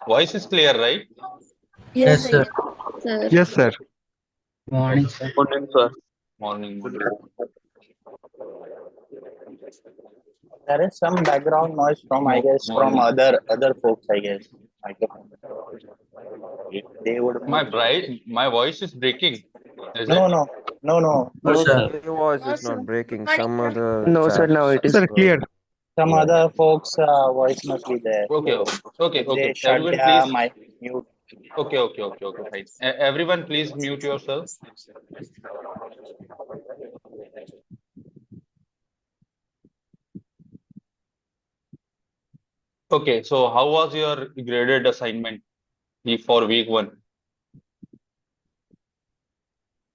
Voice is clear, right? Yes, Yes, sir. sir. Yes, sir. Morning, sir. Morning, sir. Morning. There is some background noise from, I guess, from Morning. other folks, I guess. Microphone. They would My mute. bride, my voice is breaking. Is No, it? no, no, no. No, No, sir. sir, your voice No, is sir. not breaking. Not Some even. other No, sir, now chaps. it is. Sir, clear. Some Yeah. other folks' voice must be there. Okay, So okay, if they okay. shut Everyone, their please. mic, mute. Okay, fine. Everyone, please mute yourself. Okay, so how was your graded assignment for week 1?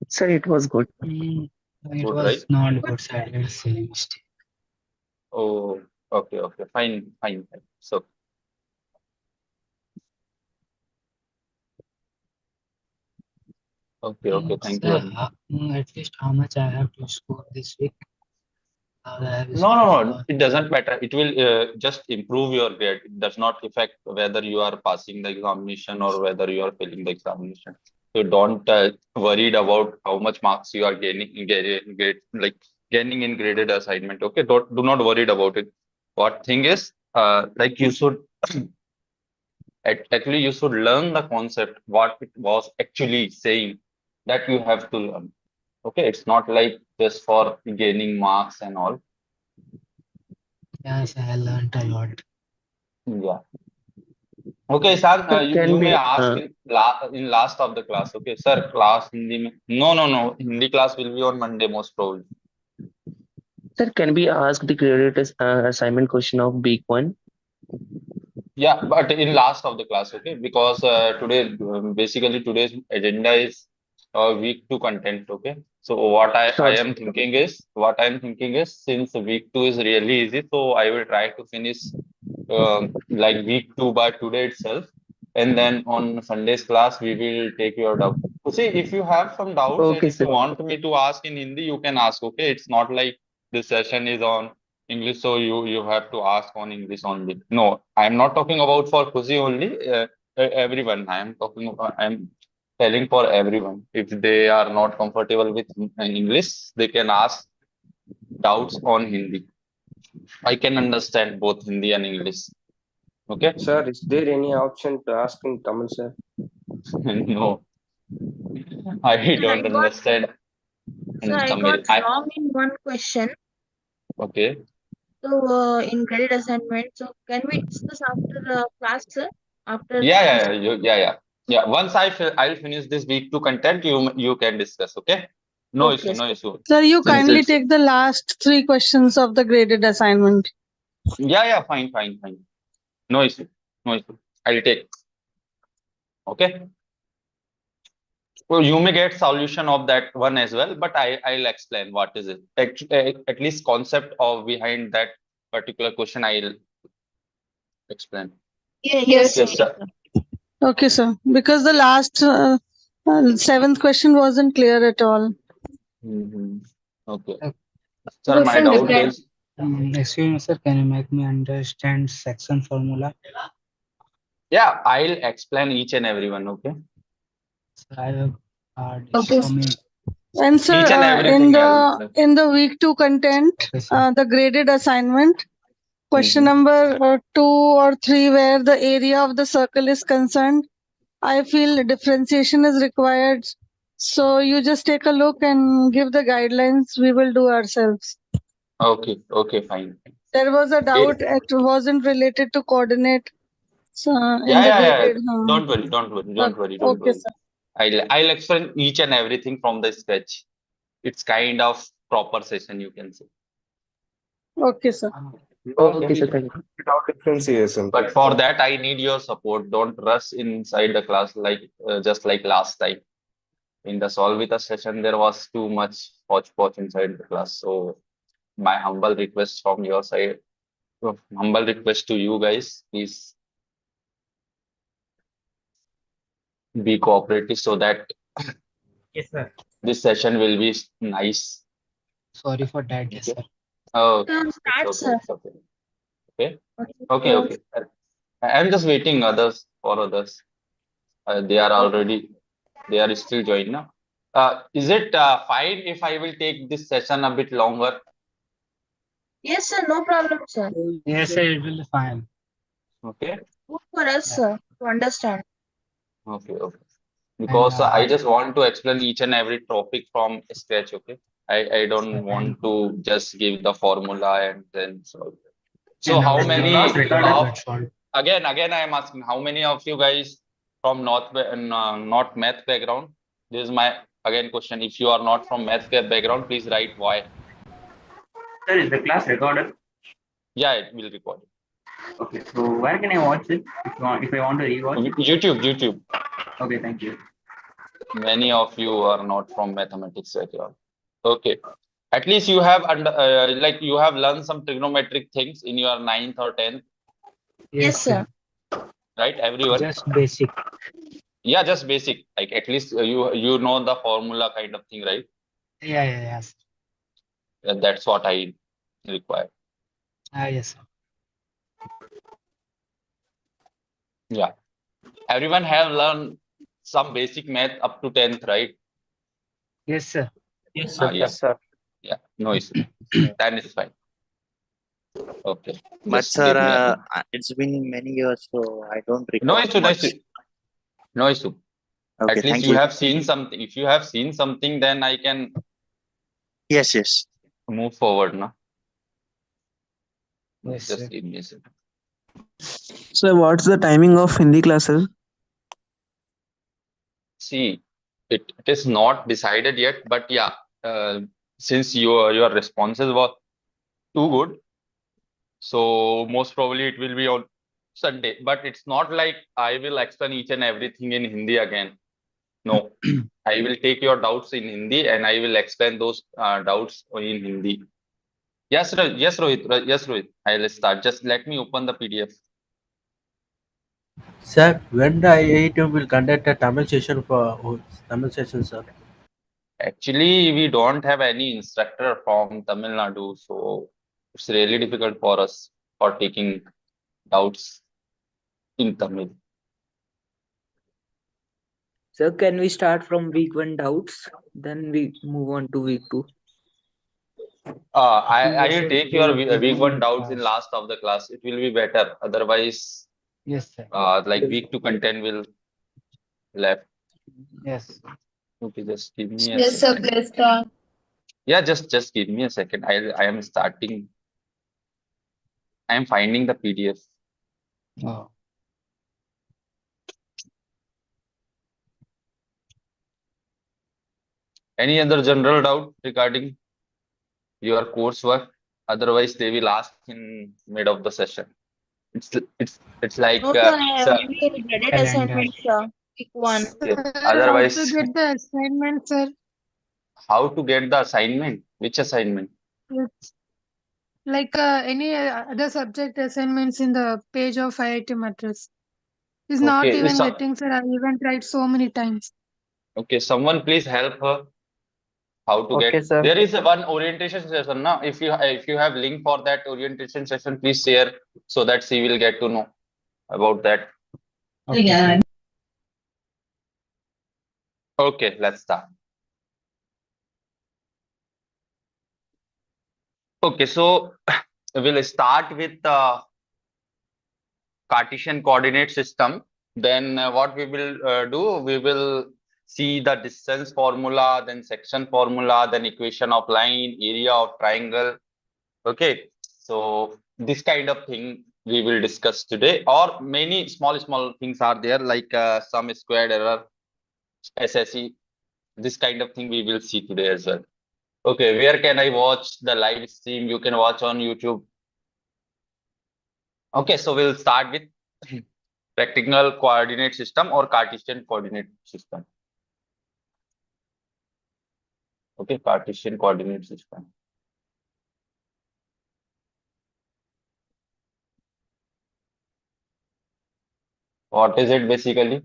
Sir, it was good. It Good, right? was not good, sir. I did silly mistake. Oh, okay, fine. So, okay, thank you Sir, very much. at least how much I have to score this week? I have No, scored. it doesn't matter. It will just improve your grade. It does not affect whether you are passing the examination or whether you are failing the examination. So don't worried about how much marks you are gaining in graded assignment. Okay, do not worried about it. What thing is, like you should actually you should learn the concept what it was actually saying that you have to learn. Okay, it's not like just for gaining marks and all. Yes, I learned a lot. Yeah. Okay, Ishan, Sir, you can may we, ask in last of the class. Okay, sir, class Hindi mein. No. Hindi class will be on Monday most probably. sir, can we ask the graded assignment question of week 1? Yeah, but in last of the class, okay, because today basically today's agenda is week 2 content. Okay, so Sure, sir. what I'm thinking is since week 2 is really easy, so I will try to finish like week 2 by today itself, and then on Sunday's class we will take your doubt. So see, if you have some doubts and Okay, if you sir. want me to ask in Hindi, you can ask. Okay, it's not like this session is on English, so you have to ask on English only. No, I am not talking about for Kusi only. Everyone, I'm telling for everyone. If they are not comfortable with English, they can ask doubts on Hindi. I can understand both Hindi and English. Okay. Sir, is there any option to ask in Tamil, sir? No, I Sir, I don't got understand sir, I got Tamil. wrong in one question. Okay. So in credit assignment. So can we discuss after the class, sir? After this. Yeah. Once I'll finish this week 2 content, you can discuss. Okay. No issue. Okay, No sir. issue. Sir, you Since kindly it's take the last 3 questions of the graded assignment. fine. No issue. I'll take. Okay. So you may get solution of that one as well, but I'll explain what is it. At least concept of behind that particular question I'll explain. Yes, Yes, sir. Okay, sir. Because the last 7th question wasn't clear at all. Mhm. Okay. Uh, Sir, my Question doubt replied. is Excuse me, sir. Can you make me understand section formula? yeah, I'll explain each and every one. Okay. Sir, I have hard Okay. for me. And sir, Each and everything I'll explain. in the week 2 content, Okay, sir. the graded assignment, question Mhm. number 2 or 3, where the area of the circle is concerned, I feel differentiation is required. So you just take a look and give the guidelines. We will do ourselves. Okay, fine. There was a Eh, doubt. It wasn't related to coordinate. So in the Yeah. graded. Don't worry. Okay, sir. I'll explain each and everything from the sketch. It's kind of proper session, you can say. Okay, sir. Okay, sir. Thank you. Without differentiation. But for that, I need your support. Don't rush inside the class like just like last time. In the solve with a session, there was too much hodgepodge inside the class. So my humble request from your side, humble request to you guys, please be cooperative so that Yes, sir. this session will be nice. Sorry for that, yes, Okay. sir. Oh, Sir, it's start, okay. sir. It's okay. Okay. Okay, Okay. so Okay. I'm just waiting for others. They are still joining now. Is it fine if I will take this session a bit longer? Yes, sir. No problem, sir. Yes, sir, it will be fine. Okay. Good for us, Yeah. sir, to understand. Okay. Because And I just want to explain each and every topic from scratch. Okay. I don't want to just give the formula and then solve. So how the many class recorded of that short. again I am asking how many of you guys from not math background? This is my again question. If you are not from math background, please write why. Sir, is the class recorded? Yeah, it will record. Okay, so where can I watch it if I want to rewatch? YouTube. Okay, thank you. Many of you are not from mathematics background. Okay. At least you have like you have learned some trigonometric things in your 9th or 10th, Yes, sir. right? Everyone. Just basic. Yeah, just basic. Like at least you know the formula kind of thing, right? Yes. That's what I require. Yes, sir. Yeah. Everyone have learned some basic math up to 10th, right? Yes, sir. Yes, Yeah. Yes, sir. Yeah. No issue. Then it's fine. Okay. But Just sir, give me a it's been many years, so I don't no recall issue, no much. issue. No issue. Okay, At least thank you you. have seen something. If you have seen something, then I can Yes. move forward now. Yes, Just sir. give me a second. So what's the timing of Hindi classes? See, it is not decided yet, but yeah, since your responses were too good, so most probably it will be on Sunday. But it's not like I will explain each and everything in Hindi again. No, I will take your doubts in Hindi and I will explain those doubts in Hindi. Yes, Rohit. Yes, Rohit. I'll start. Just let me open the PDF. Sir, when the IIT will conduct a Tamil session Tamil session, sir? Actually, we don't have any instructor from Tamil Nadu, so it's really difficult for us for taking doubts in Tamil. So can we start from week 1 doubts, then we move on to week 2? I will Sir, take we your will take week one one doubts in class. last of the class. It will be better. Otherwise, Yes, sir. like week 2 content will left. Yes. Okay, just give me a Yes, sir, second. please start. Yeah, just give me a second. I am starting. I am finding the PDF. Oh. Any other general doubt regarding your coursework? Otherwise, they will ask in mid of the session. It's like No, sir, I have sir, only in graded Calendar. assignments, sir. Week 1. yes. Sir, how to Otherwise, get the assignment, sir? how to get the assignment? Which assignment? It's like any other subject assignments in the page of IIT Madras. Is not Okay, even getting, sir. I even tried so many times. okay. Someone please help her. How to Okay, get? sir. There is a one orientation session now. If you have link for that orientation session, please share so that she will get to know about that. Okay, Yeah. sir. Okay, let's start. Okay, so we'll start with the Cartesian coordinate system. Then what we will do, we will see the distance formula, then section formula, then equation of line, area of triangle. Okay, so this kind of thing we will discuss today, or many small things are there like sum squared error, SSE. This kind of thing we will see today as well. Okay, where can I watch the live stream? You can watch on YouTube. Okay, so we'll start with rectangle coordinate system or Cartesian coordinate system. Okay, Cartesian coordinate system. What is it basically?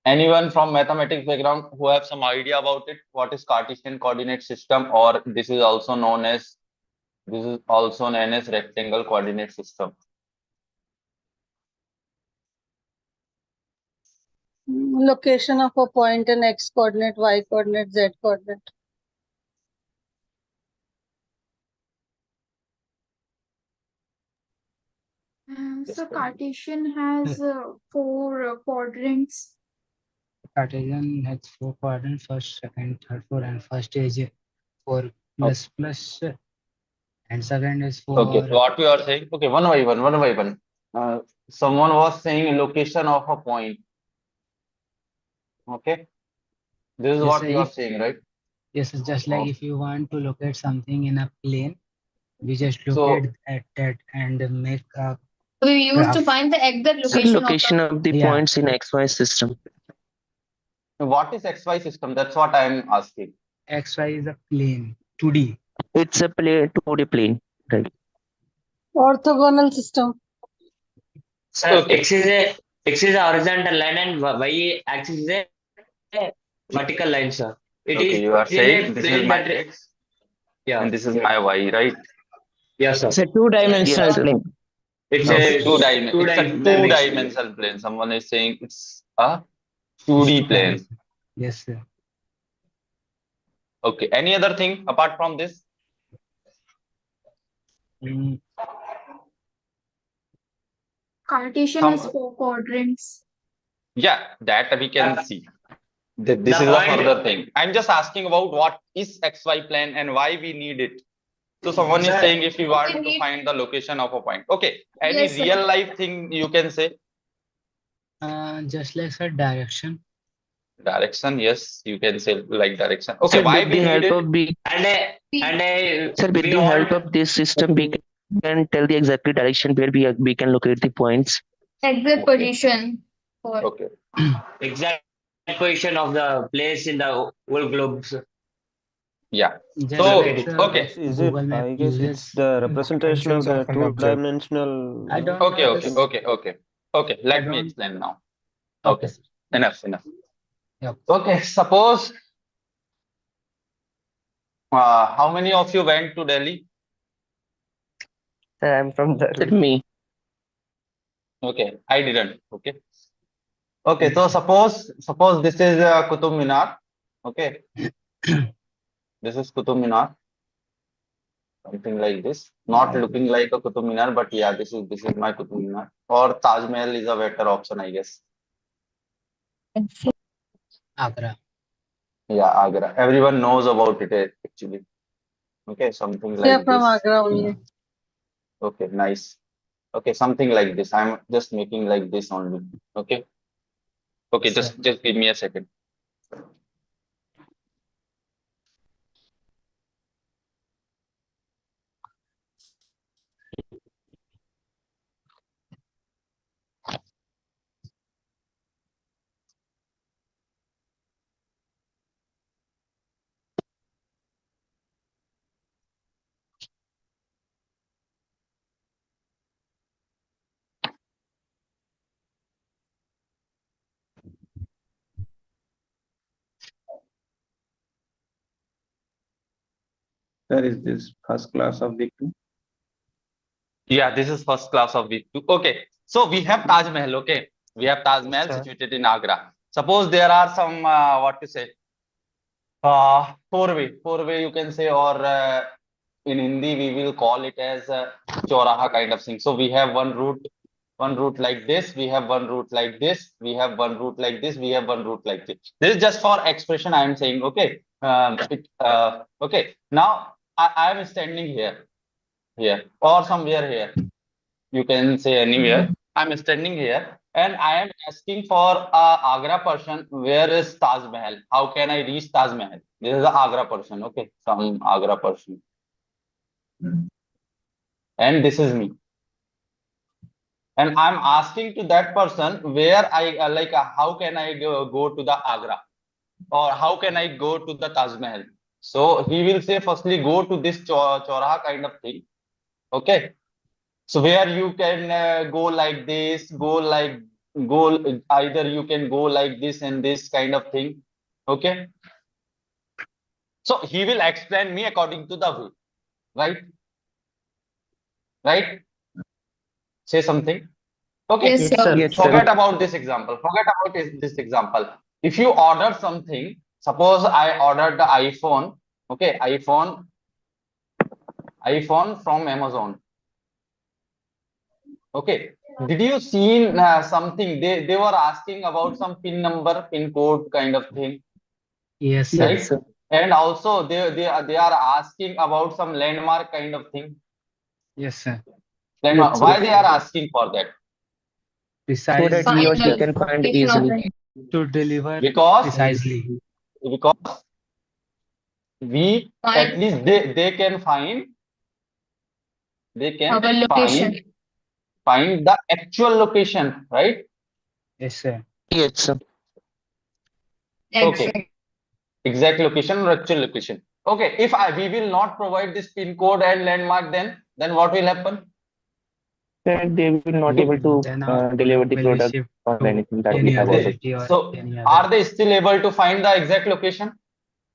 Anyone from mathematics background who have some idea about it? What is Cartesian coordinate system, or this is also known as rectangle coordinate system? Location of a point in x coordinate, y coordinate, z coordinate. So Cartesian has four quadrants. Cartesian has 4 quadrants, first, second, third, fourth, and first is 4 plus plus, and second is 4. Okay, what you are saying? Okay, one by one. Someone was saying location of a point. Okay, this is Yes, what you are saying, right? Yes, it's just like Oh. if you want to locate something in a plane, we just So- locate at that and make a We used to graph. find the exact The location, location of the Yeah. points in XY system. What is XY system? That's what I'm asking. XY is a plane, 2D. It's a 2D plane, right? Orthogonal system. Okay. X is a horizontal line and Y axis is a vertical line, sir. It Okay, is you are in a saying this is plane my that X yeah. and this is my Y, right? Yes, sir. It's a two-dimensional Yes, sir. plane. It's Okay, a it's a two-dimensional two-dimensional plane. Someone is saying it's a 2D plane. Yes, sir. Okay, any other thing apart from this? Cartesian has four quadrants. Yeah, that we can see. This The is a point- further thing. I'm just asking about what is XY plane and why we need it. So someone is Sir, saying if we want we to need- find the location of a point. Okay, any Yes, sir. real life thing you can say? Just like a direction. Direction, yes, you can say like direction. Okay, Sir, why with we the need help it? of the Sir, with the help of this system, we can tell the exact direction where we can locate the points. Exact position. For Okay. exact position of the place in the whole globe, sir. Yeah. Just So like okay. Is Google it? Map I guess uses it's the representation of the dimensions of an object. two-dimensional. I don't Okay, know okay, this. okay. Okay, let me don't- explain now. Okay. Okay. Enough. Yep. Okay, suppose how many of you went to Delhi? I'm from the me. Okay, I didn't. Okay. Okay, so suppose this is Qutub Minar. Okay. This is Qutub Minar. Something like this. Not looking like a Qutub Minar, but yeah, this is my Qutub Minar. Or Taj Mahal is a better option, I guess. Agra. Yeah, Agra. Everyone knows about it actually. Okay, something like Yeah, from this. Agra only. Okay, nice. Okay, something like this. I'm just making like this only. Okay. Okay, just give me a second. Sir, is this first class of week 2? Yeah, this is first class of week 2. Okay, so we have Taj Mahal. Okay, we have Taj Mahal situated in Agra. Suppose there are some what to say, four-way you can say, or in Hindi we will call it as Choraha kind of thing. So we have one route like this, we have one route like this, we have one route like this, we have one route like this. This is just for expression I am saying. Okay, okay. Now I am standing here or somewhere here. You can say anywhere. I'm standing here and I am asking for a Agra person. Where is Taj Mahal? How can I reach Taj Mahal? This is the Agra person. Okay, some Agra person. And this is me. And I'm asking to that person where I how can I go to the Agra, or how can I go to the Taj Mahal? So he will say firstly go to this Choraha kind of thing. Okay. So where you can go like this, either you can go like this and this kind of thing. Okay. So he will explain me according to the way, right? Right? Say something. Okay, Yes, Yes, sir. sir. Yes, sir. forget about this example. Forget about this example. If you order something, suppose I ordered the iPhone, okay, iPhone from Amazon. Okay, did you seen something? They were asking about some PIN number, PIN code kind of thing, Yes, sir. right? Yes, sir. And also they are asking about some landmark kind of thing. Yes, sir. Landmark. Yes, sir. Why they are asking for that? So that he or she Precisely can find If not, easily. to deliver Because precisely. we at my least they can find our location. find the actual location, right? Yes, sir. Yes, sir. Okay, Exact. exact location or actual location. Okay, if we will not provide this pin code and landmark, then what will happen? Then they will not able to Then our deliver product the will be product shipped or to anything that we any have other ordered. city or So any are other. they still able to find the exact location?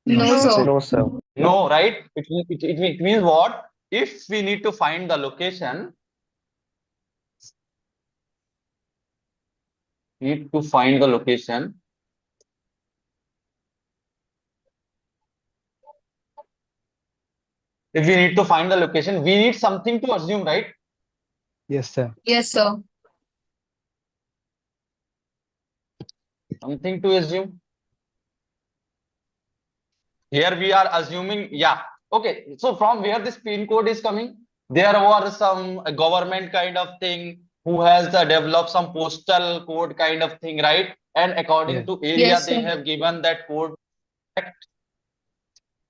No, No, sir. sir. No, sir. No, right? It means what? If we need to find the location, need to find the location. If we need to find the location, we need something to assume, right? Yes, sir. Yes, sir. Something to assume. Here we are assuming, yeah. Okay, so from where this pin code is coming? There were some government kind of thing who has developed some postal code kind of thing, right? And according Yes. to area, Yes, they sir. have given that code. Yes, sir.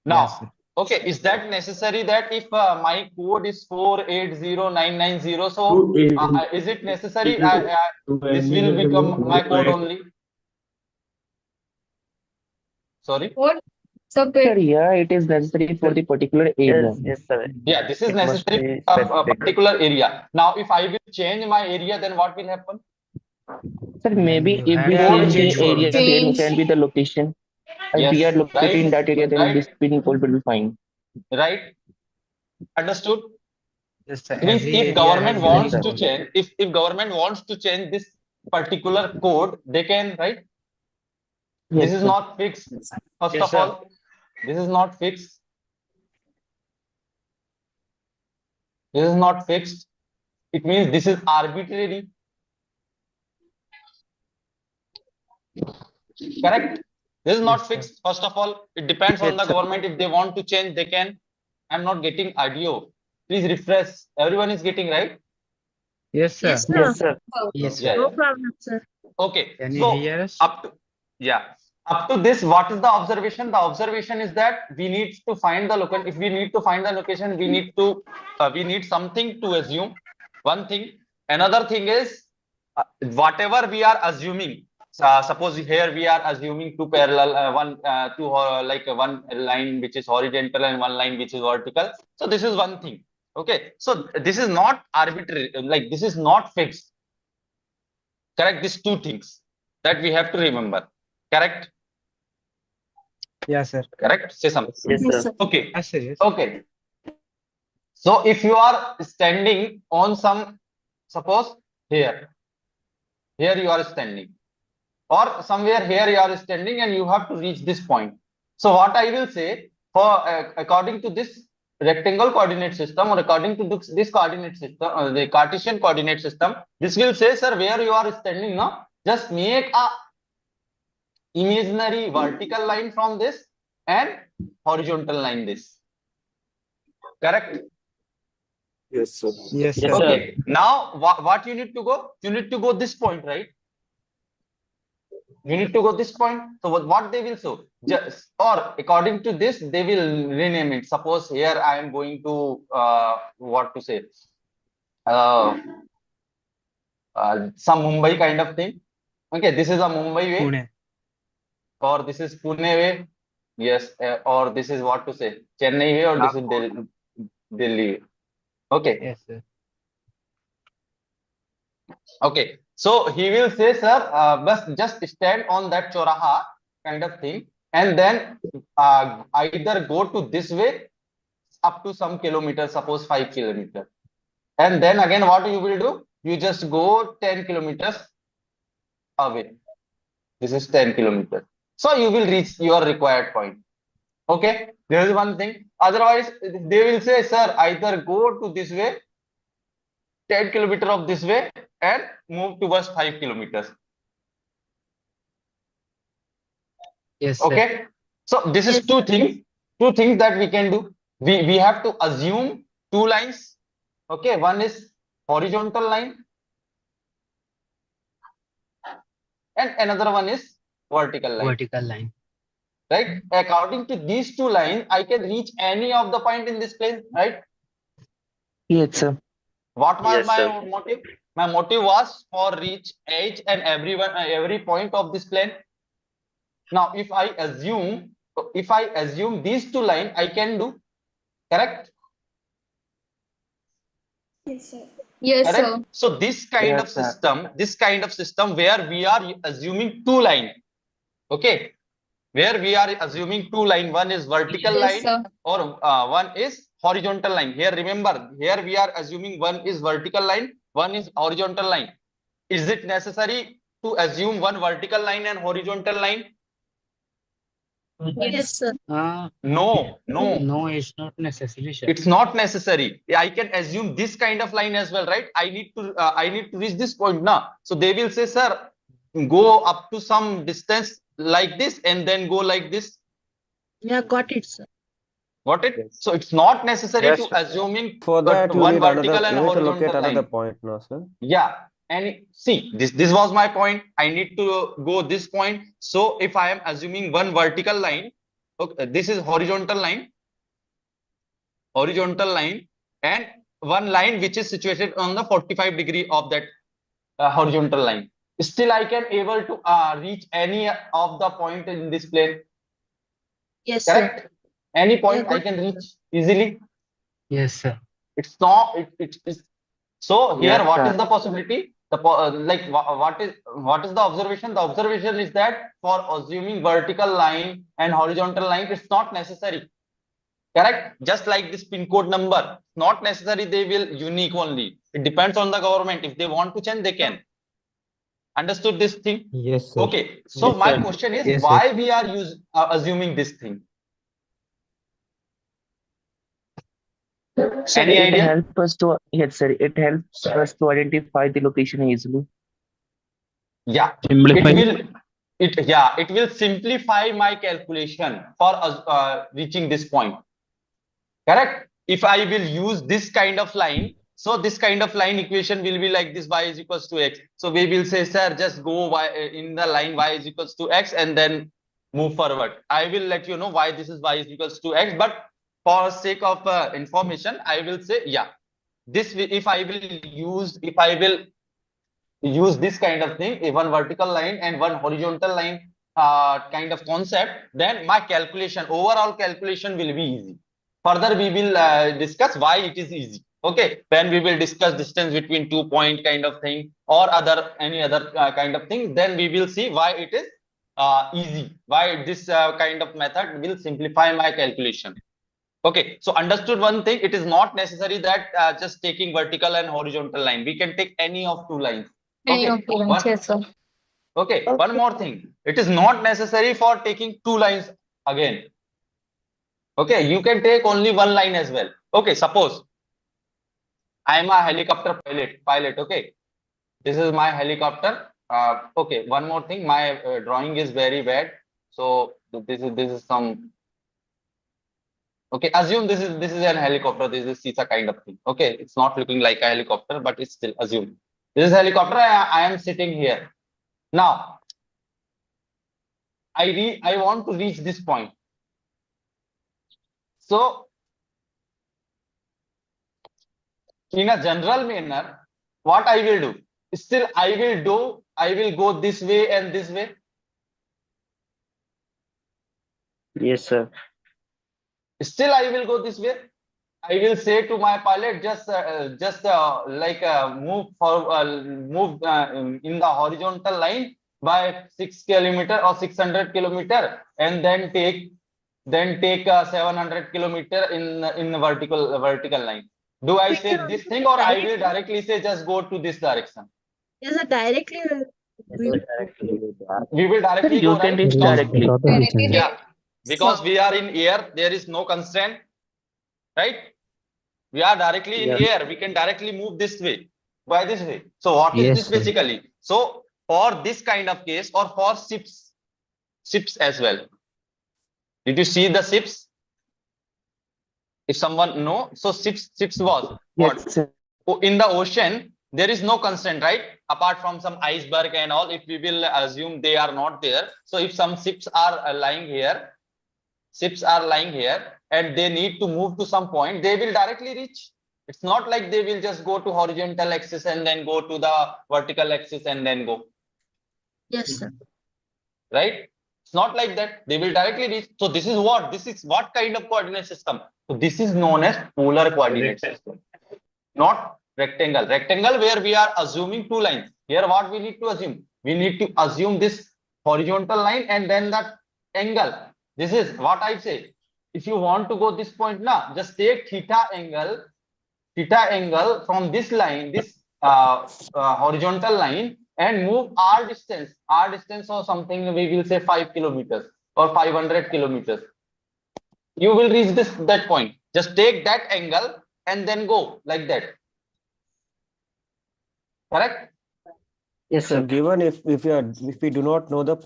Now, okay, is that necessary that if my code is 480990, so is it necessary this will become my code only? Sorry? What? So, Sir, yeah, it is necessary for the particular area. Yes, sir. Yeah, this is It must necessary be for a specific. particular area. Now, if I will change my area, then what will happen? Sir, Then maybe you if have we to Code change change the the change code. area, area. there change. can be the location. If we are Yes, located in right, that area, then this right, pin code will be fine. right. Understood? Yes, sir. It means Every if area government has Yes, unique wants sir. to code. change, if government wants to change this particular code, they can, right? This Yes, is sir. not fixed. First Yes, of sir. all, this is not fixed. This is not fixed. It means this is arbitrary. Correct? This is not Yes, sir. fixed. First of all, it depends on Yes, the sir. government. If they want to change, they can. I'm not getting audio. Please refresh. Everyone is getting right? Yes, Yes, sir. sir. Yes, sir. Yes, Yeah, sir. No yeah. problem, sir. Okay. Can you So hear us? up to this, what is the observation? The observation is that we need to find the location. If we need to find the location, we need to we need something to assume. One thing. Another thing is whatever we are assuming. Suppose here we are assuming two parallel, one line which is horizontal and one line which is vertical. So this is one thing. Okay. So this is not arbitrary. Like this is not fixed. Correct. These two things that we have to remember. Correct. Yes, sir. Correct. Say something. Yes, Yes, sir. sir. Okay. Yes, sir. Yes. Okay. So if you are standing on some, suppose here you are standing, or somewhere here you are standing and you have to reach this point. So what I will say, for according to this rectangle coordinate system, or according to this coordinate system, the Cartesian coordinate system, this will say, sir, where you are standing now, just make a imaginary vertical line from this and horizontal line this. Correct? Yes, sir. Yes, Yes, sir. sir. Okay. Now what you need to go? You need to go this point, right? You need to go this point. So what they will show? Just, or according to this, they will rename it. Suppose here I am going to what to say? Some Mumbai kind of thing. Okay, this is a Mumbai way, Pune. or this is Pune way. Yes, or this is what to say? Chennai way, or this is Delhi way. Okay. Yes, sir. Okay. So he will say, sir, just stand on that choraha kind of thing, and then either go to this way up to some kilometer, suppose 5 kilometers. And then again, what you will do? you just go 10 kilometers away. This is 10 kilometers. So you will reach your required point. Okay, there is one thing. Otherwise, they will say, sir, either go to this way, 10 kilometers of this way, and move towards 5 kilometers. Yes, sir. Okay, so this is two things that we can do. We have to assume two lines. Okay, one is horizontal line and another one is vertical line. Vertical line. Right? According to these two lines, I can reach any of the point in this plane, right? Yes, sir. What was Yes, my sir. motive? My motive was for reach each and every point of this plane. Now, if I assume these two lines, I can do, correct? Yes, sir. Yes, Correct? sir. So this kind of system where we are assuming two lines, okay, where we are assuming two line, one is vertical Yes, line sir. or one is horizontal line. Here, remember, here we are assuming one is vertical line, one is horizontal line. Is it necessary to assume one vertical line and horizontal line? Yes, sir. No. No, it's not necessary, sir. It's not necessary. I can assume this kind of line as well, right? I need to reach this point now. So they will say, sir, go up to some distance like this and then go like this. Yeah, got it, sir. Got it? Yes. So it's not necessary Yes, to assuming For that, you one need vertical another. and You need to locate horizontal another line. point now, sir. Yeah, and see, this was my point. I need to go this point. So if I am assuming one vertical line, okay, this is horizontal line, and one line which is situated on the 45-degree of that horizontal line. Still, I can able to reach any of the point in this plane. Yes, Correct? sir. Any point Yeah, I can reach easily. Yes, sir. It's not. It is. So here, Yes, what sir. is the possibility? What is the observation? The observation is that for assuming vertical line and horizontal line, it's not necessary. Correct? Just like this pin code number, not necessary. They will unique only. It depends on the government. If they want to change, they can. Understood this thing? Yes, sir. Okay. So Yes, my sir. question is, Yes, why we are assuming this thing? Sir, Any it idea? helps us to yes, sir. It helps us to identify the location easily. Yeah, Simplify. it will simplify my calculation for reaching this point. Correct? If I will use this kind of line, so this kind of line equation will be like this: y is equals to x. So we will say, sir, just go y in the line y is equals to x and then move forward. I will let you know why this is y is equals to x, but for sake of information, I will say, yeah, this if I will use this kind of thing, one vertical line and one horizontal line kind of concept, then my overall calculation will be easy. Further, we will discuss why it is easy. Okay, when we will discuss distance between 2 point kind of thing or any other kind of thing, then we will see why it is easy, why this kind of method will simplify my calculation. Okay, so understood one thing, it is not necessary that just taking vertical and horizontal line. We can take any of two lines. Any Okay, of the lines, yes, sir. okay, one more thing. It is not necessary for taking two lines again. Okay, you can take only one line as well. Okay, suppose I am a helicopter pilot. Okay, this is my helicopter. Okay, one more thing. My drawing is very bad. So this is some. Okay, assume this is an helicopter. This is CISA kind of thing. Okay, it's not looking like a helicopter, but it's still assume. This is helicopter. I am sitting here. Now, I want to reach this point. So, in a general manner, what I will do? Still, I will go this way and this way. Yes, sir. Still, I will go this way. I will say to my pilot, just move in the horizontal line by 6 kilometer or 600 kilometer, and then take 700 kilometer in the vertical line. Do I We say can this also thing, or I will directly. directly say just go to this direction? Yes, sir, directly. We We will directly You go, can right? reach Because directly. yeah, because we are in air, there is no constraint, right? We are directly in air. We can directly move this way, by this way. So what is this basically? So for this kind of case, or for ships as well. Did you see the ships? If someone know, so ships was what? Yes, sir. In the ocean, there is no constraint, right? Apart from some iceberg and all, if we will assume they are not there. So if some ships are lying here, and they need to move to some point, they will directly reach. It's not like they will just go to horizontal axis and then go to the vertical axis and then go. Yes, sir. Right? It's not like that. They will directly reach. So this is what kind of coordinate system? So this is known as polar coordinate system, not rectangle. Rectangle where we are assuming two lines. Here what we need to assume? We need to assume this horizontal line and then that angle. This is what I say. If you want to go this point now, just take theta angle from this line, this horizontal line, and move r distance or something, we will say 5 kilometers or 500 kilometers. You will reach that point. Just take that angle and then go like that. Correct? Yes, So sir. given if we do not know the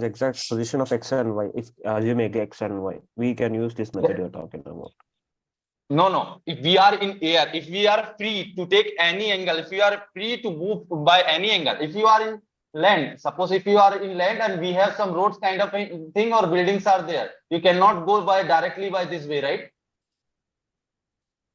exact position of x and y, if assuming x and y, we can use this method you're talking about. No. If we are in air, if we are free to take any angle, if we are free to move by any angle, if you are in land, suppose if you are in land and we have some roads kind of thing or buildings are there, you cannot go directly by this way, right?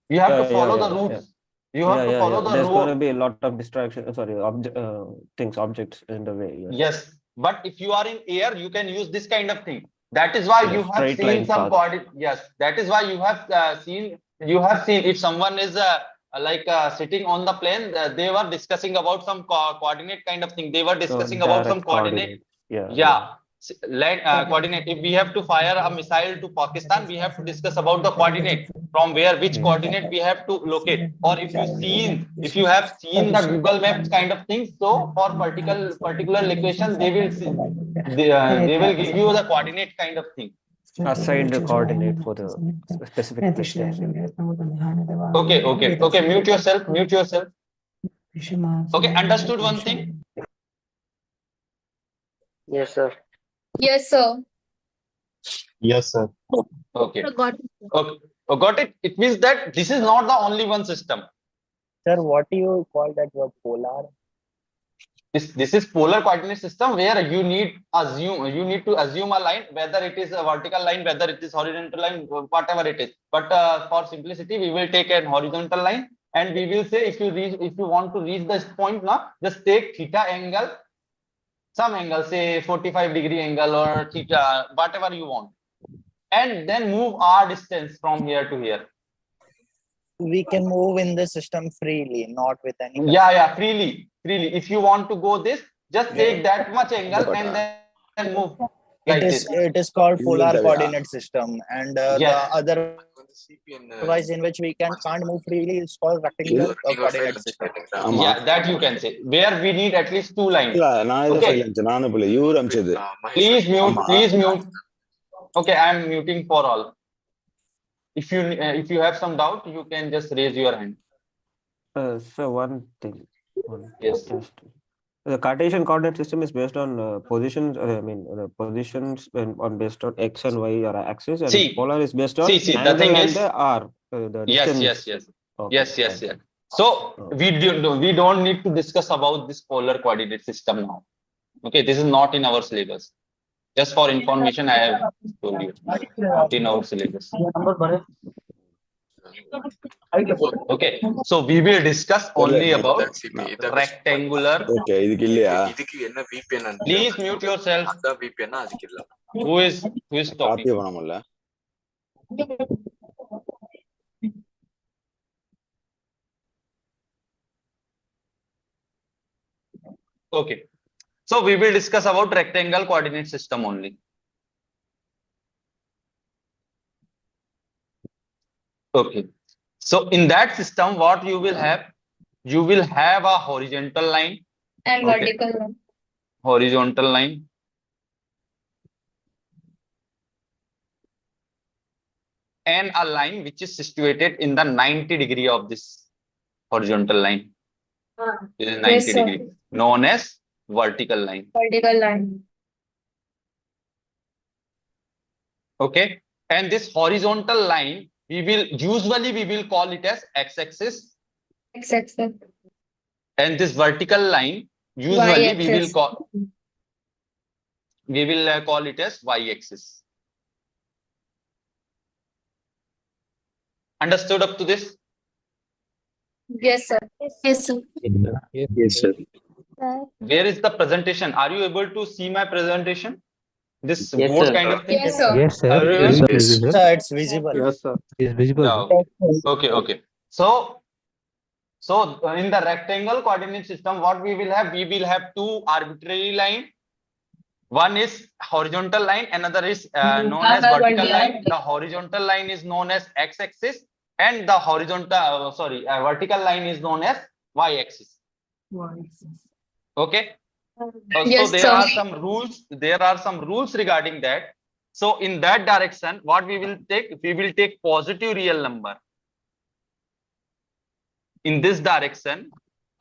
You have to follow the routes. You have to follow the There's going to road. be a lot of distraction. Sorry, objects in the way. Yes, but if you are in air, you can use this kind of thing. That is why you have straight seen line some path. coordinate. Yes, that is why you have seen. You have seen if someone is sitting on the plane, they were discussing about some coordinate kind of thing. They were discussing about some direct coordinate. coordinate. Land coordinate. If we have to fire a missile to Pakistan, we have to discuss about the coordinate from which coordinate we have to locate. Or if you have seen the Google Maps kind of things, so for particular location, they will they will give you the coordinate kind of thing. Assigned the coordinate for the specific destination. Okay. Mute yourself. Okay, understood one thing? Yes, sir. Yes, sir. Yes, sir. Okay. Got it. Okay. Got it. It means that this is not the only one system. Sir, what do you call that word, polar? This is polar coordinate system where you need to assume a line, whether it is a vertical line, whether it is horizontal line, whatever it is. But for simplicity, we will take a horizontal line and we will say if you want to reach this point now, just take theta angle, some angle, say 45-degree angle or theta, whatever you want, and then move r distance from here to here. We can move in the system freely, not with any. Freely. If you want to go this, just take that much angle and then move like this. It is called polar coordinate system, and Yes. the otherwise in which we can't move freely is called rectangular coordinate system. Yeah, that you can say. Where we need at least two lines. Okay. Please mute. Okay, I am muting for all. If you have some doubt, you can just raise your hand. So one thing. Yes. The Cartesian coordinate system is based on positions. Positions based on x and y or axis, and polar is based on the angle thing and is, the r. The distance. Yes. So we don't need to discuss about this polar coordinate system now. Okay, this is not in our syllabus. Just for information, I have told you, not in our syllabus. Okay, so we will discuss only about rectangular. Please mute yourself. Who is talking? Okay, so we will discuss about rectangle coordinate system only. Okay, So in that system, what you will have a horizontal line and vertical line. Horizontal line, and a line which is situated in the 90 degree of this horizontal line. This is 90 Yes, sir. degree, known as vertical line. Vertical line. Okay, and this horizontal line we will call it as x-axis, X-axis. and this vertical line usually we will Y-axis. call it as y-axis. Understood up to this? Yes, sir. Yes, sir. Yes, sir. Where is the presentation? Are you able to see my presentation? This Yes, board sir. kind of thing? Yes, sir. Yes, sir. Everyone? Visible, Yes. sir. Sir, it's visible. Yes, sir. It's visible. Yeah, okay. So in the rectangle coordinate system, what we will have? We will have two arbitrary line. One is horizontal line, another is known as vertical line. The horizontal line is known as x-axis, and the vertical line is known as y-axis. Okay. So Yes, there sir. are some rules. There are some rules regarding that. So in that direction, what we will take? We will take positive real number. In this direction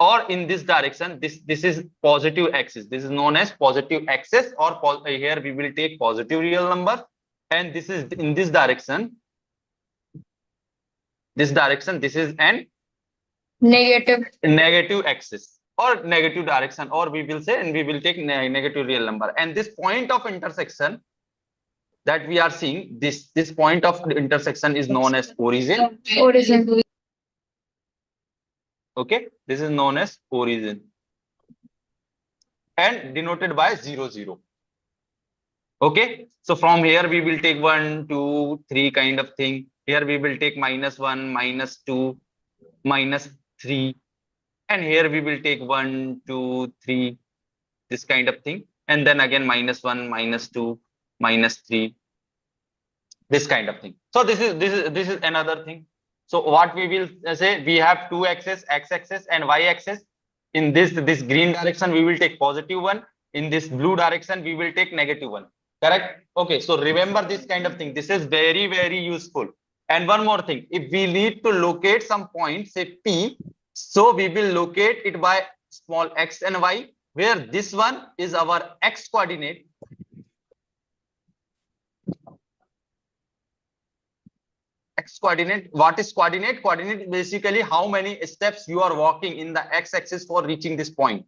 or in this direction, this is positive axis. This is known as positive axis, or here we will take positive real number, and this is in this direction. This direction, this is an negative axis or negative direction, or we will say, and we will take negative real number. And this point of intersection that we are seeing, this point of intersection is known as origin. Origin. Okay, this is known as origin and denoted by 0, 0. Okay, so from here we will take 1, 2, 3 kind of thing. Here we will take -1, -2, -3, and here we will take 1, 2, 3, this kind of thing, and then again -1, -2, -3, this kind of thing. So this is another thing. So what we will say, we have two axes, x-axis and y-axis. In this green direction, we will take +1. In this blue direction, we will take -1. Correct? Okay. So remember this kind of thing. This is very, very useful. And one more thing, if we need to locate some point, say P, so we will locate it by small x and y, where this one is our x coordinate. X coordinate. What is coordinate? Coordinate is basically how many steps you are walking in the x-axis for reaching this point.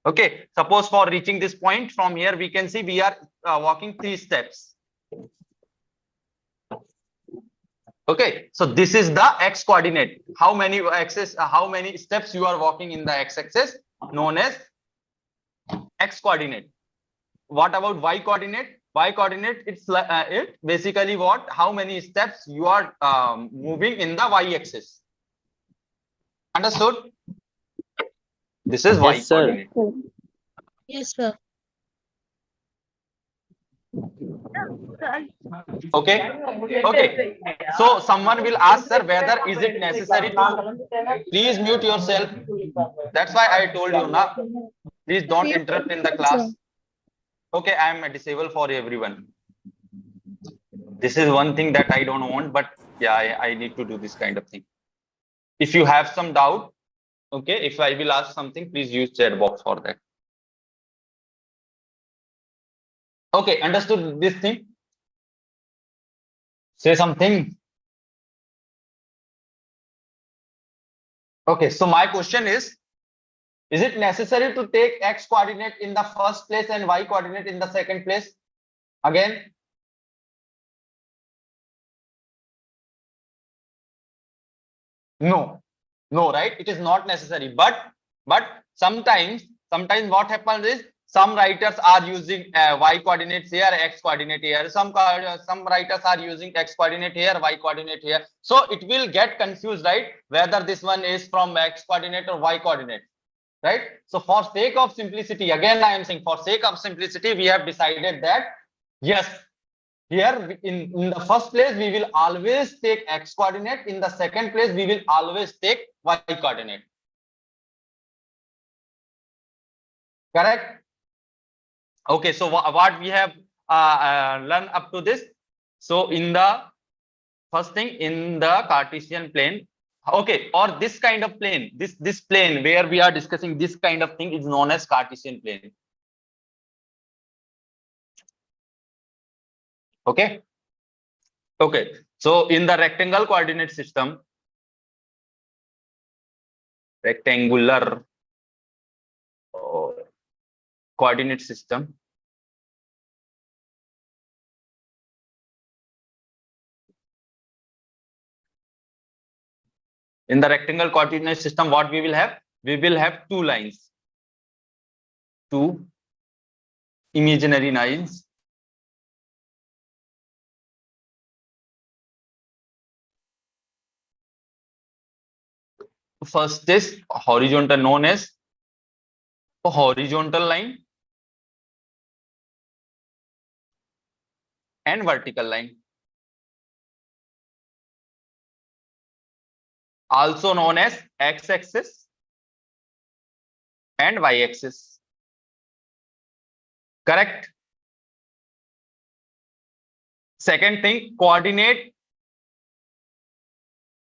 Okay, suppose for reaching this point, from here we can see we are walking 3 steps. Okay, so this is the x coordinate. How many steps you are walking in the x-axis, known as x coordinate. What about y coordinate? Y coordinate, it's it basically what? How many steps you are moving in the y-axis. Understood? This is y coordinate. Yes, sir. Okay. Okay. So someone will ask, sir, whether is it necessary to please mute yourself. That's why I told you now. Please don't interrupt in the class. Okay, I am disabled for everyone. This is one thing that I don't want, but yeah, I need to do this kind of thing. If you have some doubt, okay, if I will ask something, please use chat box for that. Okay, understood this thing? Say something. Okay, so my question is it necessary to take x coordinate in the first place and y coordinate in the second place? Again, no, right? It is not necessary. But sometimes what happens is some writers are using y coordinates here, x coordinate here. Some writers are using x coordinate here, y coordinate here. So it will get confused, right? Whether this one is from x coordinate or y coordinate. Right? So for sake of simplicity, again I am saying, for sake of simplicity, we have decided that yes, Here in the first place, we will always take x coordinate. In the second place, we will always take y coordinate. Correct? Okay, so what we have learned up to this. So in the first thing, in the Cartesian plane, okay, or this kind of plane, this plane where we are discussing this kind of thing is known as Cartesian plane. Okay. Okay, so in the rectangular coordinate system, rectangular coordinate system, in the rectangular coordinate system, what we will have? We will have two lines, two imaginary lines. First is horizontal, known as horizontal line, and vertical line, also known as x-axis and y-axis. Correct? Second thing, coordinate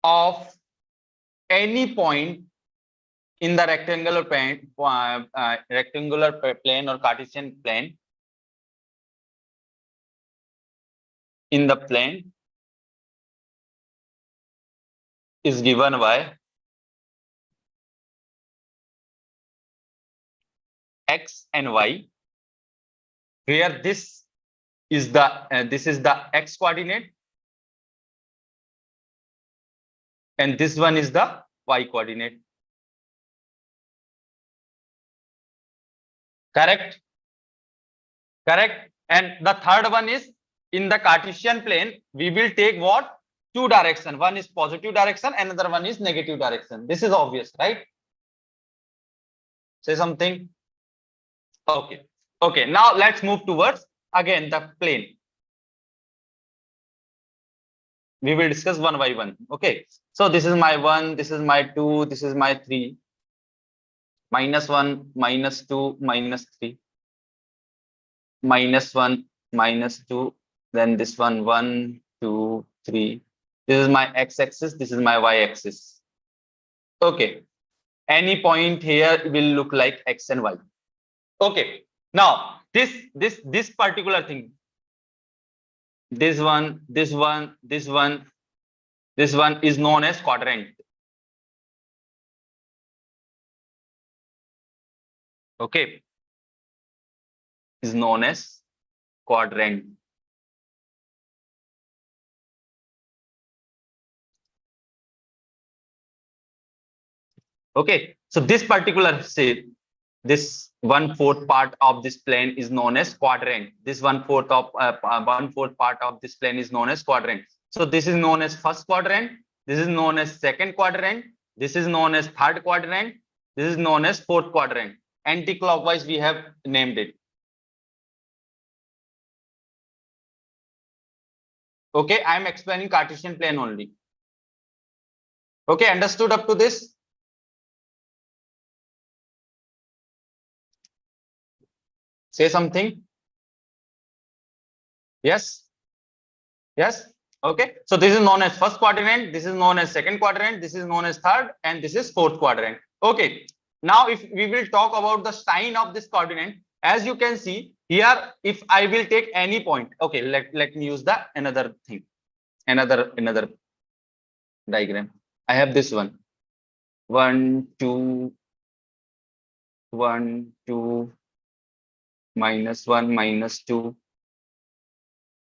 of any point in the rectangular plane or Cartesian plane, in the plane is given by x and y, where this is the x coordinate and this one is the y coordinate. Correct? Correct. And the third one is, in the Cartesian plane, we will take what? Two direction. One is positive direction, another one is negative direction. This is obvious, right? Say something. Okay. Okay. Now let's move towards again the plane. We will discuss one by one. Okay. So this is my 1, this is my 2, this is my 3. -1, -2, -3. -1, -2. Then this one, 1, 2, 3. This is my x-axis. This is my y-axis. Okay. Any point here will look like x and y. Okay. Now this particular thing. This one is known as quadrant. Okay. Is known as quadrant. Okay, so this particular say this 1/4 part of this plane is known as quadrant. This 1/4 part of this plane is known as quadrant. So this is known as first quadrant. This is known as second quadrant. This is known as third quadrant. This is known as fourth quadrant. Anti-clockwise we have named it. Okay, I am explaining Cartesian plane only. Okay, understood up to this? Say something. Yes. Yes. Okay. So this is known as first quadrant. This is known as second quadrant. This is known as third, and this is fourth quadrant. Okay. Now, if we will talk about the sign of this coordinate, as you can see here, if I will take any point. Okay. Let me use the another thing. Another diagram. I have this one. 1, 2, 1, 2. -1, -2,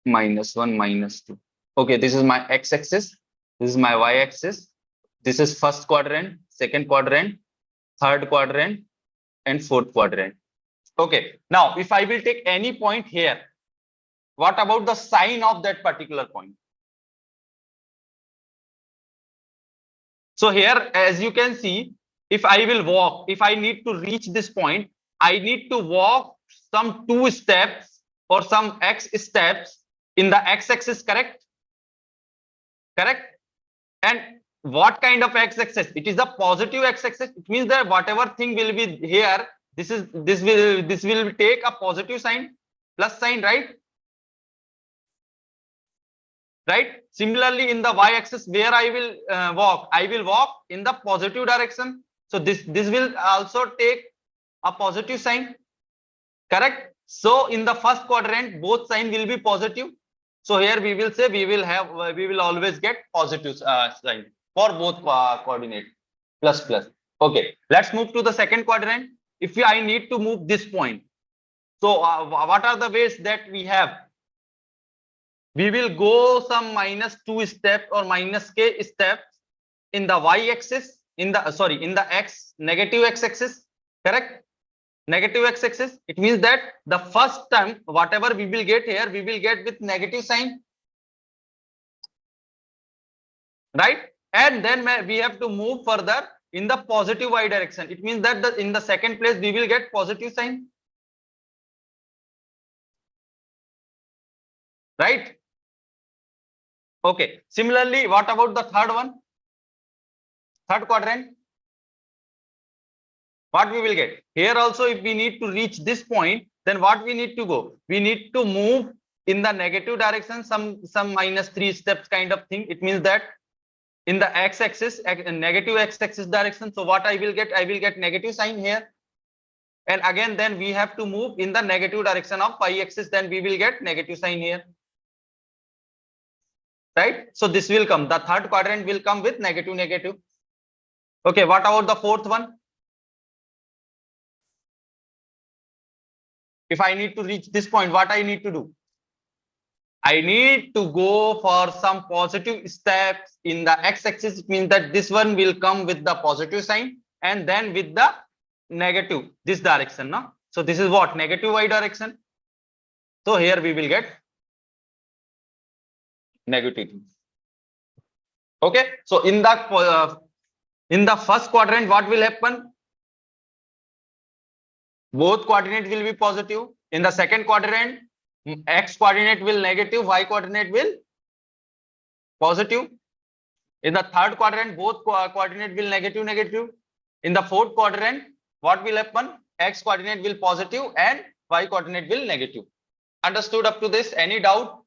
-1, -2. Okay, this is my x-axis. This is my y-axis. This is first quadrant, second quadrant, third quadrant, and fourth quadrant. Okay, now if I will take any point here, what about the sign of that particular point? So here, as you can see, if I will walk, if I need to reach this point, I need to walk some 2 steps or some x steps in the x-axis, correct? Correct? And what kind of x-axis? It is the positive x-axis. It means that whatever thing will be here, this will take a positive sign, plus sign, right? Right? Similarly, in the y-axis, where I will walk in the positive direction. So this will also take a positive sign, correct? So in the first quadrant, both sign will be positive. So here we will say we will always get positive sign for both coordinate, plus. Okay, let's move to the second quadrant. If I need to move this point, so what are the ways that we have? We will go some -2 steps or -k steps in the y-axis, in the negative x-axis, correct? Negative x-axis. It means that the first time whatever we will get here, we will get with negative sign, right? And then we have to move further in the positive y direction. It means that in the second place we will get positive sign, right? Okay. Similarly, what about the third one? Third quadrant. What we will get here also, if we need to reach this point, then what we need to go? We need to move in the negative direction, some -3 steps kind of thing. It means that in the x-axis, negative x-axis direction. So what I will get? I will get negative sign here. And again, then we have to move in the negative direction of y-axis. Then we will get negative sign here. Right? So this will come. The third quadrant will come with negative. Okay. What about the fourth one? If I need to reach this point, what I need to do? I need to go for some positive steps in the x-axis. It means that this one will come with the positive sign, and then with the negative, this direction, no? So this is what? Negative y direction. So here we will get negative. Okay. So in the first quadrant, what will happen? Both coordinate will be positive. In the second quadrant, x coordinate will negative, y coordinate will positive. In the third quadrant, both coordinate will negative. In the fourth quadrant, what will happen? X coordinate will positive and y coordinate will negative. Understood up to this? Any doubt?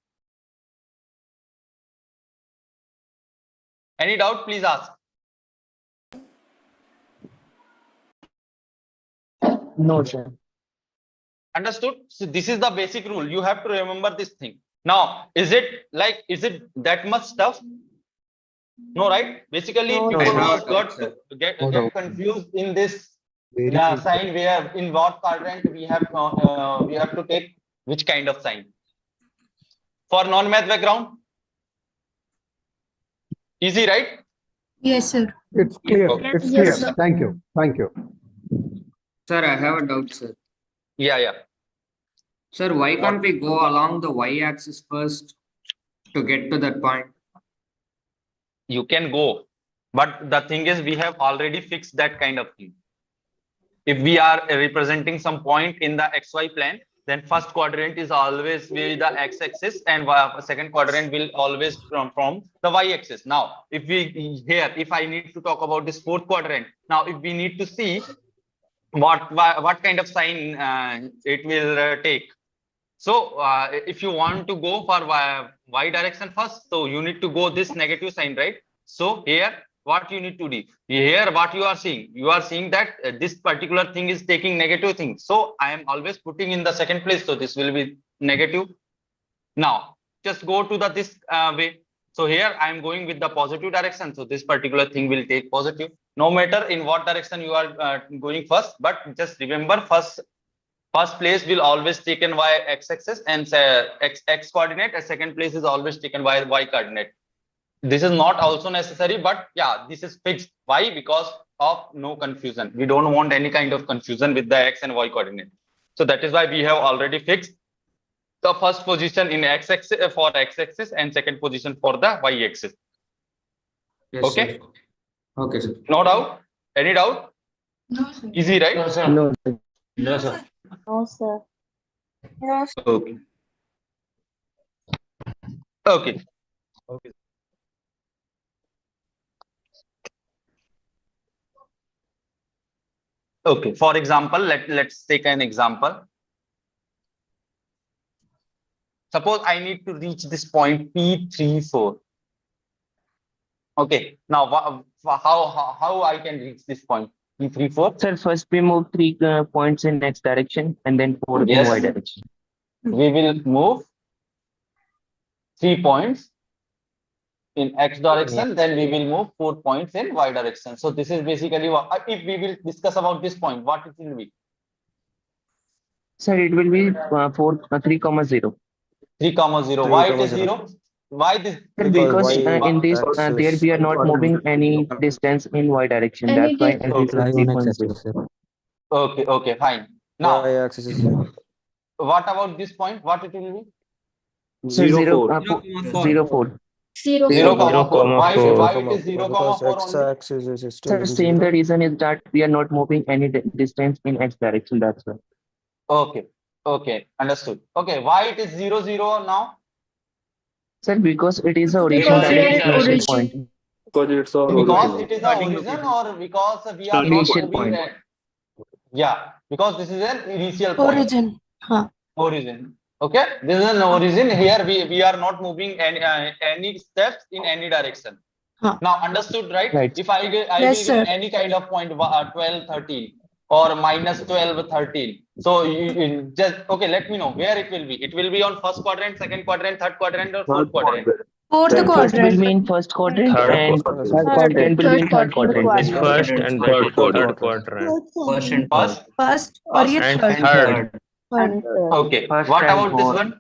Any doubt? Please ask. No, sir. Understood? So this is the basic rule. You have to remember this thing. Now, is it that much stuff? No, right? Basically, people got to get confused in this sign where in what quadrant we have to take which kind of sign. For non-math background, easy, right? Yes, sir. It's clear. Okay. It's Yes, clear. sir. Thank you. Thank you. Sir, I have a doubt, sir. Yeah. Sir, why can't we go along the y-axis first to get to that point? You can go, but the thing is we have already fixed that kind of thing. If we are representing some point in the xy plane, then first quadrant is always with the x-axis and second quadrant will always from the y-axis. Now, if I need to talk about this fourth quadrant, now if we need to see what kind of sign it will take. So if you want to go for y direction first, so you need to go this negative sign, right? So here what you need to do, here what you are seeing that this particular thing is taking negative thing. So I am always putting in the second place, so this will be negative. Now just go to this way. So here I am going with the positive direction, so this particular thing will take positive, no matter in what direction you are going first. But just remember, first place will always taken by x-axis and x coordinate, and second place is always taken by y coordinate. This is not also necessary, but yeah, this is fixed. Why? Because of no confusion. We don't want any kind of confusion with the x and y coordinate. So that is why we have already fixed the first position in x-axis for x-axis and second position for the y-axis. Yes, okay. Sir. Okay, sir. No doubt? Any doubt? No, sir. Easy, right? No, sir. No, sir. No, sir. Okay. Okay. Okay. Okay. For example, let's take an example. Suppose I need to reach this point P34. Okay. Now, how I can reach this point P34? Sir, first we move 3 points in x direction and then 4 in Yes. y direction. We will move 3 points in x direction, then we will move 4 points in y direction. So this is basically what, if we will discuss about this point, what it will be? Sir, it will be 3 comma 0. 3 comma 0. Why it is 0? Why this? Sir, because in this there we are not moving any distance in y direction. That's why it is 3.0. Okay, okay, fine. Now, y-axis is 0. what about this point? What it will be? Sir, 0, 0, 4. 0 comma 4. Why it is 0 because comma 4 only? x-axis is still Sir, same 0. the reason is that we are not moving any distance in x direction. That's why. Okay, okay, understood. Okay, why it is 0 0 now? Sir, because it is a Because origin it is initial origin. point. Because it is the origin, or because we are not Initial moving point. yeah, because this is an initial point. Origin. Huh. Origin. Okay, this is an origin. Here we are not moving any steps in any direction. Huh. Now, understood, right? Right. If I will Yes, get sir. any kind of point 12 13 or minus 12 13, so you just okay, let me know where it will be. It will be on first quadrant, second quadrant, third quadrant, or fourth quadrant. Fourth Sir, first will quadrant. be in first quadrant Third and second will be in third quadrant. First and third quadrant. First and First or ये And third? third. Third. Okay. First What and about this fourth. one?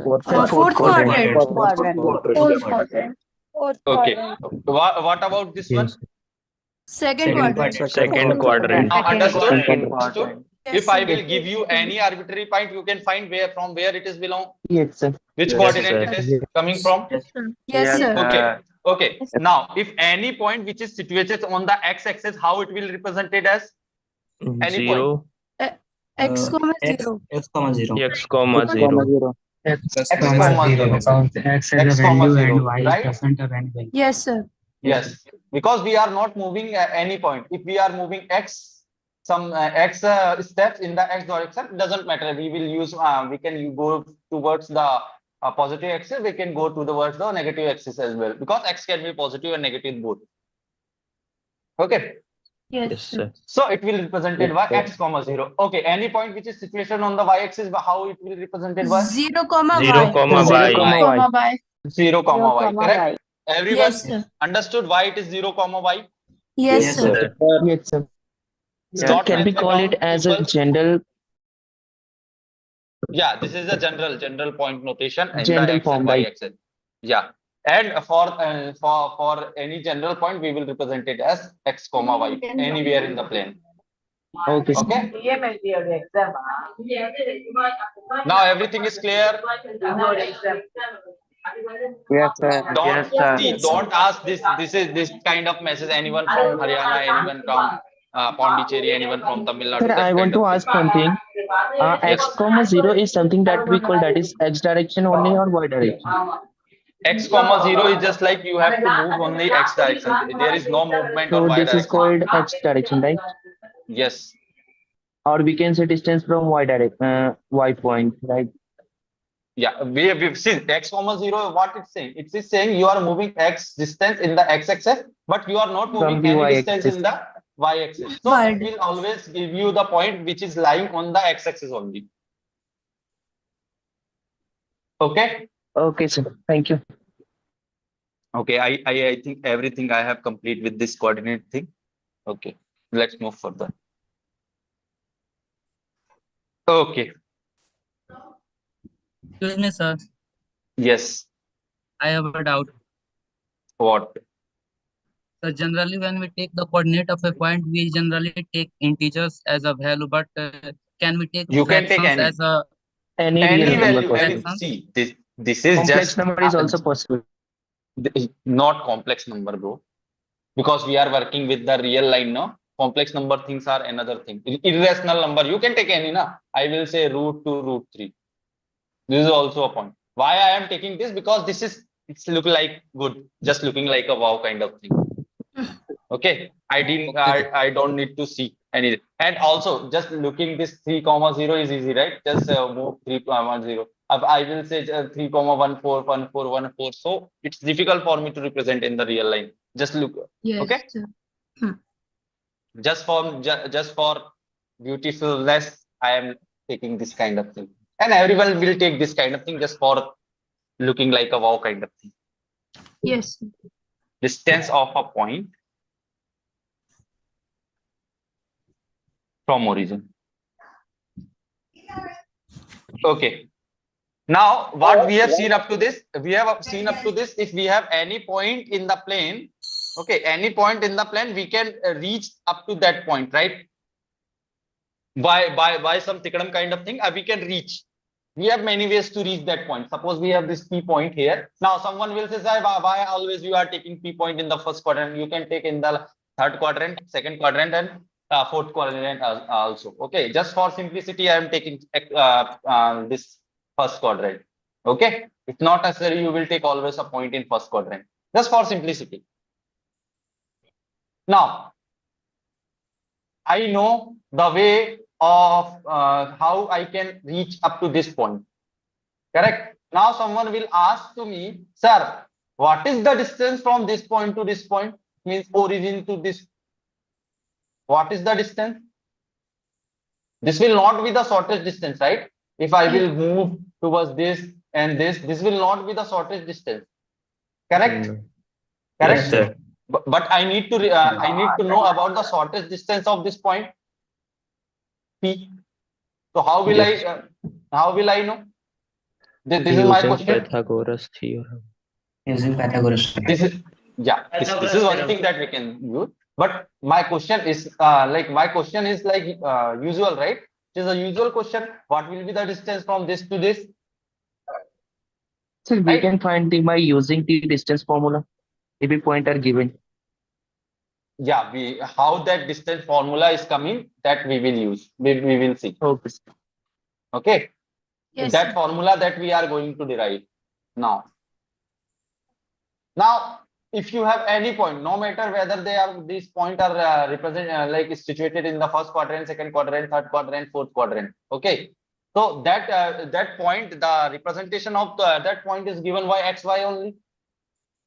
Fourth quadrant. Fourth quadrant. Okay. What about this one? Second quadrant. Second quadrant. Now, understood? Second Understood? Yes, If I sir. will give you any arbitrary point, you can find from where it is belong. Yes, sir. Which Yes, coordinate sir. it is coming from? Yes, sir. Okay. Okay. Now, if any point which is situated on the x-axis, how it will represented as? Any point. 0. X comma 0. X comma 0. X comma 0. Because x has X a comma value 0, and y right? doesn't have any value. Yes, sir. Yes. Because we are not moving any point. If we are moving some x steps in the x direction, it doesn't matter. We will use, we can go towards the positive axis. We can go towards the negative axis as well, because x can be positive and negative both. Okay. Yes, sir. So it will represented by x comma 0. Okay. Any point which is situated on the y-axis, how it will represented by? 0 comma 0 y. comma 0 y. comma y. 0 comma y. Correct. Everyone Yes, sir. understood why it is 0 comma y? Yes, sir. Yes, sir. It's Sir, not can we method call of it as a simple. general Yeah, this is a general point notation in the General x form, and y right? axis. Yeah, and for any general point, we will represent it as x comma y anywhere in the plane. Okay, sir. Okay. Now everything is clear. Yes, sir. Don't ask this kind of message. Anyone from Haryana, anyone from Pondicherry, anyone from Tamil Nadu. Sir, that I want kind to of ask thing. something. X comma 0 is something that we call that is x direction only or y direction? X comma 0 is just like you have to move only x direction. There is no movement on So y this is direction. called x direction, right? Yes. Or we can say distance from y point, right? Yeah, we've seen x comma 0. What it's saying? It is saying you are moving x distance in the x-axis, but you are not moving From the any y-axis. distance in the y-axis. So it will always give you the point which is lying on the x-axis only. Okay. Okay, sir. Thank you. Okay. I think everything I have complete with this coordinate thing. Okay. Let's move further. Okay. Excuse me, sir. Yes. I have a doubt. What? So generally, when we take the coordinate of a point, we generally take integers as a value, but can we take You can take fractions any. as a Any real number possible. See, this is Complex just number is also possible. not complex number, bro. Because we are working with the real line, no? Complex number things are another thing. Irrational number, you can take any, na? I will say root 2, root 3. This is also a point. Why I am taking this? Because this is, it's look like good, just looking like a wow kind of thing. Okay, I don't need to see anything. And also just looking this 3, 0 is easy, right? Just move 3, 0. I will say 3, 1, 4, 1, 4, 1, 4. So it's difficult for me to represent in the real line. Just look. Yes. Okay. Just for beautifulness, I am taking this kind of thing. And everyone will take this kind of thing just for looking like a wow kind of thing. Yes. Distance of a point from origin. Okay. Now, what we have seen up to this, if we have any point in the plane, okay, any point in the plane, we can reach up to that point, right? By some tikadam kind of thing, we can reach. We have many ways to reach that point. Suppose we have this P point here. Now, someone will say, why always you are taking P point in the first quadrant? You can take in the third quadrant, second quadrant, and fourth quadrant also. Okay, just for simplicity, I am taking this first quadrant. Okay, it's not necessary you will take always a point in first quadrant, just for simplicity. Now, I know the way of how I can reach up to this point. Correct. Now someone will ask to me, sir, what is the distance from this point to this point? Means origin to this. What is the distance? This will not be the shortest distance, right? If I will move towards this and this will not be the shortest distance. Correct? Correct. Yes, sir. But I need to know about the shortest distance of this point P. So how will I know? This is my question. Pythagoras theorem. Using Pythagoras. This is one thing that we can use. But my question is usual, right? It is a usual question. What will be the distance from this to this? So we can find by using the distance formula. If a point are given. Yeah, how that distance formula is coming, that we will use. We will see. Okay. Okay. Yes, That sir. formula that we are going to derive now. Now, if you have any point, no matter whether these points are like situated in the first quadrant, second quadrant, third quadrant, fourth quadrant. Okay. So that point, the representation of that point is given by x, y only.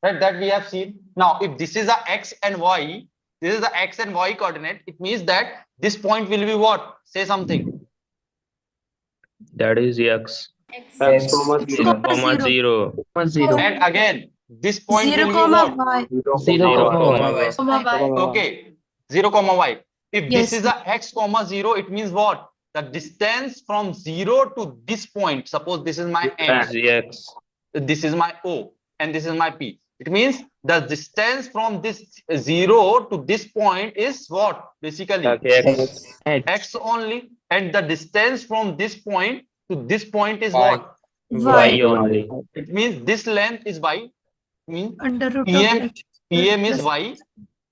Right, that we have seen. Now, if this is a x and y, this is the x and y coordinate, it means that this point will be what? Say something. That is x. X, 0. And again, this point 0, will be what? y. 0, y. Okay, 0, y. If Yes, this is a x, 0, it means what? The distance from 0 to this point. Suppose this is my N. Is x. This is my O, and this is my P. It means the distance from this 0 to this point is what? Basically x only, and the distance from this point to this point is what? Y only. It means this length is y. Means Under root PM of is y,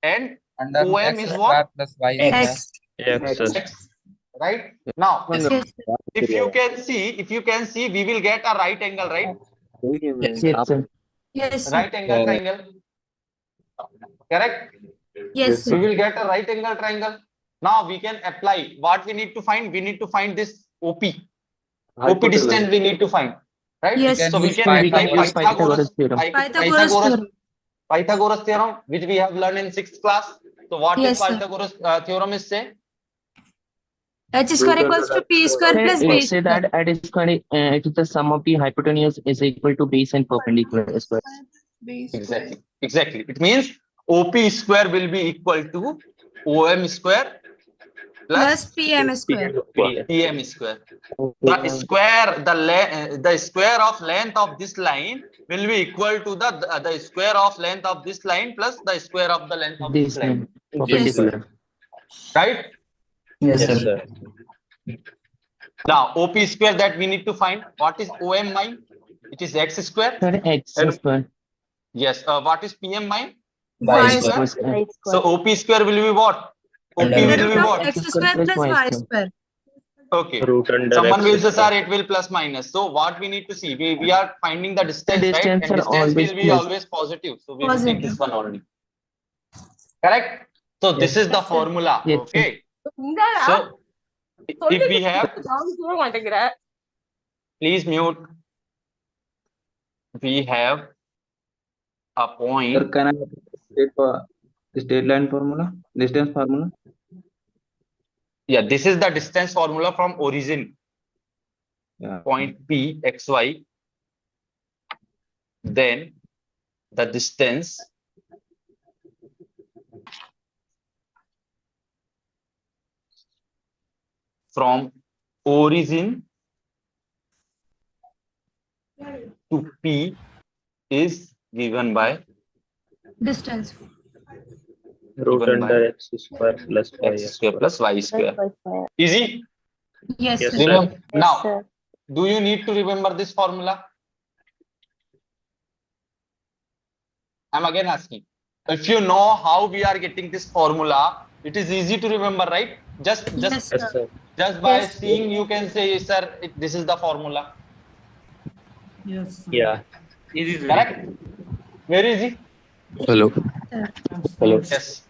and OM is what? x. X. Right now, Yes, if you can see, we will get a right angle, right? Yes, sir. yes, Right angle triangle. Correct? yes, We will get a right angle triangle. Now we can apply what we need to find. We need to find this OP. OP distance we need to find. Right? Yes. So we can apply use Pythagoras theorem. Pythagoras theorem, which we have learned in 6th class. So what is Yes, sir. Pythagoras theorem is say? H square equals to p square plus b It say that it is the sum of the hypotenuse is equal to base and perpendicular square. Exactly. It means OP square will be equal to OM square plus pm square. PM square. The square of length of this line will be equal to the square of length of this line plus the square of the length of this line. Perpendicular. Right? Yes, sir. Now OP square that we need to find. What is OM mine? It is x square. X square. Yes. What is PM mine? Y square. So OP square will be what? OP will be what? X square plus y square. Okay. Root under Someone x will say, square. sir, it will plus minus. So what we need to see, we are finding the distance, right? distance And are distance always will be plus. always positive. So we will take Positive. this one only. Correct? So this is the Yes, sir. formula. Yes, sir. Okay. So if we have, please mute. We have a Sir, point. can I state for the straight line formula, distance formula? Yeah, this is the distance formula from origin. Yeah. Point P, XY. Then the distance from origin to P is given by Distance. Root given by under x square plus y x square plus y square. Easy? Yes, Yes, sir. sir. Remember, now, do you need to remember this formula? I'm again asking. If you know how we are getting this formula, it is easy to remember, right? Just Yes, Yes, sir. sir. by Yes. seeing, you can say, sir, this is the formula. Yes. Yeah. Correct? Very easy. Hello. Sir. Hello. Yes.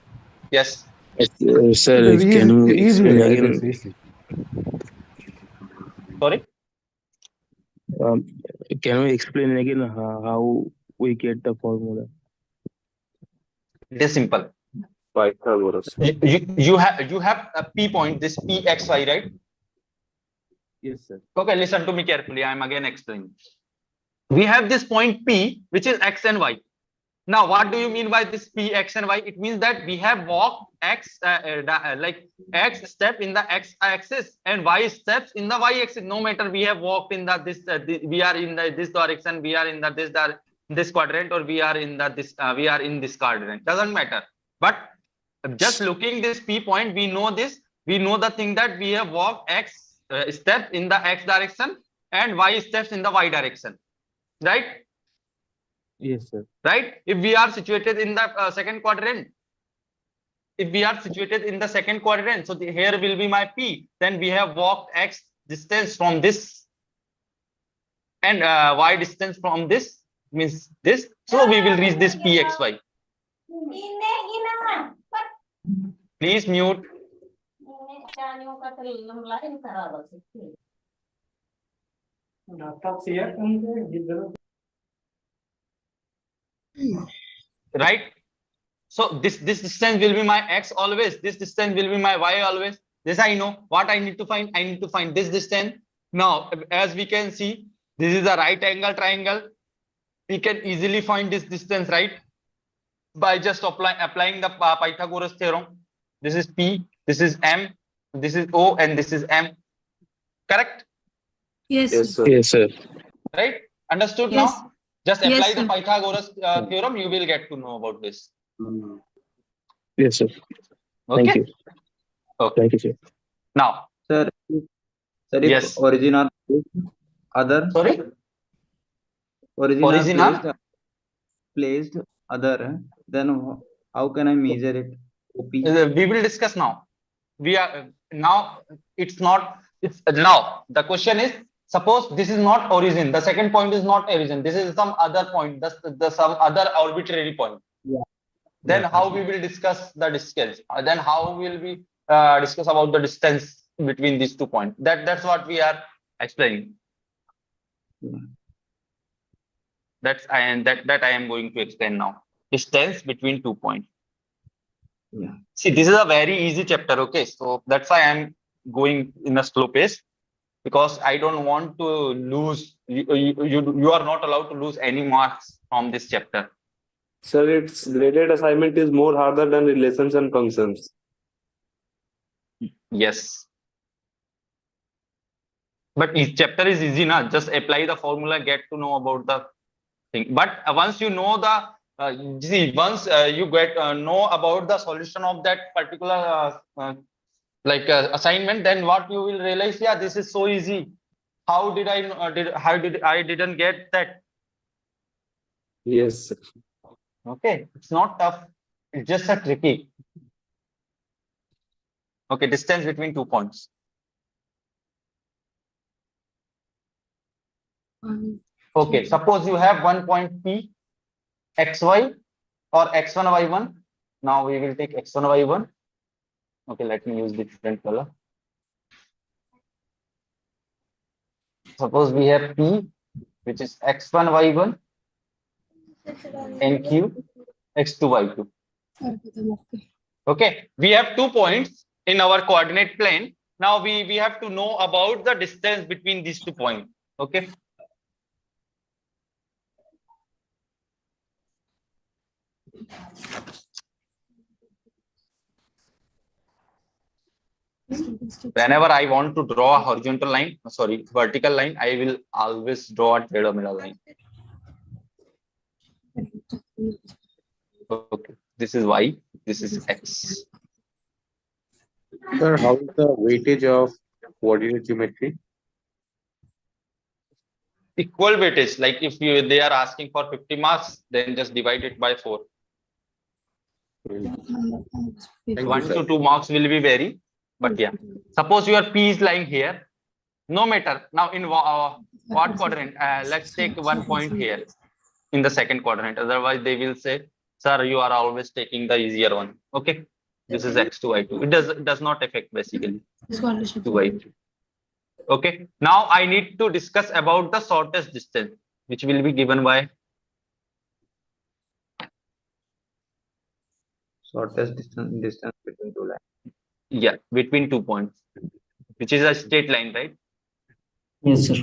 Yes. Sir, can you explain again? Sorry. Um, can we explain again how we get the formula? It is simple. Pythagoras. You have a P point, this PXY, right? Yes, sir. Okay, listen to me carefully. I'm again explaining. We have this point P, which is X and Y. Now, what do you mean by this P, X and Y? It means that we have walked X, like X step in the X axis and Y steps in the Y axis. No matter we have walked in we are in this direction, we are in this quadrant, or we are in we are in this quadrant. Doesn't matter. But just looking this P point, we know this. We know the thing that we have walked X step in the X direction and Y steps in the Y direction, right? Yes, sir. Right? If we are situated in the second quadrant, so here will be my P. Then we have walked X distance from this and Y distance from this, means this. So we will reach this PXY. Please mute. Right? So this distance will be my X always. This distance will be my Y always. This I know. What I need to find? I need to find this distance. Now, as we can see, this is a right angle triangle. We can easily find this distance, right? By just applying the Pythagoras theorem. This is P, this is M, this is O, and this is M. Correct? Yes. Yes, sir. Yes, sir. Right? Understood Yes. now? Just Yes, apply the sir. Pythagoras theorem, you will get to know about this. Yes, sir. Okay? Thank you. Okay. Thank you, sir. Now, Sir, if yes. origin are other, Sorry? origin are placed other, then how can I measure it? OP? We will discuss now. We are now, it's not, it's now the question is, suppose this is not origin, the second point is not origin, this is some other point, some other arbitrary point. Yeah. Then how we will discuss the distance? Then how will we discuss about the distance between these 2 points? That's what we are explaining. Yeah. That I am going to explain now. Distance between 2 points. Yeah. See, this is a very easy chapter. Okay, so that's why I'm going in a slow pace, because I don't want to lose. You are not allowed to lose any marks from this chapter. Sir, its graded assignment is more harder than relations and functions. Yes. But each chapter is easy, na? Just apply the formula, get to know about the thing. But once you know the, once you get know about the solution of that particular assignment, then what you will realize, yeah, this is so easy. How did I didn't get that? Yes, sir. Okay, it's not tough. It's just a tricky. Okay, distance between 2 points. Okay, suppose you have one point P, xy or x1, y1. Now we will take x1, y1. Okay, let me use different color. Suppose we have P, which is x1, y1, and Q, x2, y2. Okay, we have 2 points in our coordinate plane. Now we have to know about the distance between these 2 points. Okay. Whenever I want to draw a horizontal line, sorry, vertical line, I will always draw a middle line. Okay, this is y, this is x. Sir, how is the weightage of coordinate geometry? Equal weightage, like if they are asking for 50 marks, then just divide it by 4. Like 1 to 2 marks will be vary, but yeah. Suppose your P is lying here, no matter. Now in what quadrant? Let's take 1 point here in the second quadrant. Otherwise, they will say, "Sir, you are always taking the easier one." Okay, this is x2, y2. It does not affect basically 2y2. Okay, now I need to discuss about the shortest distance, which will be given by shortest distance between two lines. Yeah, between 2 points, which is a straight line, right? Yes, sir.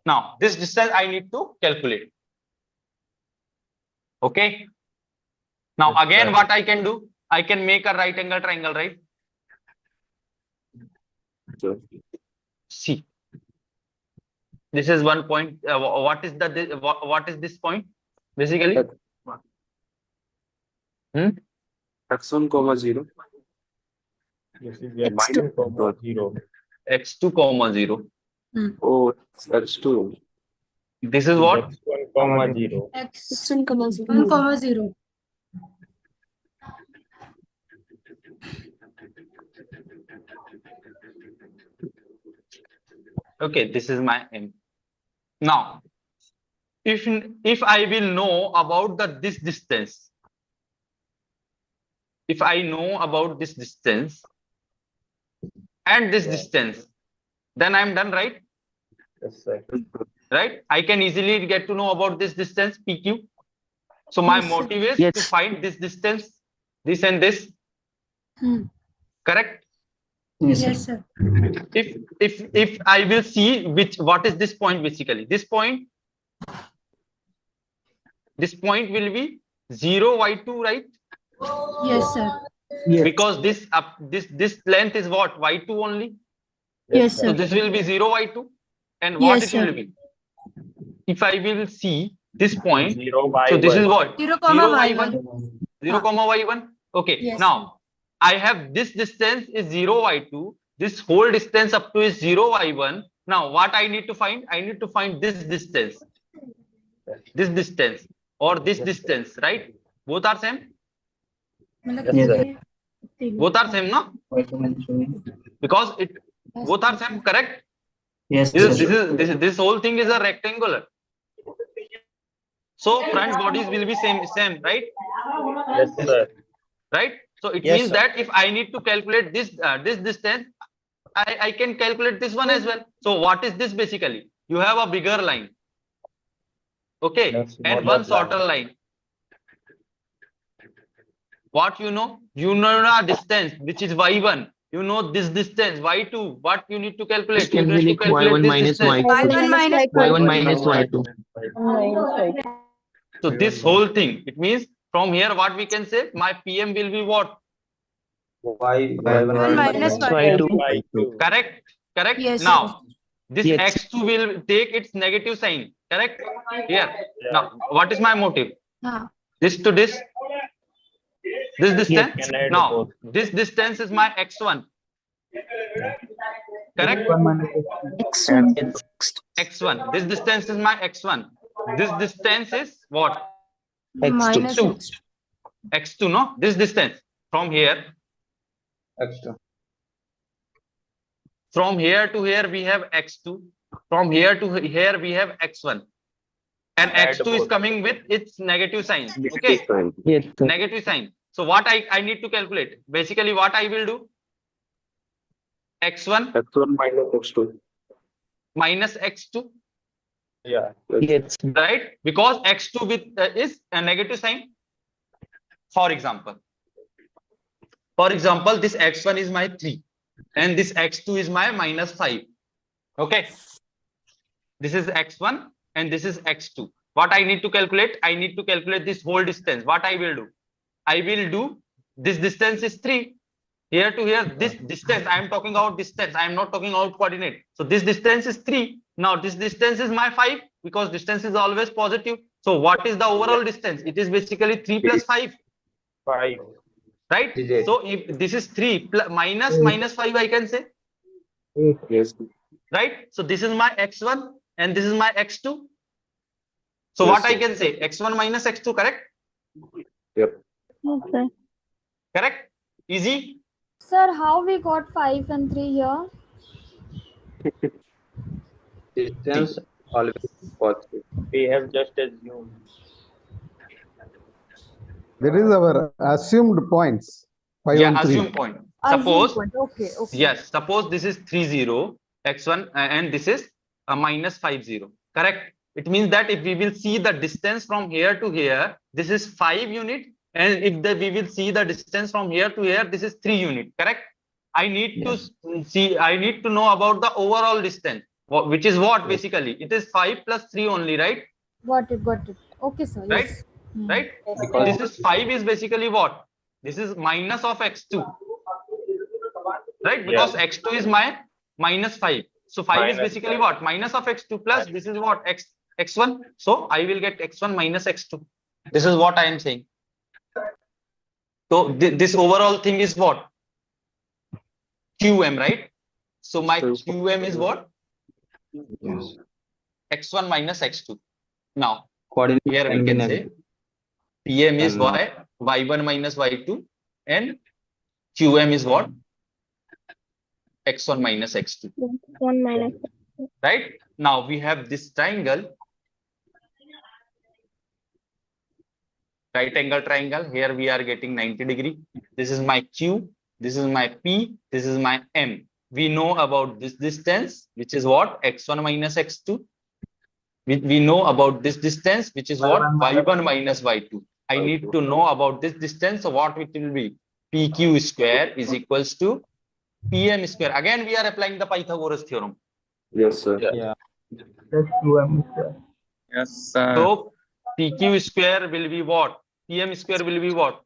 Now, this distance I need to calculate. Okay. Now, Yes, again, sir. what I can do? I can make a right angle triangle, right? Sure. See, this is 1 point. What is this point? Basically, x1, 0. This is minus 0. x2, 0. Oh, x2. This is what? x1, 0. X1, 0. Okay, this is my M. Now, if I will know about this distance, if I know about this distance and this distance, then I'm done, right? Yes, sir. Right? I can easily get to know about this distance, PQ. So my motive is to find this distance, this and this. Correct? Yes, sir. If I will see what is this point basically? This point will be 0, y2, right? Yes, sir. Yes. Because this length is what? Y2 only. Yes, So sir. this will be 0, y2. And what Yes, it will sir. be? If I will see this point, 0, so this is what? 0, 0, y1. 0, y1. Okay. Yes, Now I have this distance is 0, y2. This whole distance up to is 0, y1. Now what I need to find? I need to find this distance. This distance or this distance, right? Both are same? Yes. Both are same, no? Because both are same, correct? Yes, This whole thing is a rectangular. So front bodies will be same, right? Yes, sir. Right? So it Yes, means sir. that if I need to calculate this distance, I can calculate this one as well. So what is this basically? You have a bigger line. Okay, and one shorter line. What you know? You know the distance, which is y1. You know this distance, y2. What you need to calculate? You need to calculate y1 this minus distance. y2. y1 minus y2. So this whole thing, it means from here what we can say, my PM will be what? y1 minus y2. Correct. Yes, Now this Yes. x2 will take its negative sign. Correct. Here. Now what is my motive? This to this distance. Can add Now both. this distance is my x1. Correct. X1. This distance is my x1. This distance is what? minus x2. X2, no? This distance from here. x2. From here to here we have x2. From here to here we have x1. And x2 is coming with its negative sign. Okay. Yes, sir. Negative sign. So what I need to calculate? Basically what I will do? x1 minus x2. Minus x2. Yeah. Yes. Right? Because x2 with is a negative sign. For example, this x1 is my 3 and this x2 is my minus 5. Okay. This is x1 and this is x2. What I need to calculate? I need to calculate this whole distance. What I will do? I will do this distance is 3. Here to here, this distance, I am talking about distance. I am not talking about coordinate. So this distance is 3. Now this distance is my 5 because distance is always positive. So what is the overall distance? It is basically 3 plus 5. 5. Right? So if this is 3 minus 5, I can say. Yes. Right? So this is my x1 and this is my x2. So what I can say? x1 minus x2, correct? Yep. Okay. Correct? Easy? Sir, how we got 5 and 3 here? Distance always positive. We have just assumed. That is our assumed points. 5 Yeah, and 3. assume point. Suppose, Okay. yes, suppose this is 3, 0, x1 and this is a minus 5, 0. Correct? It means that if we will see the distance from here to here, this is 5 unit. And if we will see the distance from here to here, this is 3 unit. Correct? I need to see, I need to know about the overall distance, which is what basically? It is 5 plus 3 only, right? Got it. Okay, sir. Right? Yes. Right? Because this is 5 is basically what? This is minus of x2. Right? Because x2 is my minus 5. So 5 is basically what? Minus of x2 plus this is what? X1. So I will get x1 minus x2. This is what I am saying. So this overall thing is what? QM, right? So my QM is what? Yes. X1 minus x2. Now, Coordinate here we can be can say negative. PM is And y1 minus y2 and QM is what? X1 minus x2. 1 minus. Right? Now we have this triangle. Right angle triangle. Here we are getting 90 degree. This is my Q. This is my P. This is my M. We know about this distance, which is what? X1 minus x2. We know about this distance, which is what? Y1 minus y2. I need to know about this distance. So what it will be? PQ square is equals to PM square. Again, we are applying the Pythagoras theorem. Yes, sir. Yeah. Yes, sir. So PQ square will be what? PM square will be what?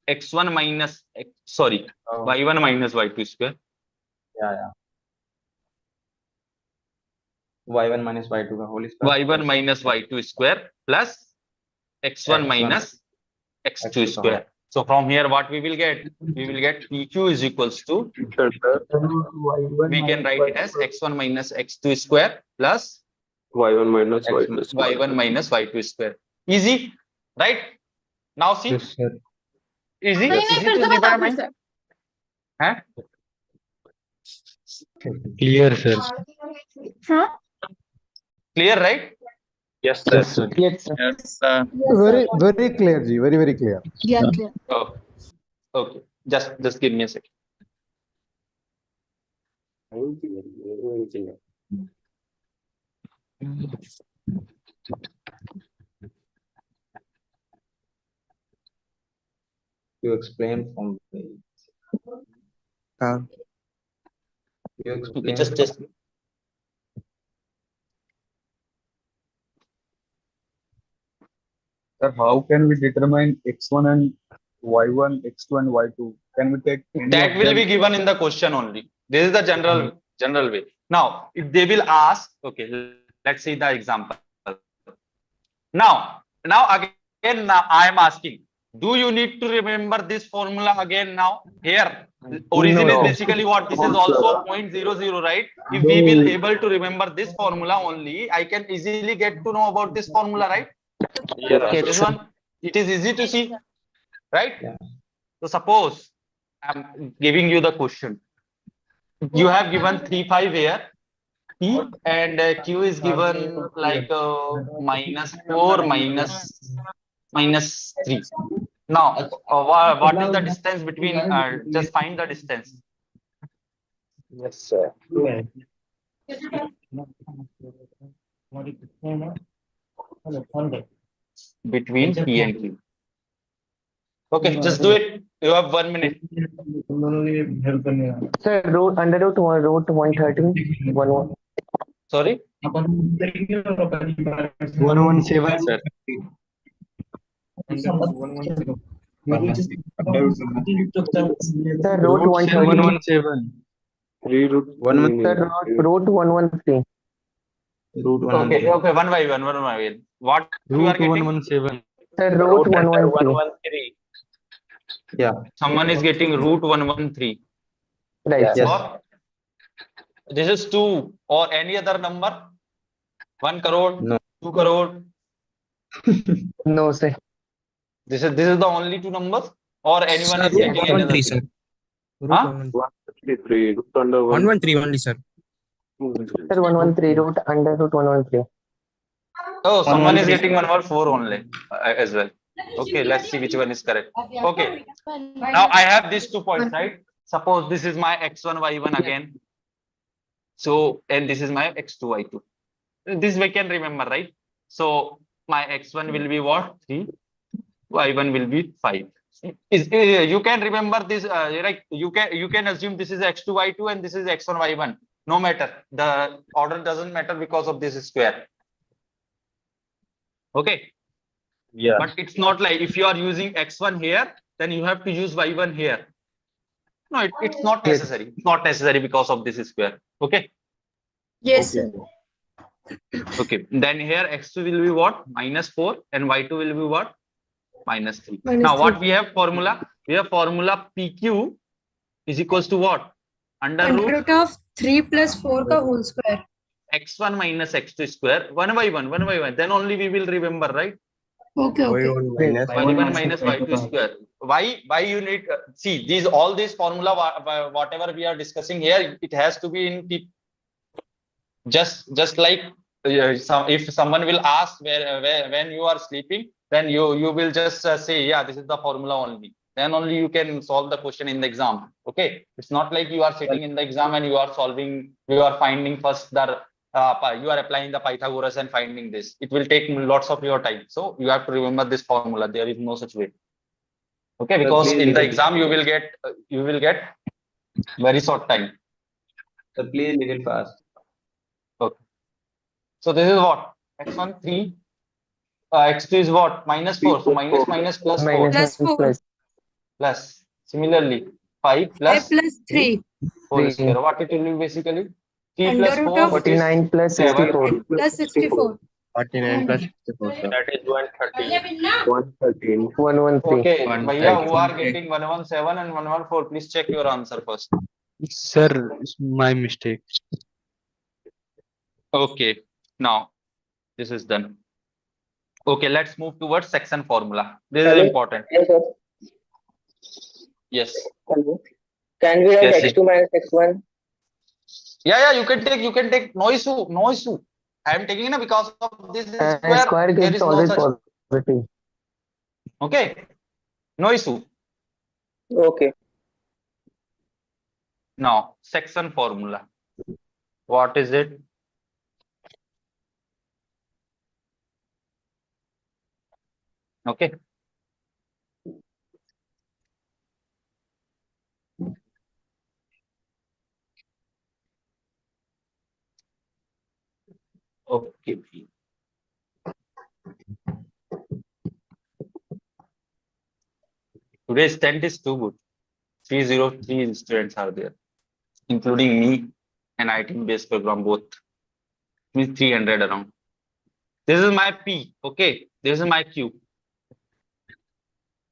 X1 minus, Y1 minus Y2 square. Yeah. y1 minus y2 का whole square. Y1 minus Y2 square plus X1 minus X2 square. So from here, what we will get? We will get PQ is equals to, we can write it as X1 minus X2 square plus Y1 minus Y2 square. Y1 minus Y2 square. Easy, right? Now see, Yes, sir. easy to see by mind. Huh? Clear, sir. Huh? Clear, right? Yes, sir. Yes, sir. Yes, sir. Very, very clear, Ji. Very, very clear. Yeah, clear. Oh, okay. Just give me a second. You explain from the. You explain. Just. Sir, how can we determine x1 and y1, x2 and y2? Can we take That will be given in the question only. This is the general way. Now, if they will ask, okay, let's see the example. Now again, I am asking, do you need to remember this formula again now? Here, origin is basically what? This is also 0.00, right? If we will able to remember this formula only, I can easily get to know about this formula, right? Yeah. This one, it is easy to see, right? Yeah. So suppose I'm giving you the question. you have given 3, 5 here. P and Q is given like -4 minus 3. Now, what is the distance between? Just find the distance. Yes, sir. Between P and Q. Okay, just do it. You have 1 minute. Sir, root under root 113. Sorry? 117, sir. Sir, root 113. 117. 3 root Sir, root 113. Root Okay, 113. okay, one by one. What you are Root getting? 117. Sir, root 113. Yeah. Someone is getting root 113. Right. Yes. Or this is 2 or any other number? 1 crore, No. 2 crore. No, sir. This is the only 2 numbers, or anyone Sir, is getting any other 113, thing? sir. Root Huh? 153 root under 113 only, sir. Sir, 113. Root under root 113. Oh, someone is 113. getting 114 only as well. Okay, let's see which one is correct. Okay, now I have these 2 points, right? Suppose this is my x1, y1 again. So, and this is my x2, y2. This we can remember, right? So, my x1 will be what? 3. Y1 will be 5. You can remember this, right? You can assume this is x2, y2 and this is x1, y1. No matter. The order doesn't matter because of this square. Okay. Yeah. But it's not like if you are using x1 here, then you have to use y1 here. No, it's not necessary. It's not necessary because of this square. Okay. Yes, sir. Okay. Then here x2 will be what? -4 and y2 will be what? -3. Minus Now what 3. we have formula? We have formula PQ is equals to what? Under root of 3 plus 4 का whole square. x1 minus x2 square 1 by 1. Then only we will remember, right? Okay, okay. y1 minus y2 square. Why you need see these all these formula whatever we are discussing here, it has to be in just like if someone will ask where when you are sleeping, then you will just say, yeah, this is the formula only. Then only you can solve the question in the exam. Okay, it's not like you are sitting in the exam and you are finding first the you are applying the Pythagoras and finding this. It will take lots of your time. So you have to remember this formula. There is no such way. Okay, because in the exam you will get very short time. So please little fast. Okay. So this is what? x1 3. x2 is what? -4. So minus plus 4. Plus 4. Plus. Similarly, 5 plus 5 plus 3. whole square. What it will be basically? 3 Under plus root 4, of which is 49 plus 7. 64. Plus 64. 49 plus 64, sir. That is 113. 113. Okay, Bhaiya, who are getting 117 and 114, please check your answer first. Sir, it's my mistake. Okay, now this is done. Okay, let's move towards section formula. This is important. Yes. Can we write Yes, x2 minus x1? Yeah, you can take no issue. I am taking it because of this square. Square There gets is no always such. positive. Okay, no issue. Okay. Now, section formula. What is it? Okay. Okay. Today's tent is too good. 303 students are there, including me and IT-based program both. Means 300 around. This is my P. Okay. This is my Q.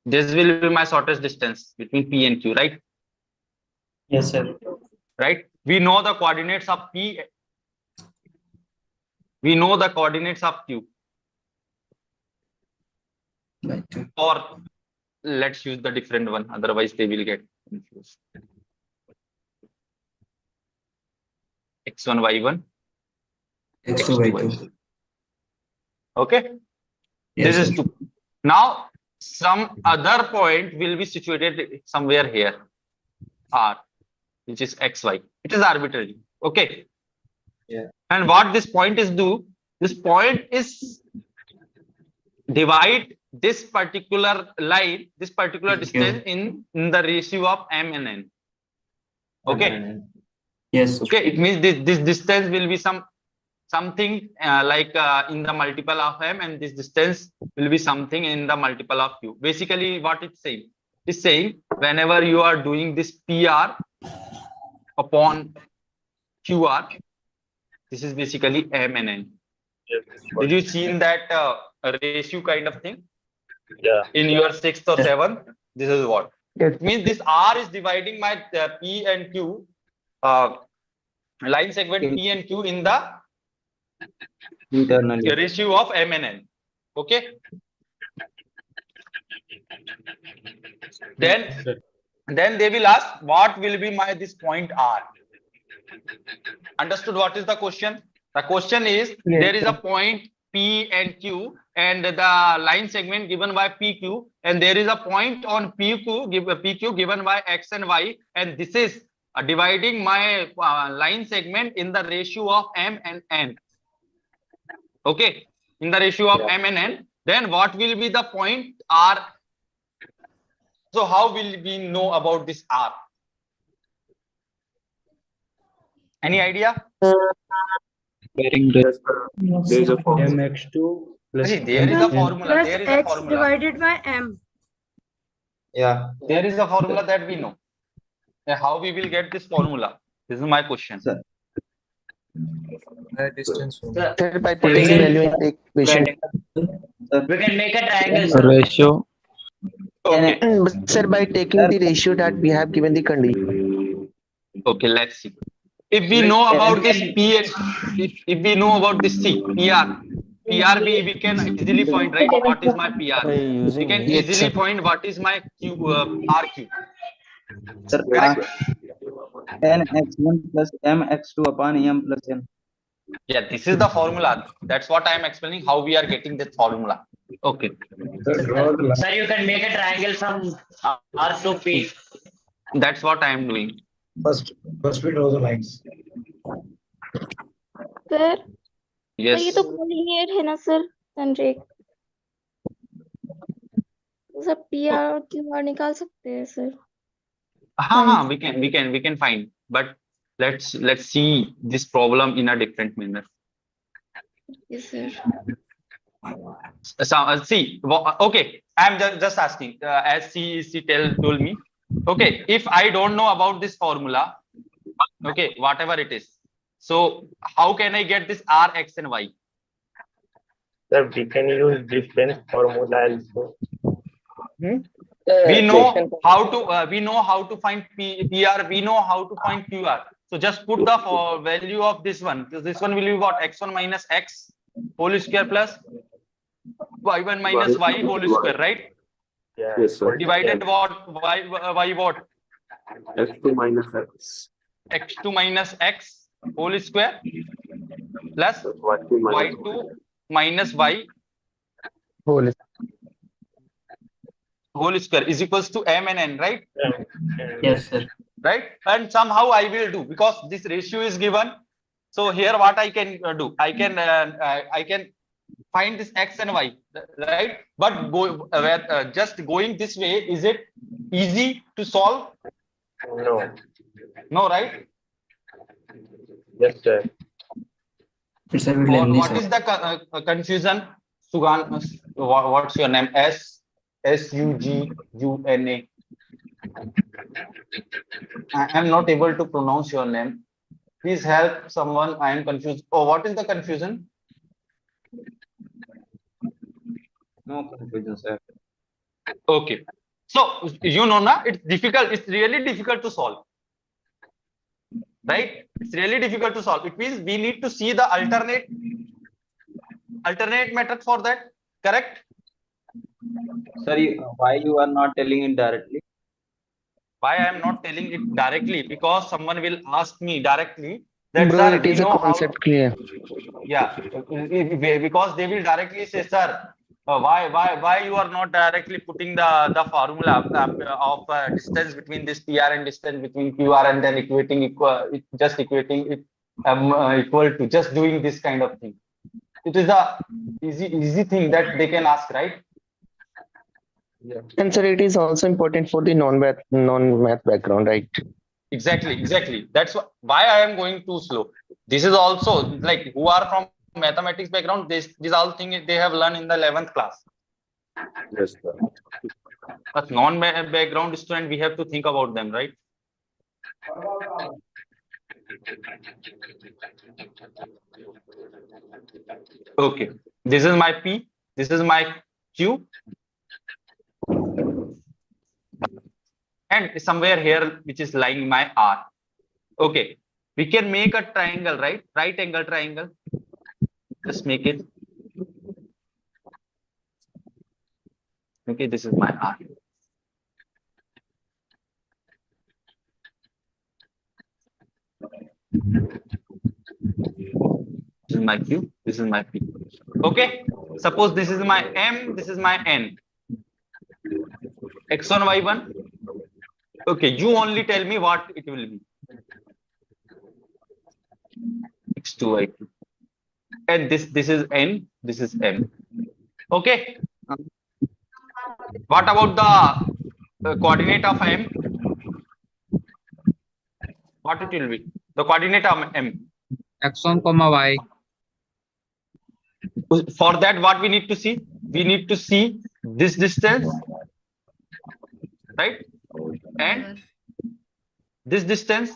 This will be my shortest distance between P and Q, right? Yes, sir. Right? We know the coordinates of P. We know the coordinates of Q. Or let's use the different one. Otherwise, they will get confused. x1, y1, X2, x2, Y2. y2. Okay, Yes, this is sir. 2. Now, some other point will be situated somewhere here, R, which is xy. It is arbitrary. Okay. Yeah. And what this point is do? This point is divide this particular line, this particular distance in the ratio of m and n. Okay. Yes. Okay. It means this distance will be something like in the multiple of m, and this distance will be something in the multiple of q. Basically, what it's saying? It's saying whenever you are doing this PR upon QR, this is basically m and n. Did you see in that ratio kind of thing? Yeah. In your 6th or 7th, this is what? Yes. It means this R is dividing my P and Q, line segment P and Q in the internally ratio of m and n. Okay. Then they will ask what will be my this point R. Understood what is the question? The question is there is a point P and Q and the line segment given by PQ, and there is a point on PQ given by X and Y, and this is dividing my line segment in the ratio of M and N. Okay, in the ratio of M and N, then what will be the point R? So how will we know about this R? Any idea? There is a formula. mx2 plus there is a formula. Plus There is a X formula. divided by M. Yeah. There is a formula that we know. How we will get this formula? This is my question. Sir, Distance. sir, by putting the value in the equation. We can make a triangle, sir. ratio. Okay. Sir, by taking the ratio that we have given the condition. Okay, let's see. If we know about this P and if we know about this C, PR, we can easily find, right? What is my PR? We can easily find what is my Q, RQ. Sir, Correct? n x1 plus m x2 upon m plus n. Yeah, this is the formula. That's what I am explaining how we are getting this formula. Okay. Sir, you can make a triangle from R to P. That's what I am doing. First we draw the lines. Sir Yes. ये तो collinear है ना sir Sanjay sir PR और QR निकाल सकते हैं sir we can find, but let's see this problem in a different manner. Yes sir. So see, okay, I am just asking as she told me. Okay, if I don't know about this formula, okay, whatever it is, so how can I get this R, X and Y? Sir, we can use different formula also. We know how to find PR, we know how to find QR. So just put the value of this one. This one will be what? X1 minus X whole square plus Y1 minus Y whole square, right? Yes, sir. Divided what? Y what? X2 minus X. X2 minus X whole square plus Y2 minus Y whole square is equals to M and N, right? Yes, sir. Right? And somehow I will do, because this ratio is given. So here what I can do, I can find this X and Y, right? But just going this way, is it easy to solve? No, right? Yes, sir. It's a bit lengthy, What sir. is the confusion? Sugan, what's your name? SUGUNA. I am not able to pronounce your name. Please help someone. I am confused. Oh, what is the confusion? No confusion, sir. Okay. So you know na, it's difficult. It's really difficult to solve. Right? It's really difficult to solve. It means we need to see the alternate method for that. Correct? Sir, why you are not telling it directly? Why I am not telling it directly? Because someone will ask me directly that Bro, sir, it we is a know how. concept clear. Yeah, because they will directly say, sir, why you are not directly putting the formula of distance between this PR and distance between QR, and then just equating it equal to just doing this kind of thing. It is a easy thing that they can ask, right? Yeah. And sir, it is also important for the non-math background, right? Exactly. That's why I am going too slow. This is also like who are from mathematics background. These all things they have learned in the 11th class. Yes, sir. But non-background student, we have to think about them, right? Okay, this is my P, this is my Q, and somewhere here which is lying my R. Okay, we can make a triangle, right? Right angle triangle. Just make it. Okay, this is my R. This is my Q, this is my P. Okay, suppose this is my M, this is my N. X1, Y1. Okay, you only tell me what it will be. X2, Y2. And this is N, this is M. Okay. What about the coordinate of M? What it will be? The coordinate of M. X1, Y. For that, what we need to see? We need to see this distance, right? And this distance.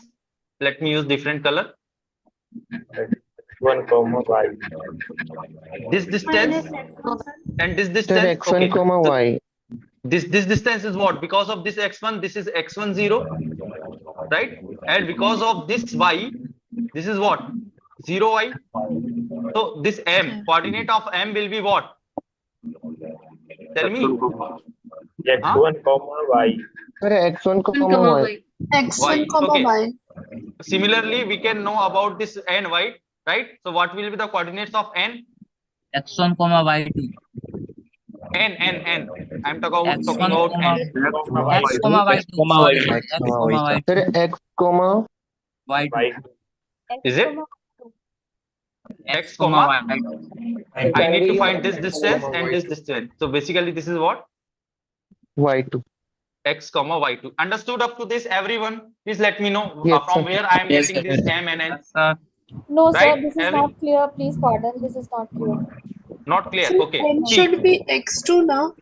Let me use different color. X1, Y. This distance and this distance. Sir, X1, okay. Y. This distance is what? Because of this X1, this is X1 0, right? And because of this Y, this is what? 0Y. So this M, coordinate of M will be what? Tell me. X1, Y. Sir, X1, Y. X1, Okay. Y. Similarly, we can know about this N, Y, right? So what will be the coordinates of N? X1, Y2. N. I'm talking about N. X, Y2. Sir, X, Y2. Is it? X, comma. I need to find this distance and this distance. So basically, this is what? Y2. X, comma, Y2. Understood up to this, everyone? Please let me know sir. from where I am getting this M and N. No, Right? sir, this is not clear. Please pardon. This is not clear. Not clear. Okay. N should be X2 now.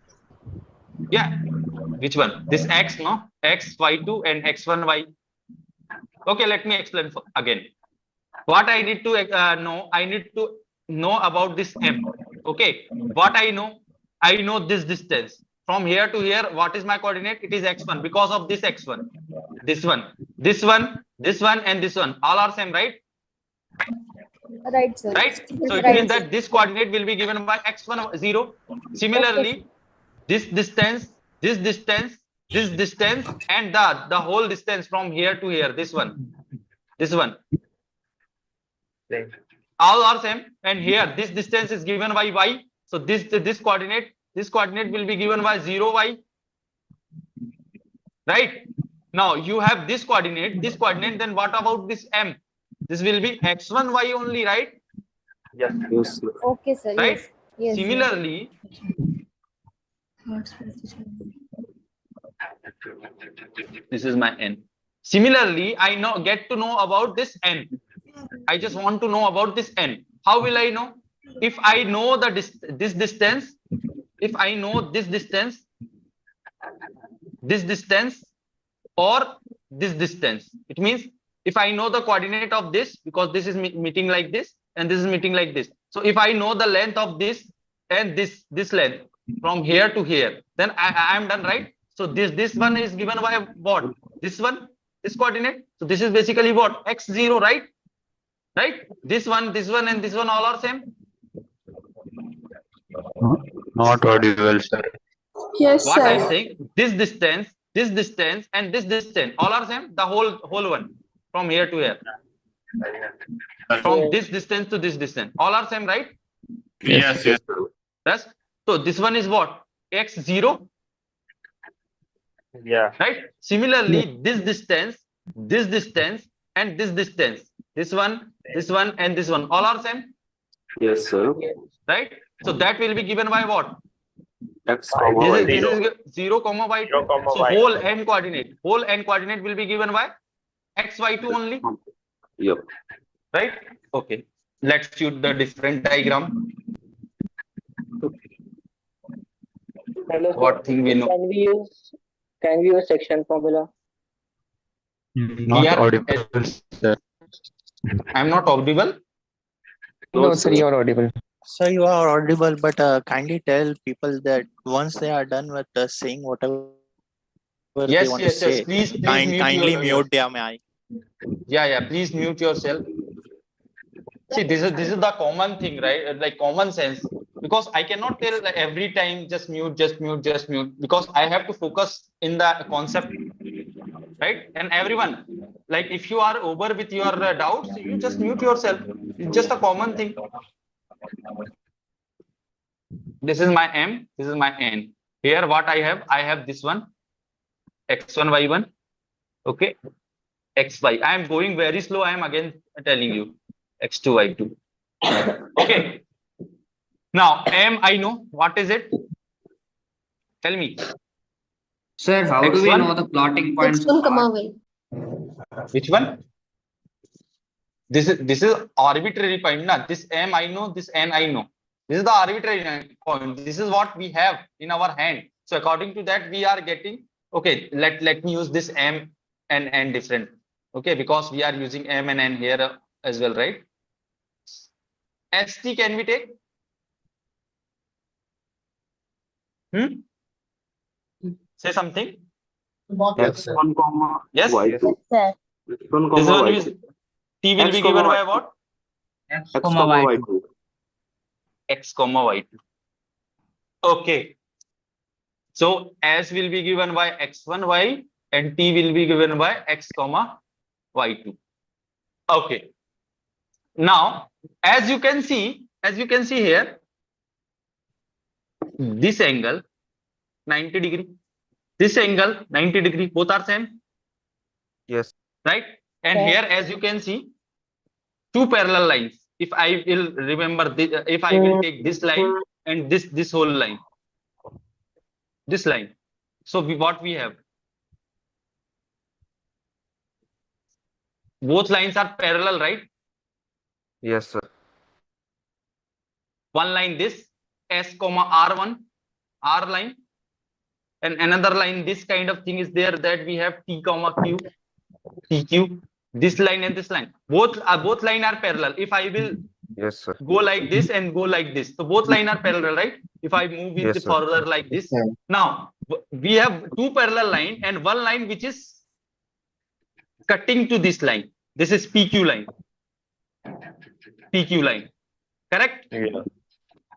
Yeah. Which one? This X, no? X, Y2 and X1, Y. Okay, let me explain again. What I need to know, I need to know about this M. Okay. What I know this distance. From here to here, what is my coordinate? It is X1 because of this X1. This one, and this one. All are same, right? Right, sir. Right. So it Right, means sir. that this coordinate will be given by X1 0. Similarly, this distance, and the whole distance from here to here, this one. All are same. And here, this distance is given by Y. So this coordinate will be given by 0Y. Right. Now you have this coordinate, then what about this M? This will be X1, Y only, right? Yes. Okay, sir. Right. Yes. Similarly, this is my N. Similarly, I get to know about this N. I just want to know about this N. How will I know? If I know this distance, if I know this distance, or this distance, it means if I know the coordinate of this, because this is meeting like this and this is meeting like this. So if I know the length of this and this length from here to here, then I am done, right? So this one is given by what? This one, this coordinate. So this is basically what? X0, right? Right? This one, and this one all are same. Not audible, sir. Yes, What sir. I'm saying, this distance, and this distance, all are same. The whole one from here to here. From this distance to this distance. All are same, right? Yes. Yes. So this one is what? X0. Yeah. Right? Similarly, this distance, and this distance, this one, and this one, all are same. Yes, sir. Right? So that will be given by what? X, This is 0, y2. So whole n coordinate will be given by x, y2 only. Yep. Right? Okay. Let's shoot the different diagram. Hello, What thing we know? Can we use section formula? Not Here, audible, sir. I'm not audible. No, sir, you are audible. So you are audible, but kindly tell people that once they are done with saying whatever they Yes, want yes, to yes. say, Please kindly mute their mic. Yeah. Please mute yourself. See, this is the common thing, right? Like common sense. Because I cannot tell like, every time just mute, because I have to focus in the concept, right? And everyone, like if you are over with your doubts, you just mute yourself. It's just a common thing. This is my M, this is my N. Here what I have this one, X1, Y1, okay, XY. I am going very slow. I am again telling you, X2, Y2. Okay. Now M, I know what is it. Tell me. Sir, how do we know the plotting points? Which one? This is arbitrary point. Na? This M I know, this N I know. This is the arbitrary point. This is what we have in our hand. So according to that, we are getting, okay, let me use this M and N different. Okay, because we are using M and N here as well, right? ST can we take? Say something. X1, yes. Y2. Sir. X1, This one Y2. is T will be given by what? X, Y2. X, Y2. Okay. So S will be given by X1, Y, and T will be given by X, Y2. Okay. Now, as you can see here, this angle 90 degree, this angle 90 degree, both are same. Yes. Right? And here, as you can see, two parallel lines. If I will remember this, if I will take this line and this whole line, this line. So what we have? Both lines are parallel, right? Yes, sir. One line this S, R1, R line, and another line, this kind of thing is there, that we have T, Q, TQ. This line and this line, both line are parallel. If I will go like this and go like this, so both line are parallel, right? If I move with the further like this, now we have two parallel line and one line which is cutting to this line. This is PQ line. Correct? Yeah.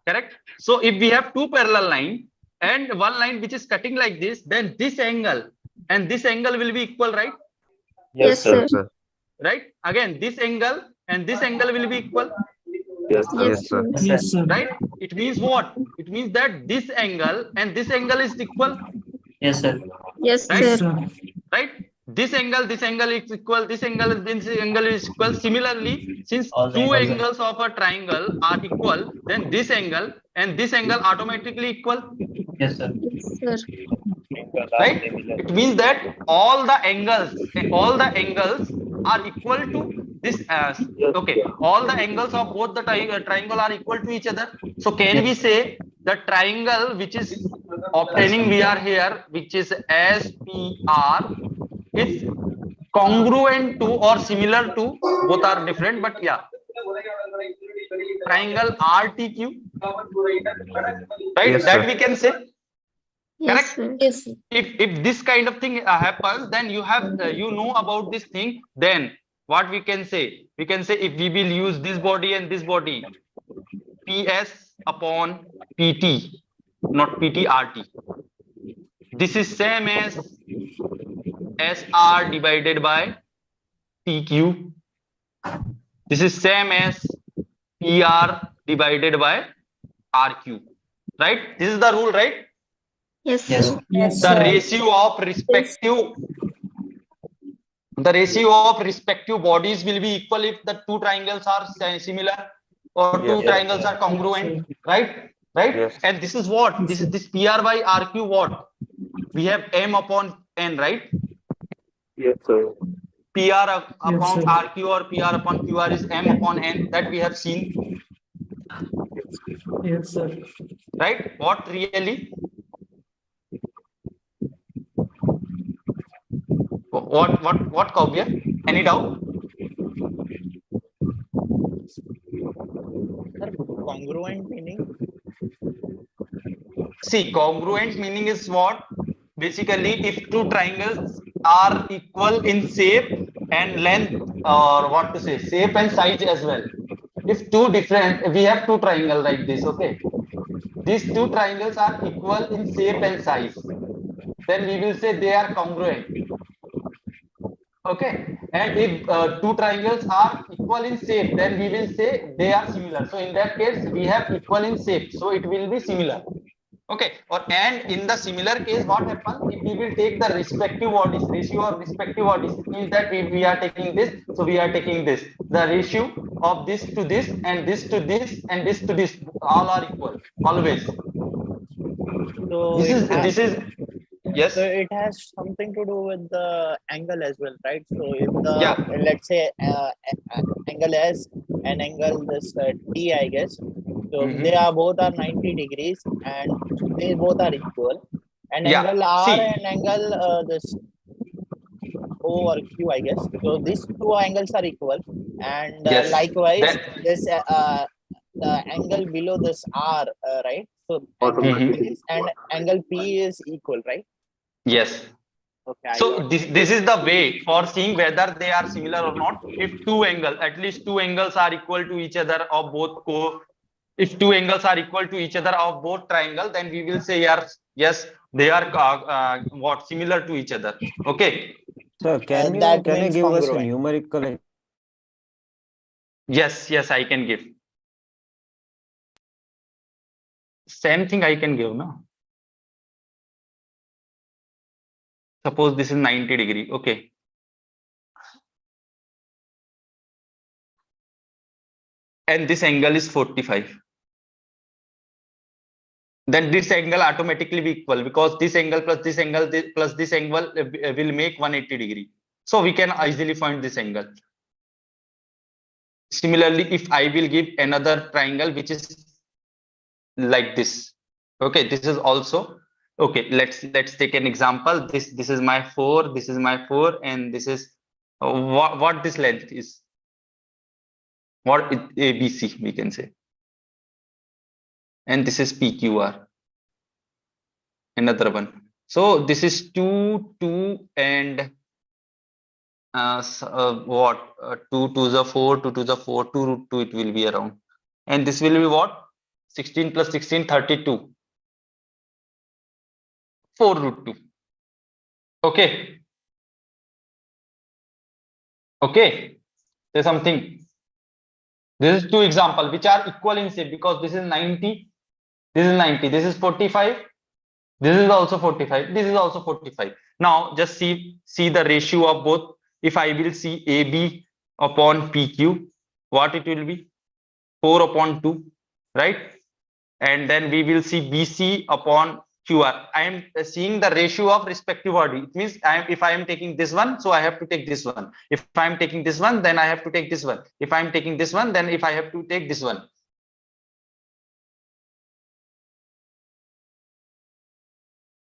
Correct. So if we have two parallel line and one line which is cutting like this, then this angle and this angle will be equal, right? Yes, sir. Right? Again, this angle and this angle will be equal. Yes, sir. Yes, sir. Right? It means what? It means that this angle and this angle is equal. Yes, sir. Yes, Right? sir. Right? This angle is equal. This angle is equal. Similarly, since two angles of a triangle are equal, then this angle and this angle automatically equal. Yes, sir. Yes, sir. Right? It means that all the angles are equal to this. Okay, all the angles of both the triangle are equal to each other. So can we say the triangle which is obtaining we are here, which is SPR, is congruent to or similar to, both are different, but yeah, triangle RTQ, right? Yes, that sir. we can say. Yes, Correct? sir. Yes. If this kind of thing happens, then you have you know about this thing. Then what we can say? We can say if we will use this body and this body, PS upon PT, not PT, RT. This is same as SR divided by TQ. This is same as PR divided by RQ, right? This is the rule, right? Yes, sir. The ratio of respective bodies will be equal if the two triangles are similar or two triangles are congruent, right? Yes. And this is what this PR by RQ, what we have M upon N, right? Yes, sir. PR upon RQ or PR upon QR is M upon N, that we have seen, Yes, sir. right? What really? What Kavya? Any doubt? Congruent meaning? See, congruent meaning is what? Basically, if two triangles are equal in shape and length, or what to say, shape and size as well. If two different, we have two triangles like this, okay? These two triangles are equal in shape and size. Then we will say they are congruent. Okay, and if two triangles are equal in shape, then we will say they are similar. So in that case, we have equal in shape, so it will be similar. Okay, and in the similar case, what happens if we will take the respective bodies, ratio of respective bodies, it means that we are taking this, so we are taking this. The ratio of this to this and this to this and this to this, all are equal, always. So This is yes. So it has something to do with the angle as well, right? So if the Yeah. let's say angle S and angle this T, I guess. So they are both are 90 degrees and they both are equal. And Yeah. angle R See. and angle this O or Q, I guess. So these two angles are equal. And Yes. likewise, this the angle below this R, right? So angle P and angle P is equal, right? Yes. Okay. So this is the way for seeing whether they are similar or not. If at least two angles are equal to each other of both if two angles are equal to each other of both triangle, then we will say yes, they are what similar to each other. Okay. So can you give us a numerical? Yes, I can give. Same thing I can give, no? Suppose this is 90 degree. Okay. And this angle is 45. Then this angle automatically be equal because this angle plus this angle plus this angle will make 180 degree. So we can easily find this angle. Similarly, if I will give another triangle which is like this, okay, this is also okay. Let's take an example. This is my 4, this is my 4, and this is what this length is. What ABC we can say, and this is PQR. Another one. So this is 2, 2, and what 2 to the 4, 2 to the 4, 2 root 2 it will be around, and this will be what 16 plus 16, 32, 4 root 2. Okay. Say something. This is two examples which are equal in shape because this is 90, this is 90, this is 45, this is also 45, this is also 45. Now just see the ratio of both. If I will see AB upon PQ, what it will be? 4 upon 2, right? And then we will see BC upon QR. I am seeing the ratio of respective body. It means if I am taking this one, so I have to take this one. If I am taking this one, then I have to take this one. If I am taking this one, then if I have to take this one.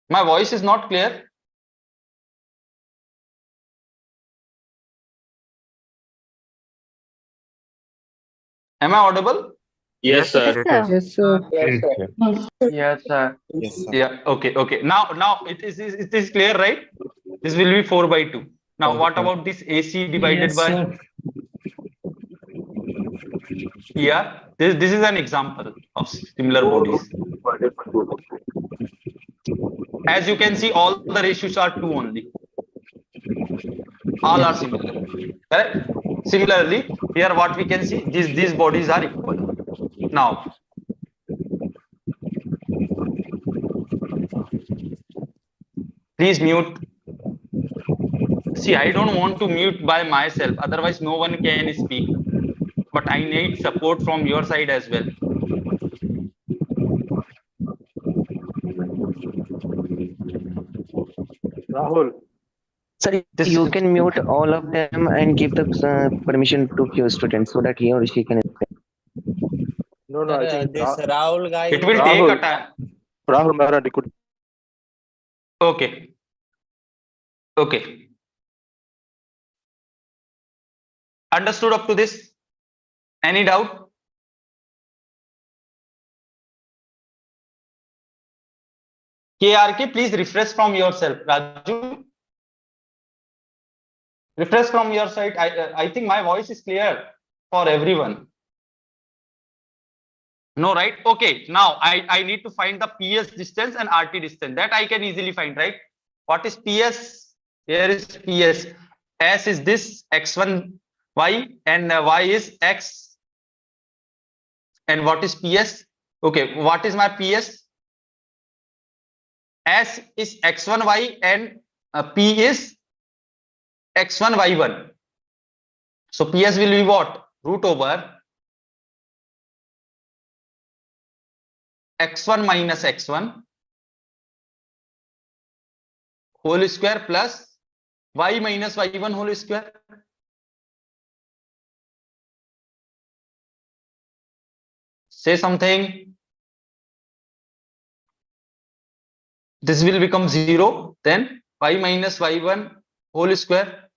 My voice is not clear. Am I audible? Yes, sir. Yes, sir. Yes, sir. Yeah. Okay. Now it is clear, right? This will be 4 by 2. Now what about this AC divided by? Yeah. This is an example of similar bodies. As you can see, all the ratios are 2 only. All are similar. Correct? Similarly, here what we can see, these bodies are equal. Now, please mute. See, I don't want to mute by myself, otherwise no one can speak. But I need support from your side as well. Rahul. Sir, you can mute all of them and give the permission to few students so that he or she can. No, no, I think this Rahul guy It is will take a time. Rahul Maharani could. Okay. Okay. Understood up to this? Any doubt? KRK, please refresh from yourself. Raju, refresh from your side. I think my voice is clear for everyone. No, right? Okay. Now I need to find the PS distance and RT distance. That I can easily find, right? What is PS? Here is PS. S is this x1 y and y is x. And what is PS? Okay, what is my PS? S is x1 y and P is x1 y1. So PS will be what? Root over x1 minus x1 whole square plus y minus y1 whole square. Say something. This will become 0. Then y minus y1 whole square.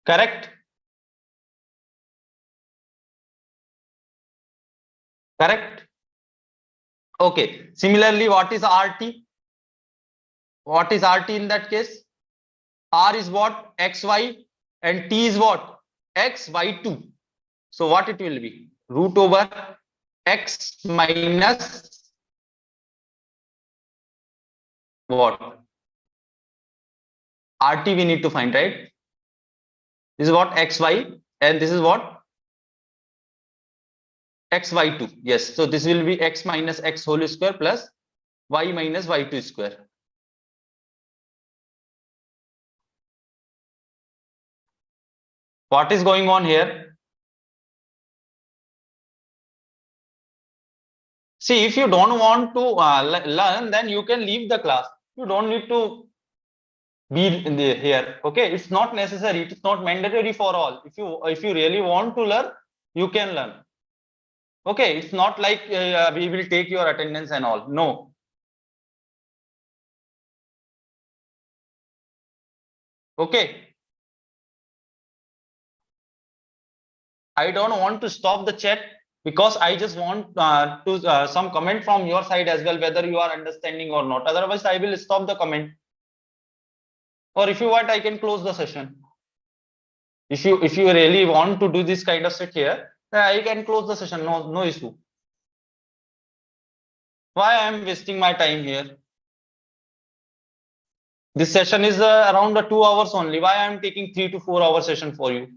Correct? Correct? Okay. Similarly, what is RT? What is RT in that case? R is what? XY and T is what? XY2. So what it will be? Root over x minus what? RT we need to find, right? This is what? XY and this is what? XY2. Yes. So this will be x minus x whole square plus y minus y2 square. What is going on here? See, if you don't want to learn, then you can leave the class. You don't need to be in here. Okay, it's not necessary. It's not mandatory for all. If you really want to learn, you can learn. Okay, it's not like we will take your attendance and all. No. Okay. I don't want to stop the chat because I just want to some comment from your side as well, whether you are understanding or not. Otherwise, I will stop the comment. Or if you want, I can close the session. If you really want to do this kind of sit here, then I can close the session. No issue. Why I am wasting my time here? This session is around 2 hours only. Why I am taking 3 to 4 hour session for you?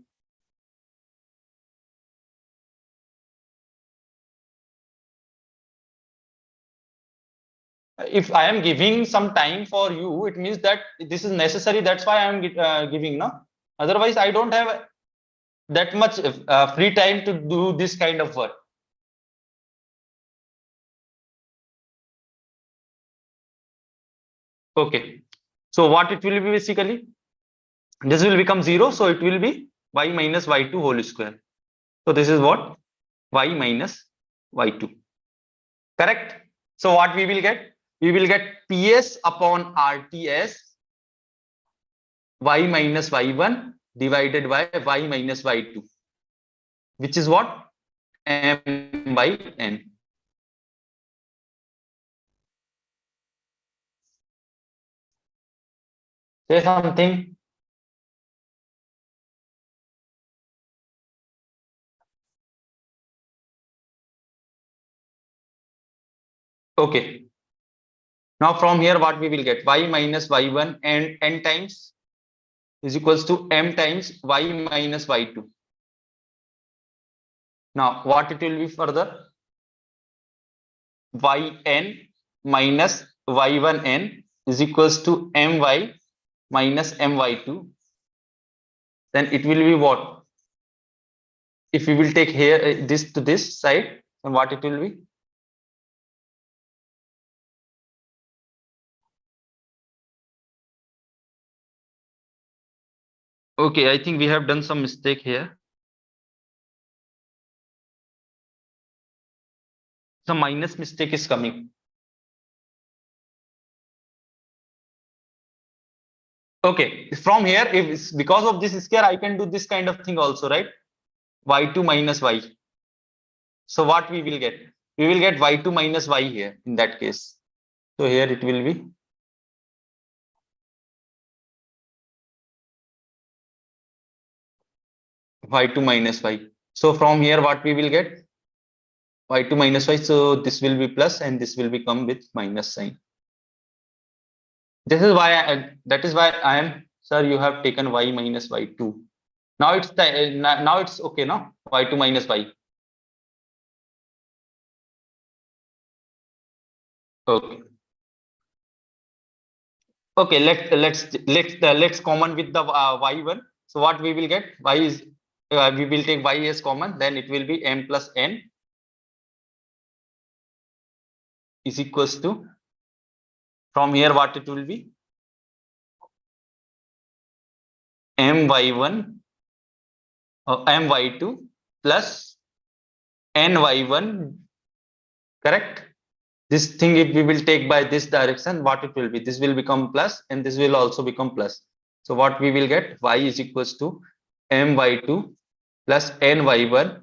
If I am giving some time for you, it means that this is necessary. That's why I am giving. No, otherwise I don't have that much free time to do this kind of work. Okay, so what it will be basically, this will become 0, so it will be y minus y2 whole square. So this is what? Y minus y2. Correct? So what we will get? We will get PS upon RTS y minus y1 divided by y minus y2, which is what? M by n. Say something. Okay. Now from here, what we will get? Y minus y1 and n times is equals to m times y minus y2. Now what it will be further? Yn minus y1n is equals to my minus my2. Then it will be what? If we will take here this to this side, then what it will be? Okay, I think we have done some mistake here. Some minus mistake is coming. Okay, from here, if it's because of this square, I can do this kind of thing also, right? y2 minus y. So what we will get? We will get y2 minus y here in that case. So here it will be y2 minus y. So from here, what we will get? y2 minus y. So this will be plus and this will become with minus sign. This is why that is why I am, sir, you have taken y minus y2. Now it's now it's okay, no? y2 minus y. Okay. Okay, let's common with the y1. So what we will get? Y is we will take y as common, then it will be m plus n is equals to, from here what it will be? my1 my2 plus ny1, correct? This thing, if we will take by this direction, what it will be? This will become plus and this will also become plus. So what we will get? Y is equals to my2 plus ny1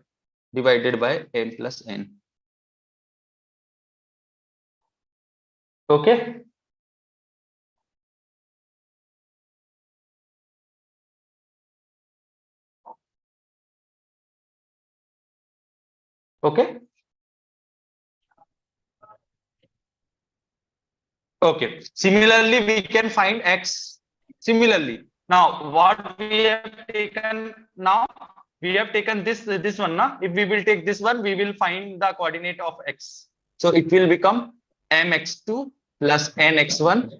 divided by m plus n. Okay. Okay. Okay. Similarly, we can find x. Similarly, now what we have taken now, we have taken this one. Now, if we will take this one, we will find the coordinate of x. So it will become mx2 plus nx1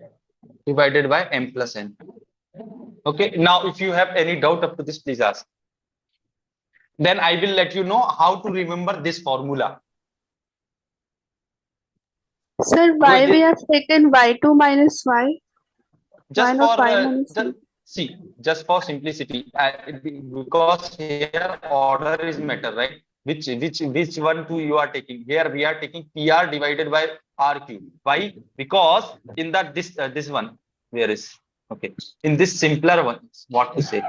divided by m plus n. Okay. Now, if you have any doubt up to this, please ask. Then I will let you know how to remember this formula. Sir, why we have taken y2 minus y? Just Why not for y minus y? see, just for simplicity, because here order is matter, right? Which one two you are taking? Here we are taking PR divided by RQ. Why? Because in that this one, where is, okay, in this simpler one, what to say?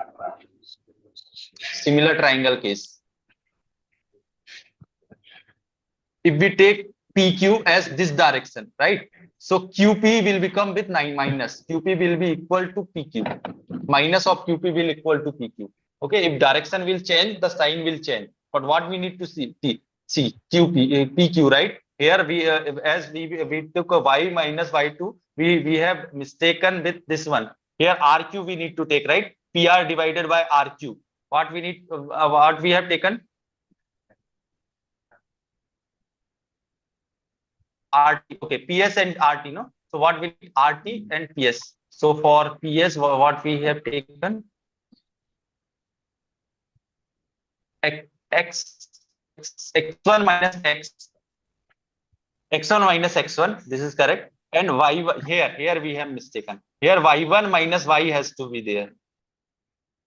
Similar triangle case. If we take PQ as this direction, right? So QP will become with 9 minus. QP will be equal to PQ. Minus of QP will equal to PQ. Okay, if direction will change, the sign will change. But what we need to see QP, PQ, right? Here we as we took a y minus y2, we have mistaken with this one. Here RQ we need to take, right? PR divided by RQ. What we need, what we have taken? RT, okay, PS and RT, no? So what will be RT and PS? So for PS, what we have taken? X1 minus X, X1 minus X1, this is correct. And Y, here we have mistaken. Here Y1 minus Y has to be there.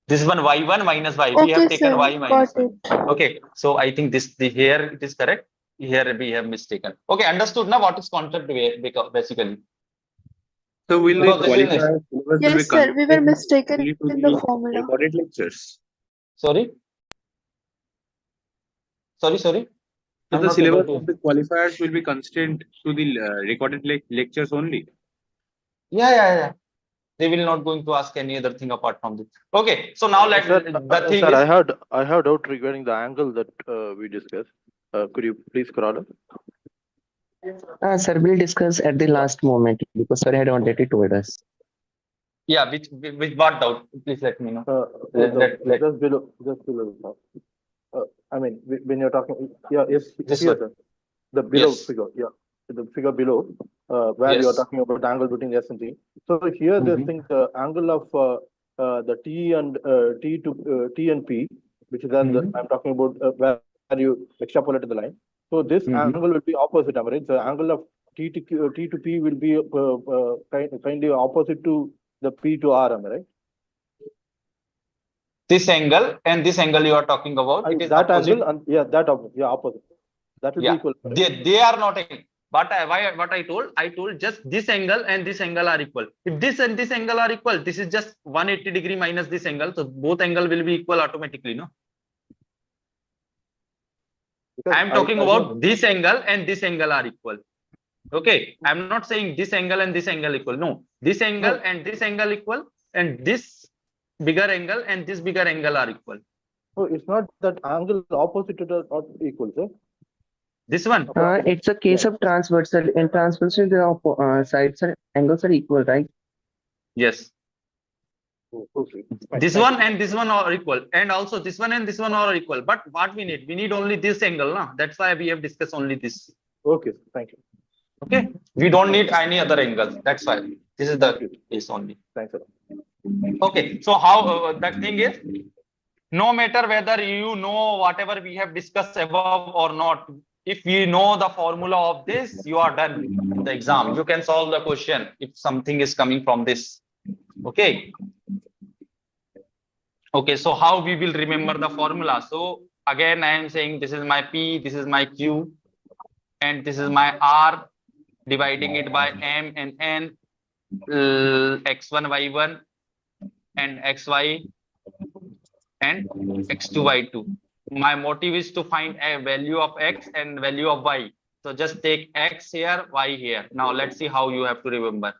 This one Y1 minus Y, we have taken Y minus Y. Okay, so I think here it is correct. Here we have mistaken. Okay, understood now what is concept basically. So will the qualifier Yes, sir, we were mistaken in the formula. Recorded lectures. Sorry. So the syllabus of the qualifiers will be constrained to the recorded lectures only. Yeah. They will not going to ask any other thing apart from this. Okay, so now let's. Sir, I have doubt regarding the angle that we discussed. Could you please scroll up? Sir, we'll discuss at the last moment because sir had already told us. Yeah, with what doubt? Please let me know. Just below the top. I mean, when you're talking, yes, This here, one. sir. The below Yes. figure, the figure below, where you're Yes. talking about the angle between S and T. So here, they think the angle of the T and T and P, which is I'm talking about where you extrapolated the line. So this angle will be opposite, am I right? The angle of T to P will be kindly opposite to the P to R, am I right? This angle and this angle you are talking about, it is that opposite. angle and opposite. That will be equal. They are not equal. But what I told just this angle and this angle are equal. If this and this angle are equal, this is just 180 degree minus this angle. So both angle will be equal automatically, no? I am talking about this angle and this angle are equal. Okay, I am not saying this angle and this angle equal. No, this angle and this angle equal, and this bigger angle and this bigger angle are equal. So it's not that angle opposite to the not equal, sir. This one. It's a case of transversal. In transversal, the sides are angles are equal, right? Yes. Okay. This one and this one are equal, and also this one and this one are equal. But what we need only this angle, no? That's why we have discussed only this. Okay, thank you. Okay, we don't need any other angles. That's why this is the case only. Thanks a lot. Okay, so how that thing is, no matter whether you know whatever we have discussed above or not, if you know the formula of this, you are done with the exam. You can solve the question if something is coming from this. Okay. Okay, so how we will remember the formula? So again, I am saying this is my P, this is my Q, and this is my R, dividing it by M and N, X1, Y1, and XY, and X2, Y2. My motive is to find a value of X and value of Y. So just take X here, Y here. Now let's see how you have to remember.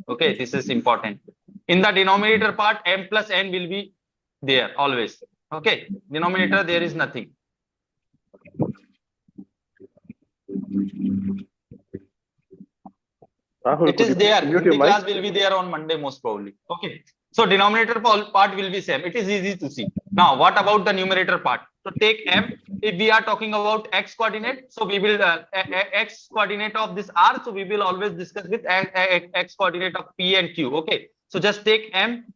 Okay, this is important. In the denominator part, M plus N will be there always. Okay, denominator there is nothing. Rahul, it is there. The class will be there on Monday most probably. Okay, so denominator part will be same. It is easy to see. Now what about the numerator part? So take M. If we are talking about X coordinate, so we will X coordinate of this R, so we will always discuss with X coordinate of P and Q. Okay, so just take M.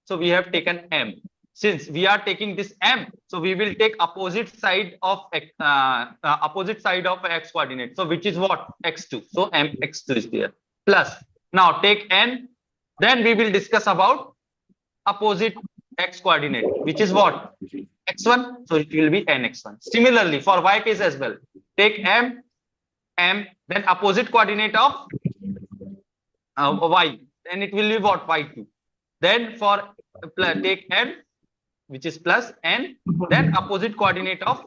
So we have taken M. Since we are taking this M, so we will take opposite side of X coordinate. So which is what? X2. So M X2 is there. Plus now take N. Then we will discuss about opposite X coordinate, which is what? X1. So it will be NX1. Similarly for Y case as well. Take M, then opposite coordinate of Y. Then it will be what? Y2. Then for take N, which is plus N, then opposite coordinate of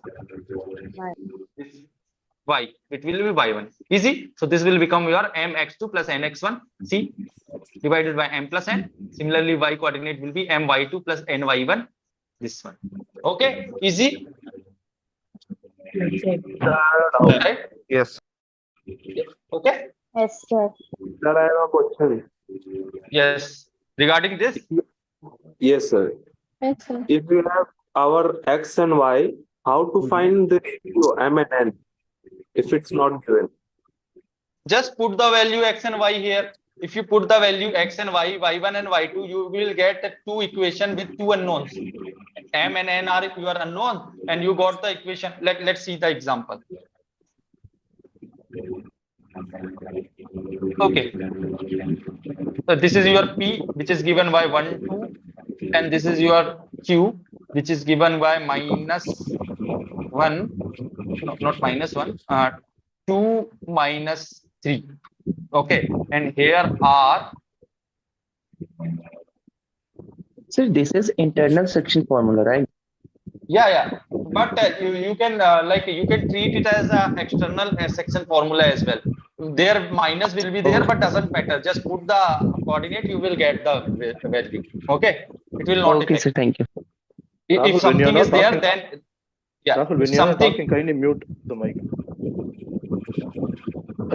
Y, it will be Y1. Easy. So this will become your MX2 plus NX1, C, divided by M plus N. Similarly, Y coordinate will be MY2 plus NY1, this one. Okay, easy. Right? Yes. Okay. Yes, sir. Sir, I have a question. Yes. Regarding this? Yes, sir. Yes, sir. If we have our X and Y, how to find the ratio M and N if it's not given? Just put the value X and Y here. If you put the value X and Y, Y1 and Y2, you will get two equation with two unknowns. M and N are your unknown, and you got the equation. Let's see the example. Okay. So this is your P, which is given by 1, 2, and this is your Q, which is given by -1, no, not -1, 2 minus 3. Okay, and here are. So this is internal section formula, right? Yeah. But you can you can treat it as a external section formula as well. Their minus will be there, but doesn't matter. Just put the coordinate, you will get the value. Okay, it will not. Okay, sir. Thank you. If something is there, then yeah. Rahul, when you are talking, kindly mute the mic.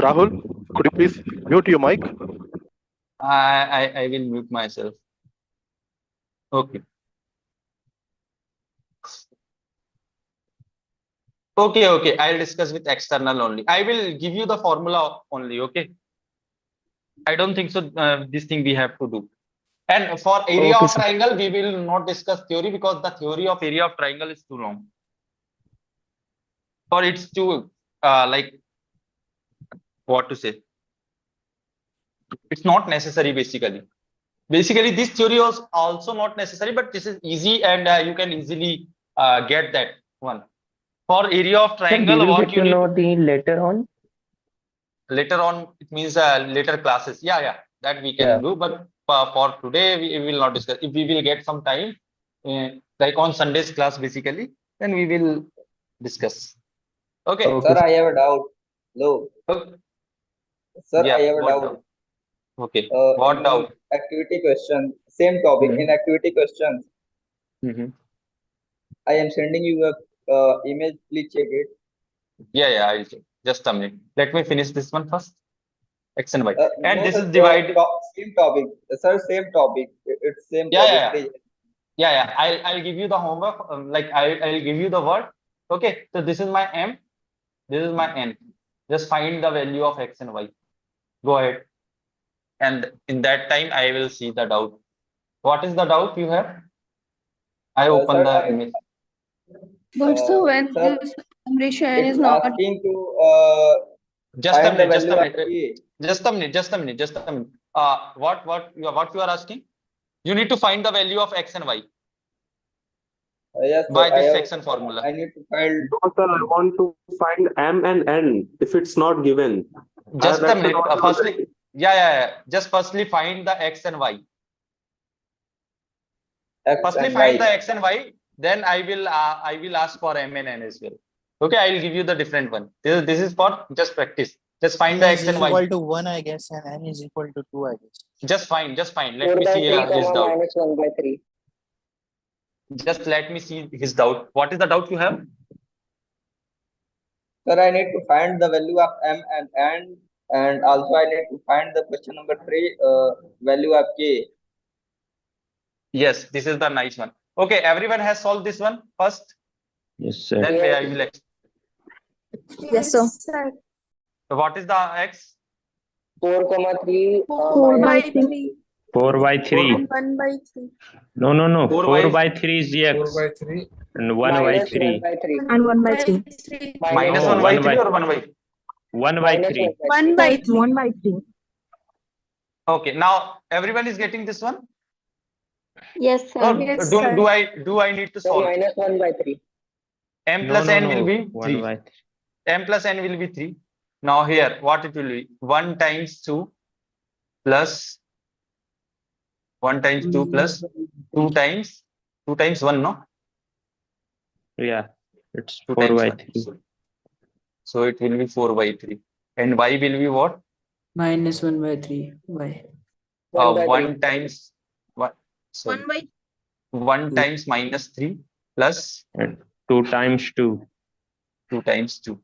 Rahul, could you please mute your mic? I will mute myself. Okay. Okay. I'll discuss with external only. I will give you the formula only. Okay. I don't think so. This thing we have to do. And for area Okay, of sir. triangle, we will not discuss theory because the theory of area of triangle is too long. Or it's too like what to say. It's not necessary basically. Basically, this theory was also not necessary, but this is easy and you can easily get that one. For area of Sir, we triangle, will what get you to need know the later on. later on, it means later classes. Yeah, that we can Yeah. do. But for today, we will not discuss. If we will get some time, like on Sunday's class, basically, then we will discuss. Okay. Okay, Sir, sir. I have a doubt. Hello. Okay. Sir, I Yeah. have a What doubt. doubt? Okay. What In doubt? activity question, same topic. In activity questions, I am sending you a image. Please check it. Yeah. I'll check. Just a minute. Let me finish this one first. X and Y. And No, this sir. is divided. Same topic. Sir, same topic. It's same topic. Yeah. I'll give you the homework. Like I'll give you the word. Okay. So this is my M. This is my N. Just find the value of X and Y. Go ahead. And in that time, I will see the doubt. What is the doubt you have? I open the image. But so when Sir, this summation it's is not asking to Just a find the minute. Just a value of minute. K. Just a minute. Just a minute. What you are asking? You need to find the value of X and Y Yes, by sir. this section formula. I need to find. No, sir, I want to find M and N if it's not given. Just a minute. Firstly, yeah. Just firstly find the X and Y. Firstly find the X and Y. Then I will ask for M and N as well. Okay, I will give you the different one. This is for just practice. Just find the X and Y. Is equal to 1, I guess, and N is equal to 2, I guess. Just fine. Let 4 me by see 3, his doubt. minus 1 by 3. Just let me see his doubt. What is the doubt you have? Sir, I need to find the value of M and N, and also I need to find the question number 3, value of K. Yes, this is the nice one. Okay, everyone has solved this one first. Yes, sir. Then I will explain. yes, sir. So what is the X? 4, 3, 4 by 3 4 by 3. and 1 by 3 No. 4 4 by by 3 is the X. 4 by 3 And 1 by 3. and 1 by 3. Minus No, 1 by 1 3 by or 1 by? 1 by 3. 1 by 3. 1 by 3. Okay, now everyone is getting this one. Yes, sir. No, Yes, do sir. do I need to solve? minus 1 by 3. M plus N will be 1 3. by 3. M plus N will be 3. Now here, what it will be? 1 times 2 plus 1 times 2 plus 2 times 1, no? Yeah, it's 2 4 times by 1. 3. So it will be 4 by 3. And Y will be what? Minus 1 by 3. Why? 1 times what? 1 by 1 times minus 3 plus And 2 times 2. 2 times 2.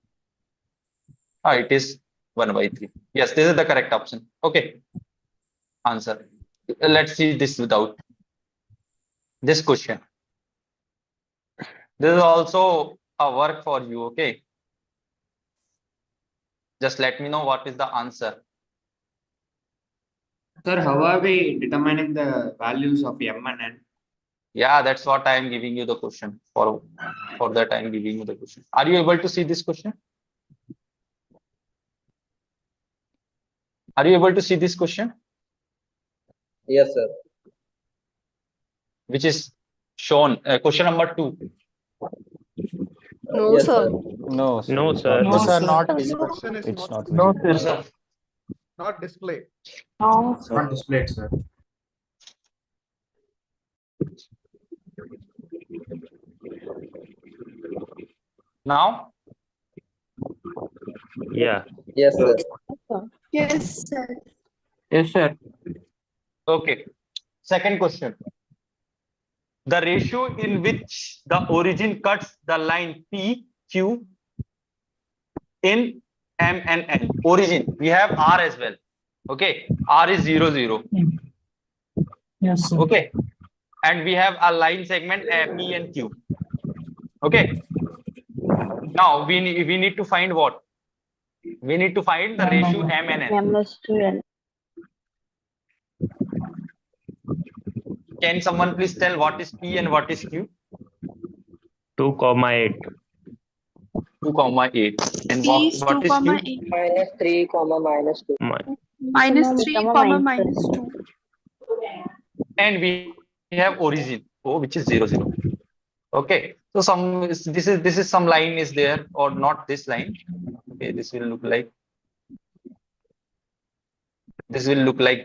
It is 1 by 3. Yes, this is the correct option. Okay. Answer. Let's see this without this question. This is also a work for you. Okay. Just let me know what is the answer. Sir, how are we determining the values of M and N? Yeah, that's what I am giving you the question. For that, I am giving you the question. Are you able to see this question? Are you able to see this question? Yes, sir. Which is shown, question number 2. No, Yes, sir. No, sir. No, sir. No, sir, not No. visible. It's not No, visible. sir. Not displayed. No. Not displayed, sir. Now, Yeah. Yes, sir. Yes, sir. Yes, sir. okay. Second question. The ratio in which the origin cuts the line PQ in M and N. Origin. We have R as well. Okay, R is 0, 0. Yes, sir. Okay, and we have a line segment P and Q. Okay, now we need to find what? We need to find the ratio M and N. M/2N. Can someone please tell what is P and what is Q? 2,8. 2,8. And P is what is Q? 2,8. -3, -2. -3, -2. And we have origin O, which is 0, 0. Okay, so this is some line is there or not this line. Okay, this will look like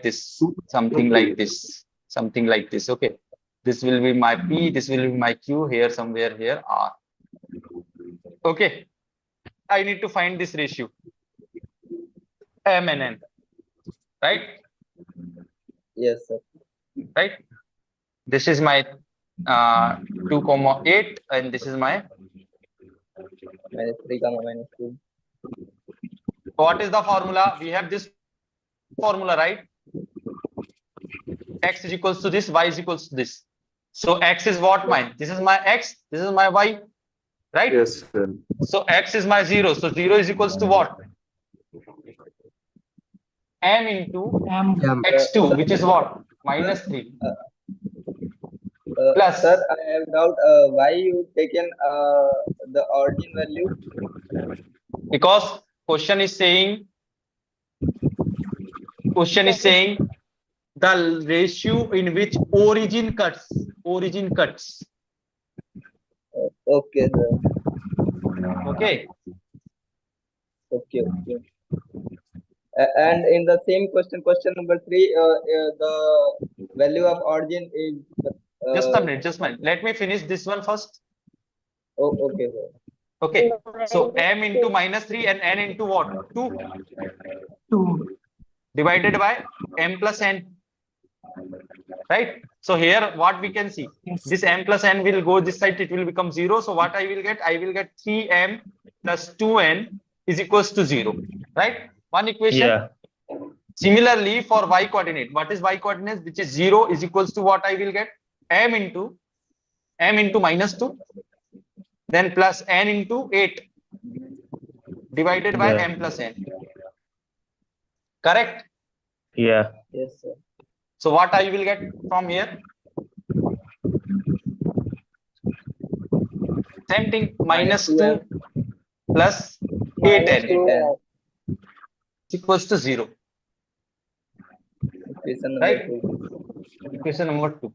this, something like this. Okay, this will be my P, this will be my Q, here somewhere here R. Okay, I need to find this ratio M and N, right? Yes, sir. Right, this is my 2,8 and this is my -3, -2. what is the formula? We have this formula, right? X is equals to this, Y is equals to this. So X is what mine? This is my X, this is my Y, right? Yes, sir. So X is my 0. So 0 is equals to what? M into X2, which is what? -3. Plus. Sir, I have doubt. Why you taken the origin value? Because question is saying the ratio in which origin cuts. Okay, sir. Okay. Okay. And in the same question number 3, the value of origin is. Just a minute. Let me finish this one first. Oh, okay, sir. Okay. So M into -3 and N into what? 2. 2. Divided by M plus N. Right. So here what we can see, this M plus N will go this side, it will become 0. So what I will get? I will get 3M plus 2N is equals to 0. Right. One equation. Yeah. Similarly for Y coordinate, what is Y coordinate? Which is 0 is equals to what I will get? M into -2, then plus N into 8 divided by M plus N. Correct? Yeah. Yes, sir. So what I will get from here? Same thing, -2 plus 8N equals to 0. Equation number Right? 2. Equation number 2.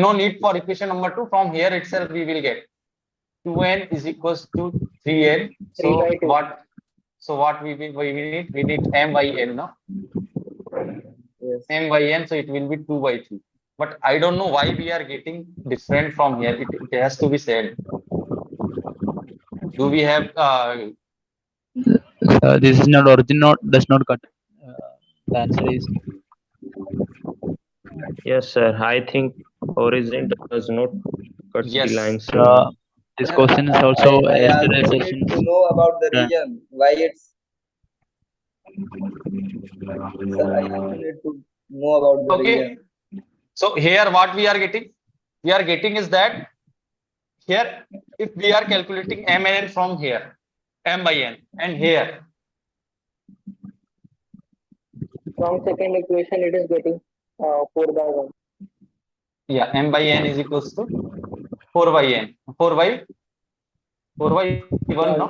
No need for equation number 2. From here itself we will get 2N is equals to 3N. So what we need? We need M by N, no? Yes. M by N, so it will be 2 by 3. But I don't know why we are getting different from here. It has to be said. Do we have this is not origin, does not cut. The answer is Yes, sir. I think origin does not cut the lines. this question is also I yesterday also need sessions. to know about the region. Why it's. Sir, I also need to know about the region. So here what we are getting? We are getting is that here if we are calculating M and N from here, M by N, and here. From second equation, it is getting 4 by 1. Yeah, M by N is equals to 4 by N. 4 by 1, no?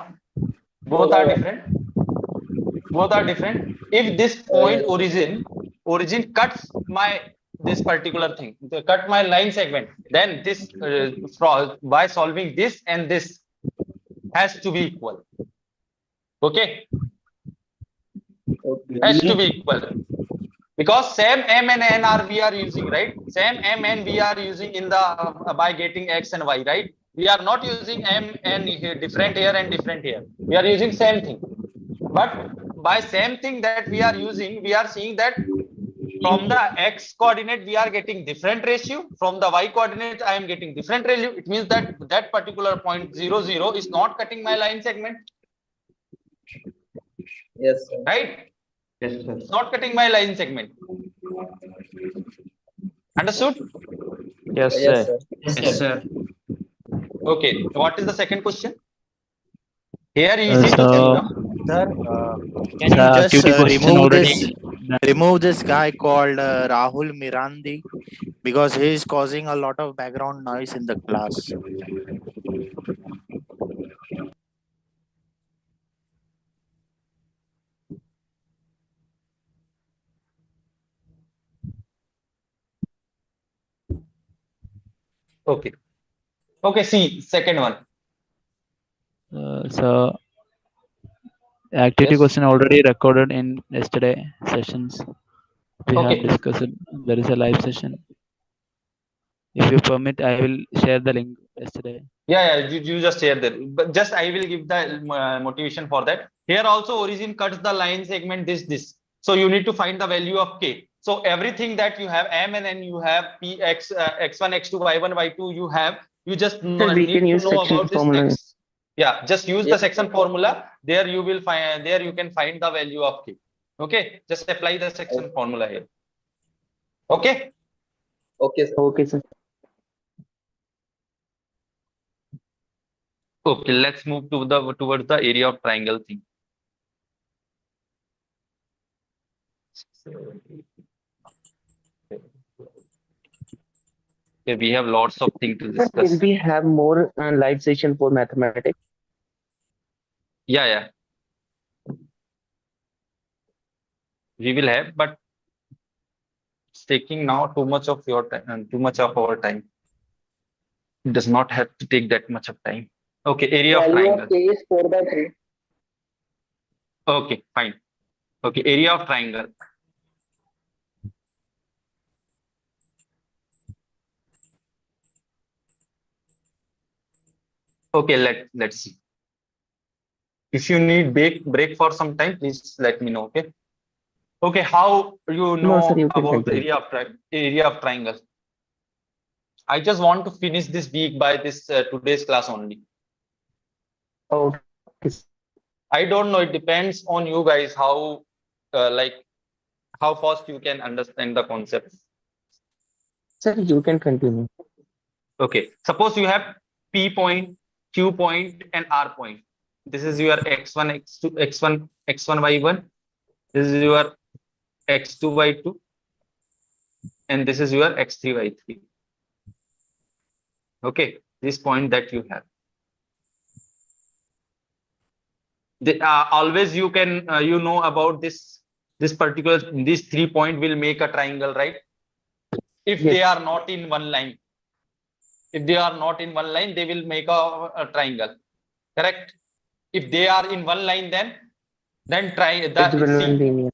Both are different. If this point origin cuts this particular thing, cut my line segment, then this by solving this and this has to be equal. Okay? Has to be equal. Because same M and N we are using, right? Same M and we are using in the by getting X and Y, right? We are not using M and here, different here and different here. We are using same thing. But by same thing that we are using, we are seeing that from the X coordinate we are getting different ratio. From the Y coordinate I am getting different ratio. It means that that particular point 0, 0 is not cutting my line segment. Yes, sir. Right? Yes, sir. It's not cutting my line segment. Understood? Yes, Yes, sir. sir. Yes, sir. Okay. What is the second question? Here easy to see, So, no? Sir, can you just activity question already. remove this guy called Rahul Mirandi, because he is causing a lot of background noise in the class. Okay. Okay, see, second one. So, activity Yes. question already recorded in yesterday sessions. We have Okay. discussed it. There is a live session. If you permit, I will share the link yesterday. Yeah, you just share that. But just I will give the motivation for that. Here also origin cuts the line segment this. So you need to find the value of k. So everything that you have m and n, you have p x x1 x2 y1 y2 you have. You just Sir, we need can to use know section about this formula. x. Yeah, just use the Yes, section formula. There you will find. There you can find the value of k. Okay, just apply the section formula here. Okay. Okay, sir. Okay, sir. Okay, let's move to towards the area of triangle thing. Okay, we have lots of things to Sir, discuss. will we have more live session for mathematics? Yeah. We will have, but it's taking now too much of your time and too much of our time. It does not have to take that much of time. Okay, area of triangle. K is 4/3. Okay, fine. Okay, area of triangle. Okay, let's see. If you need break for some time, please let me know. Okay. Okay, how you know No, sir, you can about the continue. area of triangle? I just want to finish this week by this today's class only. Okay. I don't know. It depends on you guys how how fast you can understand the concept. Sir, you can continue. Okay. Suppose you have P point, Q point, and R point. This is your x1, x2, x1, x1, y1. This is your x2, y2, and this is your x3, y3. Okay. This point that you have. Always you can you know about this particular these 3 points will make a triangle, right? If Yes. they are not in one line. If they are not in one line, they will make a triangle. Correct? If they are in one line, then try that. Linear.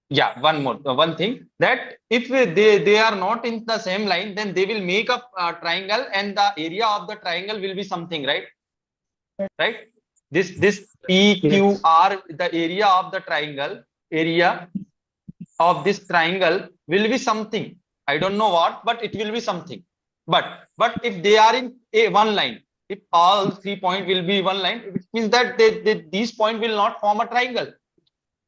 Yeah, one thing that if they are not in the same line, then they will make a triangle, and the area of the triangle will be something, right? Right? This PQR, the area of the triangle, area of this triangle will be something. I don't know what, but it will be something. But if they are in one line, if all 3 points will be one line, it means that these points will not form a triangle.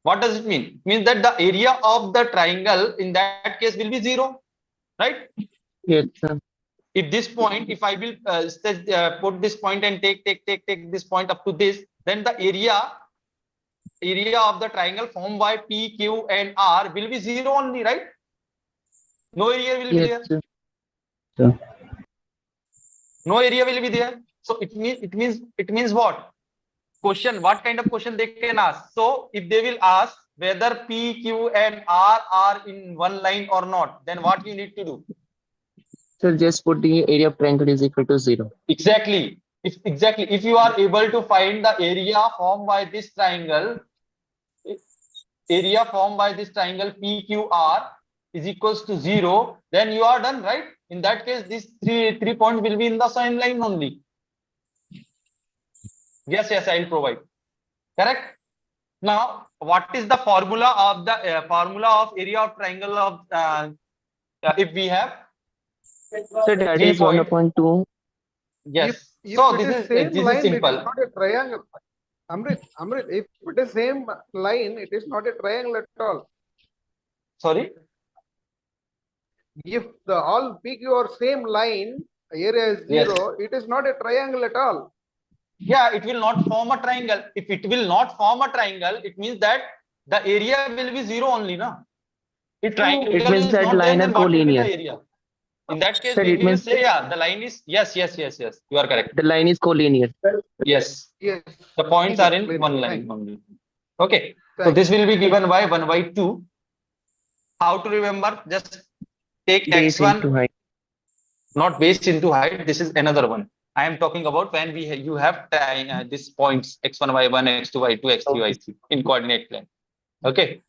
What does it mean? It means that the area of the triangle in that case will be 0, right? Yes, sir. If this point, if I will put this point and take this point up to this, then the area of the triangle formed by P, Q, and R will be 0 only, right? No area will be there. Sir. No area will be there. So it means what? Question. What kind of question they can ask? So if they will ask whether P, Q, and R are in one line or not, then what you need to do? Sir, just put the area of triangle is equal to 0. Exactly. If you are able to find the area formed by this triangle, PQR is equals to 0, then you are done, right? In that case, these three points will be in the same line only. Yes, I will provide. Correct. Now, what is the formula of area of triangle of if we have? Sir, that is 1/2. Yes. If So it this is is same line, it is simple. not a triangle. Amrit, if it is same line, it is not a triangle at all. Sorry? If the all PQ are same line, area is Yes. 0, it is not a triangle at all. Yeah, it will not form a triangle. If it will not form a triangle, it means that the area will be 0 only, na? If triangle It means is that not there, line are then what will be the collinear. area? In that case, Sir, we it will means say, yeah, the line is, yes, you are correct. the line is collinear. Yes, Yes. the points are in one line only. Okay, so this will be given by 1 by 2. How to remember? Just take Base into x1, height. not base into height. This is another one. I am talking about when you have these points x1, y1, x2, y2, x3, y3 in coordinate plane. Okay,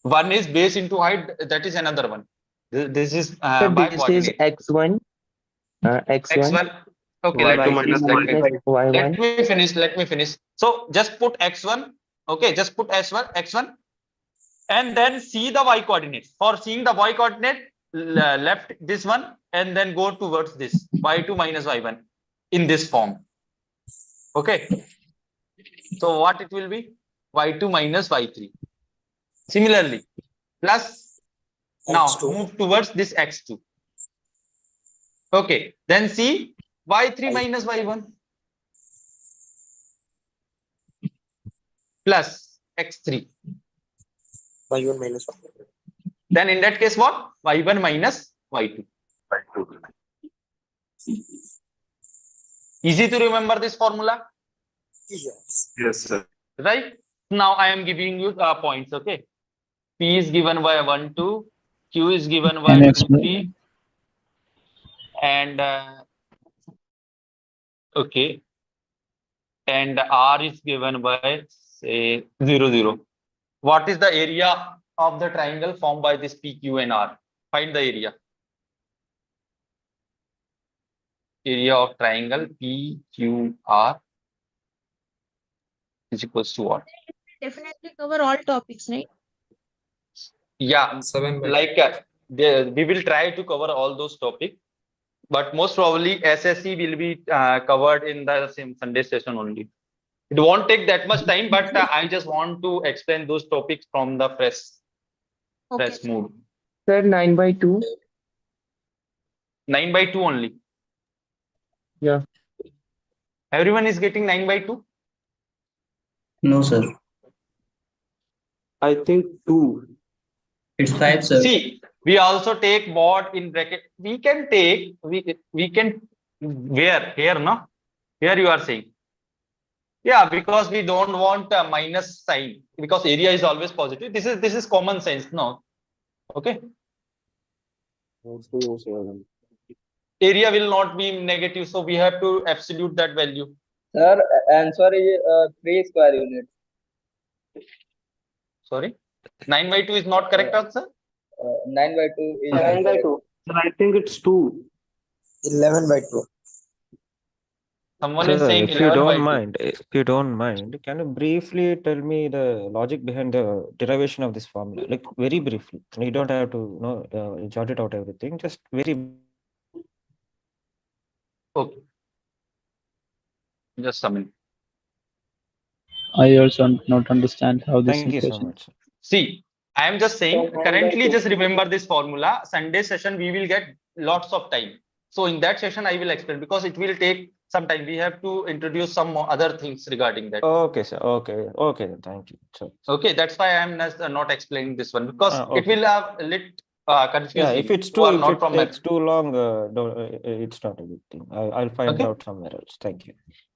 one is base into height. That is another one. This is So by this is coordinate. x1. X1. Okay, let me finish. Let me finish. So just put x1. Okay, just put x1, and then see the y coordinates. For seeing the y coordinate, left this one, and then go towards this y2 minus y1 in this form. Okay. So what it will be? Y2 minus y3. Similarly, plus now move towards this x2. Okay, then see y3 minus y1 plus x3. y1 minus y1. Then in that case, what? y1 minus y2. Easy to remember this formula? Yes. Yes, sir. Right? Now I am giving you points. Okay. P is given by 1, 2. Q is given by 2, 3. And okay. And R is given by say 0, 0. What is the area of the triangle formed by this P, Q, and R? Find the area. Area of triangle P, Q, R is equals to what? Definitely cover all topics, right? Yeah, like we will try to cover all those topics, but most probably SSC will be covered in the same Sunday session only. It won't take that much time, but I just want to explain those topics from the fresh mood. Sir, 9 by 2. 9 by 2 only. Yeah. Everyone is getting 9 by 2? No, sir. I think 2. It's 5, sir. See, we also take mod in bracket. We can take, we can, where? Here, no? Here you are saying. Yeah, because we don't want a minus sign, because area is always positive. This is common sense, no? Okay. Area will not be negative, so we have to absolute that value. Sir, answer is 3 square unit. Sorry, 9 by 2 is not correct answer. 9 by 2 is 9 by 2. I think it's 2. 11 by 2. Someone Sir, is saying if you 11 by don't 2. mind, can you briefly tell me the logic behind the derivation of this formula? Like very briefly. You don't have to jot it out everything. Just very. Okay. Just a minute. I also do not understand how this Thank you so equation. much. See, I am just saying, currently just remember this formula. Sunday session, we will get lots of time. So in that session, I will explain, because it will take some time. We have to introduce some other things regarding that. Okay, sir. Okay. Thank you. Sure. Okay, that's why I am not explaining this one, because Okay. it will have a little confusing. Yeah, if it's too, if it takes too long, it's not a good thing. I'll find out somewhere else. Thank you.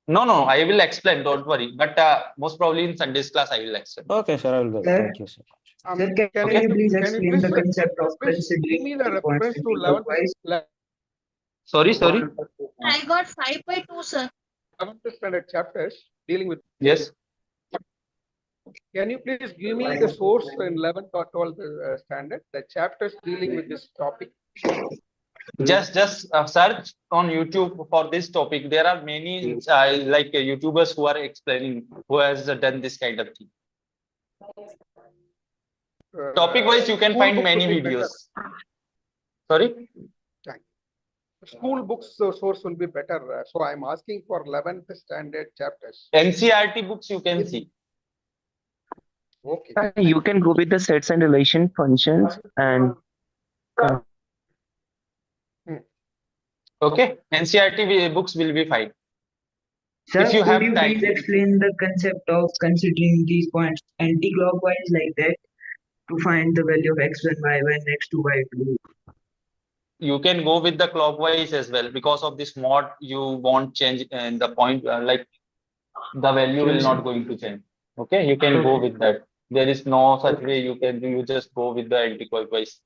No, I will explain. Don't worry. But most probably in Sunday's class, I will explain. Okay, sir. I will go. Thank you so much. Sir, can you please explain the concept of considering me the reference to 11th? Sorry. I got 5 by 2, sir. 11th standard chapters dealing with. Yes. Can you please give me the source in 11th or 12th standard, the chapters dealing with this topic? Just search on YouTube for this topic. There are many like YouTubers who are explaining, who has done this kind of thing. Topic wise, you can find many videos. Sorry. school books source will be better. So I'm asking for 11th standard chapters. NCRT books you can see. Okay. You can go with the sets and relation functions and Okay, NCRT books will be fine. Sir, If you could have you time. please explain the concept of considering these points anti-clockwise like that to find the value of x1, y1, x2, y2? You can go with the clockwise as well. Because of this mod, you won't change and the point like the value Sure, will sir. not going to change. Okay, you can go with that. There is no such way you can do. You just go with the anti-clockwise.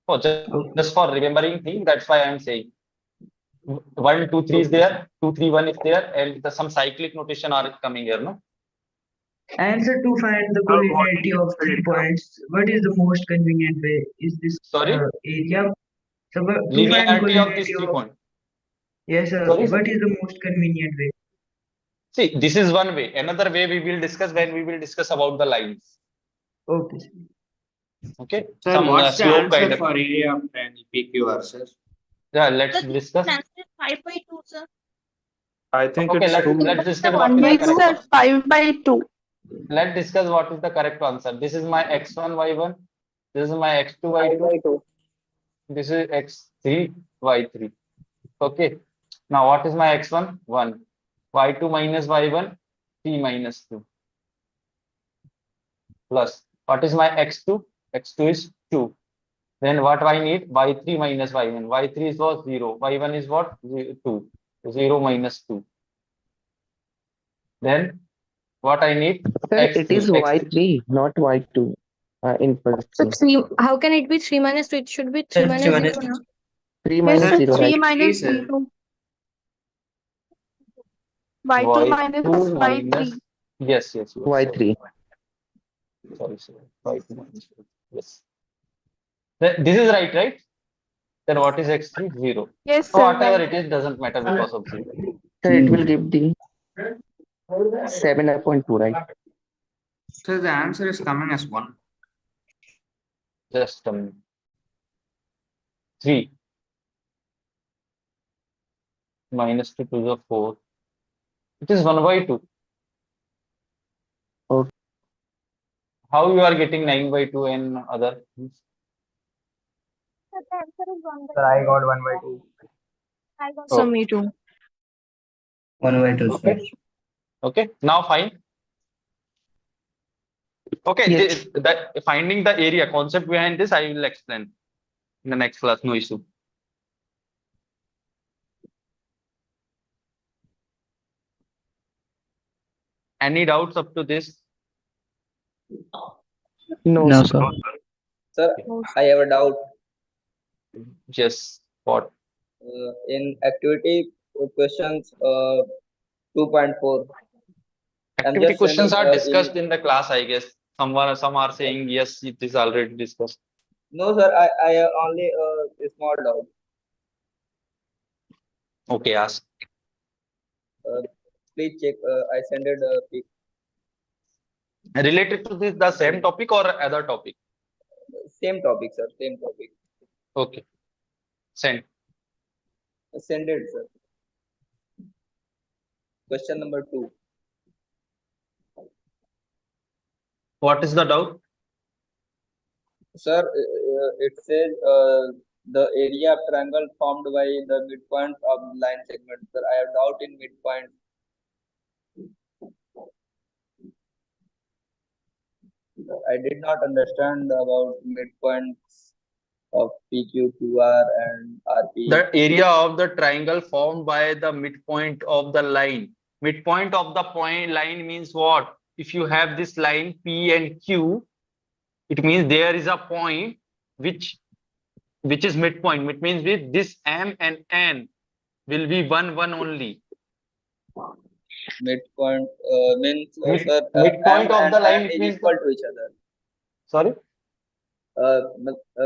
Oh, just for remembering thing. That's why I'm saying 1, 2, 3 is there, 2, 3, 1 is there, and some cyclic notation are coming here, no? Answer to find the collinearity of 3 points. What is the most convenient way? Is this Sorry? area? So, to find Linearity of these collinearity 3 of points. yes, sir. Sorry, What sir? is the most convenient way? See, this is one way. Another way we will discuss when we will discuss about the lines. Okay. Okay. Sir, Some what's the slope answer kind of. for area of triangle PQR, sir? Yeah, let's Sir, discuss. answer is 5/2, sir. I think Okay, it's let's discuss what is the We correct said answer. 5/2. Let's discuss what is the correct answer. This is my x1, y1. This is my x2, y2. This is x3, y3. Okay. Now what is my x1? 1. y2 minus y1, 3 minus 2. Plus, what is my x2? x2 is 2. Then what I need? y3 minus y1. y3 is what? 0. y1 is what? 2. 0 minus 2. Then what I need? sir, it is x3. y3, not y2 in first So thing. 3, how can it be 3 minus 2? It should be 3 minus 0 now. 3 Yes, minus sir. 0, 3 right? minus Sir. 0. Y2 minus y2 y3. minus. Yes. y3. Sorry. y2 minus. Yes. This is right? Then what is x3? 0. Yes, So sir. whatever Right. it is doesn't matter because of 0. So it will give the 7/2, right? So the answer is coming as 1. Just a minute. 3 minus 2 to the 4. It is 1/2. Okay. How you are getting 9/2 and other? Sir, I got 1/2. So me too. 1/2, sir. Okay. Now fine. Okay. Yes. That finding the area concept behind this I will explain in the next class. No issue. Any doubts up to this? No, No, sir. sir. Sir, I have a doubt. Just what? In activity questions 2.4. Activity questions saying, are discussed in the class, I guess. Some are saying yes, it is already discussed. No, sir. I have only a small doubt. Okay, ask. Please check. I sent it a pic. Related to this, the same topic or other topic? Same topic, sir. Same topic. Okay. Send. Send it, sir. Question number 2. What is the doubt? Sir, it says the area of triangle formed by the midpoint of line segment. Sir, I have doubt in midpoint. I did not understand about midpoints of PQ, QR, and RP. The area of the triangle formed by the midpoint of the line. Midpoint of the point line means what? If you have this line P and Q, it means there is a point which is midpoint. It means with this M and N will be 1 only. Midpoint means sir, midpoint M of and the line N is means equal to each other. Sorry?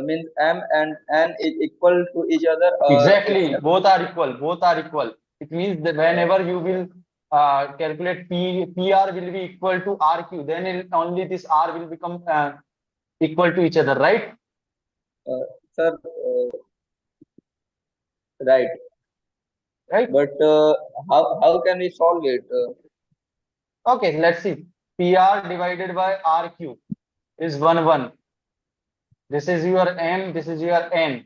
Means M and N is equal to each other. Exactly, both are equal. It means that whenever you will calculate PR will be equal to RQ, then only this R will become equal to each other, right? Sir, right. right? But how can we solve it? Okay, let's see. PR divided by RQ is 1. This is your M, this is your N.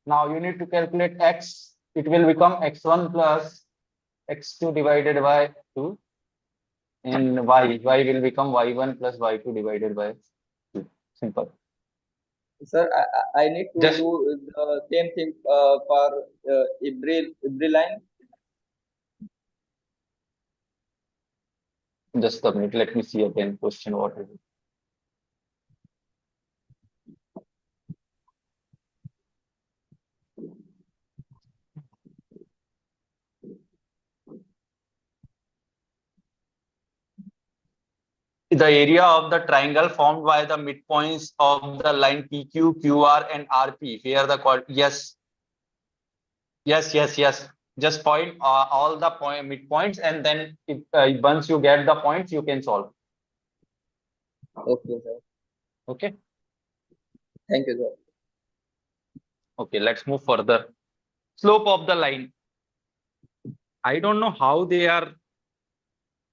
Now you need to calculate X. It will become X1 plus X2 divided by 2. And Y will become Y1 plus Y2 divided by 2. Simple. Sir, I need to Just do the same thing for every line. a minute. Let me see again question what is it. The area of the triangle formed by the midpoints of the line PQ, QR, and RP. Here the yes. Just point all the midpoints, and then once you get the points, you can solve. Okay, sir. Okay. Thank you, sir. Okay, let's move further. Slope of the line. I don't know how they are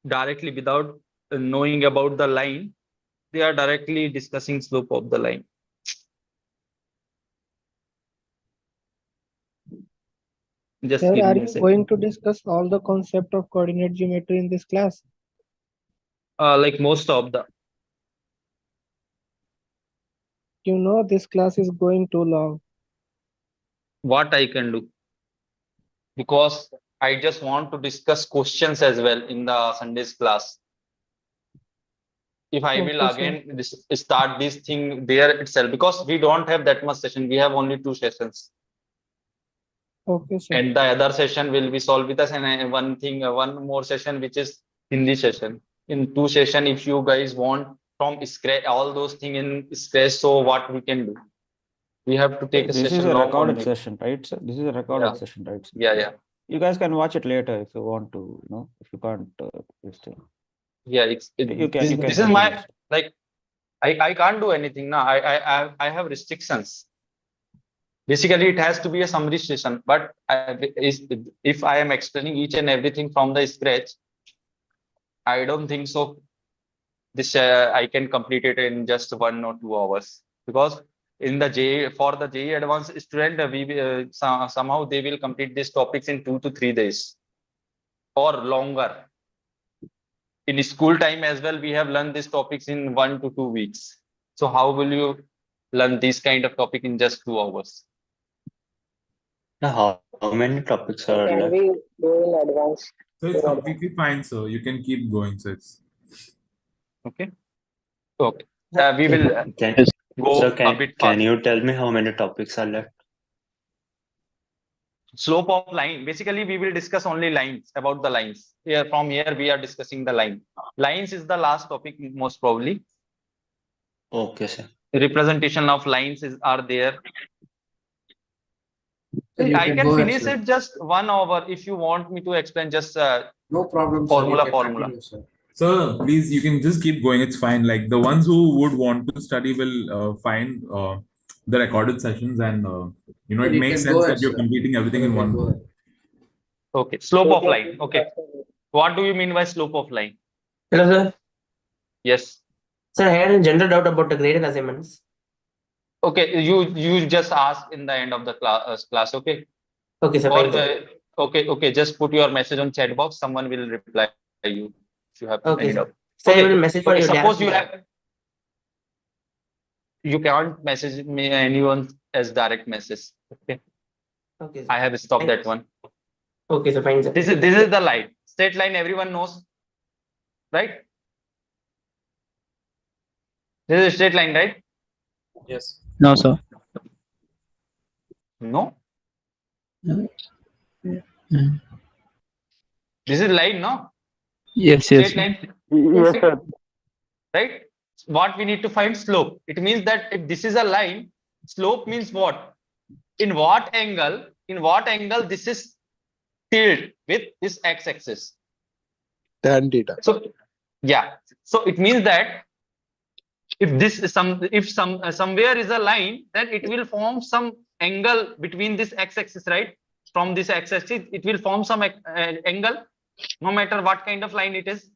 directly, without knowing about the line, they are directly discussing slope of the line. Just Sir, give are me a you second. going to discuss all the concept of coordinate geometry in this class? Like most of the. You know this class is going too long. What I can do, because I just want to discuss questions as well in the Sunday's class. If I will Okay, again start this thing there itself, because we don't have that much session, we have only 2 sessions. Okay, sir. And the other session will be solved with us, and one more session which is Hindi session. In 2 session, if you guys want from scratch all those things in scratch, so what we can do? We have to take a This is session a long recorded only. session, right, sir? This is a recorded session, right, sir? Yeah. You guys can watch it later if you want to, if you can't, this thing. Yeah, You can this is continue, my, sir. like, I can't do anything now. I have restrictions. Basically, it has to be a summary session, but if I am explaining each and everything from the scratch, I don't think so. This I can complete it in just 1 or 2 hours, because in the for the JEE advanced student, somehow they will complete these topics in 2 to 3 days or longer. In school time as well, we have learned these topics in 1 to 2 weeks. So how will you learn this kind of topic in just 2 hours? How many topics are Can left? we go in advance? So it's completely fine, sir. You can keep going, so it's Okay. We will go a bit Can fast. you tell me how many topics are left? Slope of line. Basically, we will discuss only lines, about the lines. Here, from here, we are discussing the line. Lines is the last topic, most probably. Okay, sir. Representation of lines are there. You I can can go ahead, finish sir. it just 1 hour if you want me to explain just No problem, sir. You formula. can continue, sir. Sir, please, you can just keep going. It's fine. Like the ones who would want to study will find the recorded sessions, and Sir, it you makes can go sense ahead, that you're sir. completing everything in one go. Okay, slope of line. Okay, what do you mean by slope of line? Hello, sir. Yes. Sir, I had a general doubt about the graded assignments. Okay, you just ask in the end of the class. Okay. Okay, sir. Or Fine. okay. Just put your message on chat box. Someone will reply you if you have Okay, any sir. doubt. Sir, I Okay. will message for Okay. your Suppose direct you message. have. You can't message me anyone as direct message. Okay. Okay, sir. I have stopped Thank that one. Okay, sir. Fine, sir. This is the line. Straight line. Everyone knows, right? This is a straight line, right? Yes. No, sir. No. Mm. This is line, no? Yes, Straight line. Yes, sir. Right? What we need to find slope. It means that if this is a line, slope means what? In what angle this is tilt with this x-axis? Tan theta. So yeah. So it means that if this is somewhere is a line, then it will form some angle between this x-axis, right? from this x-axis, it will form some angle, no matter what kind of line it is.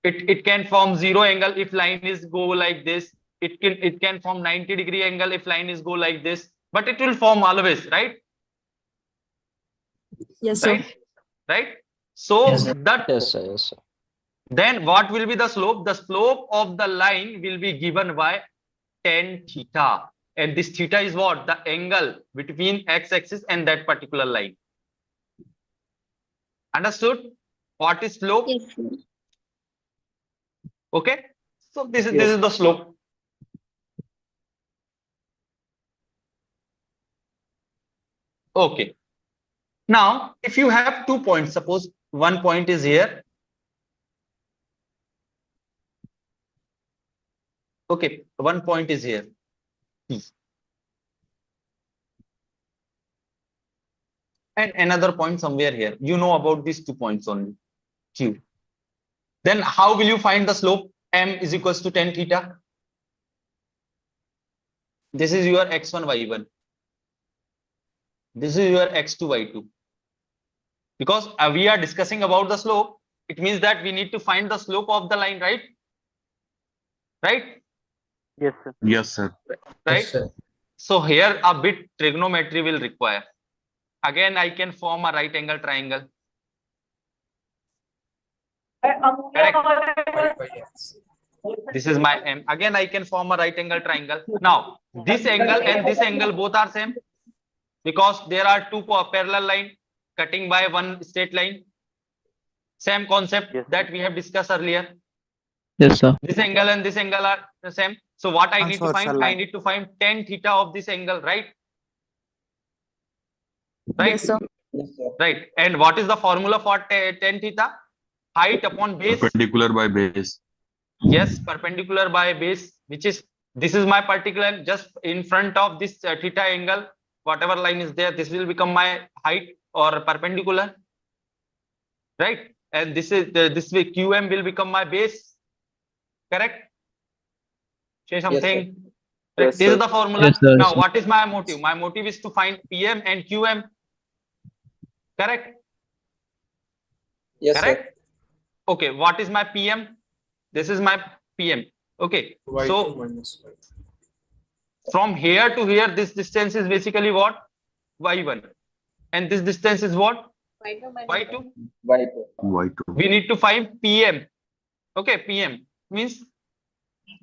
It can form 0 angle if line is go like this. It can form 90-degree angle if line is go like this, but it will form always, right? Yes, sir. Right? So Yes, sir. that Yes, sir. Yes, sir. then what will be the slope? The slope of the line will be given by tan theta, and this theta is what? The angle between x-axis and that particular line. Understood? What is slope? Yes, sir. Okay, so this is Yes. the slope. Okay, now if you have 2 points, suppose one point is here. Okay, one point is here, P, and another point somewhere here. You know about these 2 points only, Q. Then how will you find the slope? M is equals to tan theta. This is your x1, y1. This is your x2, y2. Because we are discussing about the slope, it means that we need to find the slope of the line, right? Right? Yes, sir. Yes, sir. Right? Yes, sir. So here a bit trigonometry will require. Again, I can form a right angle triangle. Correct? This is my M. Again, I can form a right angle triangle. Now, this angle and this angle both are same because there are two parallel lines cutting by one straight line. Same concept that we have discussed earlier. Yes, sir. This angle and this angle are the same. So what I need to find? Transversal I line. need to find tan theta of this angle, right? Right? Yes, sir. Right. And what is the formula for tan theta? Height upon base. Perpendicular by base. Yes, perpendicular by base, which is, this is my particular, just in front of this theta angle, whatever line is there, this will become my height or perpendicular, right? And this is this way QM will become my base, correct? Say something. Right. Yes, This is sir. the formula. Yes, sir. Now, what is my motive? My motive is to find PM and QM, correct? Yes, Correct? sir. Okay, what is my PM? This is my PM. Okay, so from here to here, this distance is basically what? Y1. And this distance is what? Y2. Y2. We need to find PM. Okay, PM means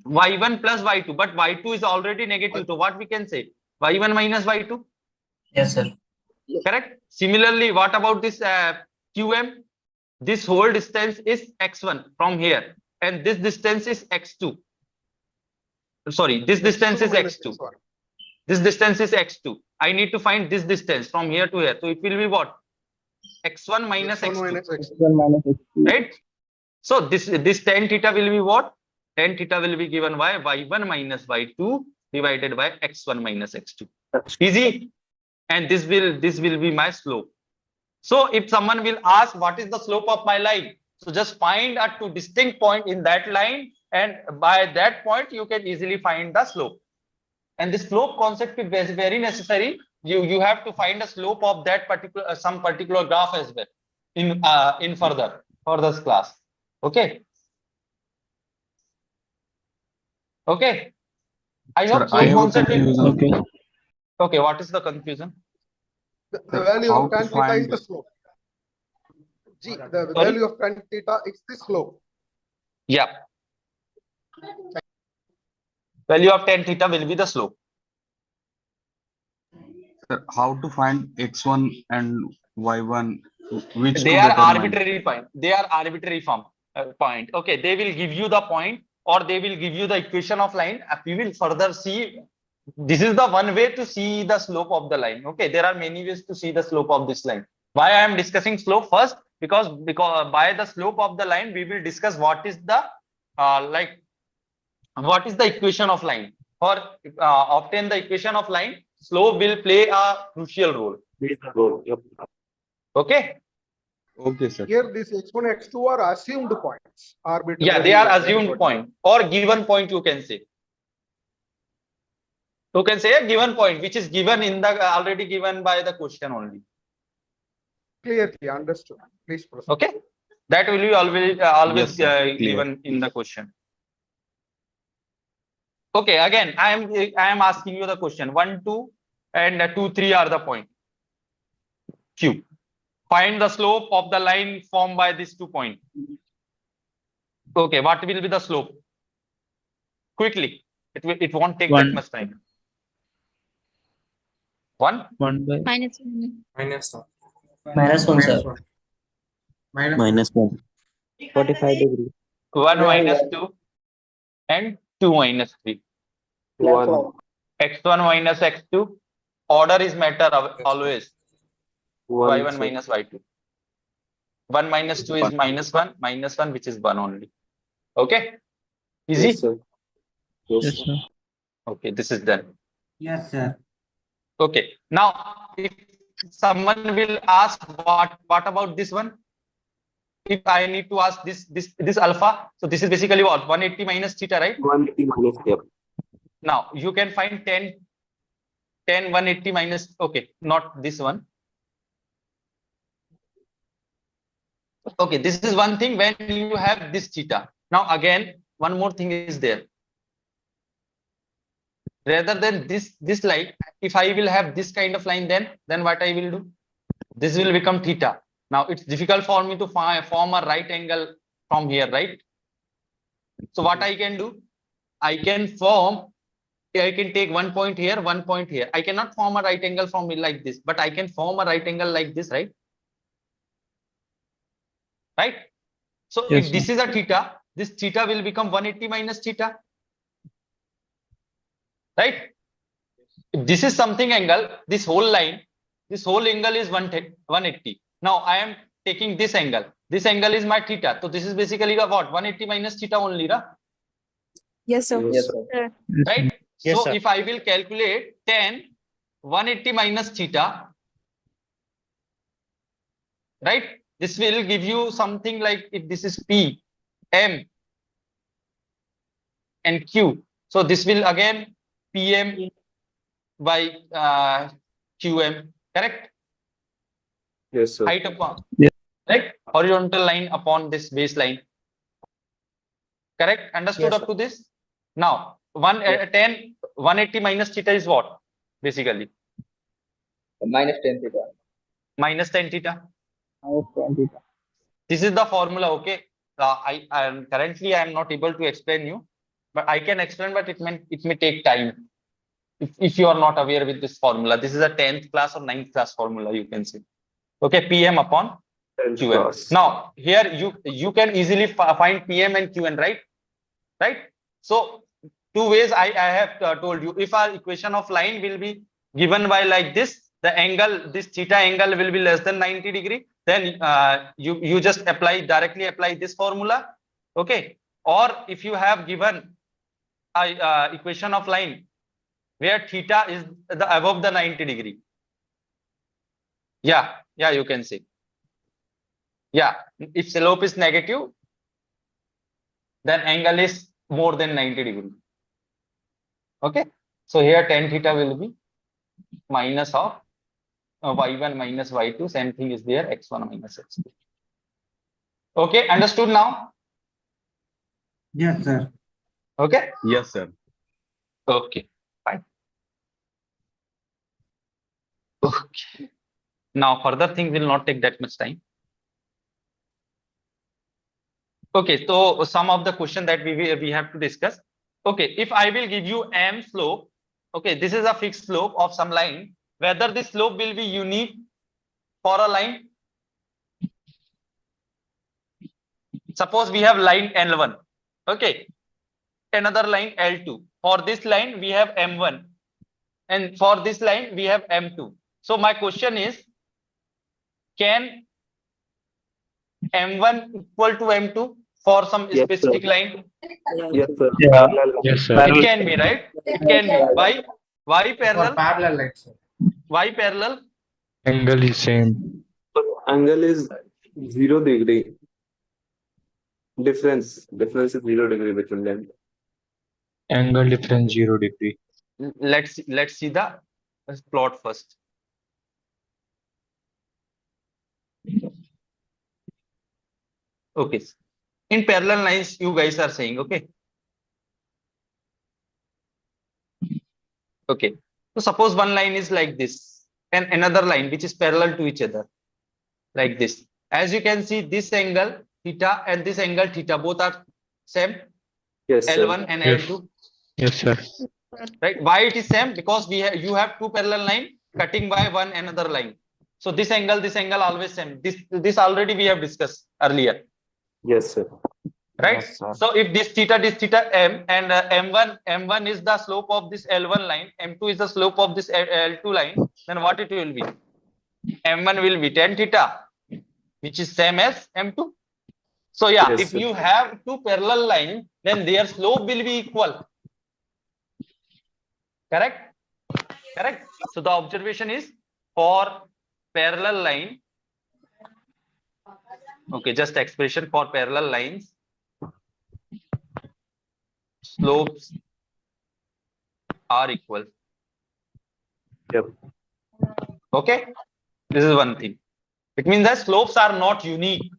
Y1 plus Y2, but Y2 is already negative. So what we can say? Y1 minus Y2. Yes, sir. Correct? Similarly, what about this QM? This whole distance is X1 from here. And this distance is X2. Sorry, this distance is X2. This distance is X2. I need to find this distance from here to here. So it will be what? X1 minus X2. Right? So this tan theta will be what? Tan theta will be given by Y1 minus Y2 divided by X1 minus X2. Easy. And this will be my slope. So if someone will ask what is the slope of my line, so just find a two distinct point in that line, and by that point you can easily find the slope. And the slope concept is very necessary. You have to find a slope of that particular some particular graph as well in further class. Okay. Okay. I hope Sir, I have a concept is confusion. Okay. okay. What is the confusion? The Sir, value how of to tan theta is find- the slope. G, the Sorry? value of tan theta is the slope. Yeah. Value of tan theta will be the slope. Sir, how to find x1 and y1? Which They to are determine? arbitrary point. They are arbitrary point. Okay, they will give you the point, or they will give you the equation of line. We will further see. This is the one way to see the slope of the line. Okay, there are many ways to see the slope of this line. Why I am discussing slope first? Because by the slope of the line, we will discuss what is the what is the equation of line. For obtain the equation of line, slope will play a crucial role. Yep. Okay. Okay, sir. Here, this x1, x2 are assumed points. Arbitrary. Yeah, they are assumed point or given point, you can say. You can say a given point, which is given in the already given by the question only. Clearly understood. Please proceed. Okay, that will be always Yes, sir. Clear. given in the question. Okay, again, I am asking you the question. 1, 2, and 2, 3 are the point. Q. Find the slope of the line formed by these 2 points. Okay, what will be the slope? Quickly, it won't take that much time. 1 by Minus 1. Minus 1. -1, sir. -1. 45 degrees. 1 minus 2 and 2 minus 3. 1. X1 minus x2. Order is matter always. 1. Y1 minus y2. 1 minus 2 is -1, which is 1 only. Okay, easy. Yes, sir. Yes, yes, sir. sir. Okay, this is done. Yes, sir. Okay, now if someone will ask what about this one? If I need to ask this alpha, so this is basically what? 180 minus theta, right? 180 minus, yep. Now you can find 10 180 minus, okay, not this one. Okay, this is one thing when you have this theta. Now again, one more thing is there. Rather than this line, if I will have this kind of line, then what I will do? This will become theta. Now it's difficult for me to form a right angle from here, right? So what I can do? I can take 1 point here, 1 point here. I cannot form a right angle from it like this, but I can form a right angle like this, right? Right? So Yes, if this is a theta, this theta will become 180 minus theta. Right? If this is something angle, this whole line, this whole angle is 180. Now I am taking this angle. This angle is my theta. So this is basically what? 180 minus theta only, right? Yes, sir. Yes, Sir. Right? Yes, So sir. if I will calculate 10 180 minus theta, right? This will give you something like, if this is P, M, and Q. So this will again PM by QM, correct? Yes, sir. Height upon, Yes. right? Horizontal line upon this baseline. Correct? Understood Yes, up to this? Now, 180 minus theta is what? Basically, minus 10 theta. minus 10 theta. -10 theta. This is the formula, okay? I am currently I am not able to explain you, but I can explain, but it may take time. If you are not aware with this formula, this is a 10th class or 9th class formula, you can say. Okay, PM upon 10th QN. class. Now here you can easily find PM and QN, right? So 2 ways I have told you. If our equation of line will be given by like this, the angle, this theta angle will be less than 90 degree, then you just directly apply this formula. Okay, or if you have given a equation of line where theta is above the 90 degree, yeah, you can say, yeah, if slope is negative, then angle is more than 90 degree. Okay, so here tan theta will be minus of y1 minus y2, same thing is there, x1 minus x2. Okay, understood now? Yes, sir. Okay. Yes, sir. Okay, fine. Okay, now further things will not take that much time. Okay, so some of the question that we have to discuss. Okay, if I will give you m slope, okay, this is a fixed slope of some line, whether this slope will be unique for a line. Suppose we have line L1, okay, another line L2. For this line we have M1, and for this line we have M2. So my question is, can M1 equal to M2 for some Yes, specific sir. line? Yes, sir. Yeah. Parallel. Yes, sir. It can be, right? It can be. Why For parallel? parallel lines, sir. Why parallel? Angle is same. Angle is 0 degree. Difference is 0 degree between them. Angle difference 0 degree. let's see the plot first. Okay, in parallel lines you guys are saying, okay. Okay, so suppose one line is like this and another line which is parallel to each other like this. As you can see, this angle theta and this angle theta both are same. Yes, sir. L1 and L2. Yes, sir. Right? Why it is same? Because you have two parallel line cutting by one another line. So this angle always same. This already we have discussed earlier. Yes, sir. Right? Yes, sir. So if this theta m and m1 is the slope of this L1 line, m2 is the slope of this L2 line, then what it will be? M1 will be tan theta, which is same as m2. So yeah, Yes, if sir. you have two parallel lines, then their slope will be equal. Correct? Correct. So the observation is for parallel line. Okay, just expression for parallel lines. Slopes are equal. Yep. Okay. This is one thing. It means that slopes are not unique.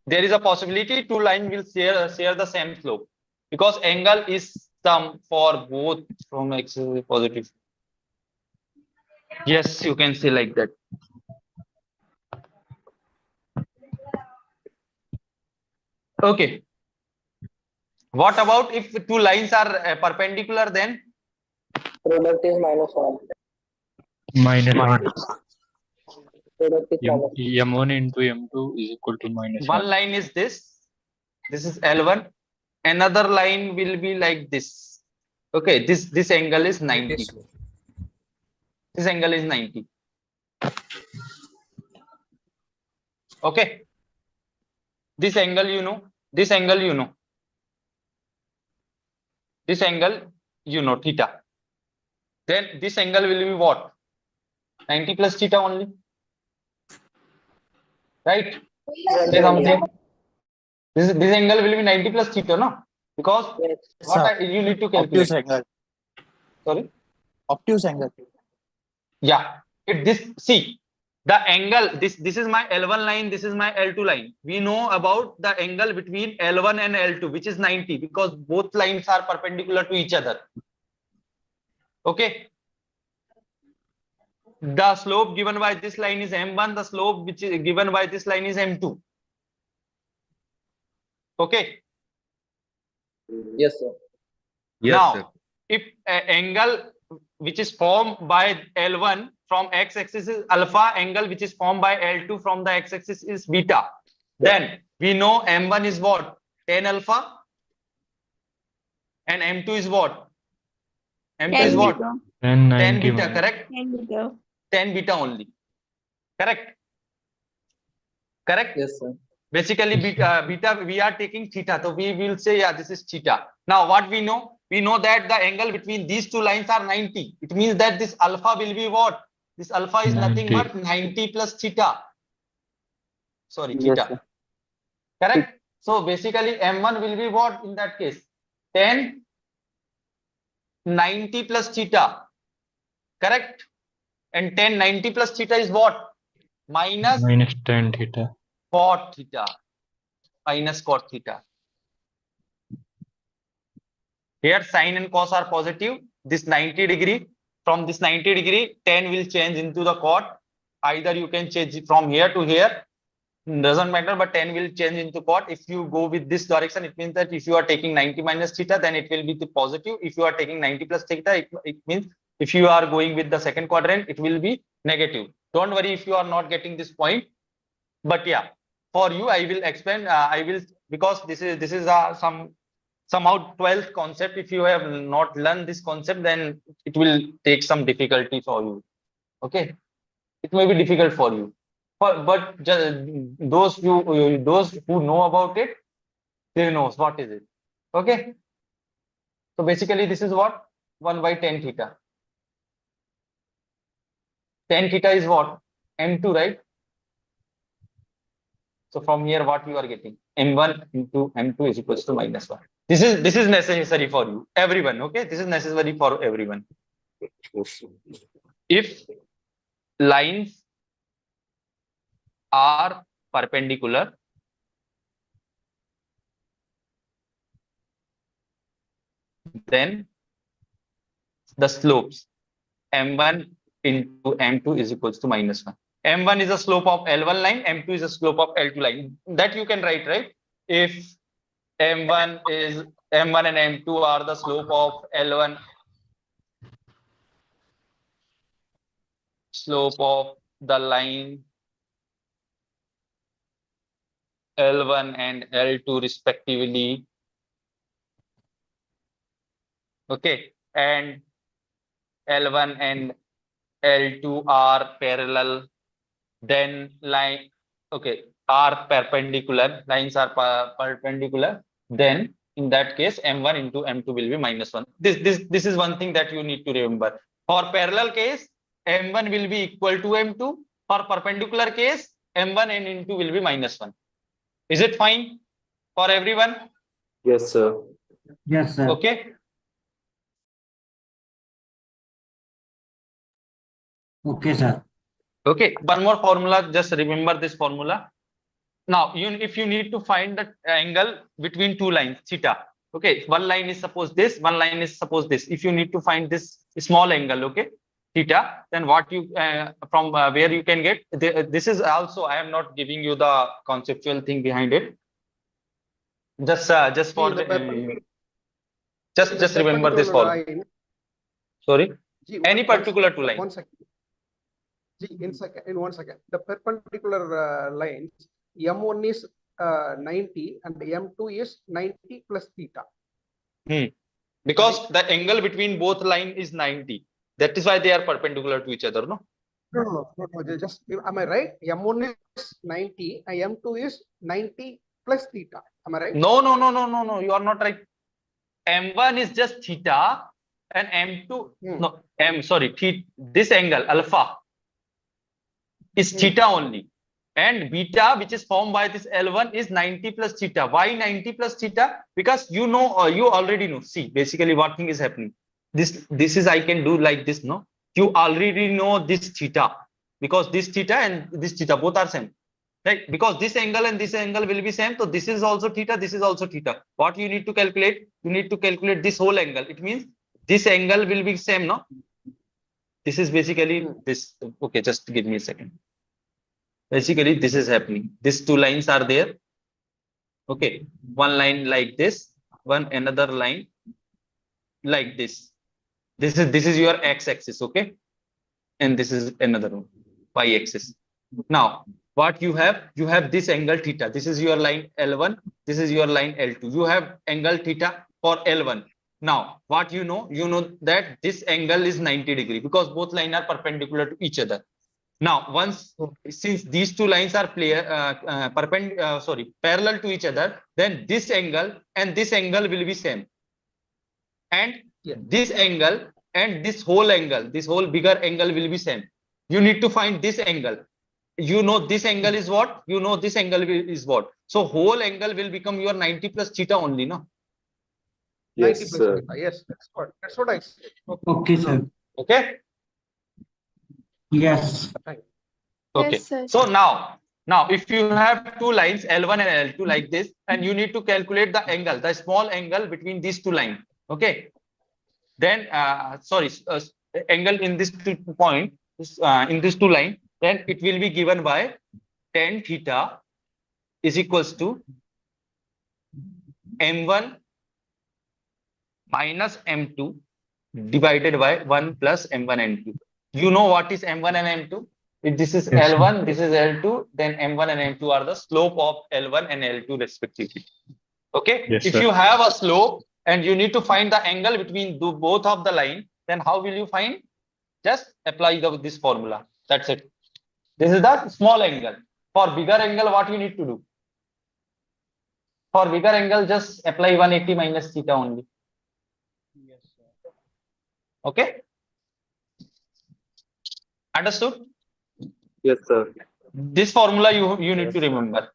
There is a possibility two lines will share the same slope because angle is sum for both from x is positive. Yes, you can say like that. Okay. What about if two lines are perpendicular then? Product is -1. -1. Product is -1. M1 into M2 is equal to -1. One line is this. This is L1. Another line will be like this. Okay, this angle is 90. This angle is 90. Okay. This angle you know. This angle you know. This angle you know, theta. Then this angle will be what? 90 plus theta only. Right? Say something. This angle will be 90 plus theta, no? Because you need to calculate. Obtuse angle. Sorry? Obtuse angle. Yeah. See the angle. This is my L1 line. This is my L2 line. We know about the angle between L1 and L2, which is 90, because both lines are perpendicular to each other. Okay. The slope given by this line is m1. The slope which is given by this line is m2. Okay. Yes, sir. Yes, Now, sir. if angle which is formed by L1 from x-axis is alpha, angle which is formed by L2 from the x-axis is beta, then we know m1 is what? Tan alpha, and m2 is what? M2 is what? Tan Tan 90 beta, correct? Tan beta only. Correct? Correct? Yes, sir. Basically, beta, we are taking theta. So we will say, yeah, this is theta. Now, what we know? We know that the angle between these two lines are 90. It means that this alpha will be what? This alpha is 90. nothing but 90 plus theta. Sorry, Yes, theta. sir. Correct? So basically, m1 will be what in that case? Tan 90 plus theta. Correct? And tan 90 plus theta is what? Minus tan theta. cot theta. Minus cot theta. Here sine and cos are positive. This 90 degree, from this 90 degree, tan will change into the cot. Either you can change it from here to here. Doesn't matter, but tan will change into cot. If you go with this direction, it means that if you are taking 90 minus theta, then it will be the positive. If you are taking 90 plus theta, it means if you are going with the second quadrant, it will be negative. Don't worry if you are not getting this point. But yeah, for you, I will explain. I will, because this is somehow 12th concept. If you have not learned this concept, then it will take some difficulty for you. Okay, it may be difficult for you. But those who know about it, they knows what is it. Okay. So basically, this is what 1 by tan theta. Tan theta is what? M2, right? So from here, what you are getting? M1 into M2 is equals to -1. This is necessary for you, everyone. Okay, this is necessary for everyone. If lines are perpendicular, then the slopes m1 into m2 is equals to -1. M1 is a slope of L1 line, M2 is a slope of L2 line. That you can write, right? If M1 and M2 are the slope of L1, slope of the line L1 and L2 respectively. Okay, and L1 and L2 are parallel, then line, okay, are perpendicular, lines are perpendicular, then in that case M1 into M2 will be -1. This is one thing that you need to remember. For parallel case, M1 will be equal to M2. For perpendicular case, M1 and M2 will be -1. Is it fine for everyone? Yes, sir. Yes, sir. Okay. Okay, sir. Okay, one more formula, just remember this formula. Now, if you need to find the angle between two lines, theta. Okay, one line is suppose this, one line is suppose this. If you need to find this small angle, okay, theta, then what you from where you can get this is also, I am not giving you the conceptual thing behind it. Just for the just remember this formula. Sorry, any particular two lines. 1 second. In 1 second, the perpendicular lines M1 is 90 and M2 is 90 plus theta. Because the angle between both line is 90. That is why they are perpendicular to each other, no? No, just, am I right? M1 is 90 and M2 is 90 plus theta. Am I right? No, you are not right. M1 is just theta and M2, this angle alpha is theta only, and beta, which is formed by this L1, is 90 plus theta. Why 90 plus theta? Because you already know. See, basically what thing is happening. This is, I can do like this, no? You already know this theta, because this theta and this theta both are same, right? Because this angle and this angle will be same, so this is also theta, this is also theta. What you need to calculate? You need to calculate this whole angle. It means this angle will be same, no? This is basically this. Okay, just give me a second. Basically, this is happening. These two lines are there. Okay, one line like this, another line like this. This is your x-axis, okay, and this is another one, y-axis. Now, what you have this angle theta. This is your line L1. This is your line L2. You have angle theta for L1. Now, what you know that this angle is 90 degree because both lines are perpendicular to each other. Now, since these two lines are parallel to each other, then this angle and this angle will be same. And this angle and this whole bigger angle will be same. You need to find this angle. You know this angle is what? You know this angle is what? So whole angle will become your 90 plus theta only, no? Yes, sir. Yes, that's what I said. Okay, sir. Okay. Yes. Okay. Yes, sir. So now if you have two lines L1 and L2 like this, and you need to calculate the angle, the small angle between these two lines. Okay. Then angle in this point, in this two line, then it will be given by tan theta is equals to M1 minus M2 divided by 1 plus M1 and M2. You know what is M1 and M2? If this is L1, this is L2, then M1 and M2 are the slope of L1 and L2 respectively. Okay? Yes, if sir. you have a slope and you need to find the angle between both of the line, then how will you find? Just apply this formula. That's it. This is the small angle. For bigger angle, what you need to do? For bigger angle, just apply 180 minus theta only. Yes, sir. Okay? Understood? Yes, sir. This formula you need to remember.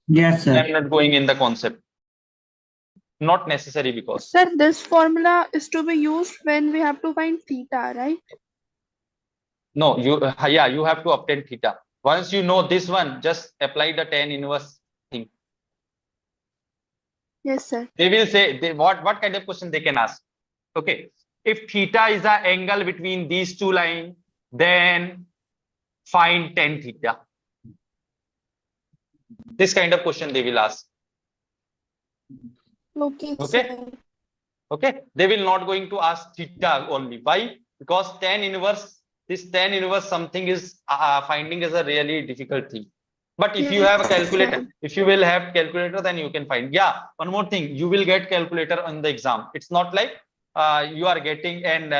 Yes, sir. I'm not going in the concept. not necessary because Sir, this formula is to be used when we have to find theta, right? no, you yeah, you have to obtain theta. Once you know this one, just apply the tan inverse thing. Yes, sir. They will say what kind of question they can ask. Okay, if theta is the angle between these two lines, then find tan theta. This kind of question they will ask. Okay, Okay. sir. Okay, they will not going to ask theta only. Why? Because tan inverse, this tan inverse something is finding is a really difficult thing. But if you have a calculator, if you will have calculator, then you can find. Yeah, one more thing, you will get calculator on the exam. It's not like you are getting an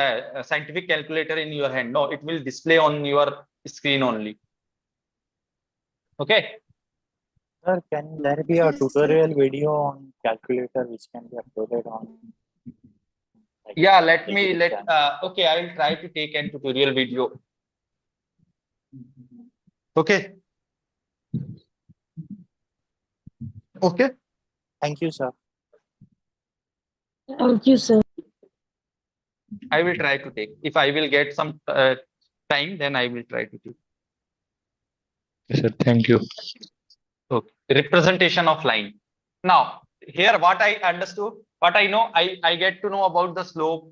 scientific calculator in your hand. No, it will display on your screen only. Okay. Sir, can there be a tutorial video on calculator which can be uploaded on? Yeah, okay, I will try to take a tutorial video. Okay. Okay. Thank you, sir. Thank you, sir. I will try to take. If I will get some time, then I will try to take. Yes, sir. Thank you. Okay. Representation of line. Now, here what I understood, what I know, I get to know about the slope.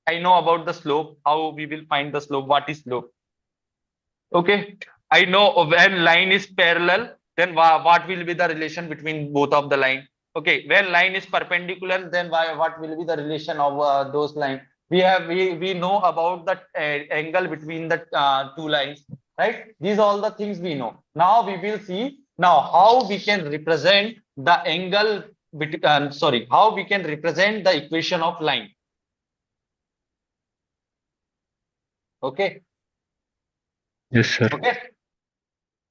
I know about the slope, how we will find the slope, what is slope. Okay. I know when line is parallel, then what will be the relation between both of the line. Okay, when line is perpendicular, then what will be the relation of those lines? We know about the angle between the two lines, right? These are all the things we know. Now we will see how we can represent the angle between how we can represent the equation of line. Okay. Yes, sir. Okay.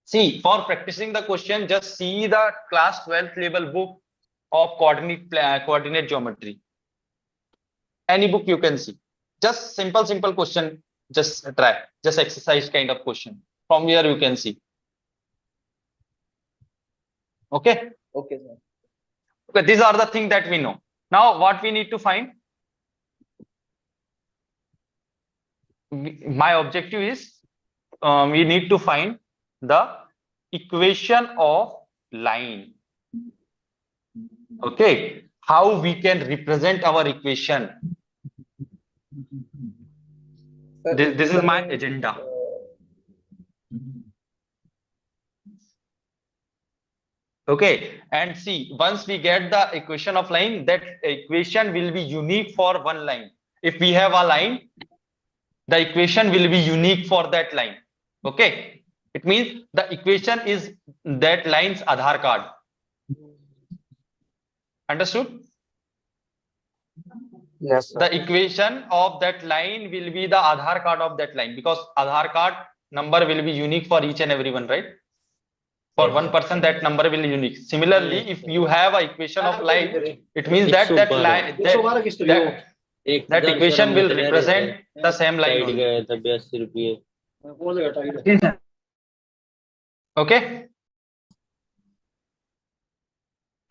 See, for practicing the question, just see the class 12th level book of coordinate geometry. Any book you can see. Just simple question. Just try. Just exercise kind of question. From here you can see. Okay. Okay, sir. Okay, these are the things that we know. Now, what we need to find? My objective is we need to find the equation of line. Okay, how we can represent our equation. This is my agenda. Okay, and see, once we get the equation of line, that equation will be unique for one line. If we have a line, the equation will be unique for that line. Okay, it means the equation is that line's Aadhaar card. Understood? Yes, sir. The equation of that line will be the Aadhaar card of that line, because Aadhaar card number will be unique for each and everyone, right? For one person, that number will be unique. Similarly, if you have an equation of line, it means that that equation will represent the same line only. Okay.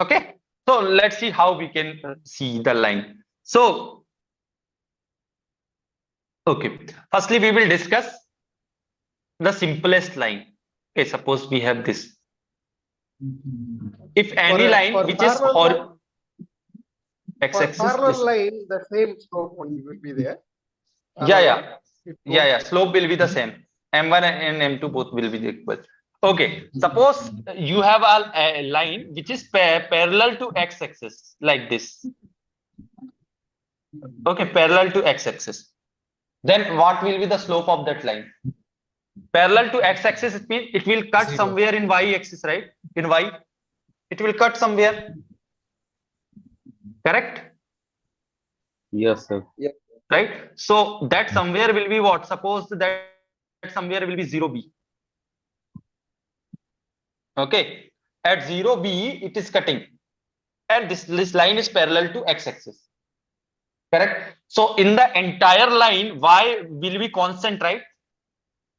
Okay. So let's see how we can see the line. So, okay. Firstly, we will discuss the simplest line. Okay, suppose we have this. If any line which is x-axis, parallel line, the same slope only will be there. Yeah. Slope will be the same. M1 and M2 both will be equal. Okay. Suppose you have a line which is parallel to x-axis like this. Okay, parallel to x-axis. Then what will be the slope of that line? Parallel to x-axis, it means it will cut somewhere in y-axis, right? In y, it will cut somewhere. Correct? Yes, sir. Yep. Right? So that somewhere will be what? Suppose that somewhere will be 0b. Okay. At 0b, it is cutting. And this line is parallel to x-axis. Correct? So in the entire line, y will be constant, right?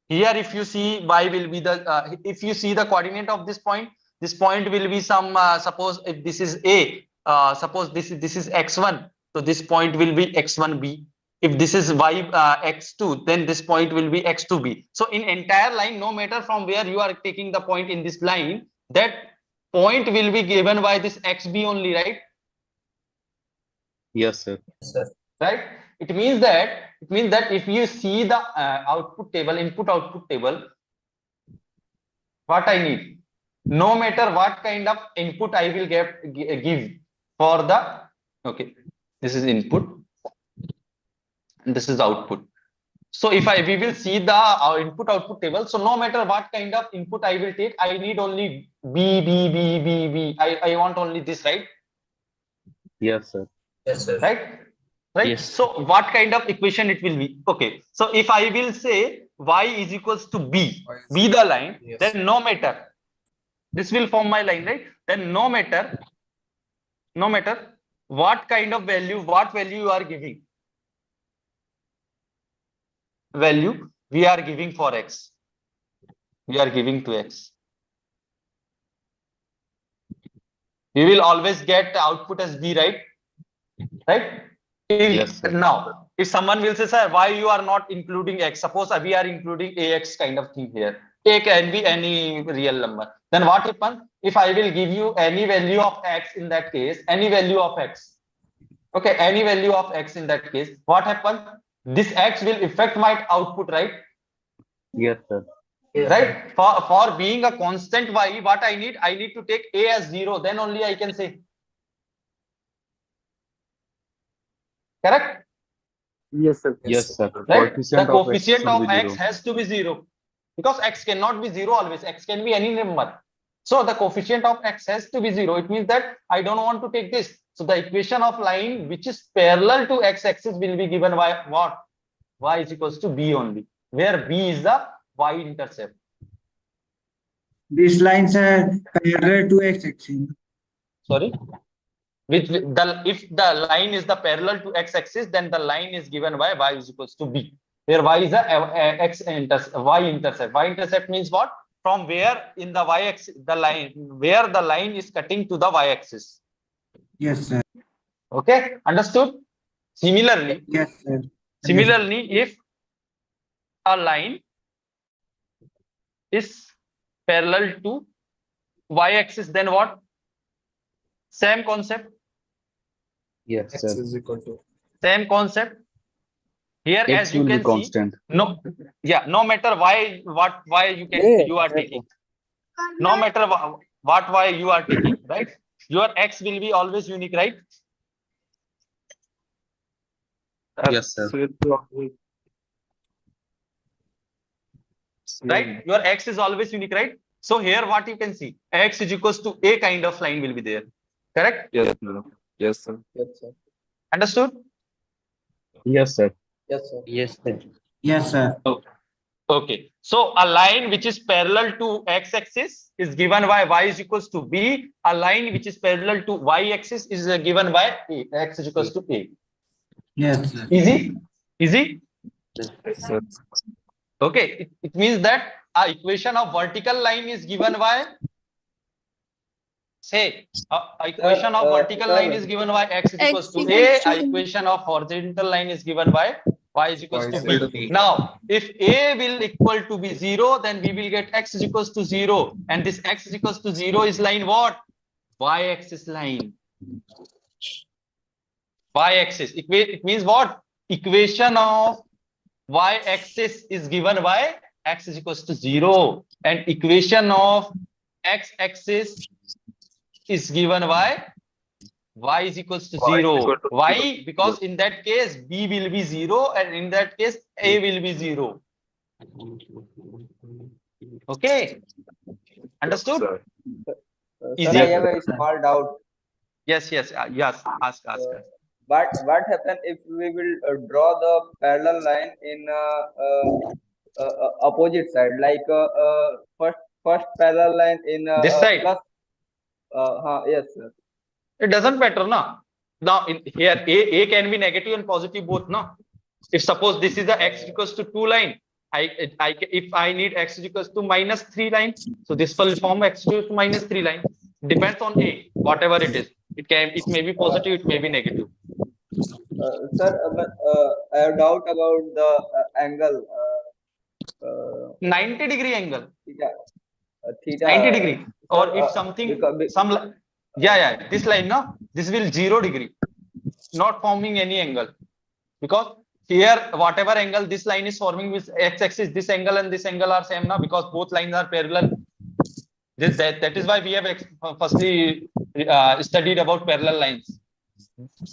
Here, if you see, y will be the if you see the coordinate of this point will be some suppose if this is a, suppose this is x1, so this point will be x1b. If this is y x2, then this point will be x2b. So in entire line, no matter from where you are taking the point in this line, that point will be given by this xb only, right? Yes, sir. Right? It means that if you see the output table, input output table, what I need, no matter what kind of input I will give for the, okay, this is input and this is output. So if we will see the our input output table, so no matter what kind of input I will take, I need only b. I want only this, right? Yes, sir. Right? Yes. So what kind of equation it will be? Okay, so if I will say y is equals to b the line, then no matter, this will form my line, right? Then no matter what kind of value, what value you are giving, value we are giving for x, we are giving to x, we will always get output as b, right? Yes, sir. Now if someone will say, sir, why you are not including x? Suppose we are including ax kind of thing here, a can be any real number. Then what happens if I will give you any value of x in that case, any value of x, okay, any value of x in that case, what happens? This x will affect my output, right? Yes, sir. Right? For being a constant y, what I need to take a as 0, then only I can say. Correct? Yes, sir. Yes, sir. Right? The coefficient of should be x 0. has to be 0, because x cannot be 0 always. X can be any number. So the coefficient of x has to be 0. It means that I don't want to take this. So the equation of line which is parallel to x-axis will be given by what? Y is equals to b only, where b is the y-intercept. These lines are parallel to x-axis. Sorry? If the line is the parallel to x-axis, then the line is given by y is equals to b, where y is the y-intercept. Y-intercept means what? From where in the y-axis, the line, where the line is cutting to the y-axis. Yes, sir. Okay, understood? Similarly, Yes, sir. if a line is parallel to y-axis, then what? Same concept. Yes, sir. Same concept. Here, X as you will be can see, constant. no matter you are taking, no matter what y you are taking, right? Your x will be always unique, right? Yes, sir. Right? Your x is always unique, right? So here what you can see, x is equals to a kind of line will be there. Correct? Yes, sir. Yes, sir. Yes, sir. Understood? Yes, sir. Yes, sir. Yes, sir. Yes, sir. Okay. So a line which is parallel to x-axis is given by y is equals to b. A line which is parallel to y-axis is given by a. X is equals to a. Yes, sir. Easy? Easy? Yes, sir. Okay. It means that a equation of vertical line is given by, say, a equation of vertical line is given by x is equals to a. A equation of horizontal line is given by y is equals to b. Now, if a will equal to be 0, then we will get x is equals to 0. And this x is equals to 0 is line what? Y-axis line. Y-axis. It means what? Equation of y-axis is given by x is equals to 0. And equation of x-axis is given by y is equals to 0. Why? Because in that case b will be 0, and in that case a will be 0. Okay, understood? Sir, Easy? I have a small doubt. Yes, ask. What happen if we will draw the parallel line in opposite side, like first parallel line in This side? plus? Yes, sir. It doesn't matter, no. Now in here a can be negative and positive both, no. If suppose this is the x equals to 2 line, if I need x equals to -3 line, so this will form x equals to -3 line. Depends on a, whatever it is. It may be positive, it may be negative. Sir, I have doubt about the angle. 90-degree angle. Yeah, theta. 90 degree. Or Sir, if something, because, yeah, this line, no, this will 0 degree, not forming any angle. Because here, whatever angle this line is forming with x-axis, this angle and this angle are same now, because both lines are parallel. That is why we have firstly studied about parallel lines.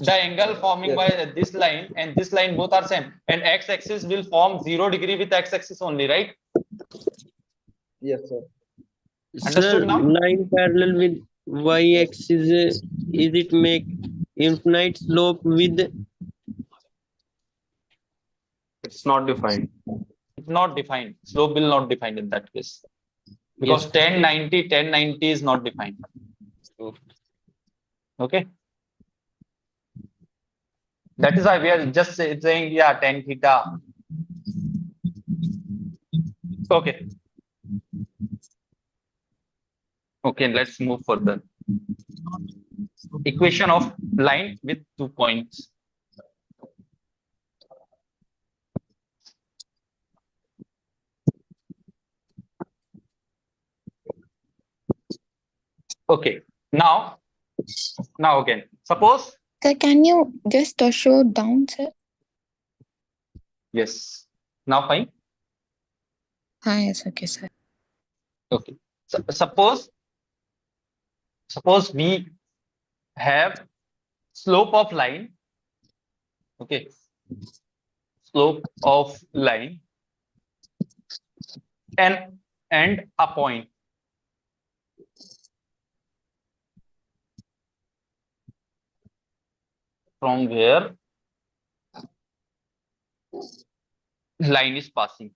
The angle forming by this line and this line both are same, and x-axis will form 0 degree with x-axis only, right? Yes, sir. Understood now? Line parallel with y-axis, is it make infinite slope with? It's not defined. It's not defined. Slope will not define in that case. Because 1090 is not defined. Okay. That is why we are just saying, yeah, tan theta. Okay. Okay, let's move further. Equation of line with 2 points. Okay, now again, suppose. Sir, can you just show down, sir? Yes. Now fine. Yes, okay, sir. Okay. So, suppose we have slope of line. Okay. Slope of line and a point. From where line is passing.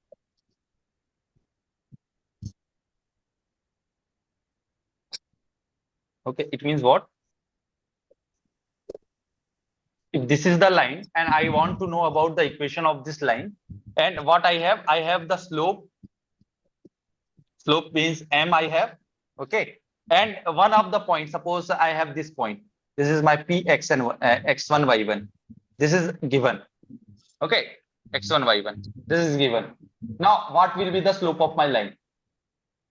Okay, it means what? If this is the line and I want to know about the equation of this line, and what I have the slope. Slope means m I have. Okay, and one of the points, suppose I have this point. This is my p x and x1 y1. This is given. Okay, x1 y1. This is given. Now, what will be the slope of my line?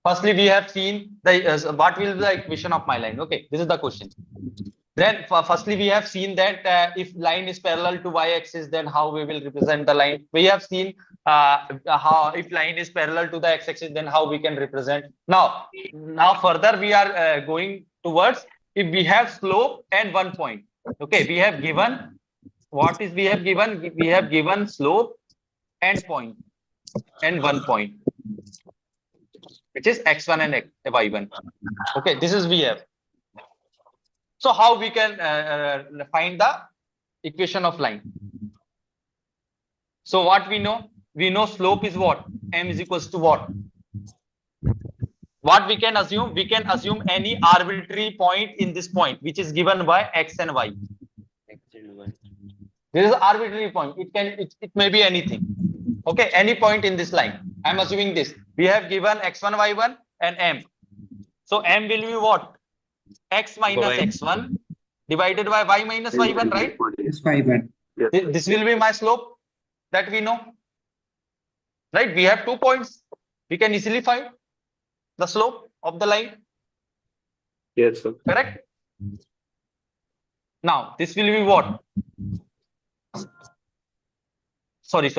Firstly, we have seen the what will be the equation of my line. Okay, this is the question. Then, firstly, we have seen that if line is parallel to y-axis, then how we will represent the line. We have seen how if line is parallel to the x-axis, then how we can represent. Now further we are going towards if we have slope and 1 point. Okay, we have given what is we have given? We have given slope and point and 1 point, which is x1 and y1. Okay, this is we have. So how we can find the equation of line? So what we know? We know slope is what? M is equals to what? What we can assume? We can assume any arbitrary point in this point, which is given by x and y. This is arbitrary point. It may be anything. Okay, any point in this line. I'm assuming this. We have given x1, y1 and m. So m will be what? X minus x1 divided by y minus y1, right? It's y1. This will be my slope that we know. Right? We have 2 points. We can easily find the slope of the line. Yes, sir. Correct? Now, this will be what? Sorry.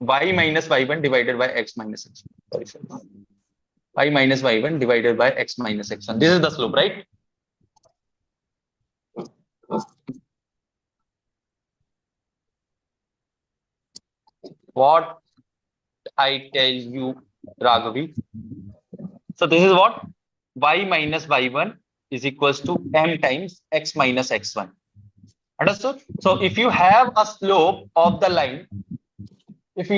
Y minus y1 divided by x minus x1. Sorry. Y minus y1 divided by x minus x1. This is the slope, right? What I tell you, Raghavi. So this is what? Y minus y1 is equals to m times x minus x1. Understood? So if you have a slope of the line, and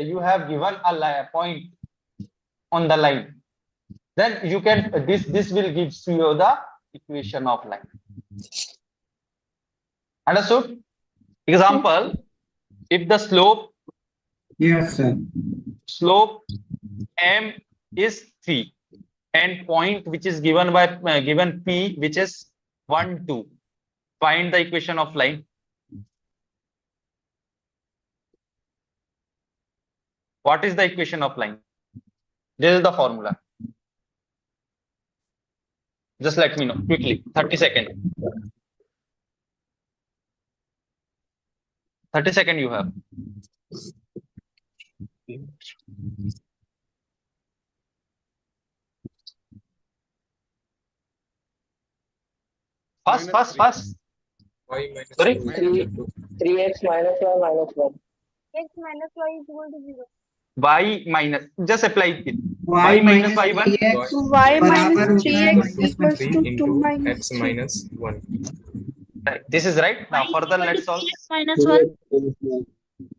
you have given a point on the line, then you can this will give you the equation of line. Understood? Example, if the slope Yes, sir. Slope m is 3 and point which is given by given p which is 1 2. Find the equation of line. What is the equation of line? This is the formula. Just let me know quickly. 30 seconds. 30 seconds you have. Fast. Y minus Sorry? 3x minus y minus 1. X minus y is equal to 0. Y minus, just apply it. Y minus minus y1. 3x Y minus बराबर होता है 3x minus equals 3 to 2 into minus x 3. minus 1. Right. This is right. Now further let's solve. Minus 1.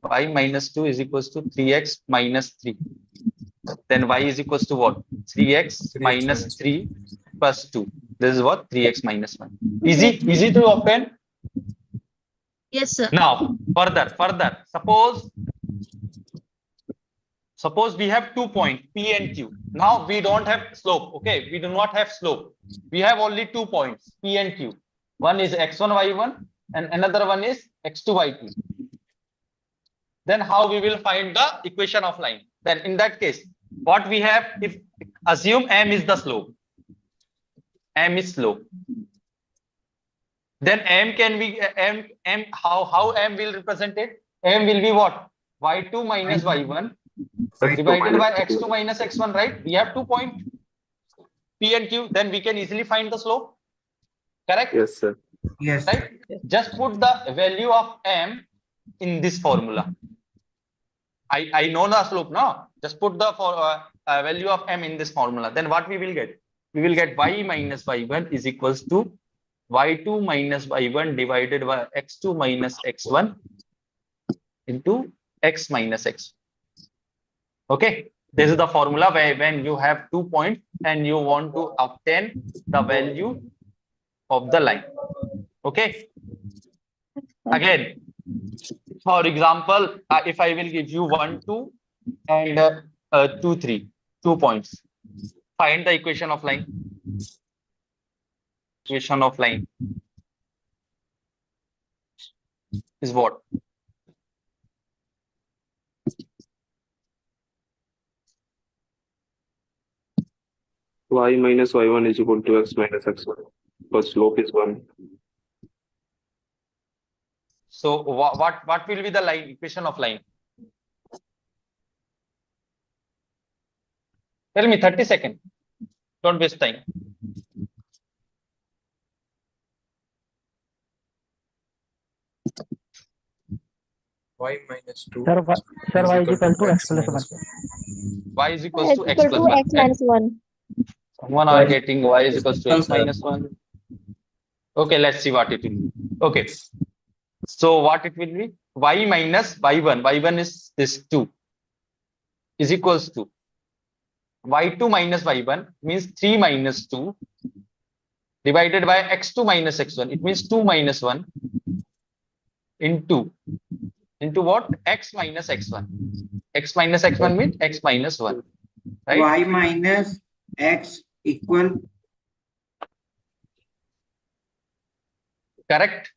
Y minus 2 is equals to 3x minus 3. Then y is equals to what? 3x minus 3 plus 2. This is what? 3x minus 1. Easy to open. Yes, sir. Now further. Suppose we have 2 points P and Q. Now we don't have slope. Okay, we do not have slope. We have only 2 points P and Q. One is x1 y1 and another one is x2 y2. Then how we will find the equation of line? Then in that case, what we have, if assume m is the slope. M is slope. Then m can be how m will represent it? M will be what? y2 minus y1 divided by x2 minus x1, right? We have 2 points P and Q. Then we can easily find the slope. Correct? Yes, sir. Yes. Right? Just put the value of m in this formula. I know the slope now. Just put the value of m in this formula. Then what we will get? We will get y minus y1 is equals to y2 minus y1 divided by x2 minus x1 into x minus x. Okay, this is the formula where when you have 2 points and you want to obtain the value of the line. Okay, again, for example, if I will give you 1 2 and 2 3, 2 points, find the equation of line. Equation of line is what? Y minus y1 is equal to x minus x1. Because slope is 1. So what will be the line equation of line? Tell me. 30 seconds. Don't waste time. Y minus 2. Sir, y is equal to x plus 1. Y is equals X to x equal plus to 1. x minus 1. Someone are getting y is equals to x minus 1. Okay, let's see what it will be. Okay, so what it will be? Y minus y1 is this 2 is equals to y2 minus y1 means 3 minus 2 divided by x2 minus x1. It means 2 minus 1 into what? X minus x1. X minus x1 means x minus 1. Right? Y minus x equal. Correct.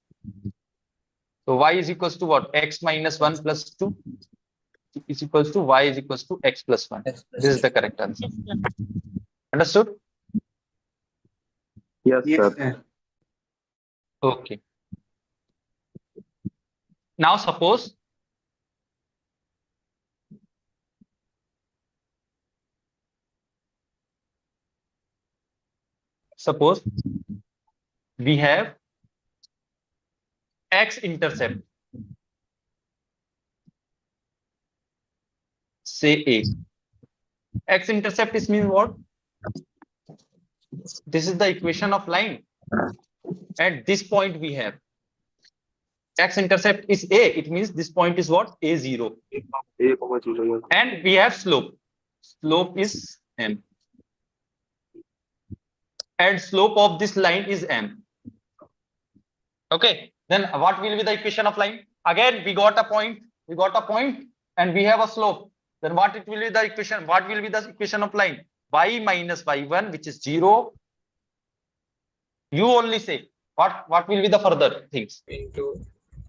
So y is equals to what? X minus 1 plus 2 is equals to y is equals to x plus 1. This is the correct answer. Understood? Yes, Yes, sir. sir. Okay. Now suppose we have x intercept, say A. X intercept is mean what? This is the equation of line. At this point we have x intercept is A. It means this point is what? A0. A, and we have slope. Slope is m. And slope of this line is m. Okay. Then what will be the equation of line? Again, we got a point. and we have a slope, then what it will be the equation? What will be the equation of line? Y minus y1, which is 0. You only say what will be the further things? Into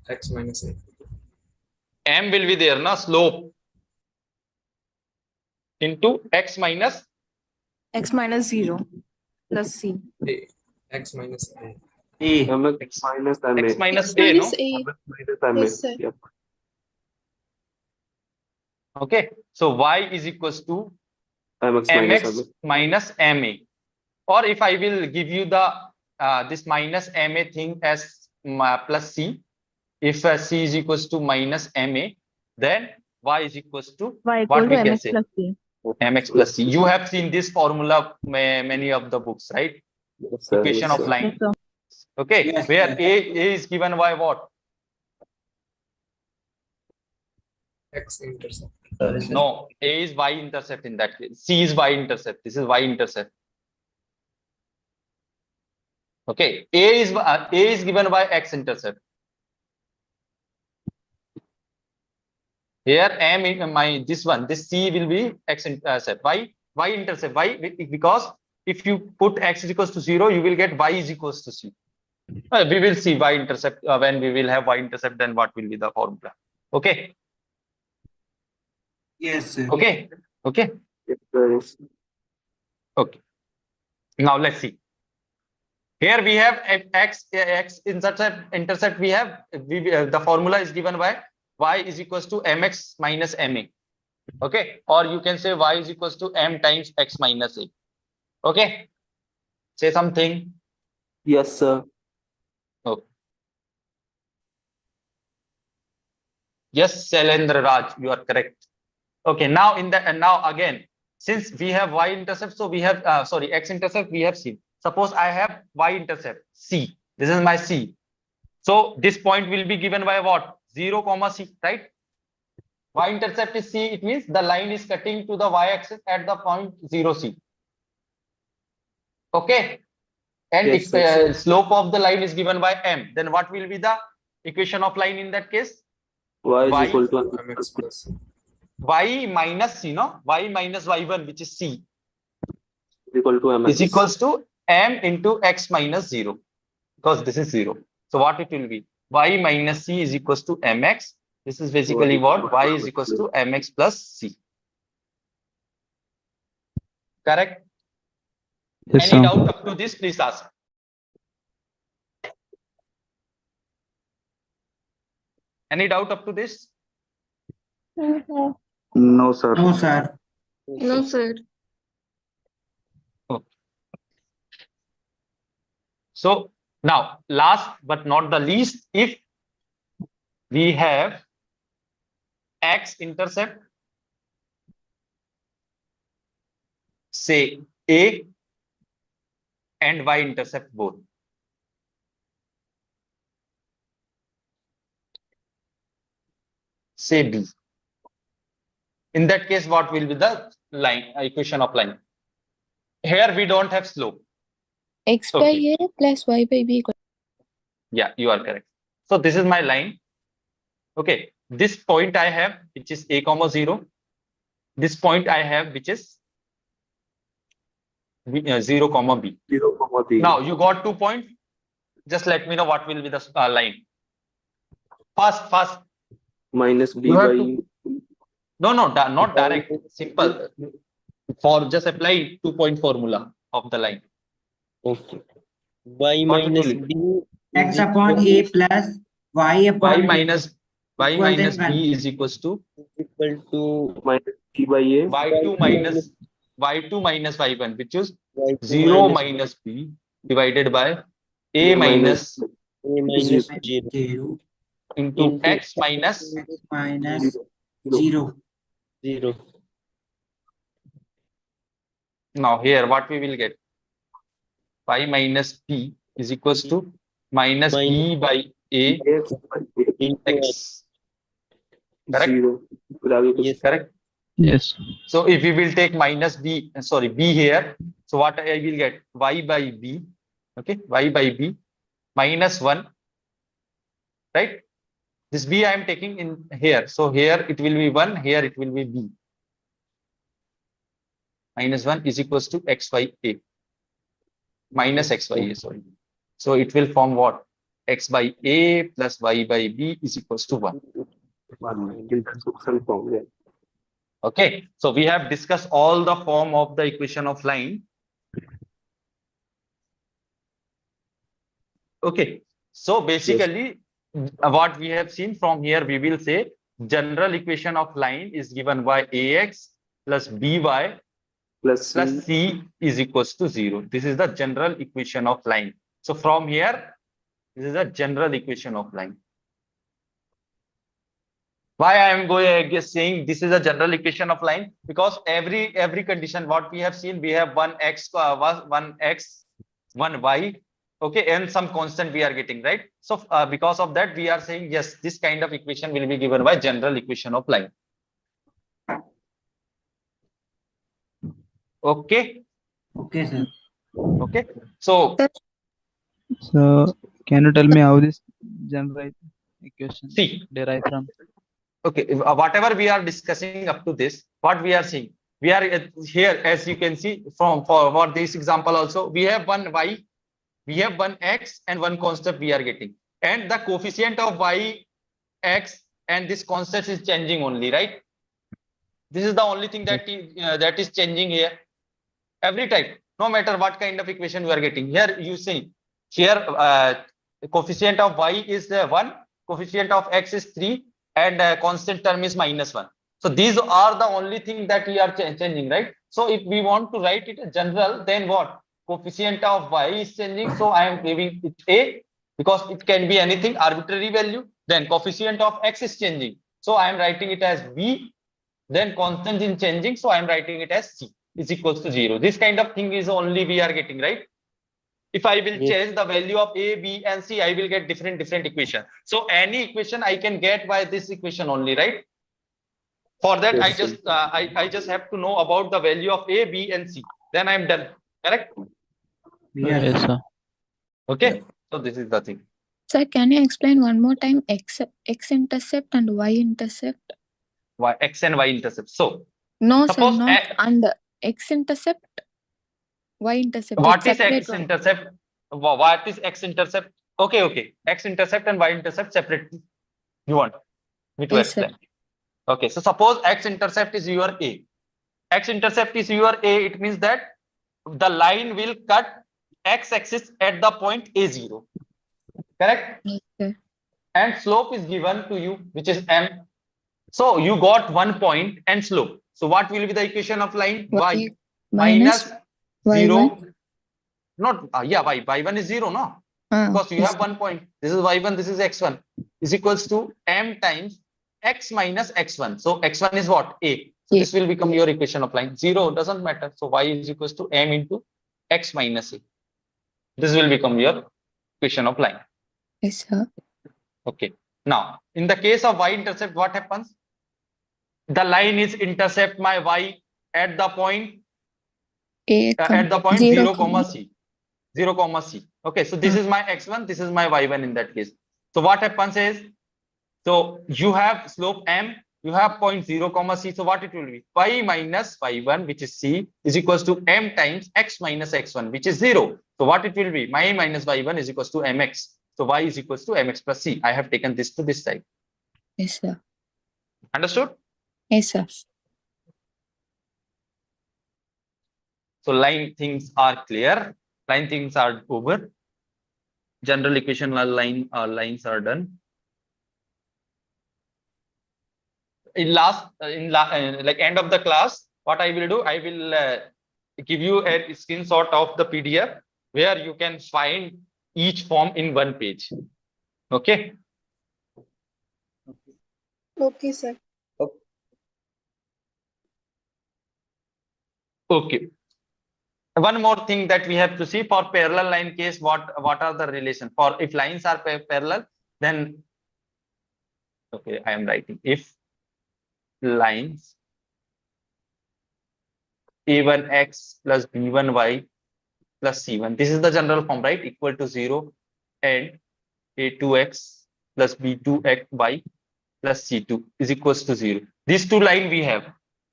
x minus a. M will be there, na, slope into x minus 0 plus c. A. X minus a. Mx minus ma. x minus X a, no? minus a. Minus ma. Yes, sir. Yep. Okay, so y is equals to Mx mx minus ma. Or if I will give you the this minus ma thing as plus c, if c is equals to minus ma, then y is equals to Y what equal we to can mx say? plus c. Mx plus c. You have seen this formula many of the books, right? Yes, sir. Equation Yes, of sir. line. Yes, sir. Okay, Yes, where yes. a is given by what? X intercept. No, a is y intercept in that case. C is y intercept. This is y intercept. Okay, a is given by x intercept. Here m in my this c will be x intercept. Y intercept. Why? Because if you put x is equals to 0, you will get y is equals to c. We will see y intercept when we will have y intercept. Then what will be the formula? Okay. Yes, sir. Okay. Okay. Yes, sir. Yes. Okay. Now let's see. Here we have x intercept. We have the formula is given by y is equals to mx minus ma. Okay, or you can say y is equals to m times x minus a. Okay, say something. Yes, sir. Okay. Yes, Shailendra Raj, you are correct. Okay, now in the now again, since we have y intercept, so we have x intercept we have c. Suppose I have y intercept c. This is my c. So this point will be given by what? 0, c, right? Y intercept is c. It means the line is cutting to the y-axis at the point 0, c. Okay. And Yes, if slope of the line is given by m, then what will be the equation of line in that case? Y is Y equal to Mx plus c. y minus c, no? Y minus y1, which is c, equal to mx. is equals to m into x minus 0, because this is 0. So what it will be? Y minus c is equals to mx. This is basically what? Y is equals to mx plus c. Correct? Yes, Any sir. doubt up to this, please ask. Any doubt up to this? No, No, sir. No, sir. no, sir. Okay. So now, last but not the least, if we have x intercept, say a and y intercept both. Say b. In that case, what will be the line equation of line? Here we don't have slope. X by a plus y by b equal. Yeah, you are correct. So this is my line. Okay, this point I have, which is a comma 0. This point I have, which is 0 comma b. 0, b. Now you got 2 points. Just let me know what will be the line. Fast. Minus b You have by. to, no, not direct. Simple. For just apply 2-point formula of the line. Okay. Y What it minus will be? b X is upon equal a plus y y upon b minus equal than 1. b is equals to Minus b by a. y2 minus y1, which is y2 0 minus minus b divided by A a minus a minus 0 0 into x minus x minus 0. 0. Now here what we will get? Y minus b is equals to minus b by a into x. Correct? 0. Yes. Correct? Yes. So if we will take minus b, b here, so what I will get? Y by b, okay, y by b minus 1, right? This b I am taking in here. So here it will be 1, here it will be b. Minus 1 is equals to xy a. Minus xy a, sorry. So it will form what? X by a plus y by b is equals to 1. Okay, so we have discussed all the form of the equation of line. Okay, so basically what we have seen from here, we will say general equation of line is given by ax plus by plus c is equals to 0. This is the general equation of line. So from here, this is a general equation of line. Why I am going saying this is a general equation of line? Because every condition what we have seen, we have one x, one y, okay, and some constant we are getting, right? So because of that, we are saying yes, this kind of equation will be given by general equation of line. Okay. Okay, sir. Okay. So can you tell me how this general equation derive from? Okay, whatever we are discussing up to this, what we are seeing, we are here, as you can see from for this example also, we have one y, we have one x, and one constant we are getting, and the coefficient of y, x, and this constant is changing only, right? This is the only thing that is changing here every time, no matter what kind of equation you are getting. Here you see, here coefficient of y is 1, coefficient of x is 3, and constant term is -1. So these are the only thing that we are changing, right? So if we want to write it general, then what? Coefficient of y is changing, so I am giving it a, because it can be anything, arbitrary value. Then coefficient of x is changing, so I am writing it as b. Then constant is changing, so I am writing it as c is equals to 0. This kind of thing is only we are getting, right? If I will change the value of a, b, and c, I will get different equation. So any equation I can get by this equation only, right? For that, Yes, I just have to know about the value of a, b, and c. Then I'm done. Correct? Yes, sir. Okay. So this is the thing. Sir, can you explain one more time x-intercept and y-intercept? Why x and y intercept? So No, sir, suppose not under x-intercept, y-intercept. what It's is x separate one. intercept? What is x intercept? Okay. X intercept and y intercept separately. You want me to Yes, sir. explain? Okay. So suppose x intercept is your a. X intercept is your a. It means that the line will cut x axis at the point a0. Correct? Okay. And slope is given to you, which is m. So you got 1 point and slope. So what will be the equation of line? Y minus 0. Not y1 is 0, no? Because you have 1 point. This is y1, this is x1, is equals to m times x minus x1. So x1 is what? A. So this will become your equation of line. 0 doesn't matter. So y is equals to m into x minus a. This will become your equation of line. Yes, sir. Okay. Now, in the case of y-intercept, what happens? The line is intercept my y at the point zero, 0, c. 0, c. Okay, so this is my x1, this is my y1 in that case. So what happens is, so you have slope m, you have point 0, c. So what it will be? Y minus y1, which is c, is equals to m times x minus x1, which is 0. So what it will be? Y minus y1 is equals to mx. So y is equals to mx plus c. I have taken this to this side. Yes, sir. Understood? Yes, sir. So line things are clear. Line things are over. General equation lines are done. In like end of the class, what I will do, I will give you a screenshot of the PDF where you can find each form in one page. Okay. Okay, sir. Okay. One more thing that we have to see for parallel line case, what are the relation? For if lines are parallel, then okay, I am writing if lines a1x plus b1y plus c1, this is the general form, right? Equal to 0, and a2x plus B2xy plus C2 is equals to 0. These two lines we have.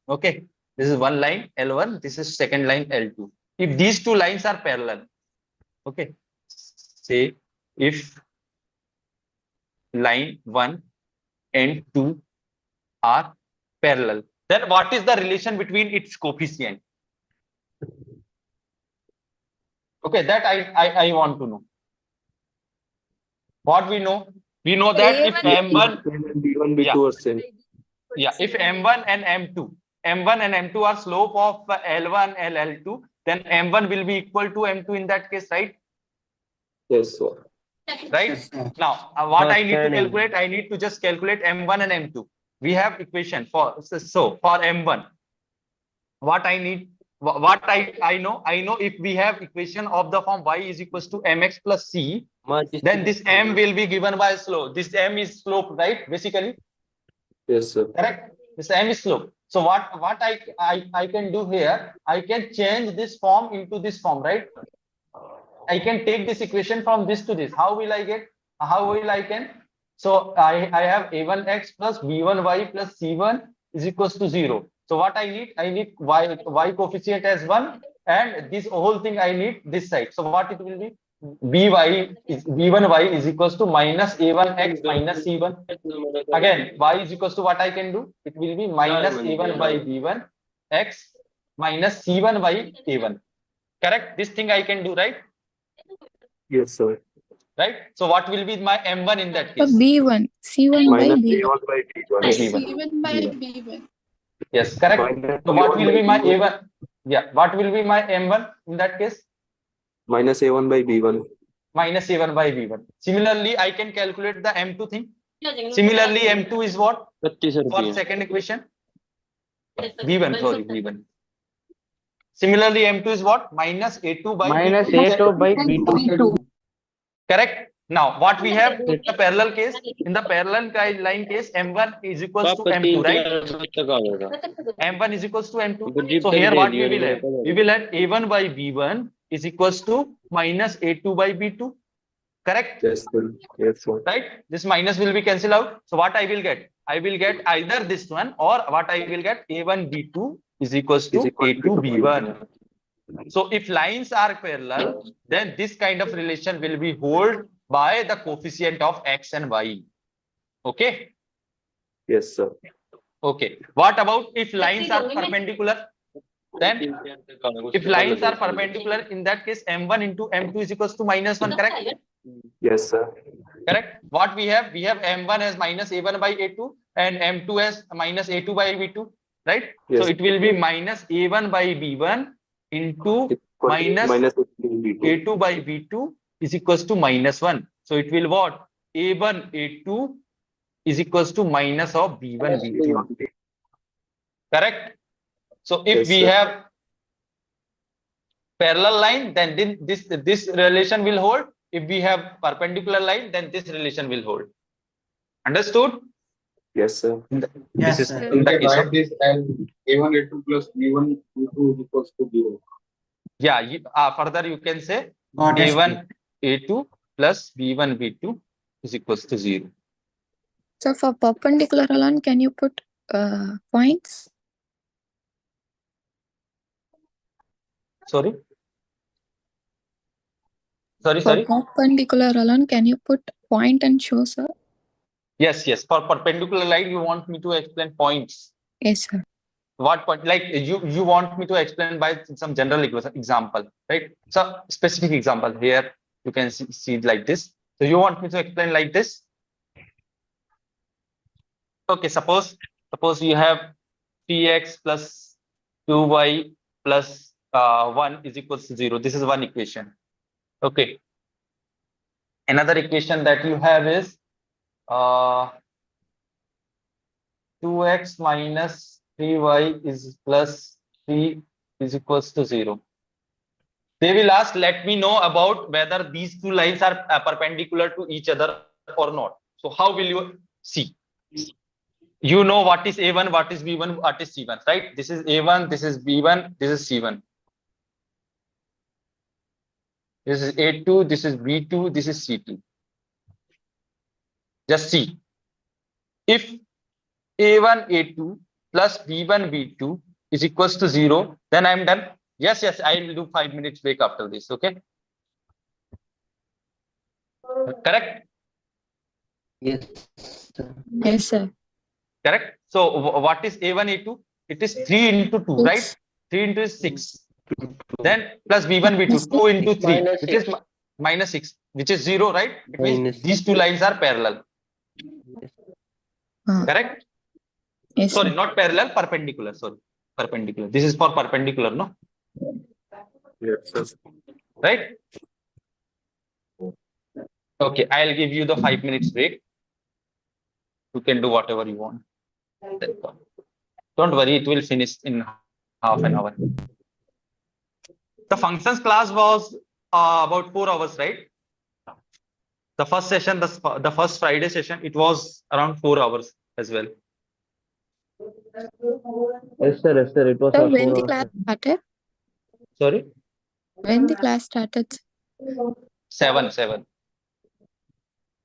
Okay. This is one line L1. This is second line L2. If these two lines are parallel, okay, say if line 1 and 2 are parallel, then what is the relation between its coefficient? Okay, that I want to know. What we know? We know that if M1 and B1, B2 are same. Yeah, if M1 and M2 are slope of L1 and L2, then M1 will be equal to M2 in that case, right? Yes, sir. Right? Now, what I need to calculate, I need to just calculate M1 and M2. We have equation for, so for M1, what I need, what I know if we have equation of the form y is equals to mx plus c, then this m will be given by slope. This m is slope, right? Basically. Yes, sir. Correct. This m is slope. So what I can do here, I can change this form into this form, right? I can take this equation from this to this. How will I get? How will I can? So I have a1x plus b1y plus c1 is equals to 0. So what I need? I need y coefficient as 1, and this whole thing I need this side. So what it will be? b1y is equals to minus a1x minus c1. Again, y is equals to what I can do? It will be minus a1 by b1 x minus c1 by a1. Correct? This thing I can do, right? Yes, sir. Right? So what will be my M1 in that case? B1, C1 by Minus B1. A1 by B1. C1 by B1. Yes, correct. Minus So what B1 will by be my B1. A1? Yeah, what will be my M1 in that case? Minus A1 by B1. Minus A1 by B1. Similarly, I can calculate the M2 thing. Similarly, M2 is what? For second equation? B1, sorry, B1. Similarly, M2 is what? Minus A2 by minus B2. A2 by B2. Correct. Now, what we have in the parallel case, in the parallel line case, M1 is equals to M2, right? M1 is equals to M2. So here what we will have? We will have A1 by B1 is equals to minus A2 by B2. Correct? Yes, sir. Yes, sir. Right? This minus will be cancelled out. So what I will get? I will get either this one, or what I will get? A1 B2 is equals to A2 B1. So if lines are parallel, then this kind of relation will be held by the coefficient of x and y. Okay. Yes, sir. Okay. What about if lines are perpendicular? Then if lines are perpendicular, in that case, M1 into M2 is equals to minus 1, correct? Yes, sir. Correct. What we have? We have M1 as minus A1 by A2 and M2 as minus A2 by B2, right? Yes. So it will be minus A1 by B1 into minus A2 by B2 is equals to minus 1. So it will what? A1 A2 is equals to minus of B1 B2. Correct? So if we have parallel line, then this relation will hold. If we have perpendicular line, then this relation will hold. Understood? Yes, sir. This is in the case of this as A1 A2 plus B1 B2 is equals to 0. Yeah, further you can say A1 A2 plus B1 B2 is equals to 0. So for perpendicular alone, can you put points? Sorry. For perpendicular alone, can you put point and show, sir? Yes. For perpendicular line, you want me to explain points. Yes, sir. What point? Like you want me to explain by some general example, right? So specific example here you can see like this. So you want me to explain like this? Okay. Suppose you have 3x plus 2y plus 1 is equals to 0. This is one equation. Okay. Another equation that you have is 2x minus 3y is plus 3 is equals to 0. They will ask, let me know about whether these two lines are perpendicular to each other or not. So how will you see? You know what is A1, what is B1, what is C1, right? This is A1, this is B1, this is C1. This is A2, this is B2, this is C2. Just see. If A1, A2 plus B1, B2 is equals to 0, then I'm done. Yes, I will do 5 minutes break after this. Okay. Correct? Yes, sir. Yes, sir. Correct. So what is A1, A2? It is 3 into 2, right? 3 into 6. Then plus B1, B2, 2 into 3, Minus which is 6. minus 6, which is 0, right? It means Minus these two lines are parallel. Correct? Yes, Sorry, sir. not parallel, perpendicular. Sorry, perpendicular. This is for perpendicular, no? Yes, sir. Right? Okay, I'll give you the 5 minutes break. You can do whatever you want. Don't worry, it will finish in half an hour. The functions class was about 4 hours, right? The first session, the first Friday session, it was around 4 hours as well. Yes, sir. Yes, sir. It was So a when 4 the hours. class started? Sorry? When the class started? 7.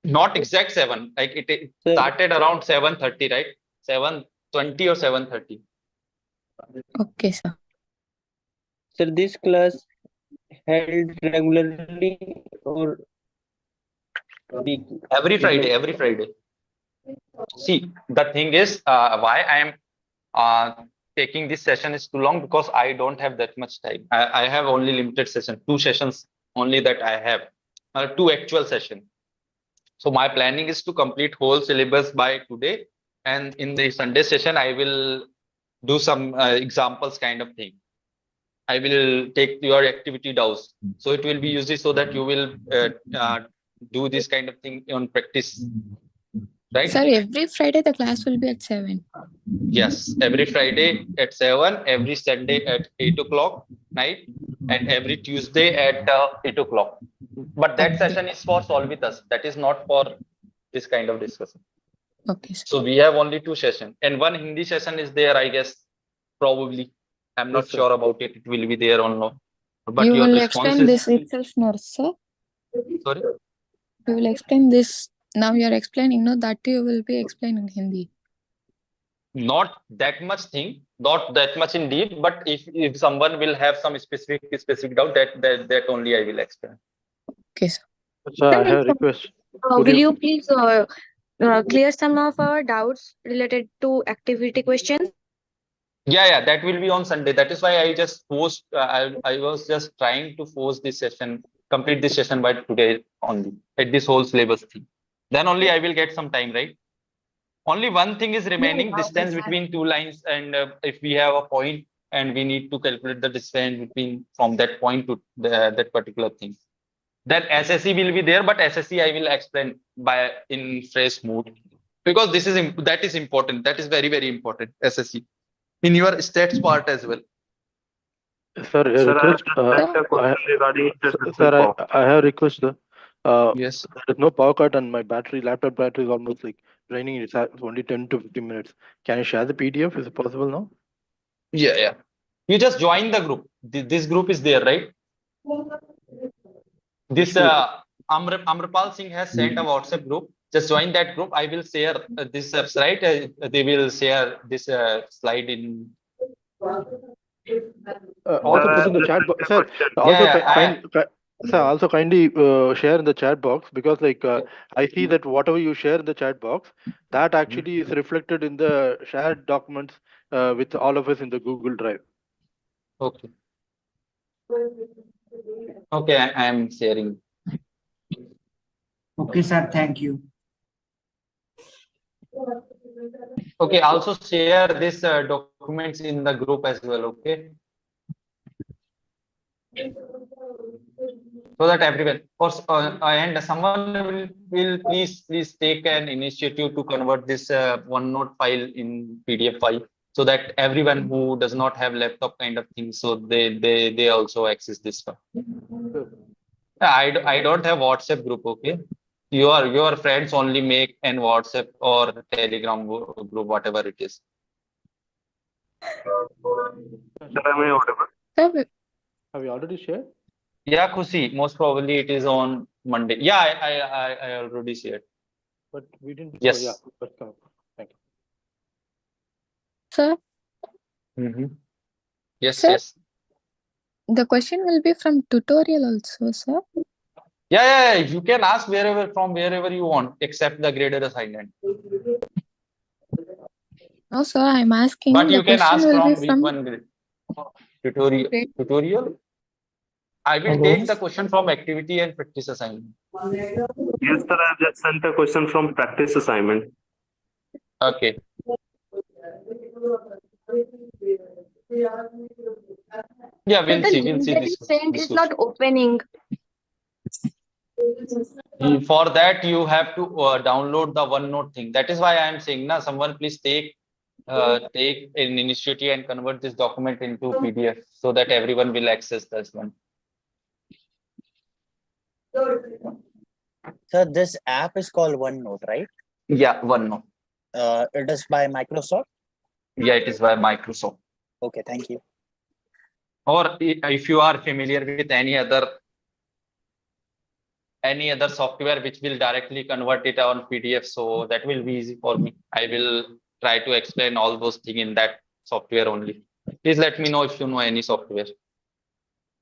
Not exact 7. Like it started around 7:30, right? 7:20 or 7:30. Okay, sir. Sir, this class held regularly or weekly? Every Friday. See, the thing is, why I am taking this session is too long, because I don't have that much time. I have only limited session, 2 sessions only that I have, 2 actual sessions. So my planning is to complete whole syllabus by today, and in the Sunday session I will do some examples kind of thing. I will take your activity DAOs. So it will be used so that you will do this kind of thing on practice. Right? Sir, every Friday the class will be at 7. Yes, every Friday at 7, every Sunday at 8 o'clock night, and every Tuesday at 8 o'clock. But that session is for Solve with Us. That is not for this kind of discussion. Okay, sir. So we have only 2 sessions, and one Hindi session is there, I guess, probably. I'm not sure about it. It will be there or not. But You your will response explain is... this itself, no, sir? Sorry? You will explain this. Now you are explaining, no? That you will be explained in Hindi. Not that much thing, not that much in deep, but if someone will have some specific doubt, that only I will explain. Okay, sir. Sir, I have a request. Will you please clear some of our doubts related to activity questions? Yeah, that will be on Sunday. That is why I just forced. I was just trying to force this session, complete this session by today only, at this whole syllabus thing. Then only I will get some time, right? Only one thing is remaining, distance between 2 lines, and if we have a point and we need to calculate the distance between from that point to that particular thing. Then SSE will be there, but SSE I will explain by in fresh mood, because that is important. That is very, very important. SSE in your stats part as well. Sir, a request. I have a request, sir. Yes. There is no power cut, and my laptop battery is almost like draining. It's only 10 to 15 minutes. Can you share the PDF? Is it possible now? Yeah. You just join the group. This group is there, right? This Amrapal Singh has sent a WhatsApp group. Just join that group. I will share this slide. They will share this slide in. Also put in the chat box, sir. Also kindly share in the chat box, because I see that whatever you share in the chat box, that actually is reflected in the shared documents with all of us in the Google Drive. Okay. Okay, I am sharing. Okay, sir. Thank you. Okay, also share this documents in the group as well. Okay. So that everyone, and someone will please take an initiative to convert this OneNote file in PDF file, so that everyone who does not have laptop kind of thing, so they also access this file. I don't have WhatsApp group. Okay, your friends only make an WhatsApp or Telegram group, whatever it is. Have you already shared? Yeah, Khushi, most probably it is on Monday. Yeah, I already shared. But we we didn't. Yes. Yeah, that's correct. Thank you. Sir, Yes, Sir? yes. the question will be from tutorial also, sir. Yeah. You can ask from wherever you want, except the graded assignment. No, sir, I'm asking. But the you can question ask will be from week from 1 grade. Tutorial. I will Hello? take the question from activity and practice assignment. Yes, sir. I've just sent a question from practice assignment. Okay. Yeah, we'll But see. the We'll link see that this. is sent this is not opening. question. For that, you have to download the OneNote thing. That is why I am saying, someone please take an initiative and convert this document into PDF so that everyone will access this one. So this app is called OneNote, right? Yeah, OneNote. It is by Microsoft. Yeah, it is by Microsoft. Okay, thank you. Or if you are familiar with any other software which will directly convert it on PDF, so that will be easy for me. I will try to explain all those things in that software only. Please let me know if you know any software.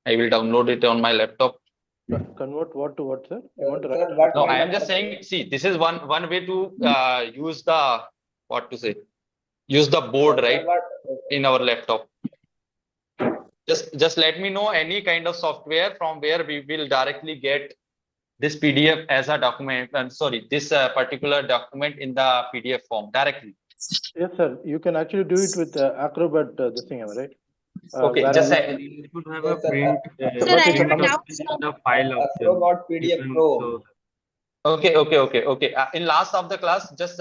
I will download it on my laptop. Convert what to what, sir? You want to Sir, write? what No, I kind am of just saying, see, this is one way to use the, use the board, right, in our laptop. Just let me know any kind of software from where we will directly get this PDF as a document, this particular document in the PDF form directly. Yes, sir. You can actually do it with Acrobat, this thing, am I right? Okay, where just you- say. Should have a print. Sir, I have a doubt, sir. The file option. Acrobat PDF Pro. Okay. In last of the class, just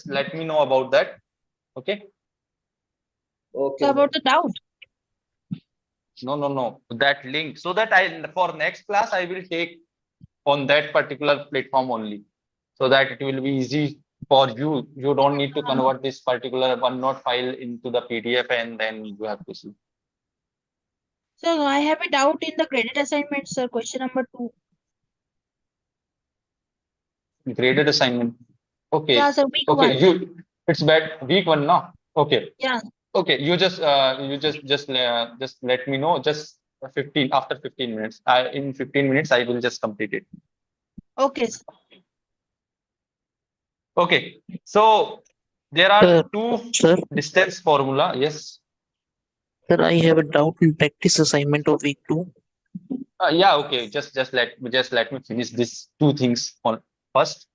let me know about that. Okay. Okay. So about the doubt. No. That link, so that for next class I will take on that particular platform only, so that it will be easy for you. You don't need to convert this particular OneNote file into the PDF and then you have to see. So I have a doubt in the credit assignment, sir. Question number 2. Graded assignment. Okay. Yeah, sir. Week Okay. 1. It's bad. Week 1 now. Okay. Yeah. Okay. You just let me know. Just 15 after 15 minutes. In 15 minutes I will just complete it. Okay, sir. Okay. So there are two Sir, distance formula. Yes. sir, I have a doubt in practice assignment of week 2. Yeah. Okay. Just let me finish these two things first.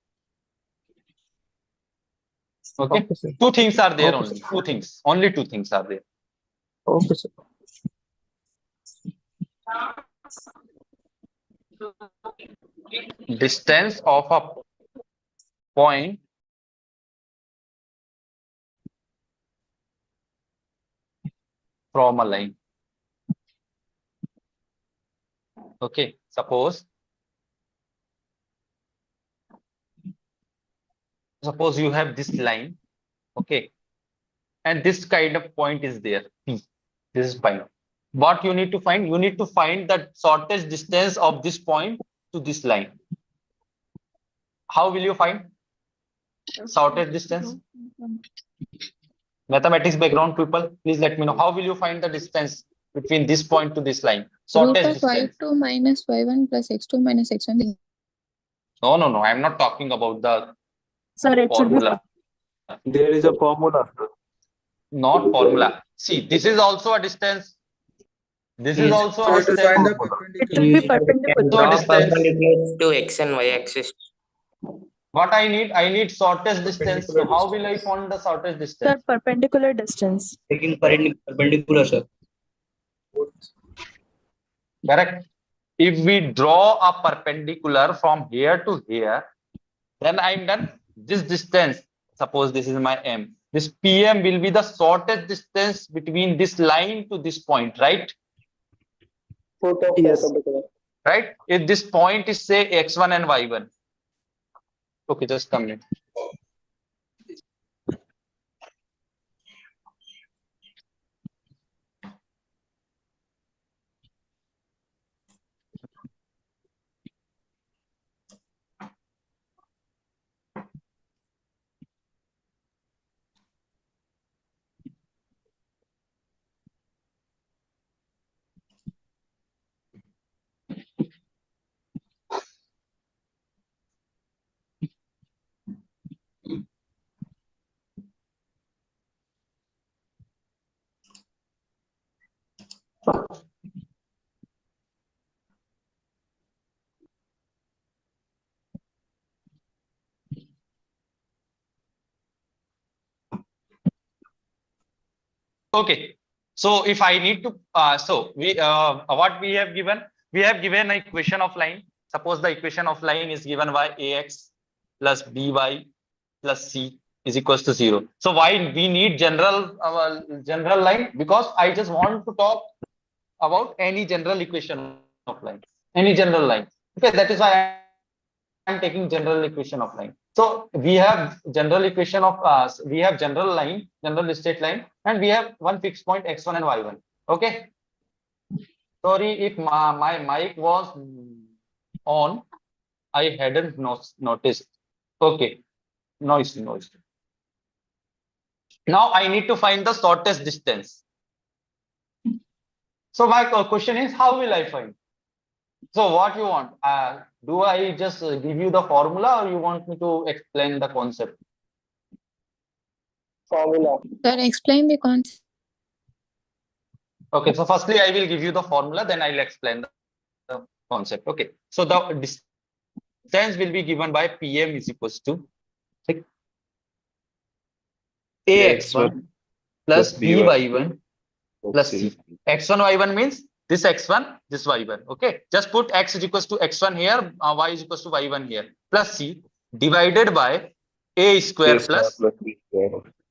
Okay. Okay, sir. Two things are there Okay, only. sir. Two things. Only two things are there. Okay, sir. Distance of a point from a line. Okay. Suppose you have this line. Okay. And this kind of point is there. P. This is pi. What you need to find? You need to find the shortest distance of this point to this line. How will you find shortest distance? Mathematics background people, please let me know. How will you find the distance between this point to this line? Root Shortest of distance. y2 minus y1 plus x2 minus x1. No. I am not talking about the Sir, it should be. formula. There is a formula, sir. Not formula. See, this is also a distance. This is Yes. also a So to distance. find the It should be perpendicular. perpendicular. So distance. to x and y axis. What I need shortest distance. So how will I find the shortest distance? Sir, perpendicular distance. Taking perpendicular, sir. Correct. If we draw a perpendicular from here to here, then I'm done. This distance, suppose this is my M. This PM will be the shortest distance between this line to this point, right? Yes. Right? If this point is say X1 and Y1. Okay, just come in. Okay. So if I need to, so we what we have given an equation of line. Suppose the equation of line is given by ax plus by plus c is equals to 0. So why we need general line? Because I just want to talk about any general equation of line, any general line. Okay, that is why I am taking general equation of line. So we have general equation of we have general line, general straight line, and we have one fixed point x1 and y1. Okay. Sorry if my mic was on, I hadn't noticed. Okay, noise. Now I need to find the shortest distance. So my question is, how will I find? So what you want? Do I just give you the formula, or you want me to explain the concept? Formula. Sir, explain the concept. Okay, so firstly I will give you the formula, then I'll explain the concept. Okay, so the distance will be given by PM is equals to ax1 plus by1 plus c. x1 y1 means this x1, this y1. Okay, just put x is equals to x1 here, y is equals to y1 here, plus c divided by a square plus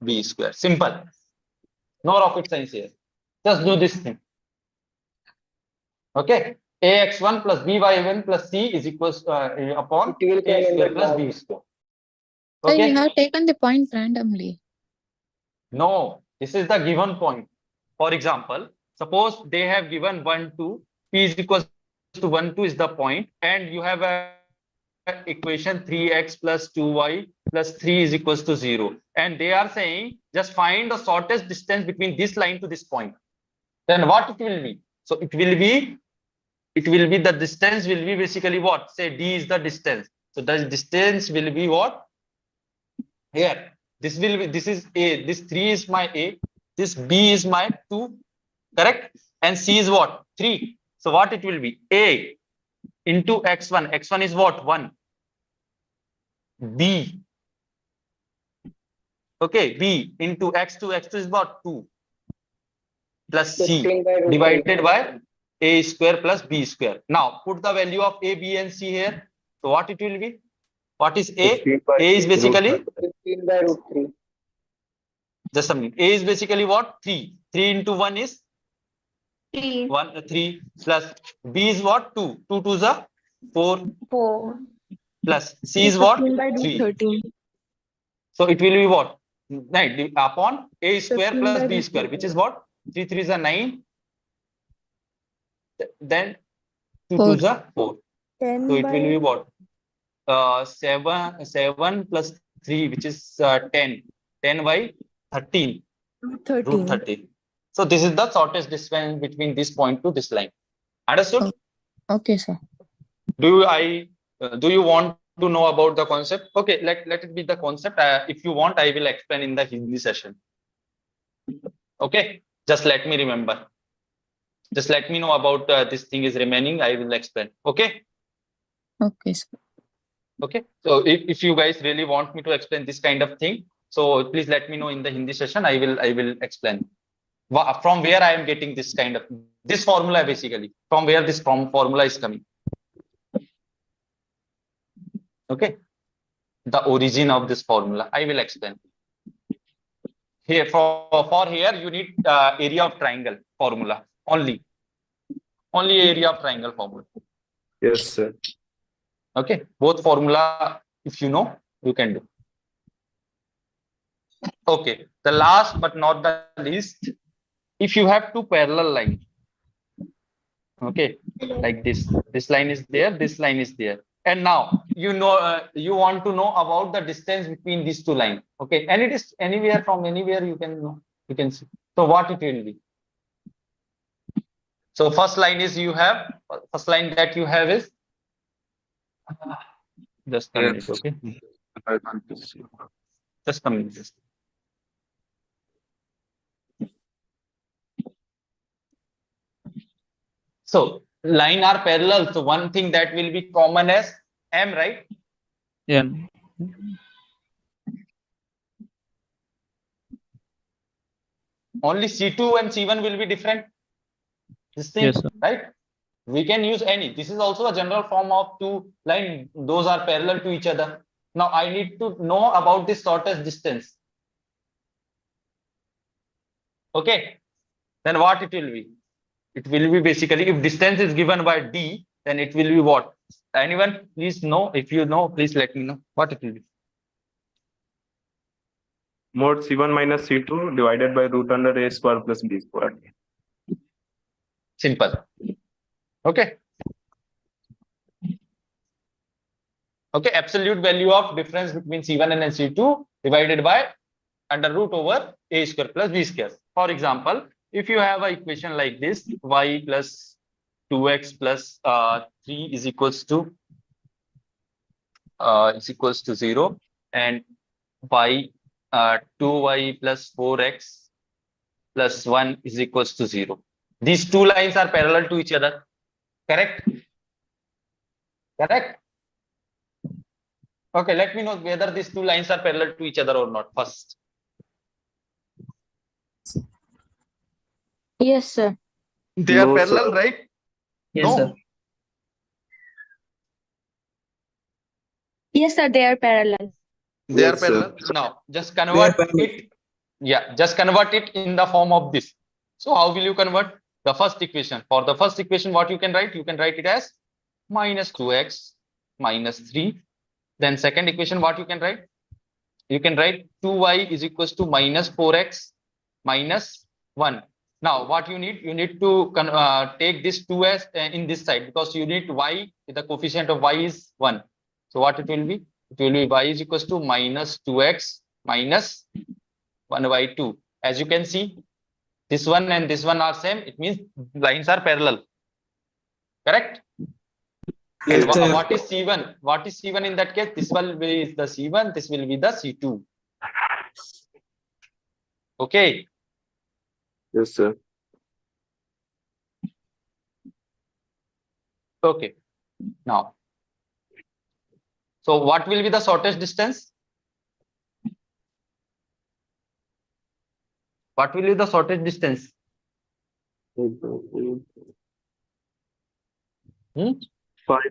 b square. Simple. No rocket science here. Just do this thing. Okay, ax1 plus by1 plus c is equals upon a square plus b square. Okay. Okay. You have taken the point randomly. No, this is the given point. For example, suppose they have given 1, 2, p is equals to 1, 2 is the point, and you have a equation 3x plus 2y plus 3 is equals to 0. And they are saying just find the shortest distance between this line to this point. Then what it will be? So it will be the distance will be basically what? Say d is the distance. So the distance will be what? Here. This is a, this 3 is my a, this b is my 2, correct? And c is what? 3. So what it will be? A into x1 is what? 1. B, okay, b into x2 is what? 2 plus c divided by a square plus b square. Now put the value of a, b and c here. So what it will be? What is a? A is basically 15 by root 3. just a minute. A is basically what? 3. 3 into 1 is 3. 3 plus b is what? 2. 2 to the 4. 4. Plus c is what? 15 by root 3. 13. So it will be what? 9 upon a square 15 plus by b root square, 13. which is what? 3 3 is a 9. Then 2 4. 2 is a 4. 10 So it by will be what? 7 plus 3, which is 10. 10 by 13. root Root 13. 13. So this is the shortest distance between this point to this line. Understood? Okay, sir. Do you want to know about the concept? Okay, let it be the concept. If you want, I will explain in the Hindi session. Okay, just let me remember. Just let me know about this thing is remaining. I will explain. Okay. Okay, sir. Okay. So if you guys really want me to explain this kind of thing, so please let me know in the Hindi session. I will explain from where I am getting this kind of this formula, basically from where this formula is coming. Okay, the origin of this formula I will explain. Here for here you need area of triangle formula only area of triangle formula. Yes, sir. Okay, both formula if you know you can do. Okay, the last but not the least, if you have two parallel lines, okay, like this line is there, this line is there, and now you know you want to know about the distance between these two lines. Okay, and it is anywhere from anywhere you can know, you can see. So what it will be? So first line is first line that you have is just a minute, okay, just a minute. So line are parallel. So one thing that will be common as M, right? Yeah. Only C2 and C1 will be different. This thing, Yes, sir. right? We can use any. This is also a general form of two lines. Those are parallel to each other. Now I need to know about the shortest distance. Okay. Then what it will be? It will be basically, if distance is given by D, then it will be what? Anyone please know? If you know, please let me know what it will be. Mod C1 minus C2 divided by root under A square plus B square. Simple. Okay. Okay, absolute value of difference between C1 and C2 divided by under root over A square plus B square. For example, if you have an equation like this, y plus 2x plus 3 is equals to 0, and y 2y plus 4x plus 1 is equals to 0. These two lines are parallel to each other. Correct? Correct? Okay, let me know whether these two lines are parallel to each other or not first. Yes, sir. They are No, parallel, sir. right? Yes, No. sir. Yes, sir, they are parallel. They are Yes, sir. parallel. Now, just convert it. Yeah, just convert it in the form of this. So, how will you convert the first equation? For the first equation, what you can write? You can write it as minus 2x minus 3. Then second equation, what you can write? You can write 2y is equals to minus 4x minus 1. Now, what you need? You need to take this 2s in this side, because you need y, the coefficient of y is 1. So, what it will be? It will be y is equals to minus 2x minus 1 by 2. As you can see, this one and this one are same. It means lines are parallel. Correct? Yes, And sir. what is C1? What is C1 in that case? This will be the C1. This will be the C2. Okay. Yes, sir. Okay. Now, so what will be the shortest distance? What will be the shortest distance? 5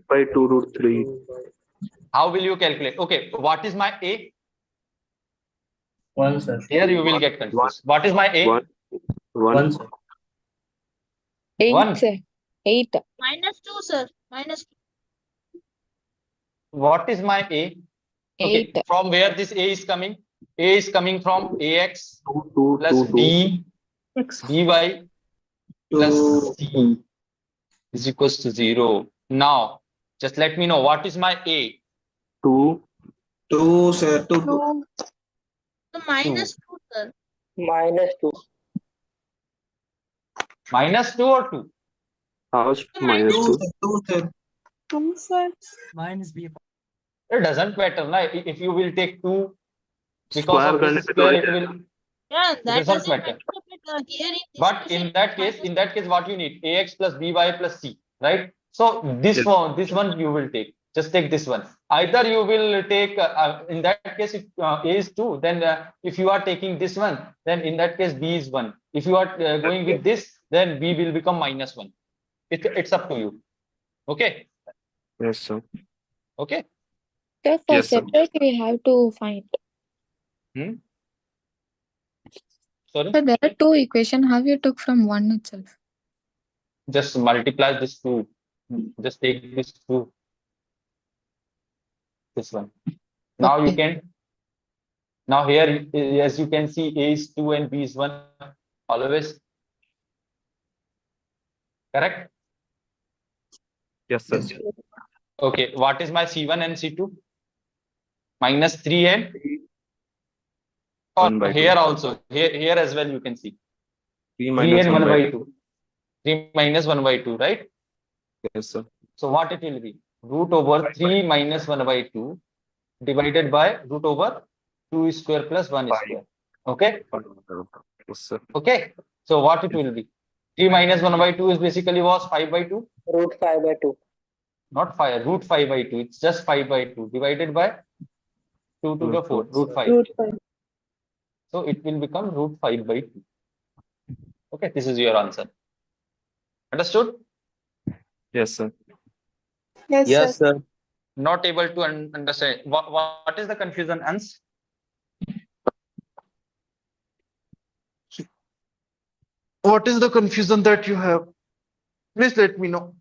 by 2 root 3. How will you calculate? Okay, what is my A? 1, sir. Here you will get confused. What is my A? 1. 1, sir. 8, 1. sir. 8. -2, sir. -2. What is my A? Okay, 8. from where this A is coming? A is coming from AX 2, plus 2, 2. B by plus C is equals to 0. Now, just let me know what is my A? 2. 2, sir. 2. So -2, sir. -2. Minus 2 or 2? How's minus 2? 2, sir. 2, sir. -b. It doesn't matter. Right? If you will take 2 because Square of this करने पे square, तो it will. Yeah, It that doesn't doesn't matter. matter. Here But in that case, what you need? AX plus BY plus C, right? So this one you will take. Just take this one. Either you will take, in that case, if A is 2, then if you are taking this one, then in that case, B is 1. If you are going with this, then B will become -1. It's up to you. Okay? Yes, sir. Okay? So for Yes, sir. separate, we have to find. Sorry? So there are two equations. How you took from one itself? Just multiply this 2. Just take this 2. This one. Now you can. Now here, as you can see, A is 2 and B is 1. Always. Correct? Yes, sir. Okay. What is my C1 and C2? -3 and? Or 1 by 2. here also. Here as well you can see. 3 3 minus and 1 1 by by 2. 3 minus 1 by 2, right? Yes, sir. So what it will be? Root over 3 minus 1 by 2 divided by root over 2 square plus 1 square. Okay? Yes, sir. Okay. So what it will be? 3 minus 1 by 2 is basically was 5 by 2. Root 5 by 2. Not 5, root 5 by 2. It's just 5 by 2 divided by 2 to the 4, root 5. Root 5. So it will become root 5 by 2. Okay, this is your answer. Understood? Yes, sir. Yes, sir. Not able to understand. What is the confusion, Ans? What is the confusion that you have? Please let me know.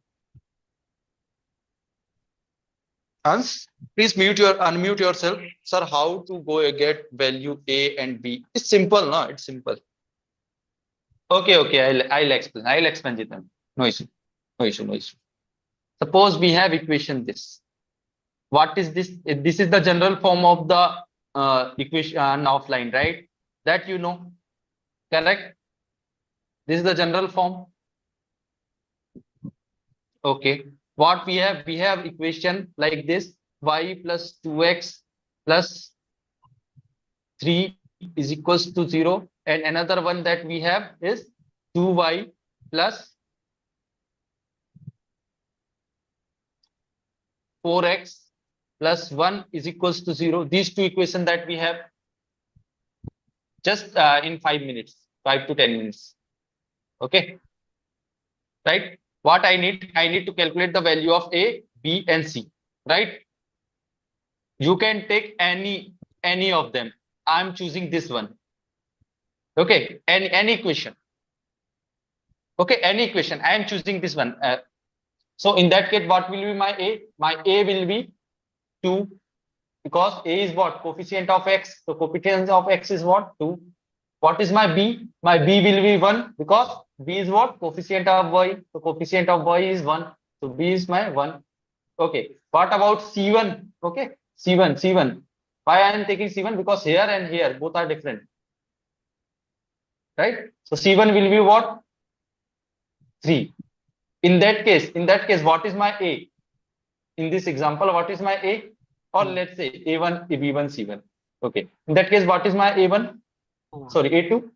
Hans, please unmute yourself. Sir, how to go get value A and B? It's simple, no? It's simple. Okay, I'll explain. I'll explain it then. No issue. No issue, no issue. Suppose we have equation this. What is this? This is the general form of the equation offline, right? That you know. Correct? This is the general form. Okay. What we have? We have equation like this: y plus 2x plus 3 is equals to 0. And another one that we have is 2y plus 4x plus 1 is equals to 0. These two equations that we have just in 5 minutes, 5 to 10 minutes. Okay. Right. What I need to calculate the value of A, B, and C. Right. You can take any of them. I'm choosing this one. Okay. Any equation. Okay. Any equation. I am choosing this one. So in that case, what will be my A? My A will be 2, because A is what? Coefficient of X. So coefficient of X is what? 2. What is my B? My B will be 1, because B is what? Coefficient of Y. So coefficient of Y is 1. So B is my 1. Okay. What about C1? Okay. C1. Why I am taking C1? Because here and here both are different. Right? So C1 will be what? 3. In that case, what is my A? In this example, what is my A? Or let's say A1, B1, C1. Okay. In that case, what is my A1? Sorry, A2?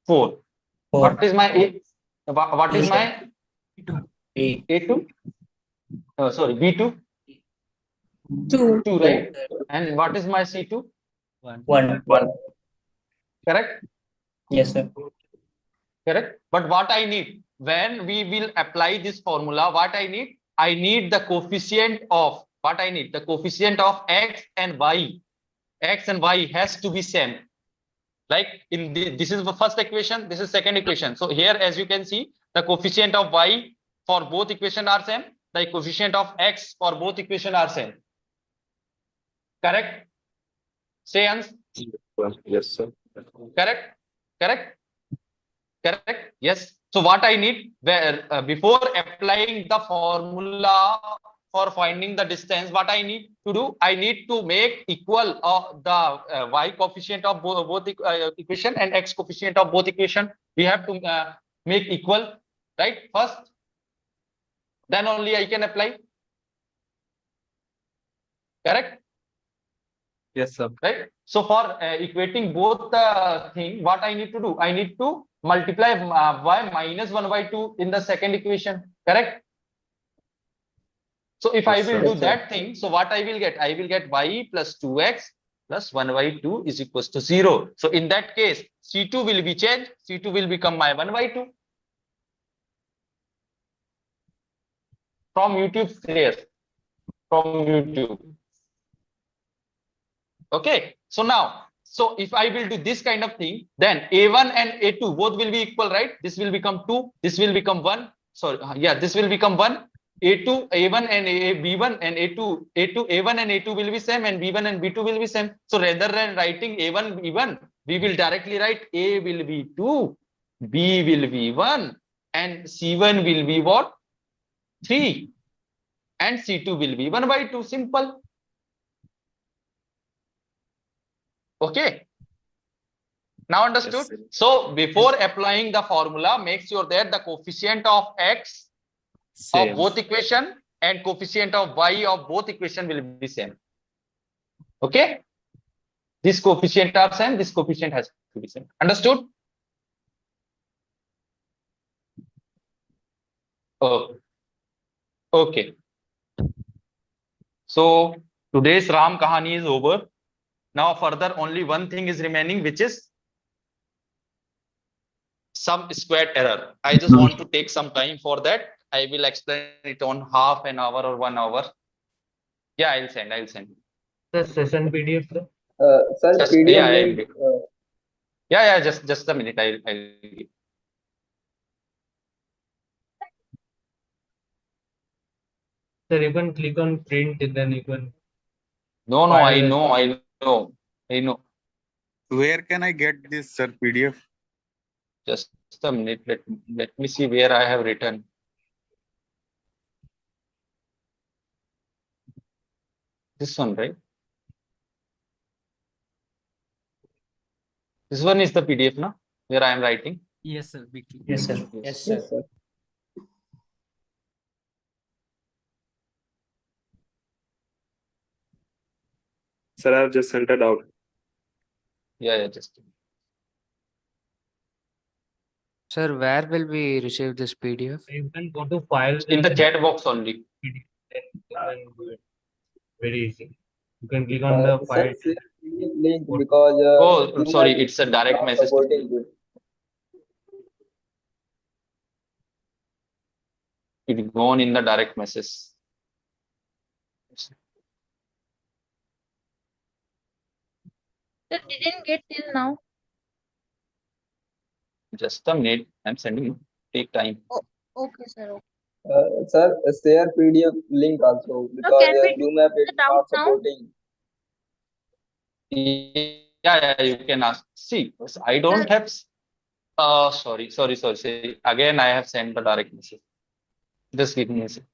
4. What is my A? What is my A2? Sorry, B2? 2, right? And what is my C2? 1. Correct? Yes, sir. Correct. But what I need, when we will apply this formula, what I need the coefficient of, what I need, the coefficient of X and Y. X and Y has to be same. Like in this is the first equation, this is second equation. So here, as you can see, the coefficient of Y for both equation are same. The coefficient of X for both equation are same. Correct? Say Ans. Yes, sir. Correct? Yes. So what I need, before applying the formula for finding the distance, what I need to do, I need to make equal the Y coefficient of both equation and X coefficient of both equation. We have to make equal, right? First, then only I can apply. Correct? Yes, sir. Right. So for equating both the thing, what I need to do, I need to multiply y minus 1 by 2 in the second equation. Correct? So if I will do that thing, so what I will get? I will get y plus 2x plus 1 by 2 is equals to 0. So in that case, C2 will be changed. C2 will become my 1 by 2. From YouTube, clear. From YouTube. Okay. So now, so if I will do this kind of thing, then A1 and A2 both will be equal, right? This will become 2. This will become 1. Sorry. Yeah, this will become 1. A2, A1 and B1 and A2, A1 and A2 will be same, and B1 and B2 will be same. So rather than writing A1, B1, we will directly write A will be 2, B will be 1, and C1 will be what? 3, and C2 will be 1 by 2. Simple. Okay. Now understood? Yes. So before applying the formula, make sure that the coefficient of X of both equation and coefficient of Y of both equation will be same. Okay. This coefficient are same, this coefficient has to be same. Understood? Oh. Okay. So today's Ram Kahani is over. Now further only one thing is remaining, which is some squared error. I just want to take some time for that. I will explain it on half an hour or 1 hour. Yeah, I'll send. The session PDF, sir. Sir, Just, PDF yeah, link. just a minute. I'll give. Sir, you can click on print and then you can. No, file I it. know. Where can I get this, sir, PDF? Just a minute. Let me see where I have written. This one, right? This one is the PDF, no? Where I am writing. Yes, sir. Yes, sir. Yes, Yes, sir. sir. Sir, I have just sent it out. Yeah, just. Sir, where will we receive this PDF? You can go to files In the and chat box only. PDF, then you can do it. Very easy. You can click on the Sir, file. share PDF link because Oh, Zoom sorry, app it's a is direct not message. supporting it. It gone in the direct message. Sir, didn't get till now. Just a minute. I'm sending you. Take time. Oh, okay, sir. Okay. Sir, share PDF link also because can we Zoom app the is doubt not now? supporting. Yeah, you can ask. See, I don't have. Sorry. Again, I have sent the direct message. Just give me a second.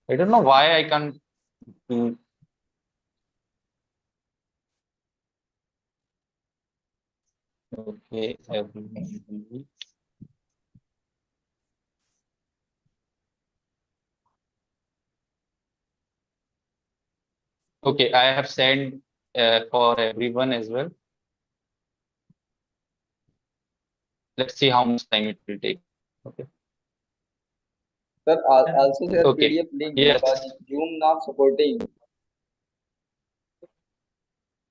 I don't know why I can't do. Okay, everyone. Okay, I have sent for everyone as well. Let's see how much time it will take. Okay. Sir, also share Okay. PDF link Yes. because Zoom not supporting.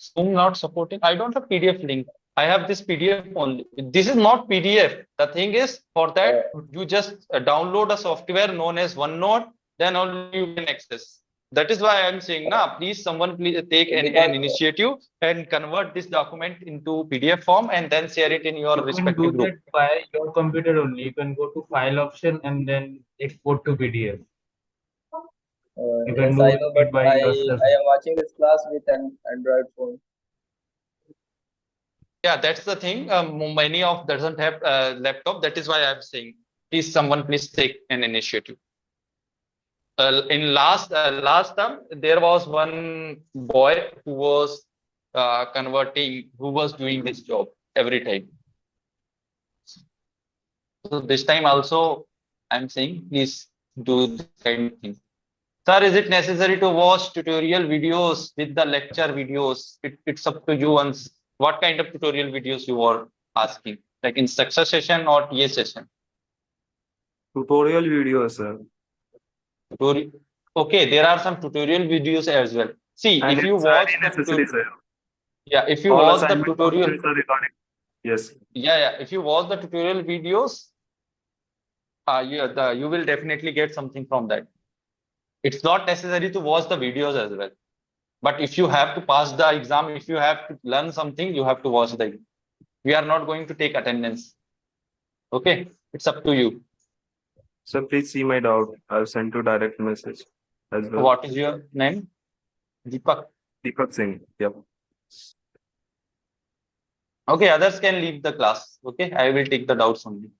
Zoom not supporting. I don't have PDF link. I have this PDF only. This is not PDF. The thing is, for that, you just download a software known as OneNote, then only you can access. That is why I'm saying, please take an initiative and convert this document into PDF form and then share it in your You can do respective group. that by your computer only. You can go to file option and then export to PDF. You can Yes, do I know, but it by I yourself. am watching this class with an Android phone. Yeah, that's the thing. Many of doesn't have laptop. That is why I'm saying, please take an initiative. In last term, there was one boy who was who was doing this job every time. So this time also, I'm saying, please do this kind of thing. Sir, is it necessary to watch tutorial videos with the lecture videos? It's up to you once. What kind of tutorial videos you are asking, like in success session or TA session? Tutorial video, sir. Tutorial. Okay, there are some tutorial videos as well. See, And if you it's watch very the necessary, sir. yeah, if you All watch the assignment tutorial, questions are recording. Yes. yeah, if you watch the tutorial videos, you will definitely get something from that. It's not necessary to watch the videos as well. But if you have to pass the exam, if you have to learn something, you have to watch the exam. We are not going to take attendance. Okay, it's up to you. Sir, please see my doubt. I'll send you direct message as well. What is your name? Deepak. Deepak Singh. Yep. Okay, others can leave the class. Okay, I will take the doubts only.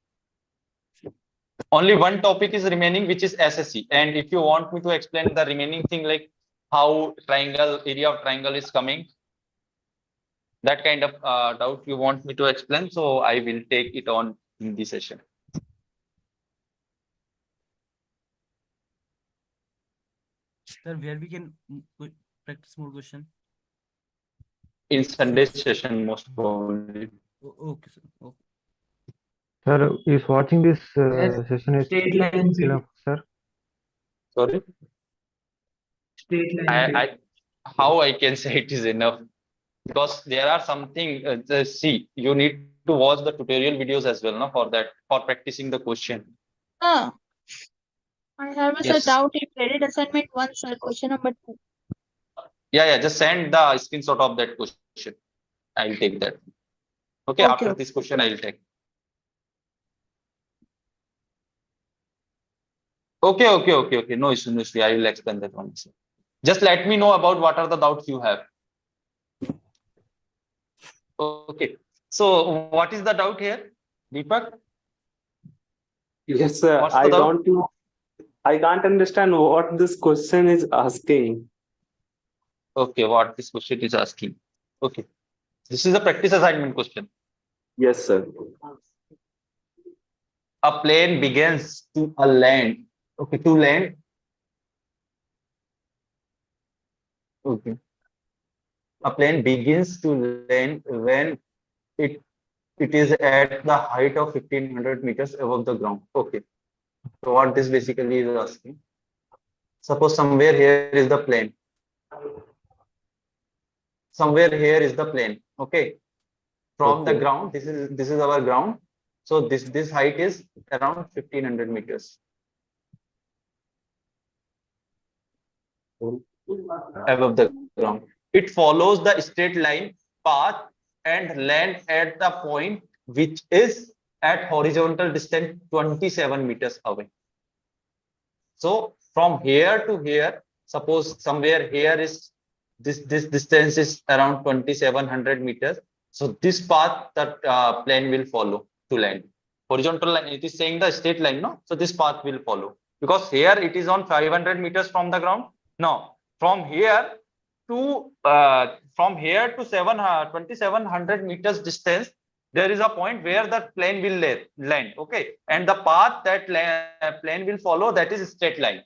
Only one topic is remaining, which is SSC. And if you want me to explain the remaining thing, like how area of triangle is coming, that kind of doubt you want me to explain, so I will take it on in this session. Sir, where we can practice more question? In Sunday's session, most probably. Okay, sir. Okay. Sir, is watching this session is Straight line enough, sir? Sorry? Straight line. How I can say it is enough? because there are something, see, you need to watch the tutorial videos as well, no, for that, for practicing the question. Ah, I have a Yes. doubt in credit assignment 1, sir. Question number 2. Yeah, just send the screenshot of that question. I'll take that. Okay, after Okay. this question, I'll take. Okay. No issue, no issue. I will explain that one. Just let me know about what are the doubts you have. Okay. So what is the doubt here, Deepak? Yes, sir. What's the I doubt? don't know. I can't understand what this question is asking. Okay, what this question is asking. Okay. This is a practice assignment question. Yes, sir. A plane begins to a land. Okay, to land. Okay. A plane begins to land when it it is at the height of 1500 meters above the ground. Okay. So what this basically is asking. Suppose somewhere here is the plane. Somewhere here is the plane. Okay. From the ground, this is our ground. So this height is around 1500 meters above the ground. It follows the straight line path and land at the point which is at horizontal distance 27 meters away. So from here to here, suppose somewhere here is this distance is around 2700 meters. So this path that plane will follow to land. Horizontal line, it is saying the straight line, no? So this path will follow because here it is on 500 meters from the ground. Now from here to 2700 meters distance, there is a point where the plane will land. Okay, and the path that plane will follow, that is straight line.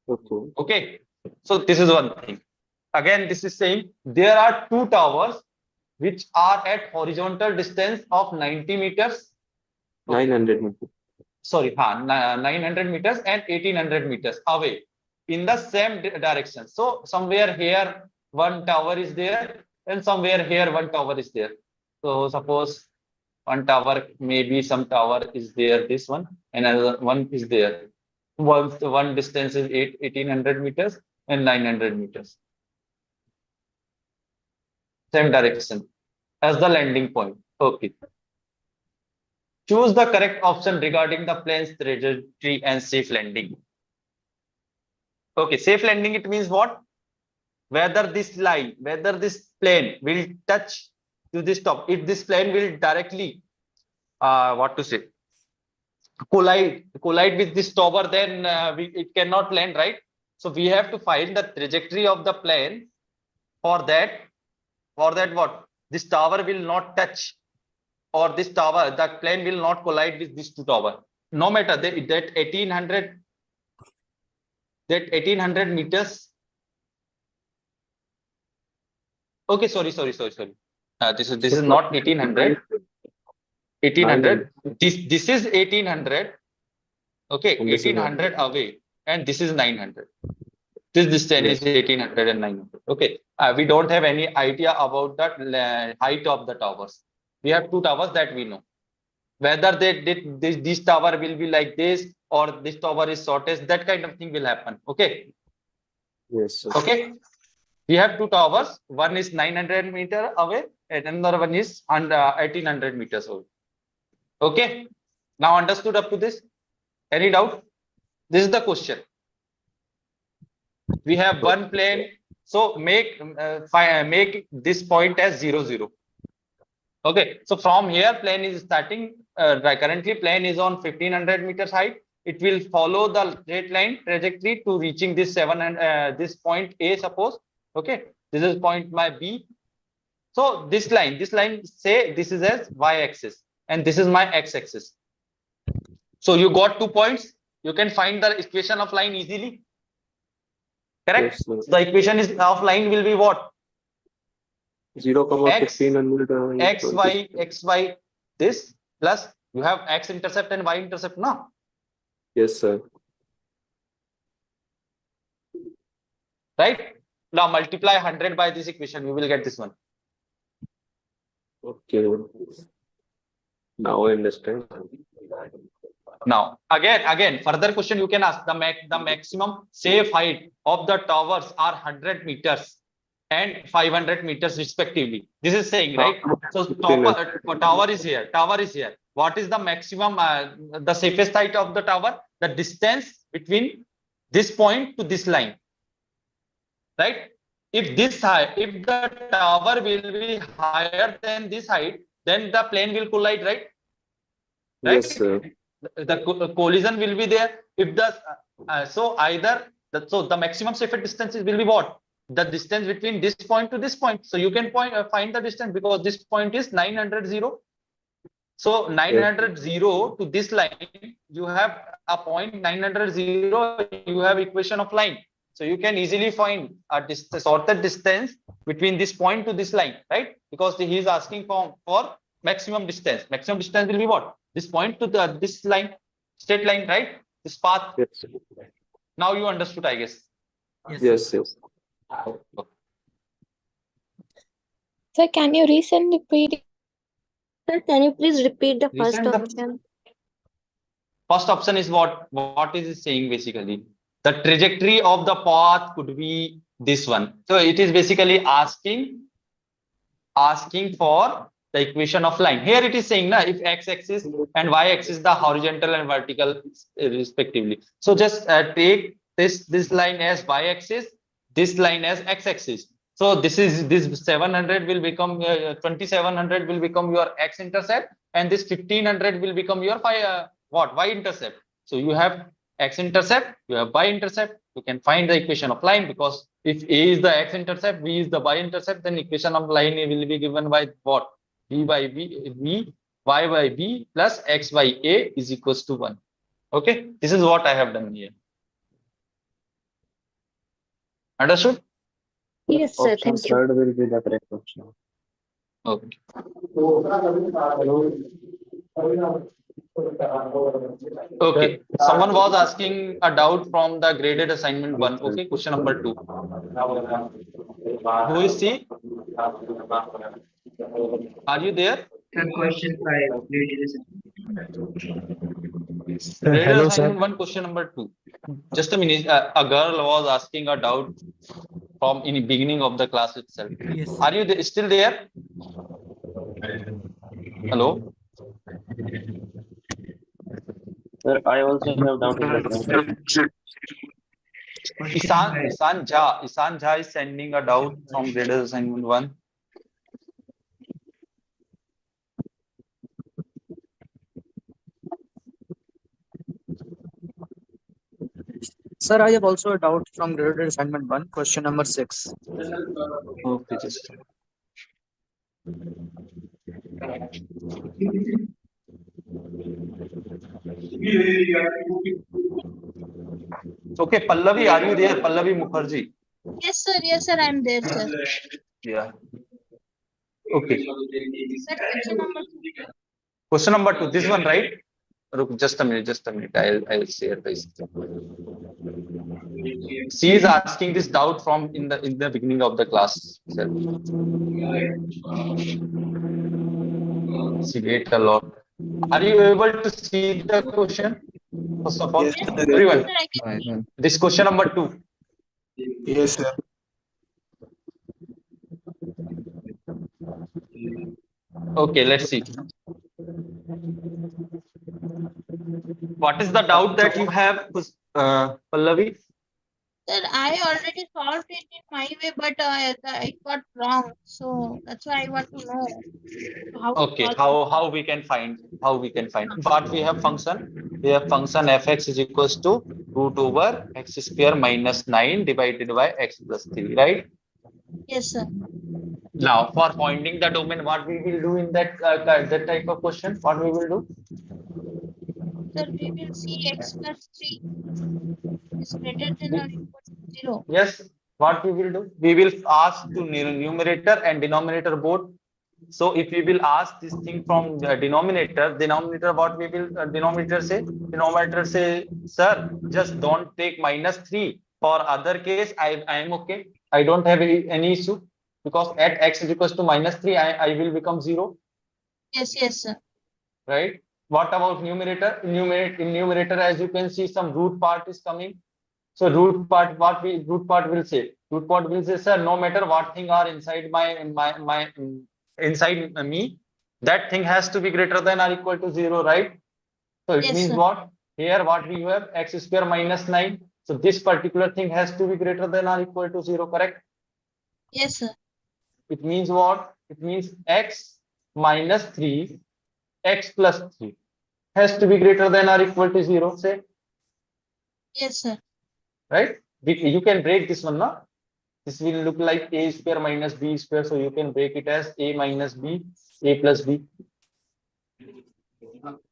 Okay, so this is one thing. Again, this is saying there are two towers which are at horizontal distance of 90 meters. 900 meters. Sorry, 900 meters and 1800 meters away in the same direction. So somewhere here one tower is there and somewhere here one tower is there. So suppose one tower, maybe some tower is there, this one, and another one is there. One distance is 1800 meters and 900 meters. Same direction as the landing point. Okay. Choose the correct option regarding the plane's trajectory and safe landing. Okay, safe landing, it means what? Whether this line, whether this plane will touch to this top. If this plane will directly, what to say, collide with this tower, then it cannot land, right? So we have to find the trajectory of the plane. For that what? This tower will not touch, or this tower, the plane will not collide with this two tower. No matter that 1800 meters. Okay, sorry. This is not 1800. 1800. This is 1800. Okay, 1800 away, and this is 900. This distance is 1800 and 900. Okay, we don't have any idea about the height of the towers. We have two towers that we know. Whether this tower will be like this or this tower is shortest, that kind of thing will happen. Okay. Yes, sir. Okay. We have two towers. One is 900 meters away, and another one is 1800 meters away. Okay. Now understood up to this? Any doubt? This is the question. We have one plane, so make this point as 0, 0. Okay, so from here plane is starting. Currently plane is on 1500 meters height. It will follow the straight line trajectory to reaching this this point A, suppose. Okay, this is point my B. So this line say this is as y-axis and this is my x-axis. So you got 2 points. You can find the equation of line easily. Correct? Yes, the equation is of line will be what? 0,1500 xy this plus you have x intercept and y intercept now. Yes, sir. Right? Now multiply 100 by this equation, you will get this one. Okay. Now I understand. Now again further question you can ask. The maximum safe height of the towers are 100 meters and 500 meters respectively. This is saying, right? So tower is here. What is the maximum the safest height of the tower? The distance between this point to this line, right? If the tower will be higher than this height, then the plane will collide, right? Yes, sir. The collision will be there. If the so the maximum safe distance will be what? The distance between this point to this point. So you can find the distance, because this point is 900 0. So 900 0 to this line, you have a point 900 0. You have equation of line. So you can easily find a shortest distance between this point to this line, right? Because he is asking for maximum distance. Maximum distance will be what? This point to this line, straight line, right? This path. Yes. Now you understood, I guess. Yes. Sir, can you resend the PDF? Sir, can you please repeat the first Resend the- option? First option is what is it saying basically? The trajectory of the path could be this one. So it is basically asking for the equation of line. Here it is saying na, if x-axis and y-axis the horizontal and vertical respectively. So just take this line as y-axis, this line as x-axis. So this 700 will become 2700 will become your x-intercept, and this 1500 will become your y-intercept. So you have x-intercept, you have y-intercept. You can find the equation of line, because if A is the x-intercept, B is the y-intercept, then equation of line will be given by what? V by V, y by V plus x by A is equals to 1. Okay, this is what I have done here. Understood? Yes, sir. Option Thank you. third will be the correct option. Okay. Okay. Someone was asking a doubt from the graded assignment 1. Okay, question number 2. Who is C? Are you there? Sir, question 5. Graded Hello, assignment sir. 1, question number 2. Just a minute. A girl was asking a doubt from in the beginning of the class itself. Yes. Are you still there? Hello? Sir, I also have doubt in the same. Isan Jha is sending a doubt from graded assignment 1. Sir, I have also a doubt from graded assignment 1, question number 6. Okay, just okay. Pallavi, are you there? Pallavi Mukherjee. Yes, sir, I'm there, sir. Yeah. Okay. Sir, question number 2. Question number 2. This one, right? Just a minute. I'll share this. She is asking this doubt from in the beginning of the class. She wait a lot. Are you able to see the question? First of all, Yes, sir. everyone. This question number 2. Yes, sir. Okay, let's see. What is the doubt that you have, Pallavi? Sir, I already solved it in my way, but it got wrong. So that's why I want to know how. Okay, how we can find what we have function. We have function fx is equals to root over x square minus 9 divided by x plus 3, right? Yes, sir. Now for finding the domain, what we will do in that that type of question, what we will do? Sir, we will see x plus 3 is greater than or equal to 0. Yes, what we will do? We will ask to numerator and denominator both. So if we will ask this thing from the denominator, what we will denominator say? Denominator say, sir, just don't take minus 3. For other case, I am okay. I don't have any issue because at x is equals to -3, I will become 0. Yes, yes, sir. Right? What about numerator? In numerator, as you can see, some root part is coming. So root part will say? Root part will say, sir, no matter what thing are inside inside me, that thing has to be greater than or equal to 0, right? So it Yes, means sir. what? Here what we have, x square minus 9. So this particular thing has to be greater than or equal to 0, correct? Yes, sir. It means what? It means x minus 3, x plus 3 has to be greater than or equal to 0, say. Yes, sir. Right? You can break this one, no? This will look like a square minus b square. So you can break it as a minus b, a plus b.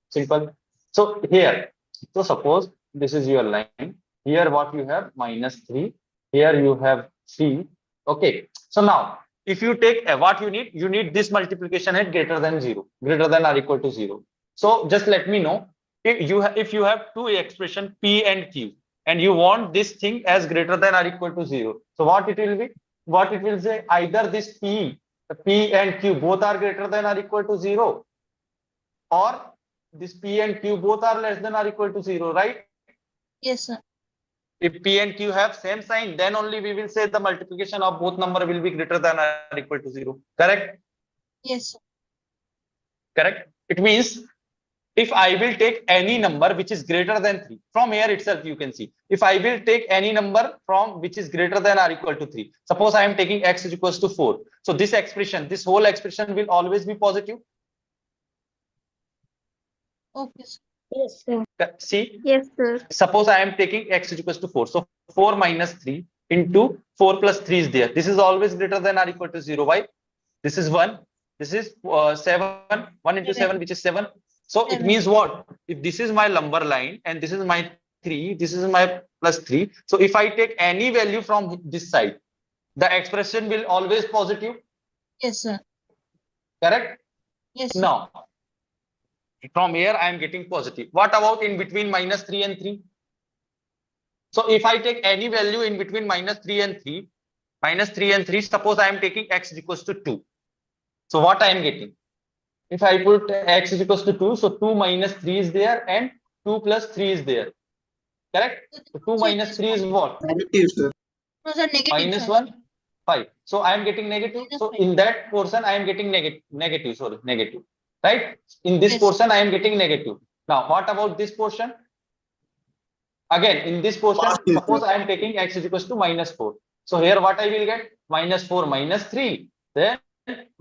Simple. So here, so suppose this is your line. Here what you have, -3. Here you have 3. Okay. So now, if you take what you need this multiplication at greater than 0, greater than or equal to 0. So just let me know if you have two expression p and q, and you want this thing as greater than or equal to 0. So what it will be? What it will say? Either this p and q both are greater than or equal to 0, or this p and q both are less than or equal to 0, right? Yes, sir. If p and q have same sign, then only we will say the multiplication of both number will be greater than or equal to 0. Correct? Yes, sir. Correct. It means if I will take any number which is greater than 3, from here itself you can see. If I will take any number from which is greater than or equal to 3, suppose I am taking x is equals to 4. So this expression, this whole expression will always be positive. Okay, sir. Yes, sir. See? Yes, sir. Suppose I am taking x is equals to 4. So 4 minus 3 into 4 plus 3 is there. This is always greater than or equal to 0. Why? This is 1. This is 7. 1 into 7, which is 7. So it means what? If this is my lumbar line and this is my 3, this is my plus 3. So if I take any value from this side, the expression will always positive. Yes, sir. Correct? Yes, sir. Now, from here I am getting positive. What about in between -3 and 3? So if I take any value in between -3 and 3, suppose I am taking x is equals to 2. So what I am getting? If I put x is equals to 2, so 2 minus 3 is there and 2 plus 3 is there. Correct? So 2 minus 3 is what? Negative, sir. No, sir, negative. -1, 5. So I am getting negative. So in that portion, I am getting negative. Right? In this portion, I am getting negative. Now, what about this portion? Again, in this portion, suppose I am taking x is equals to -4. So here what I will get? -4 minus 3. Then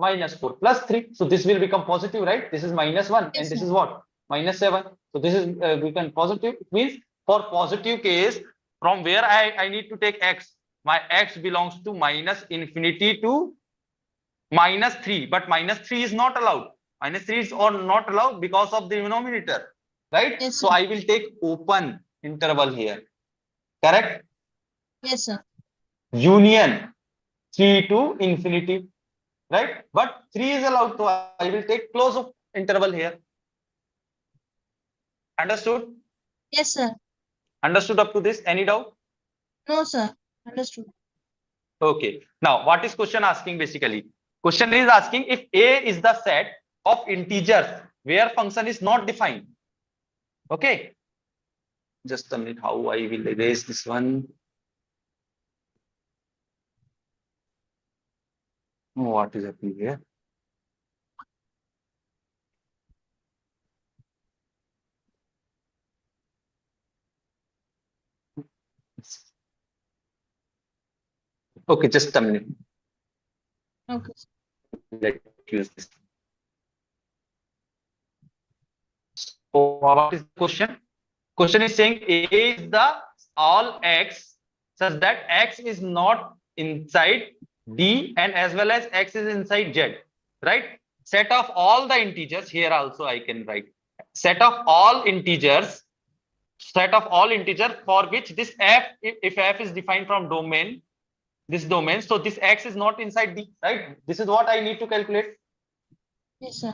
-4 plus 3. So this will become positive, right? This is -1 and this is what? -7. So this is become positive. It means for positive case, from where I need to take x, my x belongs to -infinity to -3. But -3 is not allowed. -3 is not allowed because of the denominator, right? Yes, so I will take open interval here. Correct? Yes, sir. Union 3 to infinity. Right? But 3 is allowed, so I will take close of interval here. Understood? Yes, sir. Understood up to this? Any doubt? No, sir. Understood. Okay. Now, what is question asking basically? Question is asking if A is the set of integers where function is not defined. Okay. Just a minute, how I will erase this one. What is happening here? Okay, just a minute. Okay. Let's use this. So what is the question? Question is saying A is the all x such that x is not inside D and as well as x is inside Z, right? Set of all the integers, here also I can write set of all integers for which this f, if f is defined from domain, this domain, so this x is not inside D, right? This is what I need to calculate. Yes, sir.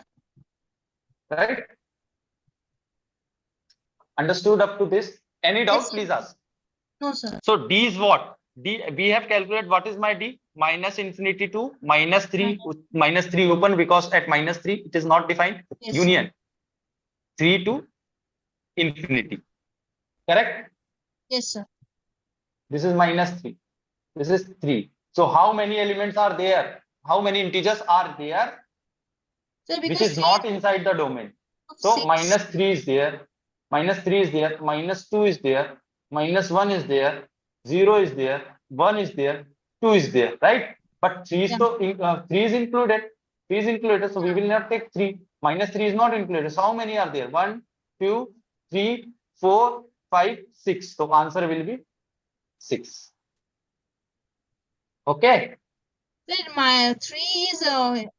Right? Understood up to this? Any doubt? Yes, please ask. No, sir. So D is what? we have calculated what is my D? Minus infinity to minus 3, minus 3 open, because at minus 3 it is not defined. Yes. Union 3 to infinity. Correct? Yes, sir. This is minus 3. This is 3. So how many elements are there? How many integers are there? Sir, Which because is not inside the domain. So minus 3 is there. Minus 3 is there. Minus 2 is there. Minus 1 is there. 0 is there. 1 is there. 2 is there. Right? But 3 is, so, 3 is included. 3 is included. So we will not take 3. Minus 3 is not included. So how many are there? 1, 2, 3, 4, 5, 6. So answer will be 6. Okay. Sir, my 3 is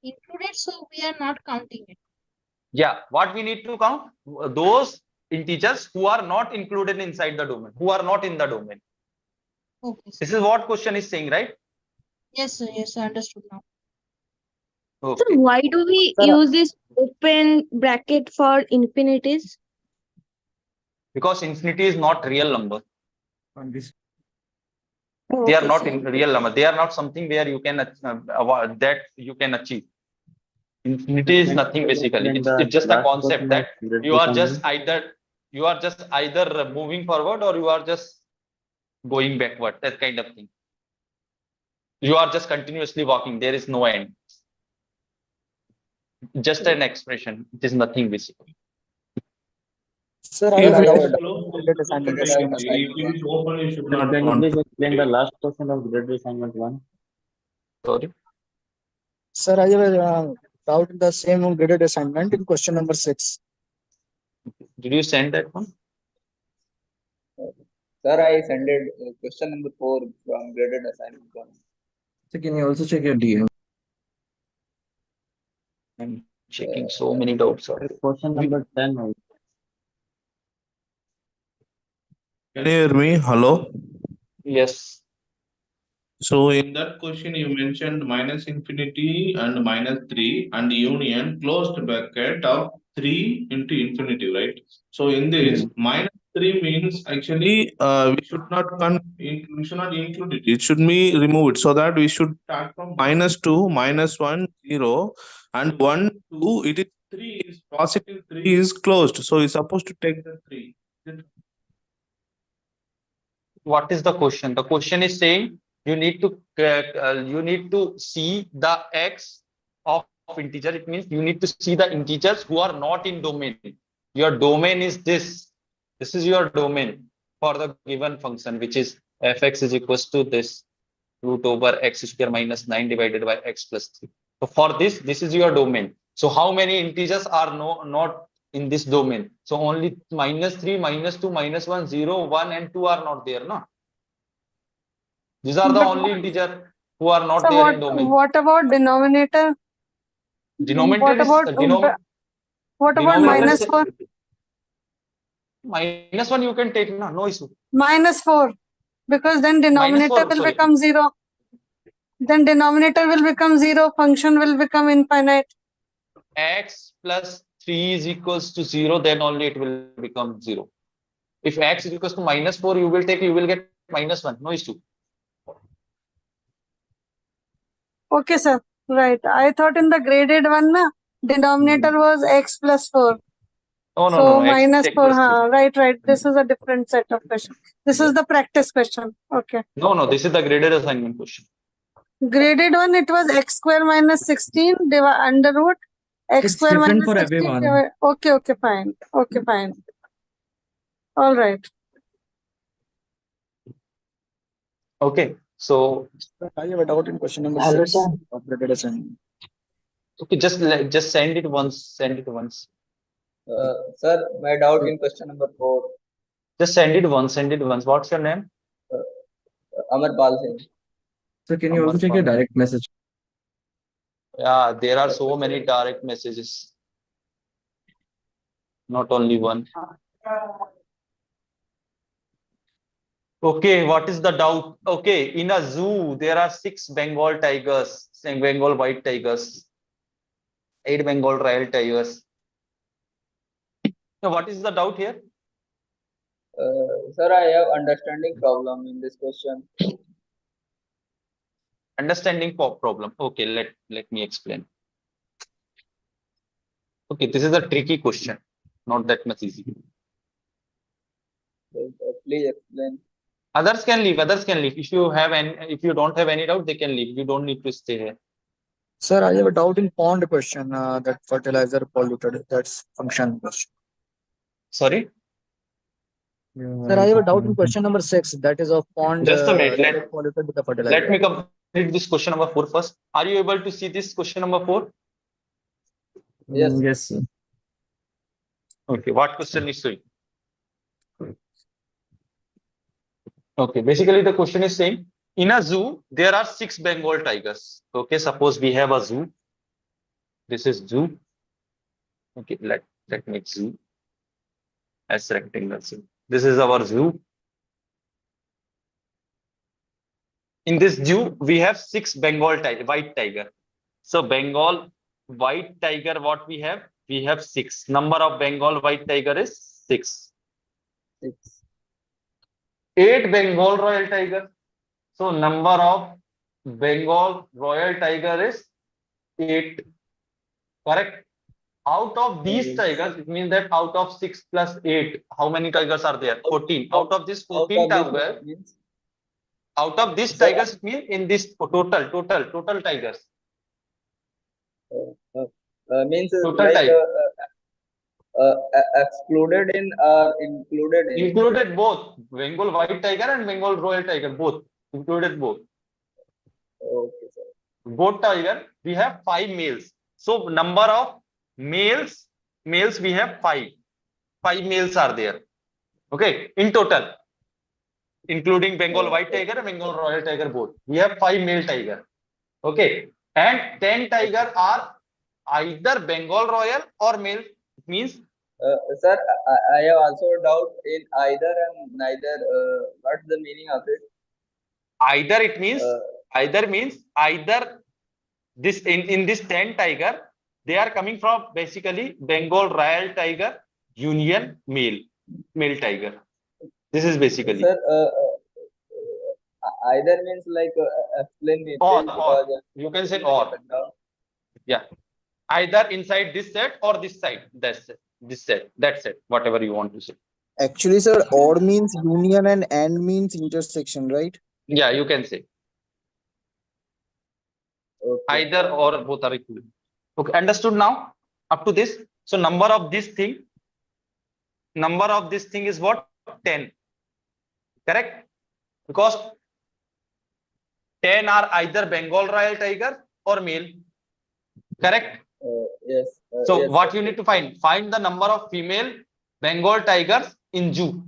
included, so we are not counting it. Yeah. What we need to count? Those integers who are not included inside the domain, who are not in the domain. Okay. This is what question is saying, right? Yes, sir. Yes, I understood now. Okay. So why do we use this open bracket for infinities? Because infinity is not real number. Oh, They are okay, not sir. in real number. They are not something where you can that you can achieve. Infinity is nothing basically. It's just a concept that you are just either moving forward or you are just going backward. That kind of thing. You are just continuously walking. There is no end. Just an expression. It is nothing basically. Sir, I Sir, have I a have doubt a on doubt the on graded assignment graded question. assignment If it is open, you should Can not you count. please explain the last question of graded assignment 1? Sorry. Sir, I have a doubt in the same graded assignment in question number 6. Did you send that one? Sir, I sent it question number 4 from graded assignment 1. So can you also check your DM? I'm checking so many doubts. Question number 10 also. Can you hear me? Hello. Yes. So in that question you mentioned minus infinity and minus 3 and union closed bracket of 3 into infinity, right? So in this minus 3 means actually we should not include it. It should be removed, so that we should start from minus 2, minus 1, 0 and 1, 2. It is 3 is positive, 3 is closed. So you're supposed to take the 3. What is the question? The question is saying you need to see the x of integer. It means you need to see the integers who are not in domain. Your domain is this. This is your domain for the given function, which is fx is equals to this root over x square minus 9 divided by x plus 3. So for this is your domain. So how many integers are not in this domain? So only minus 3, minus 2, minus 1, 0, 1 and 2 are not there. No? These are the only integer who are not So there in domain. what about denominator? Denominator is What about minus 4? Minus 1 you can take, no issue. Minus 4, because then denominator will become 0. Then denominator will become 0, function will become infinite. X plus 3 is equals to 0, then only it will become 0. If x is equals to minus 4, you will get minus 1, no issue. Okay, sir. Right. I thought in the graded one, denominator was x plus 4. Oh, So no. X minus 4. plus 3. Right. This is a different set of questions. This is the practice question. Okay. No. This is the graded assignment question. Graded one, it was x square minus 16 under root x It's square different minus for 16. everyone. Okay, fine. Okay, fine. All right. Okay. So I have a doubt in question number Hello, 6 sir. of graded assignment. okay, just send it once. Sir, my doubt in question number 4. Just send it once. What's your name? Amar Pal Singh. So can you also check your direct message? Yeah, there are so many direct messages. Not only one. Okay, what is the doubt? Okay, in a zoo, there are 6 Bengal tigers, Bengal white tigers, 8 Bengal royal tigers. So what is the doubt here? Sir, I have understanding problem in this question. Understanding problem. Okay, let me explain. Okay, this is a tricky question, not that much easy. Please explain. Others can leave. Others can leave. If you don't have any doubt, they can leave. You don't need to stay here. Sir, I have a doubt in pond question. That fertilizer polluted. That's function question. Sorry. Sir, I have a doubt in question number 6. That is of pond. Just a minute. Polluted with the fertilizer. Let me complete this question number 4 first. Are you able to see this question number 4? Yes. Yes, sir. Okay. What question is showing? Okay. Basically, the question is saying in a zoo there are 6 Bengal tigers. Okay. Suppose we have a zoo. This is zoo. Okay. Let make zoo as rectangle zoo. This is our zoo. In this zoo, we have 6 Bengal white tiger. So Bengal white tiger, what we have? We have 6. Number of Bengal white tiger is 6. 8 Bengal royal tiger. So number of Bengal royal tiger is 8. Correct? Out of these tigers, it means that out of 6 plus 8, how many tigers are there? 14. Out of this 14 tigers, out of these tigers, it means in this total tigers. Means Total like tiger. Excluded in included in. Included both Bengal white tiger and Bengal royal tiger, both included both. Okay, sir. Both tiger, we have 5 males. So number of males we have 5. 5 males are there. Okay, in total, including Bengal white tiger and Bengal royal tiger both. We have 5 male tiger. Okay, and 10 tiger are either Bengal royal or male. It means. Sir, I have also a doubt in either and neither. What's the meaning of it? Either it means either this in this 10 tiger, they are coming from basically Bengal royal tiger union male tiger. This is basically. Sir, either means like explain me. Or you can say or. Yeah, either inside this set or this side. That's it. Whatever you want to say. Actually, sir, odd means union and end means intersection, right? Yeah, you can say. Okay. Either or both are equal. Okay, understood now? Up to this. So number of this thing is what? 10. Correct? Because 10 are either Bengal royal tiger or male. Correct? Yes. So yes, what you need to find the number of female Bengal tigers in zoo.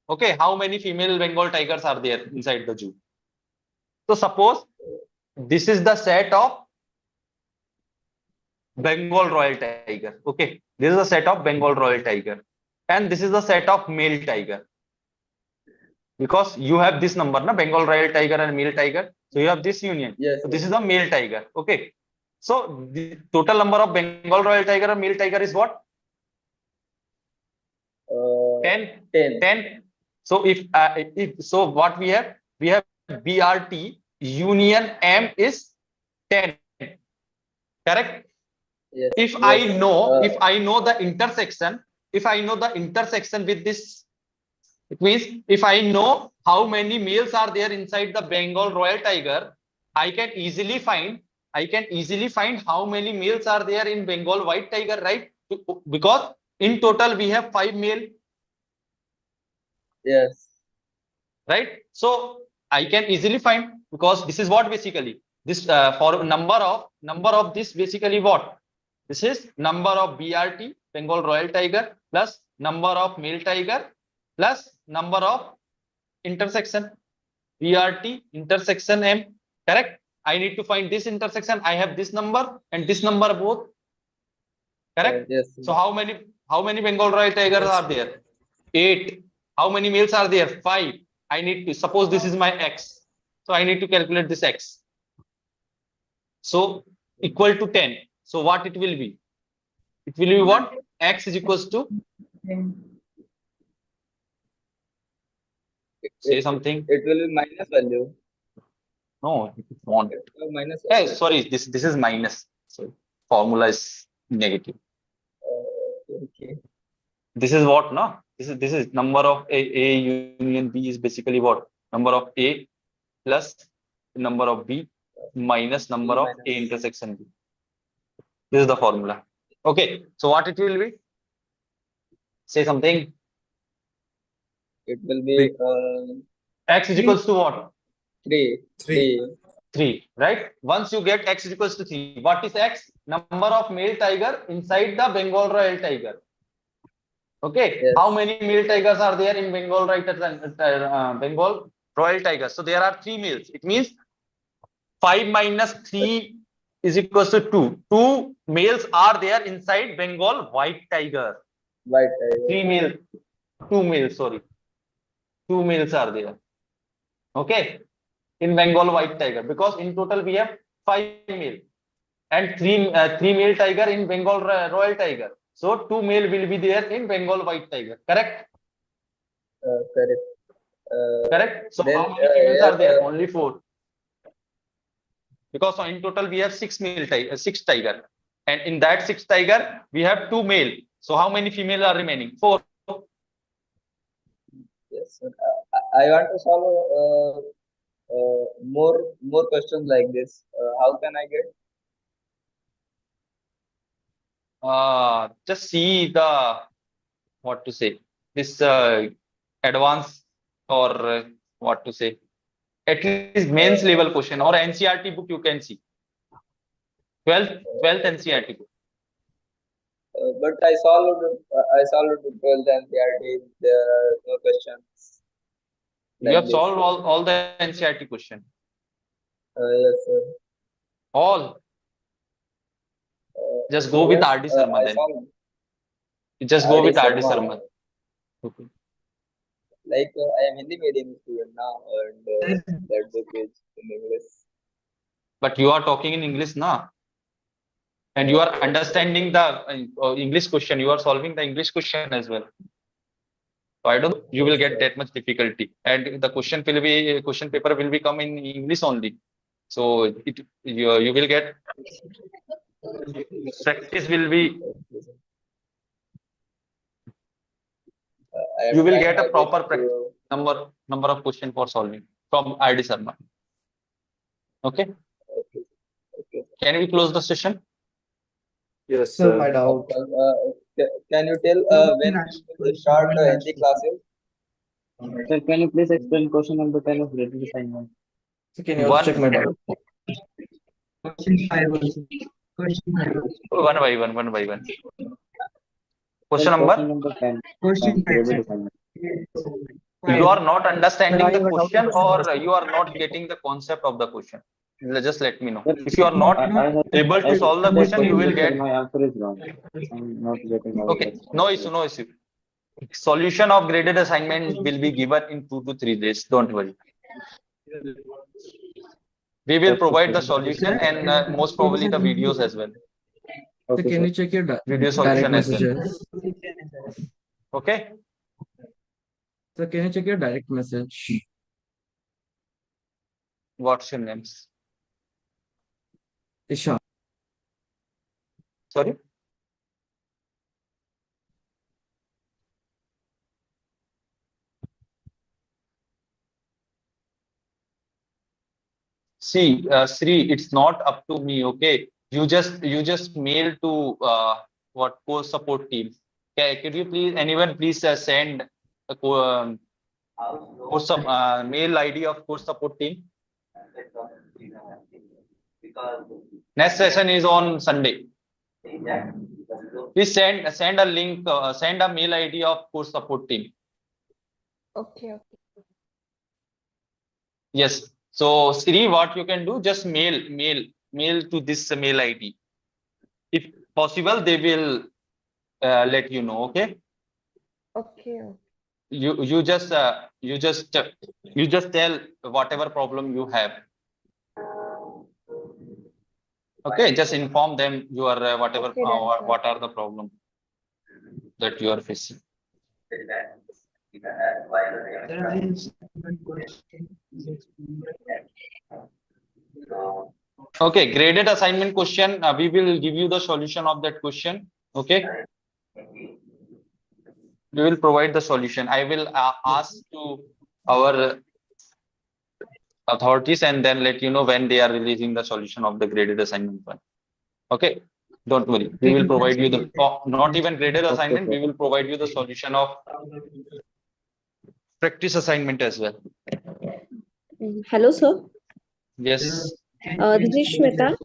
Okay, how many female Bengal tigers are there inside the zoo? So suppose this is the set of Bengal royal tiger. Okay, this is the set of Bengal royal tiger, and this is the set of male tiger. Because you have this number, na, Bengal royal tiger and male tiger. So you have this union. Yes. So this is the male tiger. Okay. So the total number of Bengal royal tiger and male tiger is what? 10. So if so, what we have BRT union M is 10. Correct? Yes. If I know the intersection, with this, it means if I know how many males are there inside the Bengal royal tiger, I can easily find how many males are there in Bengal white tiger, right? Because in total we have 5 male. Yes. Right? So I can easily find, because this is what basically this for number of this basically what? This is number of BRT Bengal royal tiger plus number of male tiger plus number of intersection BRT intersection M. Correct? I need to find this intersection. I have this number and this number both. Correct? Yes. So how many Bengal royal tigers are there? 8. How many males are there? 5. I need to suppose this is my X. So I need to calculate this X. So equal to 10. So what it will be? It will be what? X is equals to. Say something. It will be minus value. No, it won't. Minus. Sorry, this is minus. So formula is negative. Okay. This is what, no? This is number of A union B is basically what? Number of A plus number of B minus number of A intersection B. This is the formula. Okay, so what it will be? Say something. It will be X is equals to what? 3. Right? Once you get X is equals to 3, what is X? Number of male tiger inside the Bengal Royal tiger. Okay, yes. How many male tigers are there in Bengal Bengal Royal tiger? So there are 3 males. It means 5 minus 3 is equals to 2. 2 males are there inside Bengal white tiger. White tiger. 3 males, 2 males, sorry. 2 males are there. Okay, in Bengal white tiger, because in total we have 5 male and 3 male tiger in Bengal Royal tiger. So 2 male will be there in Bengal white tiger. Correct? Correct. Correct. So then, how many females are there? Only 4. Because in total we have 6 tiger, and in that 6 tiger we have 2 male. So how many females are remaining? 4. Yes, sir. I want to solve more questions like this. How can I get? Just see the what to say, this advanced or what to say, at least mains level question or NCERT book you can see. 12th NCERT book. But I solved the 12th NCERT. There are no questions. You have solved all the NCERT question. Yes, sir. All. Just go with RD Sharma then. Just go with RD Sharma. Okay. Like I am Hindi medium student now, and that book is in English. But you are talking in English now, and you are understanding the English question. You are solving the English question as well. So I don't. You will get that much difficulty, and the question paper will be come in English only. So you will get practice will be. You will get a proper practice number of question for solving from RD Sharma. Okay. Can we close the session? Yes, Sir, my doubt. Can you tell when we will start Hindi classes? Sir, can you please explain question number 10 of graded assignment? So can you also check my doubt? Question 5 also. Question 5 also. One by one. Question number 10. Question 5. Graded assignment. You are not understanding the Sir, I have a doubt question, on or question. you are not getting the concept of the question. Just let me know. If you are not able to I solve the question, you will get. my answer is wrong. I'm not getting all Okay, no issue. Solution of graded assignment will be given in 2 to 3 days. Don't worry. We will provide the solution and most probably the videos as well. So can you check your Video direct solution as well. messages? Okay. So can you check your direct message? What's your names? Isha. Sorry. See, Sri, it's not up to me. Okay, you just mail to what course support team. Okay, could you please anyone please send a course mail ID of course support team? Next session is on Sunday. Please send a link, send a mail ID of course support team. Okay. Yes. So Siri, what you can do, just mail to this mail ID. If possible, they will let you know. Okay. Okay. You just tell whatever problem you have. Okay. Just inform them your whatever what are the problem that you are facing. There is one question. Okay, graded assignment question. We will give you the solution of that question. Okay. We will provide the solution. I will ask to our authorities and then let you know when they are releasing the solution of the graded assignment one. Okay. Don't worry. We will provide you the not even graded assignment. We will provide you the solution of practice assignment as well. Hello, sir. Yes. This is Shweta.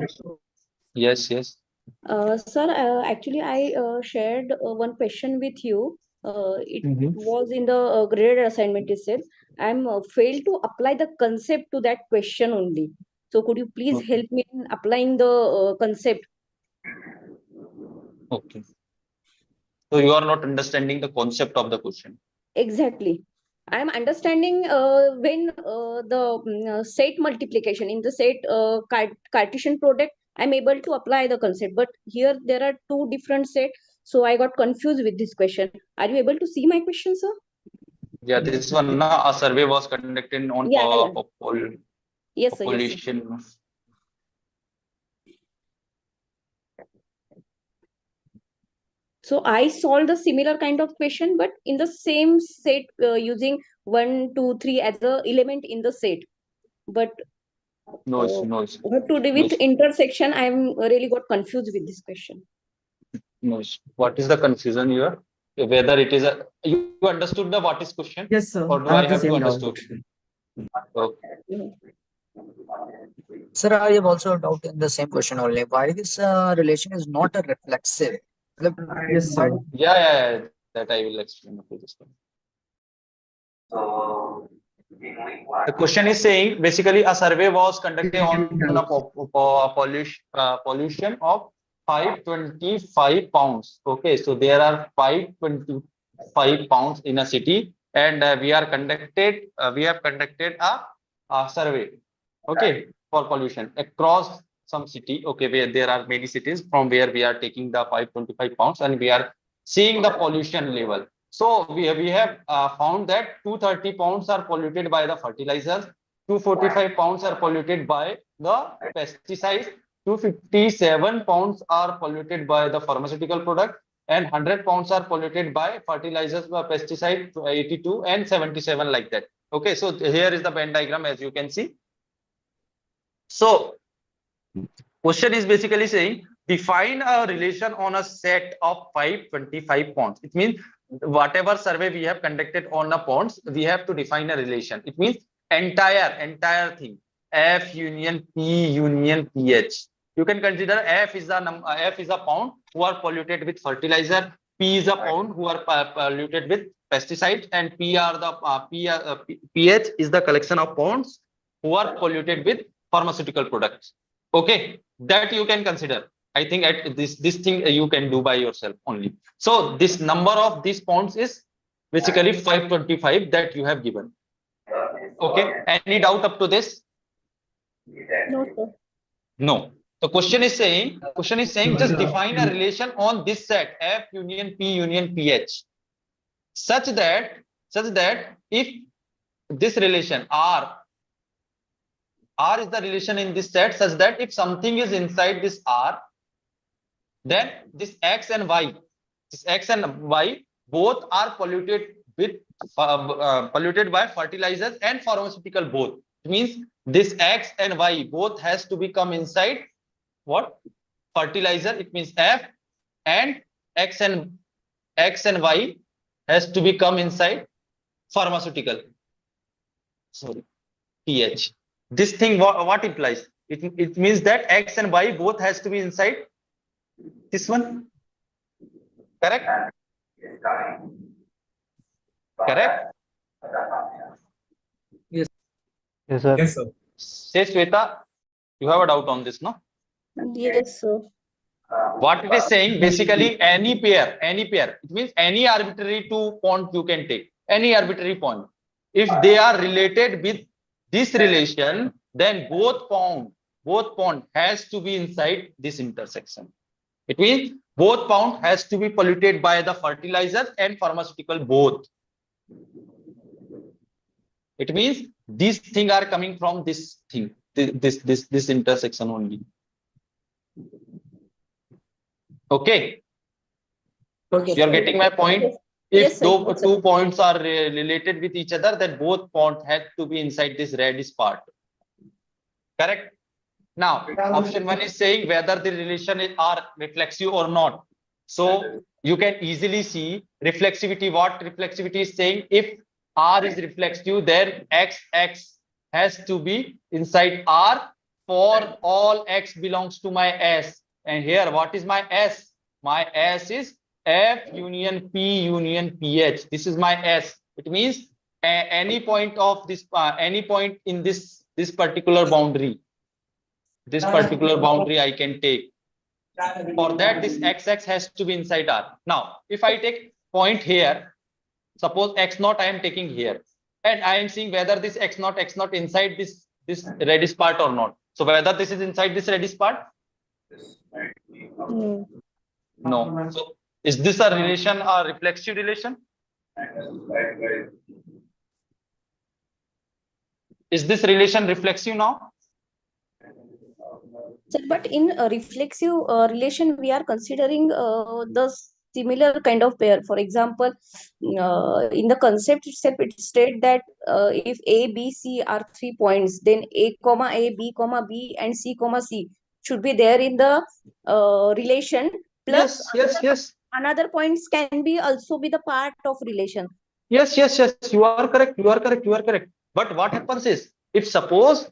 Yes. Yes. Sir, actually, I shared one question with you. It was in the graded assignment. It said, I'm failed to apply the concept to that question only. So, could you please help me in applying the concept? Okay. So you are not understanding the concept of the question. Exactly. I am understanding when the set multiplication in the set Cartesian product, I'm able to apply the concept. But here there are two different sets, so I got confused with this question. Are you able to see my question, sir? Yeah, this one. A survey was conducted on Yeah. Yes, sir. Yes, sir. population. So I solved a similar kind of question, but in the same set using 1, 2, 3 as the element in the set. But No. what to do with intersection? I'm really got confused with this question. No. What is the confusion here? Whether it is a you understood the what is question? Yes, sir. Or do I have to understood? Okay. Sir, I have also a doubt in the same question only. Why this relation is not a reflexive? Yes, sir. Yeah. That I will explain. Okay, this one. The question is saying basically a survey was conducted on a pollution of 525 pounds. Okay, so there are 525 pounds in a city, and we have conducted a survey. Okay, for pollution across some city. Okay, where there are many cities from where we are taking the 525 pounds and we are seeing the pollution level. So we have found that 230 pounds are polluted by the fertilizers, 245 pounds are polluted by the pesticides, 257 pounds are polluted by the pharmaceutical product, and 100 pounds are polluted by fertilizers, by pesticide, 82 and 77 like that. Okay, so here is the Venn diagram as you can see. So question is basically saying define a relation on a set of 525 pounds. It means whatever survey we have conducted on a pounds, we have to define a relation. It means entire thing, F union P union PH. You can consider F is a pound who are polluted with fertilizer, P is a pound who are polluted with pesticides, and PH is the collection of pounds who are polluted with pharmaceutical products. Okay, that you can consider. I think at this thing you can do by yourself only. So this number of these pounds is basically 525 that you have given. Okay, any doubt up to this? No, sir. No. The question is saying just define a relation on this set F union P union PH such that if this relation R is the relation in this set such that if something is inside this R, then this X and Y both are polluted with polluted by fertilizers and pharmaceutical both. It means this X and Y both has to become inside what? Fertilizer. It means F, and X and Y has to become inside pharmaceutical. Sorry, PH. This thing what implies? It means that X and Y both has to be inside this one. Correct? Correct? Yes. Yes, sir. Yes, sir. Say Shweta, you have a doubt on this, no? Yes, sir. What it is saying, basically any pair, it means any arbitrary two points you can take, any arbitrary point. If they are related with this relation, then both point has to be inside this intersection. It means both pound has to be polluted by the fertilizers and pharmaceutical both. It means these things are coming from this thing. this intersection only. Okay. Okay. You are getting my point? Yes, If sir. Yes, sir. two points are related with each other, then both points have to be inside this radius part. Correct? Now, option 1 is saying whether the relation are reflexive or not. So you can easily see reflexivity. What reflexivity is saying? If R is reflexive, then X has to be inside R for all X belongs to my S. And here, what is my S? My S is F union P union PH. This is my S. It means any point of this, any point in this particular boundary. This particular boundary I can take. For that, this XX has to be inside R. Now, if I take point here, suppose X0 I am taking here, and I am seeing whether this X0 inside this radius part or not. So whether this is inside this radius part? No. So is this a relation, a reflexive relation? Is this relation reflexive now? Sir, but in a reflexive relation, we are considering the similar kind of pair. For example, in the concept itself, it states that if A, B, C are 3 points, then A, B, B, and C, C should be there in the relation. Plus, yes. Another points can be also be the part of relation. Yes. You are correct. But what happens is, if suppose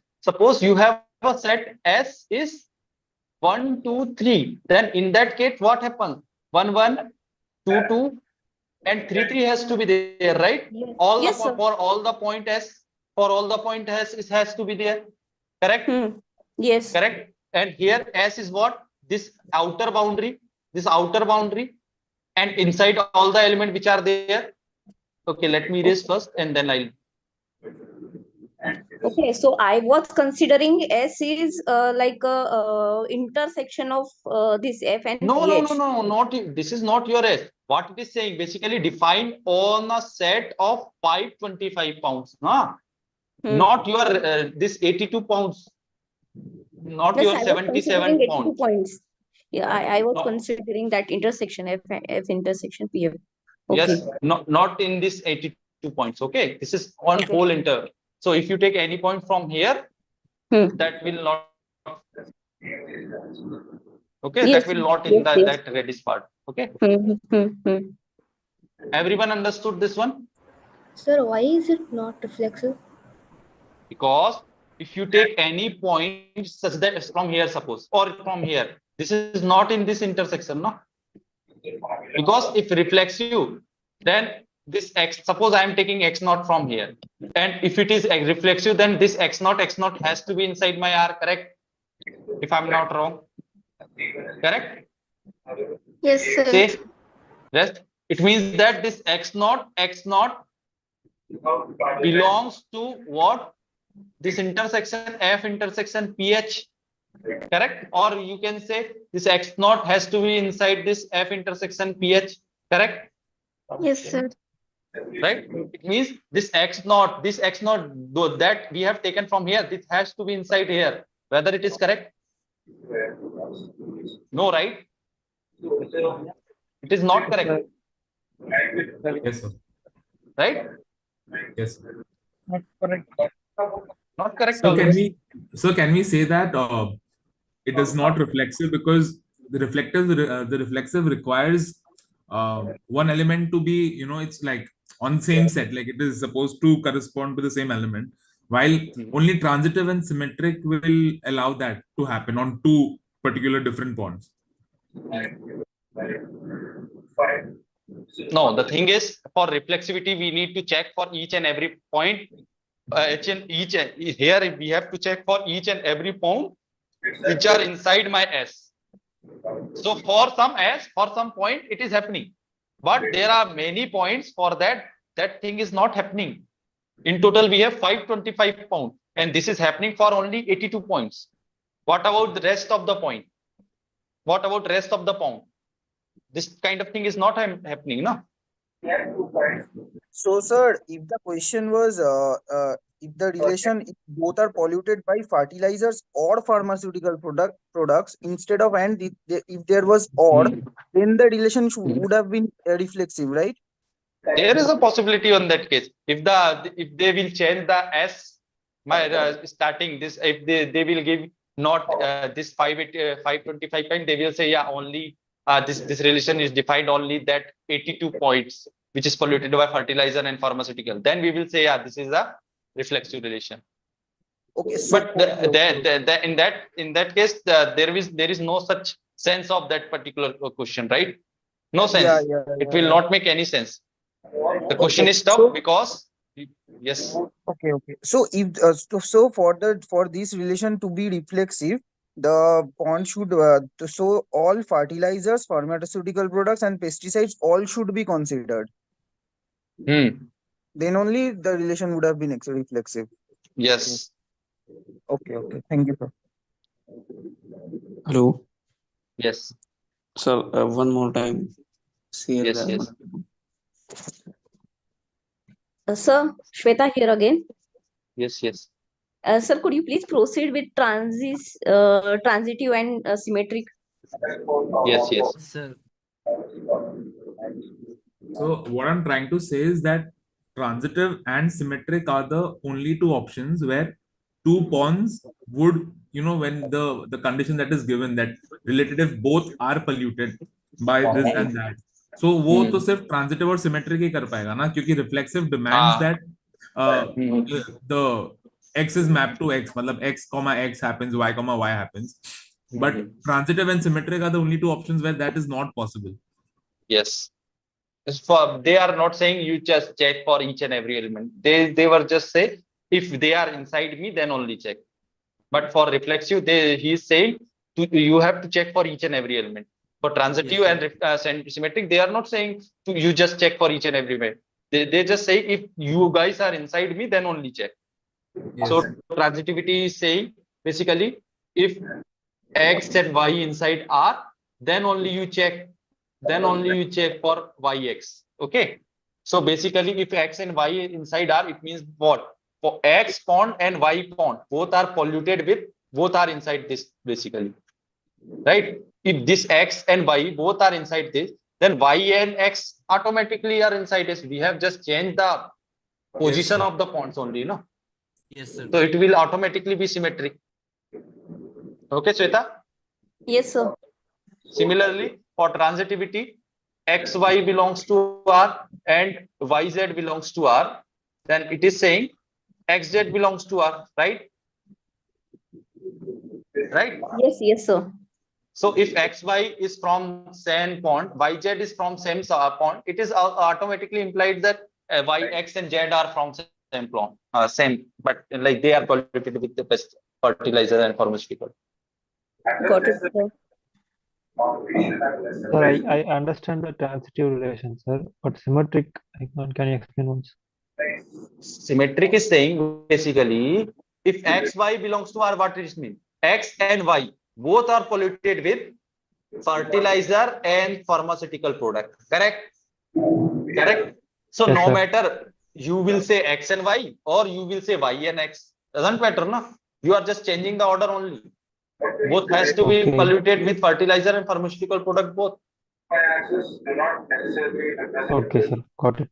you have a set S is 1, 2, 3, then in that case, what happens? 1, 1, 2, 2, and 3, 3 has to be there, right? Yes. All Yes, the for all the point S, for all the point S, it has to be there. Correct? Yes. Correct. And here S is what? This outer boundary, and inside all the elements which are there. Okay, let me erase first, and then I'll. Okay, so I was considering S is like a intersection of this F and PH. No, not this is not your S. What it is saying, basically define on a set of 525 pounds, not your this 82 pounds, not Yes, your I was 77 considering 82 pounds. points. Yeah, I was No. considering that intersection F intersection PF. Okay. Yes, not in this 82 points. Okay, this is on whole interval. So if you take any point from here, that will not. Okay, Yes, that will not in yes, that yes. radius part. Okay. Everyone understood this one? Sir, why is it not reflexive? Because if you take any point such that from here, suppose, or from here, this is not in this intersection, no? Because if reflexive, then this X, suppose I am taking X0 from here, and if it is reflexive, then this X0 has to be inside my R, correct? If I'm not wrong. Correct? Yes, sir. Say, rest. It means that this X0 belongs to what? This intersection F intersection PH. Correct? Or you can say this X0 has to be inside this F intersection PH. Correct? Yes, sir. Right? It means this X0, though that we have taken from here, this has to be inside here. Whether it is correct? No, right? It is not correct. Yes, sir. Right? Yes. Not correct. Not correct. So can we say that it is not reflexive because the reflexive requires one element to be, it's like on the same set, like it is supposed to correspond to the same element, while only transitive and symmetric will allow that to happen on two particular different points. No, the thing is, for reflexivity, we need to check for each and every point. Here we have to check for each and every point which are inside my S. So for some S, for some point, it is happening. But there are many points for that thing is not happening. In total, we have 525 points, and this is happening for only 82 points. What about the rest of the point? What about rest of the point? This kind of thing is not happening, no? So, sir, if the question was if the relation if both are polluted by fertilizers or pharmaceutical products instead of and if there was or, then the relation would have been reflexive, right? There is a possibility on that case. If they will change the S, starting this, if they will give not this 525 point, they will say yeah only this relation is defined only that 82 points which is polluted by fertilizer and pharmaceutical. Then we will say yeah this is a reflexive relation. Okay, so But in that case there is no such sense of that particular question, right? No sense. It will not make any sense. The question is tough because yes. Okay. So if so for this relation to be reflexive, the pond should so all fertilizers, pharmaceutical products, and pesticides all should be considered. Then only the relation would have been reflexive. Yes. Okay. Thank you, sir. Hello. Yes. Sir, one more time. Yes. Sir, Shweta here again. Yes. Sir, could you please proceed with transitive and symmetric? Yes. Sir. So what I'm trying to say is that transitive and symmetric are the only two options where two ponds would, when the condition that is given that related if both are polluted by this and that. So वो तो सिर्फ transitive और symmetric ही कर पाएगा ना, क्योंकि reflexive demands that the x is mapped to x, मतलब x comma x happens, y comma y happens. But transitive and symmetric are the only two options where that is not possible. Yes. They are not saying you just check for each and every element. They were just say if they are inside me then only check. But for reflexive, he is saying you have to check for each and every element. For transitive and symmetric, they are not saying you just check for each and every element. They just say if you guys are inside me then only check. Yes. So transitivity is saying basically if x and y inside R, then only you check. Then only you check for yx. Okay. So basically, if x and y inside R, it means what? For x pond and y pond, both are polluted with, both are inside this basically. Right? If this x and y both are inside this, then y and x automatically are inside this. We have just changed the position of the ponds only, no? Yes, sir. So it will automatically be symmetric. Okay, Shweta? Yes, sir. Similarly, for transitivity, xy belongs to R and yz belongs to R, then it is saying xz belongs to R, right? Right? Yes, sir. So if xy is from same pond, yz is from same pond, it is automatically implied that x and z are from same pond, same, but like they are polluted with the pest fertilizer and pharmaceutical. Got it, sir. Sir, I understand the transitive relation, sir, but symmetric, can you explain once? Symmetric is saying basically if xy belongs to R, what does it mean? X and y both are polluted with fertilizer and pharmaceutical product. Correct? So Yes, no sir. matter you will say x and y or you will say y and x, doesn't matter, no? You are just changing the order only. Both has to be polluted with fertilizer and pharmaceutical product both. Okay, sir. Got it.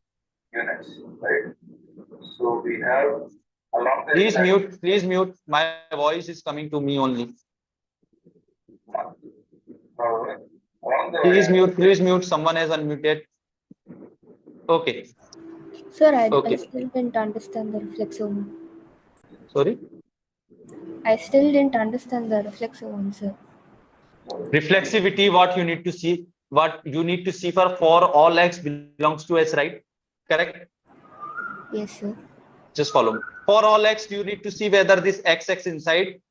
So we have along the Please mute. My voice is coming to me only. Please mute. Someone has unmuted. Okay. Sir, I still didn't understand the reflexive one. Sorry? I still didn't understand the reflexive one, sir. Reflexivity, what you need to see for all x belongs to S, right? Correct? Yes, sir. Just follow me. For all x, you need to see whether this xx inside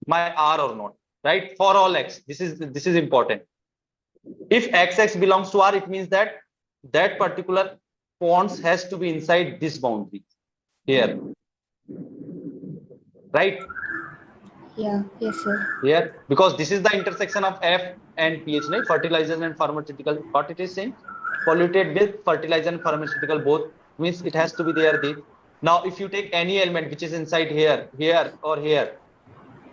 my R or not, right? For all x, this is important. If xx belongs to R, it means that that particular ponds has to be inside this boundary here, right? Yeah, yes, sir. Here, because this is the intersection of F and pH, right? Fertilizers and pharmaceutical. What it is saying? Polluted with fertilizer and pharmaceutical both means it has to be there. Now, if you take any element which is inside here, here, or here,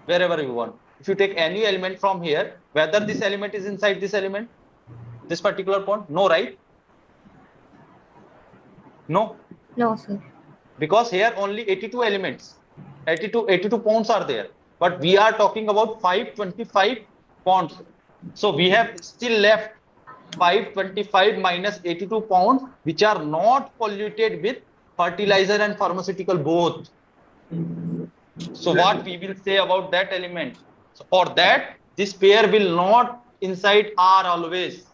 wherever you want, if you take any element from here, whether this element is inside this element, this particular point, no, right? No. No, sir. Because here only 82 elements, 82 points are there, but we are talking about 525 points. So we have still left 525 minus 82 pounds, which are not polluted with fertilizer and pharmaceutical both. So what we will say about that element? So for that, this pair will not inside R always.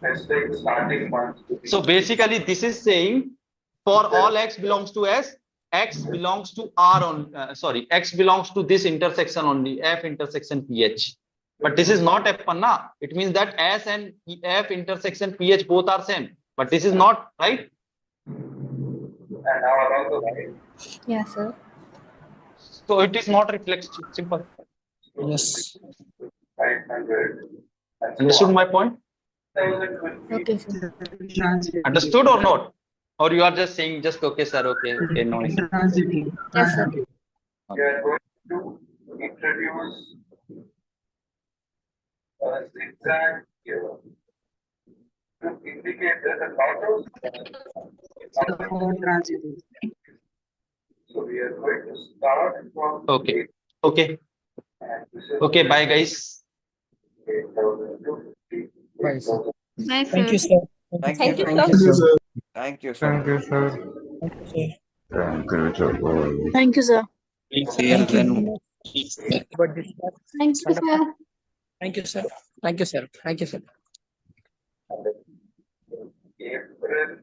Let's take starting point. So basically, this is saying for all x belongs to S, x belongs to R on x belongs to this intersection only, F intersection PH. But this is not F panna. It means that S and F intersection PH both are same. But this is not, right? And now about the right. Yes, sir. So it is not reflexive. Simple. Yes. 500. Understood my point? Okay, sir. Understood or not? Or you are just saying just okay, sir, okay, no. Yes, sir. We are going to introduce a zigzag here to indicate that a lot of transitive. So we are going to start from Okay. Okay. Okay, bye guys. 8,250. Bye, sir. Bye, Thank sir. you, sir. Thank you, Thank sir. you, sir. Thank you, sir. Thank you, sir. Thank you, sir. But this was Thank you, wonderful. sir. Thank you, sir. Thank you, sir. Thank you, sir. April